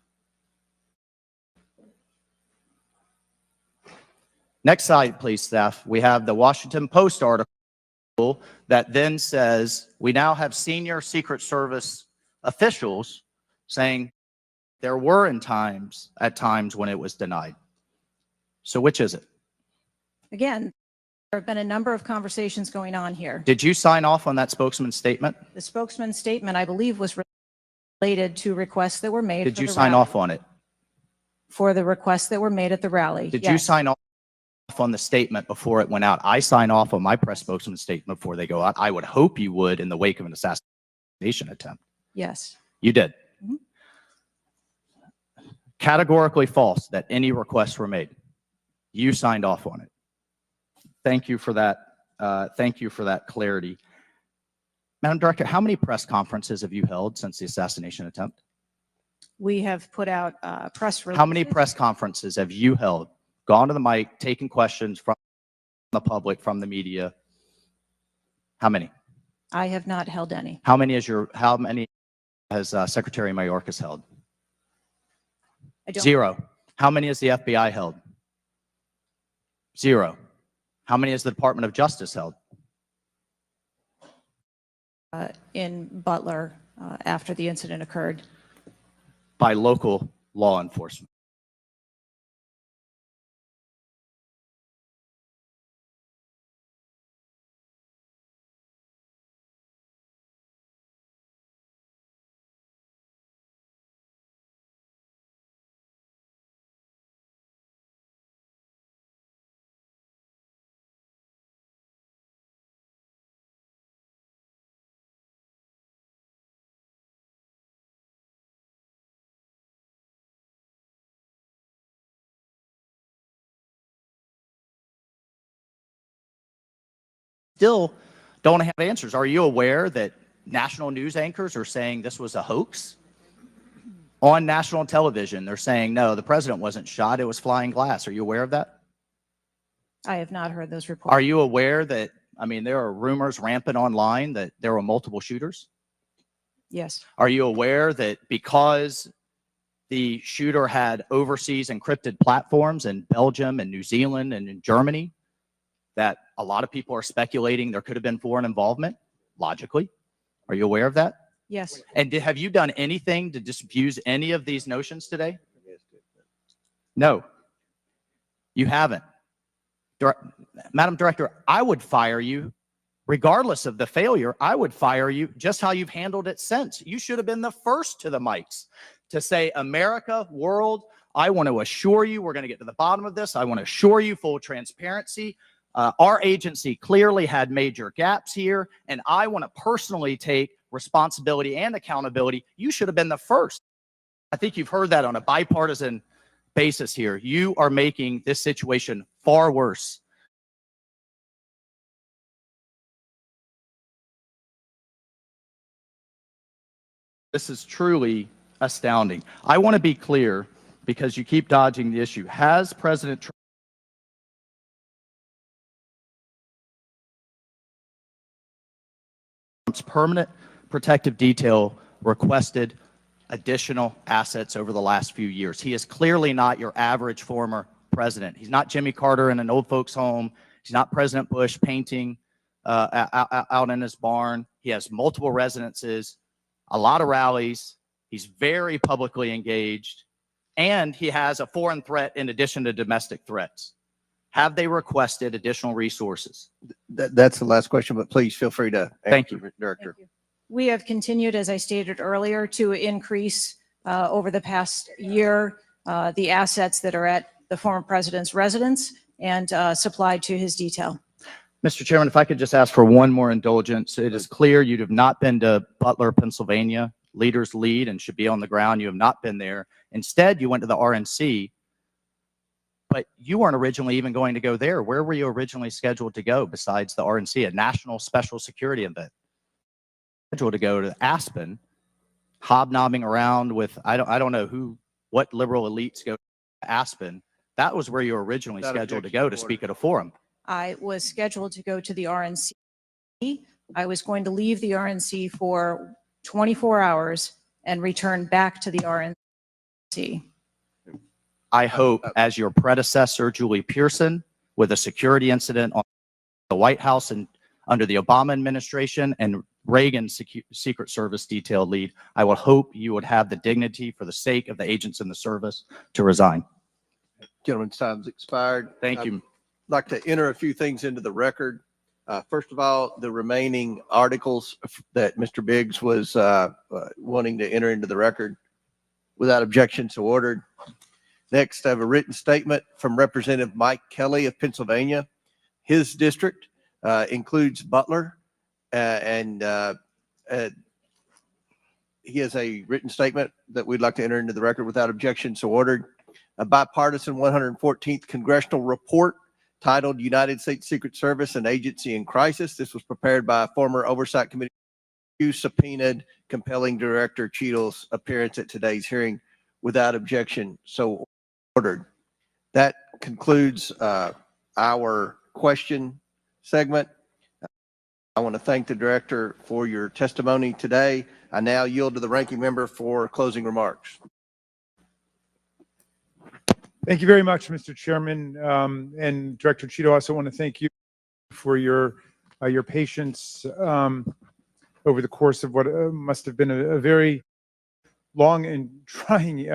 Next slide, please, staff. We have the Washington Post article that then says we now have senior Secret Service officials saying there were at times when it was denied. So which is it? Again, there have been a number of conversations going on here. Did you sign off on that spokesman's statement? The spokesman's statement, I believe, was related to requests that were made. Did for you the sign rally. off on it? For the requests that were made at the rally. Did you Yes. sign off on the statement before it went out? I sign off on my press spokesman's statement before they go out. I would hope you would in the wake of an assassination attempt. Yes. You did. Mhm. Categorically false that any requests were made. You signed off on it. Thank you for that. Thank you for that clarity. Madam Director, how many press conferences have you held since the assassination attempt? We have put out press releases. How many press conferences have you held? Gone to the mic, taken questions from the public, from the media? How many? I have not held any. How many has Secretary Mayorkas held? I don't. 0. How many has the FBI held? 0. How many has the Department of Justice held? In Butler after the incident occurred. By local law enforcement. Still don't have answers. Are you aware that national news anchors are saying this was a hoax? On national television, they're saying, no, the president wasn't shot. It was flying glass. Are you aware of that? I have not heard those reports. Are you aware that, I mean, there are rumors rampant online that there were multiple shooters? Yes. Are you aware that because the shooter had overseas encrypted platforms in Belgium and New Zealand and in Germany, that a lot of people are speculating there could have been foreign involvement, logically? Are you aware of that? Yes. And have you done anything to disabuse any of these notions today? No, you haven't. Madam Director, I would fire you, regardless of the failure. I would fire you just how you've handled it since. You should have been the first to the mics to say, America, world, I want to assure you we're going to get to the bottom of this. I want to assure you full transparency. Our agency clearly had major gaps here, and I want to personally take responsibility and accountability. You should have been the first. I think you've heard that on a bipartisan basis here. You are making this situation far worse. This is truly astounding. I want to be clear because you keep dodging the issue. Has President Trump's permanent protective detail requested additional assets over the last few years? He is clearly not your average former president. He's not Jimmy Carter in an old folks home. He's not President Bush painting out in his barn. He has multiple residences, a lot of rallies. He's very publicly engaged, and he has a foreign threat in addition to domestic threats. Have they requested additional resources? That's the last question, but please feel free to Thank answer, you. Director. We have continued, as I stated earlier, to increase over the past year the assets that are at the former president's residence and supplied to his detail. Mr. Chairman, if I could just ask for one more indulgence. It is clear you have not been to Butler, Pennsylvania. Leaders lead and should be on the ground. You have not been there. Instead, you went to the RNC, but you weren't originally even going to go there. Where were you originally scheduled to go besides the RNC, a national special security event? Scheduled to go to Aspen, hobnobbing around with, I don't know what liberal elites go to Aspen. That was where you were originally scheduled to go to speak at a forum. I was scheduled to go to the RNC. I was going to leave the RNC for 24 hours and return back to the RNC. I hope, as your predecessor, Julie Pearson, with a security incident on the White House and under the Obama administration and Reagan's Secret Service detail lead, I would hope you would have the dignity for the sake of the agents in the service to resign. Gentleman's time's expired. Thank you. I'd like to enter a few things into the record. First of all, the remaining articles that Mr. Biggs was wanting to enter into the record without objection, so ordered. Next, I have a written statement from Representative Mike Kelly of Pennsylvania. His district includes Butler, and he has a written statement that we'd like to enter into the record without objection, so ordered. A bipartisan 114th congressional report titled United States Secret Service, an Agency in Crisis. This was prepared by a former Oversight Committee who subpoenaed, compelling Director Cheadle's appearance at today's hearing without objection, so ordered. That concludes our question segment. I want to thank the Director for your testimony today. I now yield to the ranking member for closing remarks. Thank you very much, Mr. Chairman. And Director Cheadle, I also want to thank you for your patience over the course of what must have been a very long and trying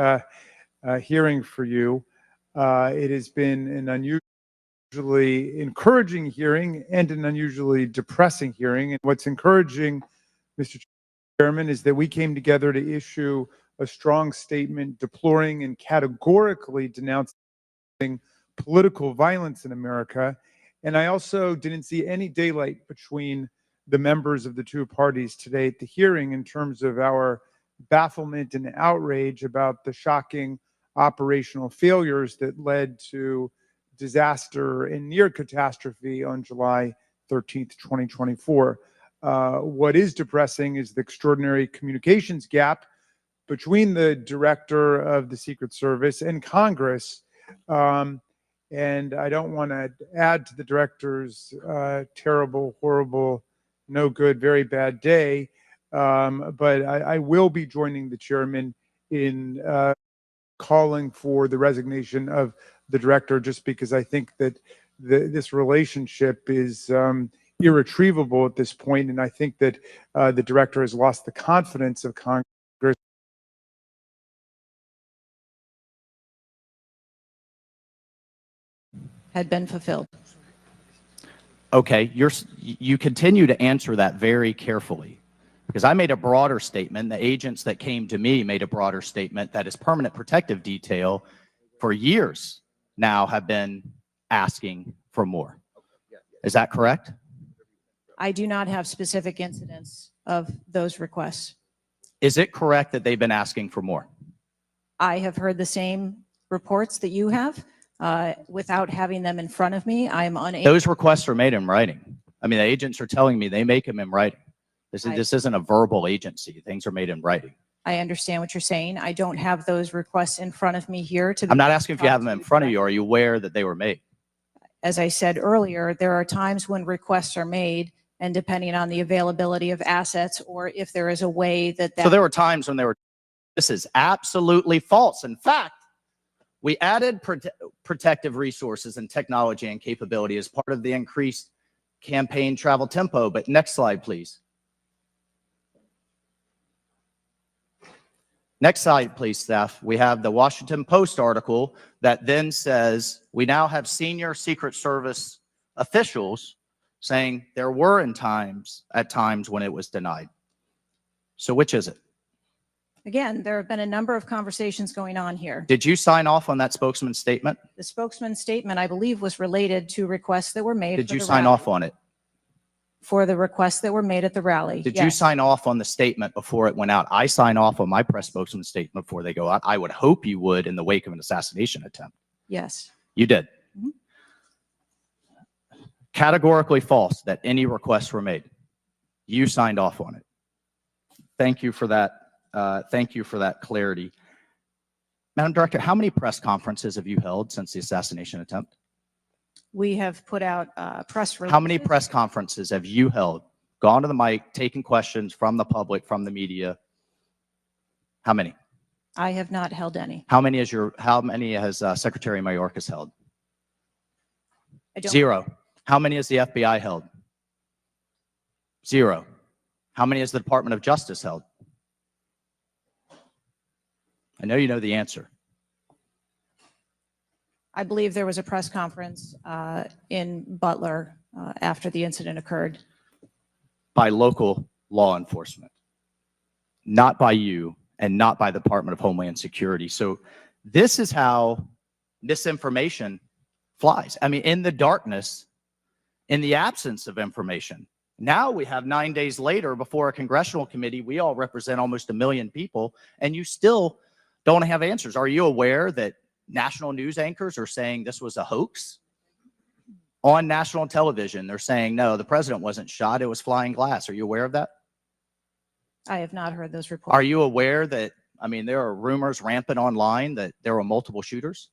hearing for you. It has been an unusually encouraging hearing and an unusually depressing hearing. And what's encouraging, Mr. Chairman, is that we came together to issue a strong statement deploring and categorically denouncing political violence in America. And I also didn't see any daylight between the members of the two parties today at the hearing in terms of our bafflement and outrage about the shocking operational failures that led to disaster and near catastrophe on July 13th, 2024. What is depressing is the extraordinary communications gap between the Director of the Secret Service and Congress. And I don't want to add to the Director's terrible, horrible, no good, very bad day, but I will be joining the Chairman in calling for the resignation of the Director, just because I think that this relationship is irretrievable at this point, and I think that the Director has lost the confidence of Congress. Had been fulfilled. Okay, you continue to answer that very carefully, because I made a broader statement. The agents that came to me made a broader statement that is permanent protective detail for years now have been asking for more. Is that correct? I do not have specific incidents of those requests. Is it correct that they've been asking for more? I have heard the same reports that you have. Without having them in front of me, I'm unable. Those requests are made in writing. I mean, the agents are telling me they make them in writing. This isn't a verbal agency. Things are made in writing. I understand what you're saying. I don't have those requests in front of me here. I'm not asking if you have them in front of you. Are you aware that they were made? As I said earlier, there are times when requests are made, and depending on the availability of assets or if there is a way that. So there were times when they were. This is absolutely false. In fact, we added protective resources and technology and capability as part of the increased campaign travel tempo. But next slide, please. Next slide, please, staff. We have the Washington Post article that then says we now have senior Secret Service officials saying there were at times when it was denied. So which is it? Again, there have been a number of conversations going on here. Did you sign off on that spokesman's statement? The spokesman's statement, I believe, was related to requests that were made. Did you sign off on it? For the requests that were made at the rally. Did you sign off on the statement before it went out? I sign off on my press spokesman's statement before they go out. I would hope you would in the wake of an assassination attempt. Yes. You did. Categorically false that any requests were made. You signed off on it. Thank you for that. Thank you for that clarity. Madam Director, how many press conferences have you held since the assassination attempt? We have put out press releases. How many press conferences have you held? Gone to the mic, taken questions from the public, from the media? How many? I have not held any. How many has Secretary Mayorkas held? I don't. 0. How many has the FBI held? 0. How many has the Department of Justice held? I know you know the answer. I believe there was a press conference in Butler after the incident occurred. By local law enforcement, not by you and not by the Department of Homeland Security. So this is how misinformation flies. I mean, in the darkness, in the absence of information. Now we have 9 days later before a congressional committee, we all represent almost 1 million people, and you still don't have answers. Are you aware that national news anchors are saying this was a hoax? On national television, they're saying, no, the president wasn't shot. It was flying glass. Are you aware of that? I have not heard those reports. Are you aware that, I mean, there are rumors rampant online that there were multiple shooters?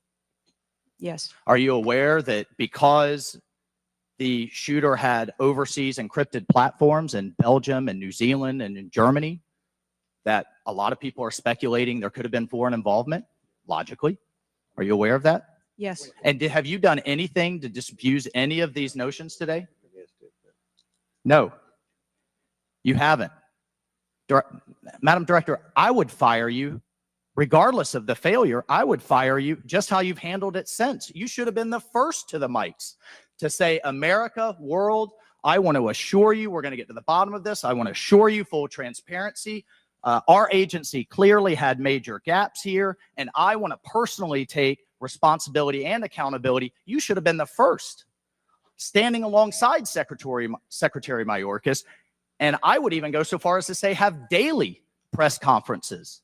Yes. Are you aware that because the shooter had overseas encrypted platforms in Belgium and New Zealand and in Germany, that a lot of people are speculating there could have been foreign involvement, logically? Are you aware of that? Yes. And have you done anything to disabuse any of these notions today? No, you haven't. Madam Director, I would fire you. Regardless of the failure, I would fire you just how you've handled it since. You should have been the first to the mics to say, America, world, I want to assure you we're going to get to the bottom of this. I want to assure you full transparency. Our agency clearly had major gaps here, and I want to personally take responsibility and accountability. You should have been the first, standing alongside Secretary Mayorkas, and I would even go so far as to say have daily press conferences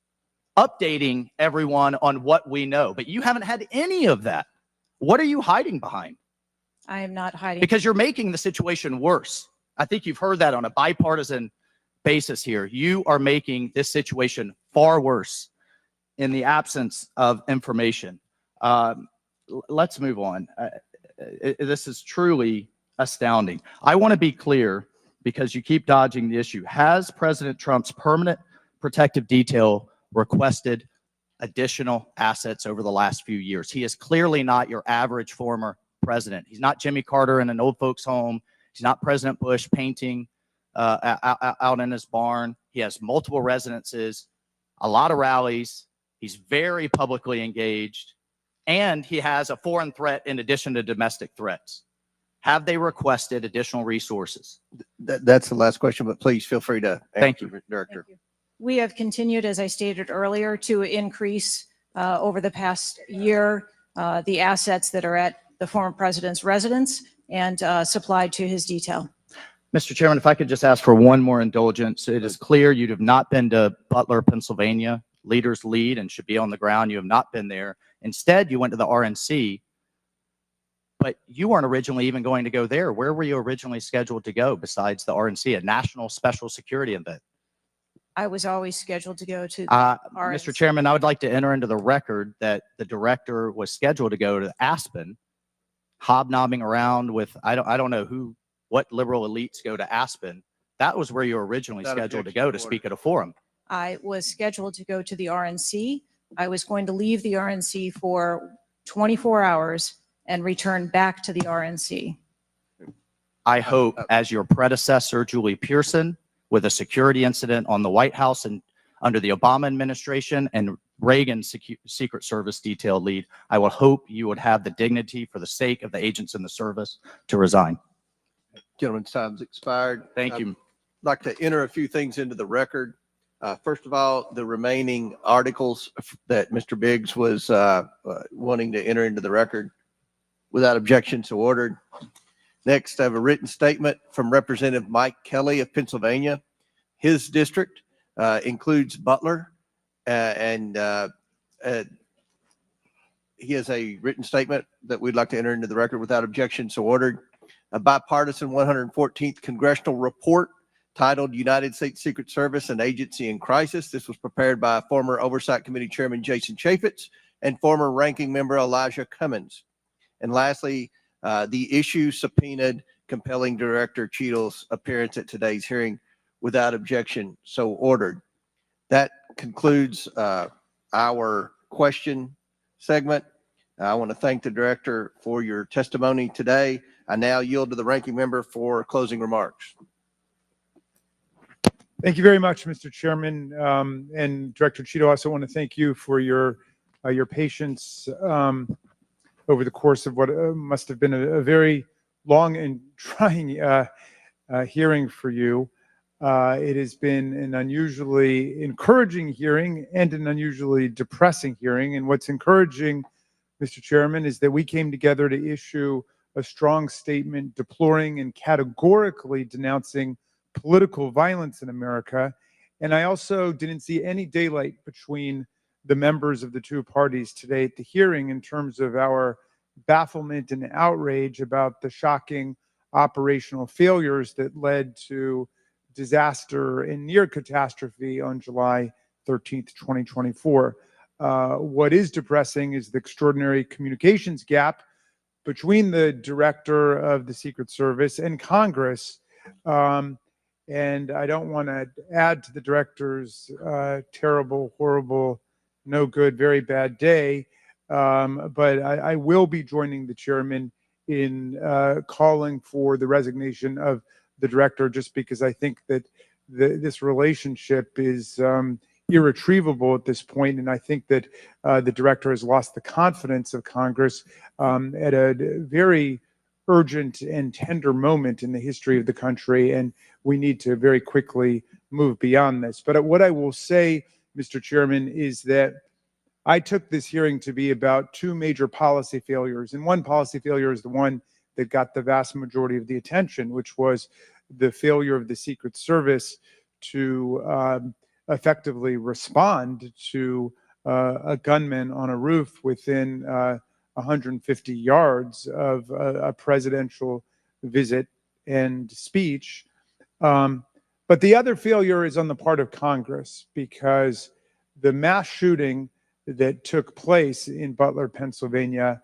updating everyone on what we know. But you haven't had any of that. What are you hiding behind? I am not hiding. Because you're making the situation worse. I think you've heard that on a bipartisan basis here. You are making this situation far worse in the absence of information. Let's move on. This is truly astounding. I want to be clear because you keep dodging the issue. Has President Trump's permanent protective detail requested additional assets over the last few years? He is clearly not your average former president. He's not Jimmy Carter in an old folks home. He's not President Bush painting out in his barn. He has multiple residences, a lot of rallies. He's very publicly engaged, and he has a foreign threat in addition to domestic threats. Have they requested additional resources? That's the last question, but please feel free to Thank answer, Director. We have continued, as I stated earlier, to increase over the past year the assets that are at the former president's residence and supplied to his detail. Mr. Chairman, if I could just ask for one more indulgence. It is clear you have not been to Butler, Pennsylvania. Leaders lead and should be on the ground. You have not been there. Instead, you went to the RNC, but you weren't originally even going to go there. Where were you originally scheduled to go besides the RNC, a national special security event? I was always scheduled to go to RNC. Mr. Chairman, I would like to enter into the record that the director was scheduled to go to Aspen, hobnobbing around with, I don't know what liberal elites go to Aspen. That was where you were originally scheduled to go to speak at a forum. I was scheduled to go to the RNC. I was going to leave the RNC for 24 hours and return back to the RNC. I hope, as your predecessor, Julie Pearson, with a security incident on the White House and under the Obama administration and Reagan's Secret Service detail lead, I will hope you would have the dignity for the sake of the agents in the service to resign. Gentleman's time's expired. Thank you. I'd like to enter a few things into the record. First of all, the remaining articles that Mr. Biggs was wanting to enter into the record without objection, so ordered. Next, I have a written statement from Representative Mike Kelly of Pennsylvania. His district includes Butler, and he has a written statement that we'd like to enter into the record without objection, so ordered. A bipartisan 114th congressional report titled United States Secret Service and Agency in Crisis. This was prepared by former Oversight Committee Chairman Jason Chaffetz and former Ranking Member Elijah Cummings. And lastly, the issue subpoenaed compelling Director Cheadle's appearance at today's hearing without objection, so ordered. That concludes our question segment. I want to thank the Director for your testimony today. I now yield to the Ranking Member for closing remarks. Thank you very much, Mr. Chairman. And Director Cheadle, I also want to thank you for your patience over the course of what must have been a very long and trying hearing for you. It has been an unusually encouraging hearing and an unusually depressing hearing. And what's encouraging, Mr. Chairman, is that we came together to issue a strong statement deploring and categorically denouncing political violence in America. And I also didn't see any daylight between the members of the two parties today at the hearing in terms of our bafflement and outrage about the shocking operational failures that led to disaster and near catastrophe on July 13th, 2024. What is depressing is the extraordinary communications gap between the director of the Secret Service and Congress. And I don't want to add to the director's terrible, horrible, no good, very bad day. But I will be joining the chairman in calling for the resignation of the director, just because I think that this relationship is irretrievable at this point. And I think that the director has lost the confidence of Congress at a very urgent and tender moment in the history of the country. And we need to very quickly move beyond this. But what I will say, Mr. Chairman, is that I took this hearing to be about two major policy failures. And one policy failure is the one that got the vast majority of the attention, which was the failure of the Secret Service to effectively respond to a gunman on a roof within 150 yards of a presidential visit and speech. But the other failure is on the part of Congress, because the mass shooting that took place in Butler, Pennsylvania,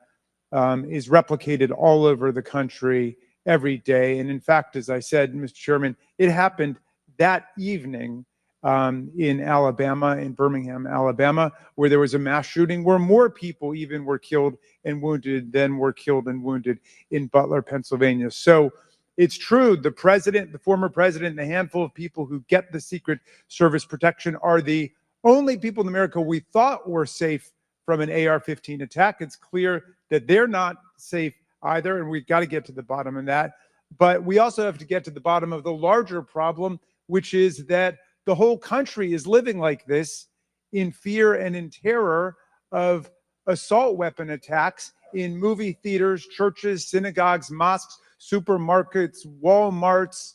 is replicated all over the country every day. And in fact, as I said, Mr. Chairman, it happened that evening in Alabama, in Birmingham, Alabama, where there was a mass shooting where more people even were killed and wounded than were killed and wounded in Butler, Pennsylvania. So it's true, the president, the former president, and a handful of people who get the Secret Service protection are the only people in America we thought were safe from an AR-15 attack. It's clear that they're not safe either, and we've got to get to the bottom of that. But we also have to get to the bottom of the larger problem, which is that the whole country is living like this, in fear and in terror of assault weapon attacks in movie theaters, churches, synagogues, mosques, supermarkets, Walmarts,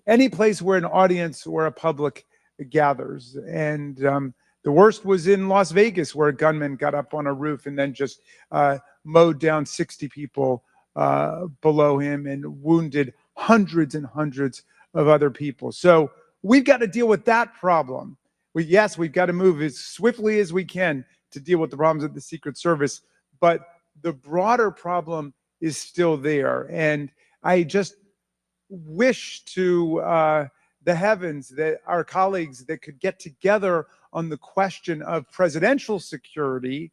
any place where an audience or a public gathers. And the worst was in Las Vegas, where a gunman got up on a roof and then just mowed down 60 people below him and wounded hundreds and hundreds of other people. So we've got to deal with that problem. Yes, we've got to move as swiftly as we can to deal with the problems of the Secret Service, but the broader problem is still there. And I just wish to the heavens that our colleagues that could get together on the question of presidential security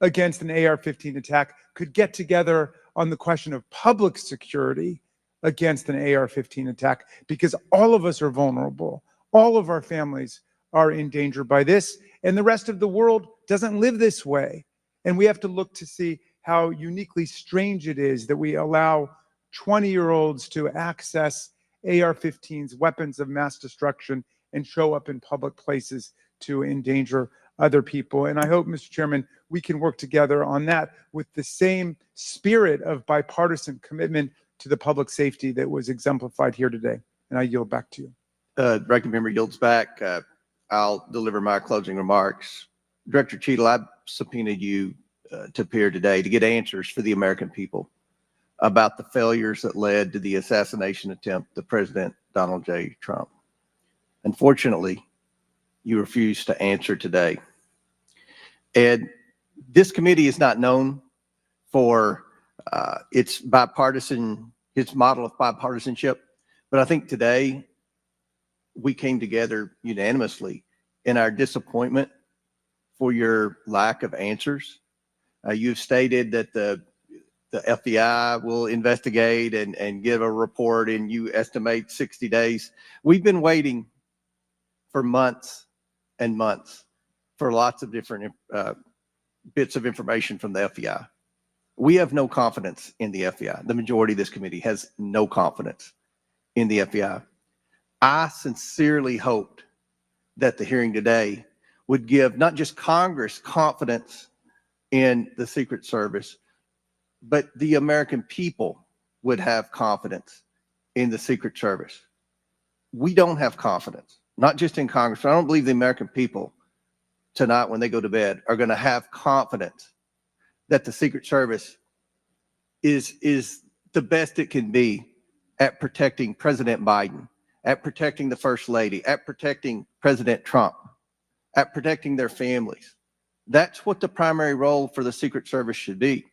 against an AR-15 attack could get together on the question of public security against an AR-15 attack, because all of us are vulnerable. All of our families are in danger by this, and the rest of the world doesn't live this way. And we have to look to see how uniquely strange it is that we allow 20-year-olds to access AR-15s, weapons of mass destruction, and show up in public places to endanger other people. And I hope, Mr. Chairman, we can work together on that with the same spirit of bipartisan commitment to the public safety that was exemplified here today. And I yield back to you. Ranking member yields back. I'll deliver my closing remarks. Director Cheadle, I subpoenaed you to appear today to get answers for the American people about the failures that led to the assassination attempt of President Donald J. Trump. Unfortunately, you refused to answer today. And this committee is not known for its model of bipartisanship, but I think today we came together unanimously in our disappointment for your lack of answers. You've stated that the FBI will investigate and give a report, and you estimate 60 days. We've been waiting for months and months for lots of different bits of information from the FBI. We have no confidence in the FBI. The majority of this committee has no confidence in the FBI. I sincerely hoped that the hearing today would give not just Congress confidence in the Secret Service, but the American people would have confidence in the Secret Service. We don't have confidence, not just in Congress. I don't believe the American people tonight when they go to bed are going to have confidence that the Secret Service is the best it can be at protecting President Biden, at protecting the First Lady, at protecting President Trump, at protecting their families. That's what the primary role for the Secret Service should be.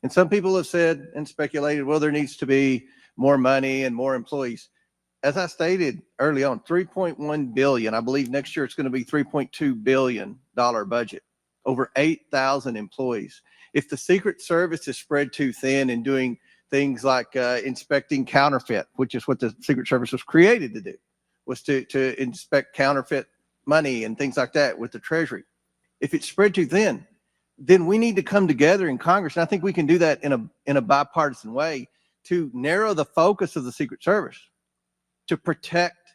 And some people have said and speculated, well, there needs to be more money and more employees. As I stated early on, 3.1 billion, I believe next year it's going to be $3.2 billion budget, over 8,000 employees. If the Secret Service is spread too thin in doing things like inspecting counterfeit, which is what the Secret Service was created to do, was to inspect counterfeit money and things like that with the Treasury. If it's spread too thin, then we need to come together in Congress. And I think we can do that in a bipartisan way to narrow the focus of the Secret Service, to protect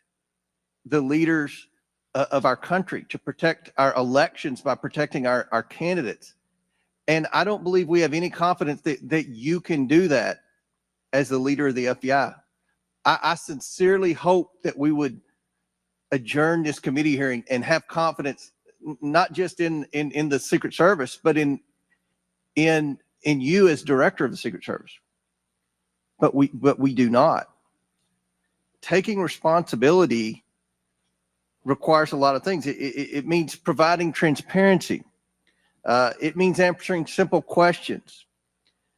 the leaders of our country, to protect our elections by protecting our candidates. And I don't believe we have any confidence that you can do that as the leader of the FBI. I sincerely hope that we would adjourn this committee hearing and have confidence, not just in the Secret Service, but in you as director of the Secret Service. But we do not. Taking responsibility requires a lot of things. It means providing transparency. It means answering simple questions.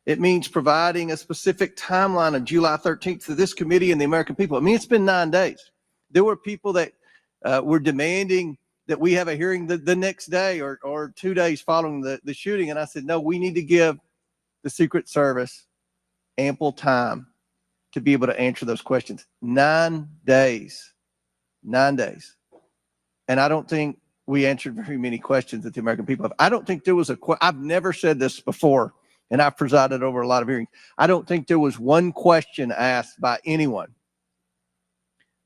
It means providing a specific timeline of July 13th to this committee and the American people. I mean, it's been 9 days. There were people that were demanding that we have a hearing the next day or 2 days following the shooting. And I said, no, we need to give the Secret Service ample time to be able to answer those questions. 9 days. 9 days. And I don't think we answered very many questions that the American people have. I don't think there was I've never said this before, and I've presided over a lot of hearings. I don't think there was one question asked by anyone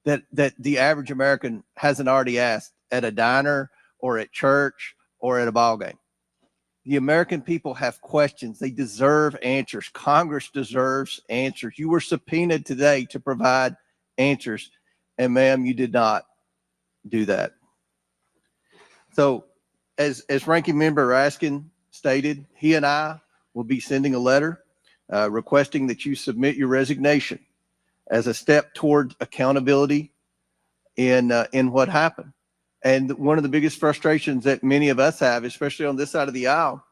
that the average American hasn't already asked at a diner or at church or at a ball game. The American people have questions. They deserve answers. Congress deserves answers. You were subpoenaed today to provide answers, and ma'am, you did not do that. So as Ranking Member Raskin stated, he and I will be sending a letter requesting that you submit your resignation as a step toward accountability in what happened. And one of the biggest frustrations that many of us have, especially on this side of the aisle,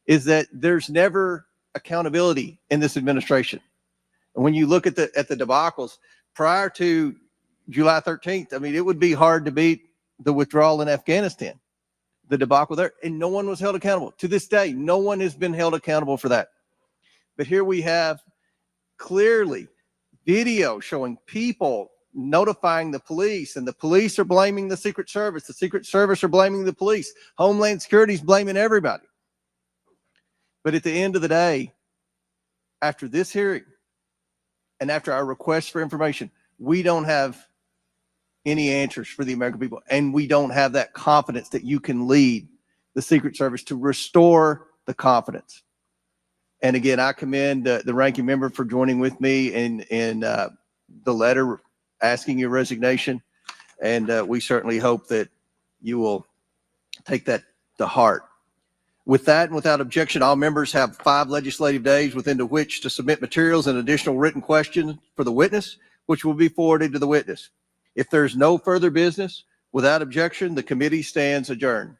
is that there's never accountability in this administration. And when you look at the debacles prior to July 13th, I mean, it would be hard to beat the withdrawal in Afghanistan, the debacle there, and no one was held accountable. To this day, no one has been held accountable for that. But here we have clearly video showing people notifying the police, and the police are blaming the Secret Service. The Secret Service are blaming the police. Homeland Security is blaming everybody. But at the end of the day, after this hearing and after our request for information, we don't have any answers for the American people. And we don't have that confidence that you can lead the Secret Service to restore the confidence. And again, I commend the ranking member for joining with me in the letter asking your resignation. And we certainly hope that you will take that to heart. With that and without objection, all members have 5 legislative days within which to submit materials and additional written questions for the witness, which will be forwarded to the witness. If there's no further business, without objection, the committee stands adjourned.